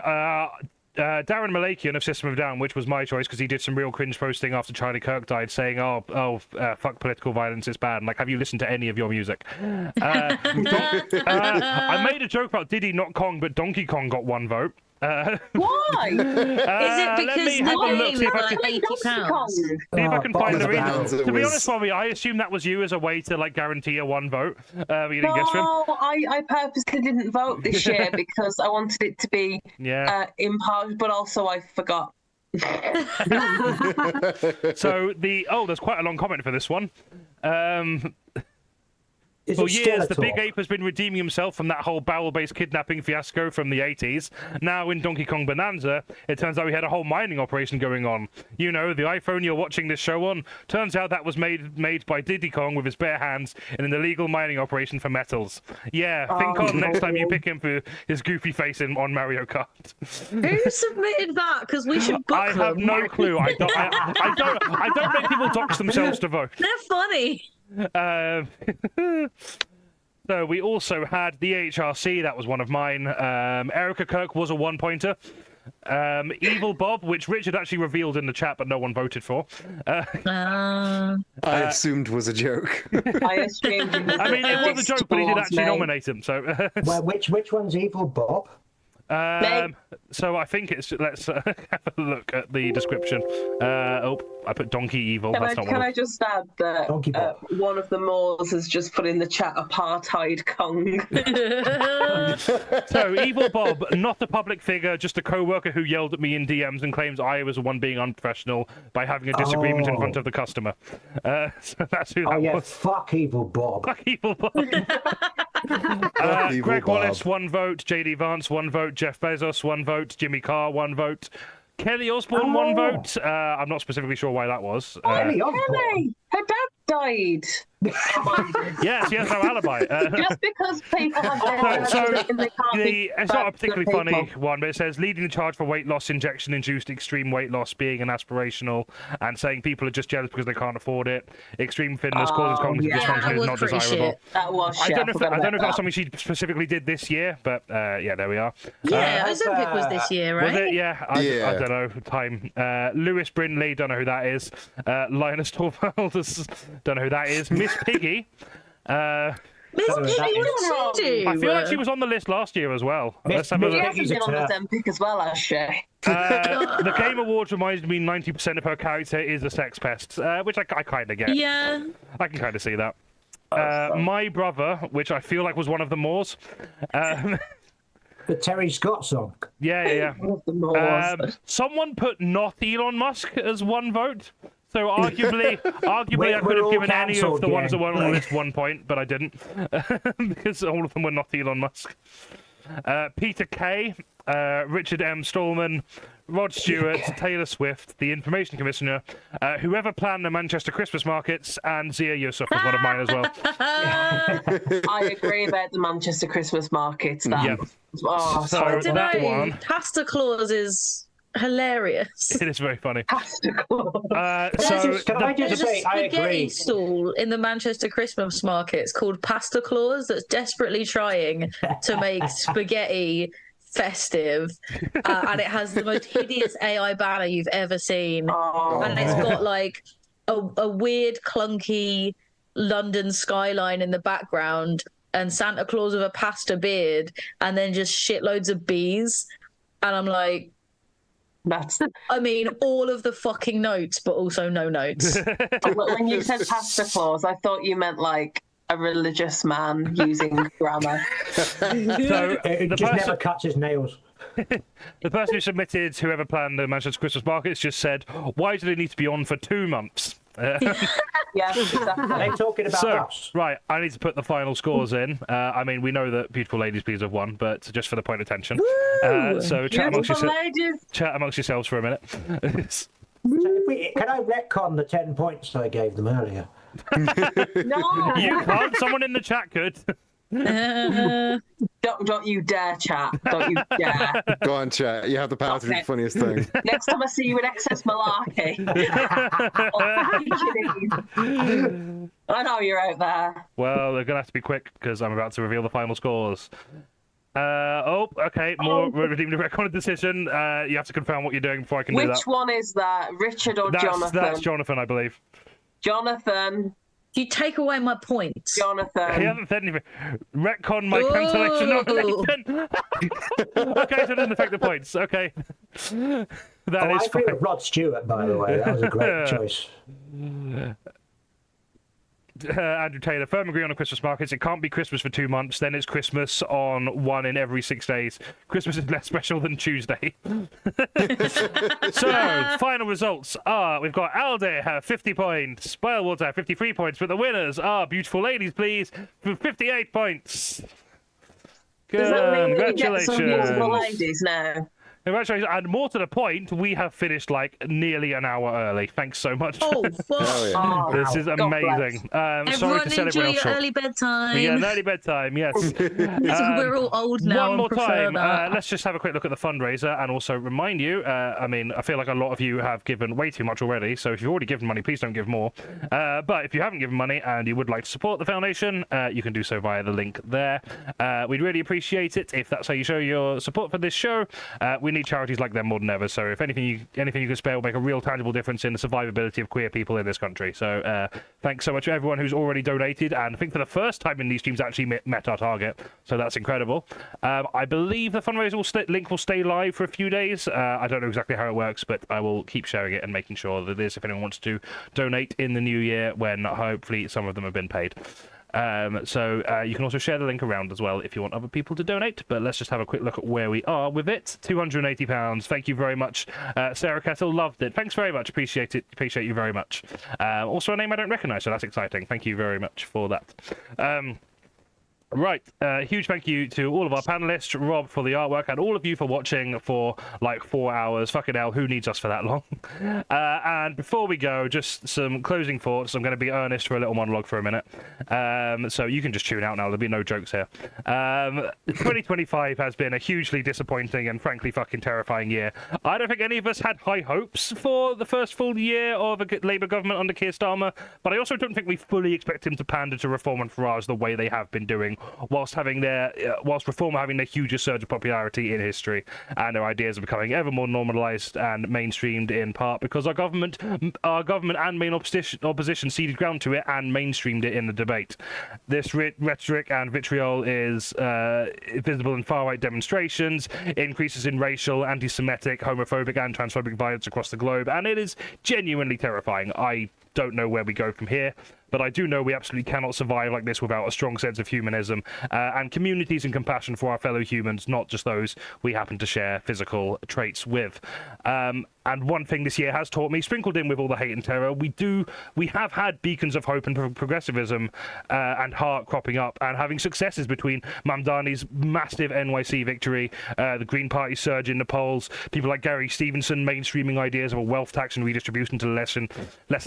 Speaker 1: Darren Malakian of System of a Down, which was my choice because he did some real cringe posting after Charlie Kirk died, saying, fuck political violence, it's bad. And, like, have you listened to any of your music? I made a joke about Diddy, not Kong, but Donkey Kong got 1 vote.
Speaker 2: Why?
Speaker 3: Is it
Speaker 1: let me
Speaker 3: because
Speaker 1: have a
Speaker 3: the
Speaker 1: look,
Speaker 3: name
Speaker 1: see
Speaker 3: is
Speaker 1: if I
Speaker 3: like
Speaker 1: can-
Speaker 3: £80?
Speaker 1: See if I can find the reason.
Speaker 5: Bounds, it
Speaker 1: To be
Speaker 5: was-
Speaker 1: honest, Bobby, I assume that was you as a way to like guarantee a 1 vote. But you didn't guess for him.
Speaker 2: No, I purposely didn't vote this year because I wanted it to be
Speaker 1: Yeah.
Speaker 2: impartial, but also I forgot.
Speaker 1: So there's quite a long comment for this one.
Speaker 4: Is
Speaker 1: For
Speaker 4: it
Speaker 1: years, the
Speaker 4: Skeletor?
Speaker 1: Big Ape has been redeeming himself from that whole barrel-based kidnapping fiasco from the 80s. Now, in Donkey Kong Bonanza, it turns out we had a whole mining operation going on. You know, the iPhone you're watching this show on. Turns out that was made by Diddy Kong with his bare hands in an illegal mining operation for metals. Yeah, think on next time you pick him for his goofy face on Mario Kart.
Speaker 3: Who submitted that? Because we should book
Speaker 1: I have
Speaker 3: them.
Speaker 1: no clue. I don't make people dox themselves to vote.
Speaker 3: They're funny.
Speaker 1: Um, so we also had the HRC, that was one of mine. Erica Kirk was a 1-pointer. Evil Bob, which Richard actually revealed in the chat, but no one voted for.
Speaker 5: I assumed was a joke.
Speaker 2: I assumed it was
Speaker 1: I mean, it was a joke, but he did actually nominate him. So,
Speaker 4: Well, which one's Evil Bob?
Speaker 1: so I think it's. Let's have a look at the description. I put Donkey Evil.
Speaker 2: Can I just add that one of the Moors has just put in the chat apartheid Kong.
Speaker 1: So Evil Bob, not a public figure, just a co-worker who yelled at me in DMs and claims I was the one being unprofessional by having a disagreement in front of the customer. So that's who that was.
Speaker 4: Fuck Evil Bob.
Speaker 1: Fuck Evil Bob.
Speaker 5: Evil
Speaker 1: Greg
Speaker 5: Bob.
Speaker 1: Wallace, 1 vote. JD Vance, 1 vote. Jeff Bezos, 1 vote. Jimmy Carr, 1 vote. Kelly Osbourne, 1 vote. I'm not specifically sure why that was.
Speaker 4: Kelly Osbourne.
Speaker 2: Hey, her dad died.
Speaker 1: Yes, he has no alibi.
Speaker 2: Just because people have dead
Speaker 1: So
Speaker 2: and they can't be
Speaker 1: it's not a
Speaker 2: bad
Speaker 1: particularly
Speaker 2: people.
Speaker 1: funny one, but it says leading the charge for weight loss injection-induced extreme weight loss being an aspirational and saying people are just jealous because they can't afford it. Extreme fitness causes cognitive
Speaker 2: yeah,
Speaker 1: dysfunction
Speaker 3: that
Speaker 1: is
Speaker 3: was
Speaker 1: not
Speaker 3: pretty
Speaker 1: desirable.
Speaker 3: shit.
Speaker 2: That was
Speaker 1: I
Speaker 2: shit.
Speaker 1: don't know if
Speaker 2: forgot
Speaker 1: that was
Speaker 2: about
Speaker 1: something she specifically did this year, but yeah, there we are.
Speaker 3: Yeah, Ozempic was this year, right?
Speaker 1: Was it? Yeah, I
Speaker 5: Yeah.
Speaker 1: don't know. Time. Lewis Brindley, don't know who that is. Linus Torvalds, don't know who that is. Miss Piggy.
Speaker 3: Miss
Speaker 4: that
Speaker 3: Piggy,
Speaker 4: is-
Speaker 3: what did she do?
Speaker 1: I feel like she was on the list last year as well. Let's have a
Speaker 2: She
Speaker 1: look.
Speaker 2: hasn't been on the Zempic as well, has she?
Speaker 1: The Game Awards reminded me 90% of her character is a sex pest, which I kind of get.
Speaker 3: Yeah.
Speaker 1: I can kind of see that. My Brother, which I feel like was one of the Moors.
Speaker 4: The Terry Scott song.
Speaker 1: Yeah.
Speaker 2: One of the Moors.
Speaker 1: Someone put not Elon Musk as 1 vote. So arguably I could
Speaker 4: We're
Speaker 1: have
Speaker 4: all
Speaker 1: given any of
Speaker 4: cancelled,
Speaker 1: the ones that
Speaker 4: gang.
Speaker 1: weren't on the list 1 point, but I didn't. Because all of them were not Elon Musk. Peter Kay, Richard M. Stallman, Rod Stewart, Taylor Swift, the Information Commissioner, whoever planned the Manchester Christmas markets, and Zia Yusuf was one of mine as well.
Speaker 2: I agree about the Manchester Christmas markets. That
Speaker 1: Yeah.
Speaker 2: oh,
Speaker 1: So
Speaker 3: I don't
Speaker 1: that
Speaker 3: know.
Speaker 1: one,
Speaker 3: Pasta Claus is hilarious.
Speaker 1: it is very funny.
Speaker 2: Pasta Claus.
Speaker 1: So
Speaker 4: Can I just
Speaker 3: There's a
Speaker 4: say, I
Speaker 3: spaghetti
Speaker 4: agree.
Speaker 3: stall in the Manchester Christmas markets called Pasta Claus that's desperately trying to make spaghetti festive, and it has the most hideous AI banner you've ever seen, and it's got like a weird clunky London skyline in the background and Santa Claus with a pasta beard and then just shitloads of bees, and I'm like,
Speaker 2: That's
Speaker 3: I mean, all of the fucking notes, but also no notes.
Speaker 2: when you said Pasta Claus, I thought you meant like a religious man using grammar.
Speaker 1: So
Speaker 4: It
Speaker 1: the
Speaker 4: just never
Speaker 1: person,
Speaker 4: cuts his nails.
Speaker 1: the person who submitted, whoever planned the Manchester Christmas markets, just said, "Why do they need to be on for 2 months?"
Speaker 2: Yeah, exactly.
Speaker 4: They're talking about
Speaker 1: So,
Speaker 4: us.
Speaker 1: right, I need to put the final scores in. I mean, we know that Beautiful Ladies Please have won, but just for the point of tension. So
Speaker 2: Beautiful ladies.
Speaker 1: chat amongst yourselves for a minute.
Speaker 4: So can I retcon the 10 points I gave them earlier?
Speaker 2: No,
Speaker 1: You can't. Someone in the chat could.
Speaker 2: don't you dare, chat. Don't you dare.
Speaker 5: Go on, chat. You have the power to do the
Speaker 2: Okay.
Speaker 5: funniest thing.
Speaker 2: Next time I see you in excess malarkey. I know you're out there.
Speaker 1: Well, they're going to have to be quick because I'm about to reveal the final scores. Okay. More redeemed recorded decision. You have to confirm what you're doing before I can do that.
Speaker 2: Which one is that? Richard or Jonathan?
Speaker 1: That's Jonathan, I believe.
Speaker 2: Jonathan.
Speaker 3: You take away my points.
Speaker 1: He
Speaker 2: Jonathan.
Speaker 1: hasn't said anything. Retcon my cancellation nomination. Okay, so it doesn't affect the points. Okay. That
Speaker 4: I
Speaker 1: is
Speaker 4: agree
Speaker 1: fine.
Speaker 4: with Rod Stewart, by the way. That was a great choice.
Speaker 1: Andrew Taylor, firm agree on the Christmas markets. It can't be Christmas for 2 months. Then it's Christmas on 1 in every 6 days. Christmas is less special than Tuesday. So, final results are we've got Alde, 50 points. Spoilwater, 53 points. But the winners are Beautiful Ladies, please, for 58 points.
Speaker 2: Does that mean we get some beautiful
Speaker 1: Congratulations.
Speaker 2: ladies now?
Speaker 1: Congratulations, and more to the point, we have finished like nearly an hour early. Thanks so much.
Speaker 3: Oh, fuck.
Speaker 5: Oh, yeah.
Speaker 1: This is amazing. Sorry
Speaker 3: Everyone
Speaker 1: to set
Speaker 3: enjoy
Speaker 1: everyone else
Speaker 3: your
Speaker 1: short.
Speaker 3: early bedtime.
Speaker 1: Yeah, an early bedtime, yes.
Speaker 3: We're all old now.
Speaker 1: One more
Speaker 3: and prefer
Speaker 1: time,
Speaker 3: that.
Speaker 1: let's just have a quick look at the fundraiser and also remind you, I mean, I feel like a lot of you have given way too much already, so if you've already given money, please don't give more. But if you haven't given money and you would like to support the foundation, you can do so via the link there. We'd really appreciate it if that's how you show your support for this show. We need charities like them more than ever, so if anything you can spare will make a real tangible difference in the survivability of queer people in this country. So thanks so much to everyone who's already donated, and I think for the first time in these streams actually met our target, so that's incredible. I believe the fundraiser link will stay live for a few days. I don't know exactly how it works, but I will keep sharing it and making sure that it is if anyone wants to donate in the new year when hopefully some of them have been paid. So you can also share the link around as well if you want other people to donate. But let's just have a quick look at where we are with it. £280. Thank you very much. Sarah Kettle, loved it. Thanks very much. Appreciate it. Appreciate you very much. Also a name I don't recognise, so that's exciting. Thank you very much for that. Right, huge thank you to all of our panelists, Rob for the artwork, and all of you for watching for like 4 hours. Fucking hell, who needs us for that long? And before we go, just some closing thoughts. I'm going to be Earnest for a little monologue for a minute. So you can just tune out now, there'll be no jokes here. 2025 has been a hugely disappointing and frankly fucking terrifying year. I don't think any of us had high hopes for the first full year of a Labour government under Keir Starmer, but I also don't think we fully expect him to pander to Reform and Farage the way they have been doing, whilst Reform are having their hugest surge of popularity in history, and their ideas are becoming ever more normalised and mainstreamed, in part because our government and main opposition ceded ground to it and mainstreamed it in the debate. This rhetoric and vitriol is visible in far-right demonstrations, increases in racial, anti-Semitic, homophobic and transphobic violence across the globe, and it is genuinely terrifying. I don't know where we go from here, but I do know we absolutely cannot survive like this without a strong sense of humanism and communities and compassion for our fellow humans, not just those we happen to share physical traits with. And one thing this year has taught me, sprinkled in with all the hate and terror, we have had beacons of hope and progressivism and heart cropping up and having successes between Mamdani's massive NYC victory, the Green Party surge in the polls, people like Gary Stevenson mainstreaming ideas of a wealth tax and redistribution to lessen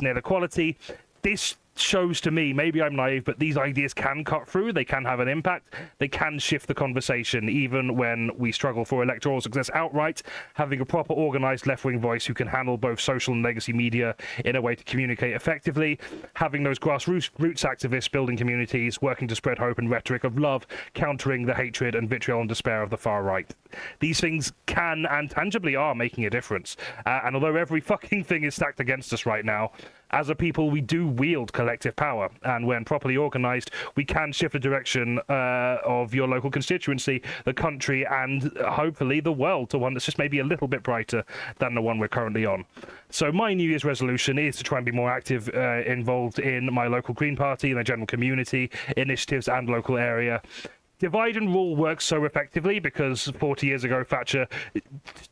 Speaker 1: inequality. This shows to me, maybe I'm naive, but these ideas can cut through, they can have an impact, they can shift the conversation, even when we struggle for electoral success outright. Having a proper organised left-wing voice who can handle both social and legacy media in a way to communicate effectively, having those grassroots activists building communities, working to spread hope and rhetoric of love, countering the hatred and vitriol and despair of the far right. These things can and tangibly are making a difference. And although every fucking thing is stacked against us right now, as a people, we do wield collective power, and when properly organised, we can shift the direction of your local constituency, the country, and hopefully the world to one that's just maybe a little bit brighter than the one we're currently on. So my New Year's resolution is to try and be more active, involved in my local Green Party, and the general community, initiatives and local area. Divide and rule works so effectively because 40 years ago Thatcher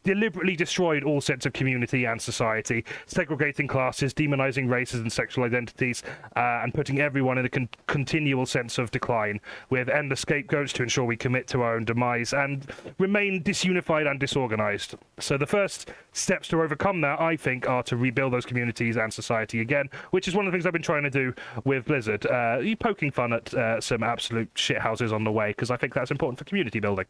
Speaker 1: deliberately destroyed all sense of community and society, segregating classes, demonising races and sexual identities, and putting everyone in a continual sense of decline, with endless scapegoats to ensure we commit to our own demise and remain disunified and disorganised. So the first steps to overcome that, I think, are to rebuild those communities and society again, which is one of the things I've been trying to do with Blizzard. Poking fun at some absolute shithouses on the way, because I think that's important for community building.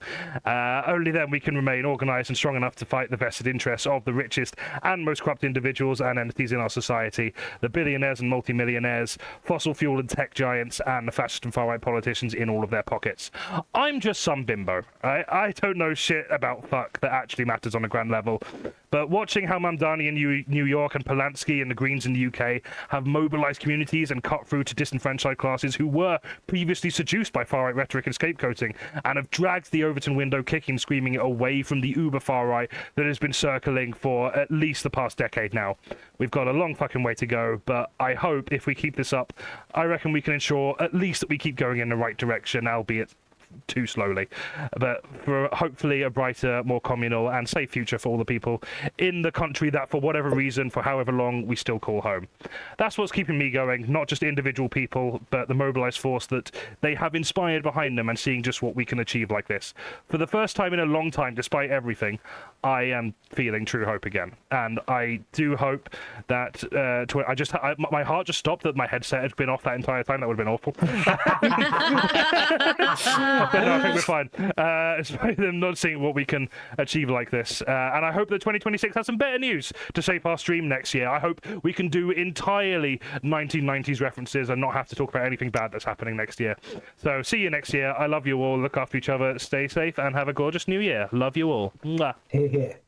Speaker 1: Only then we can remain organised and strong enough to fight the vested interests of the richest and most corrupt individuals and entities in our society, the billionaires and multimillionaires, fossil fuel and tech giants, and the fascist and far-right politicians in all of their pockets. I'm just some bimbo. I don't know shit about fuck that actually matters on a grand level, but watching how Mamdani in New York and Polanski and the Greens in the UK have mobilised communities and cut through to disenfranchised classes who were previously seduced by far-right rhetoric and scapegoating, and have dragged the Overton window kicking, screaming away from the uber far right that has been circling for at least the past decade now. We've got a long fucking way to go, but I hope if we keep this up, I reckon we can ensure at least that we keep going in the right direction, albeit too slowly, but for hopefully a brighter, more communal and safe future for all the people in the country that for whatever reason, for however long, we still call home. That's what's keeping me going, not just individual people, but the mobilised force that they have inspired behind them, and seeing just what we can achieve like this. For the first time in a long time, despite everything, I am feeling true hope again, and I do hope that my heart just stopped that my headset had been off that entire time. That would have been awful. But no, I think we're fine. It's them not seeing what we can achieve like this, and I hope that 2026 has some better news to shape our stream next year. I hope we can do entirely 1990s references and not have to talk about anything bad that's happening next year. So see you next year. I love you all. Look after each other. Stay safe and have a gorgeous new year. Love you all. Mwah.
Speaker 8: Here, here.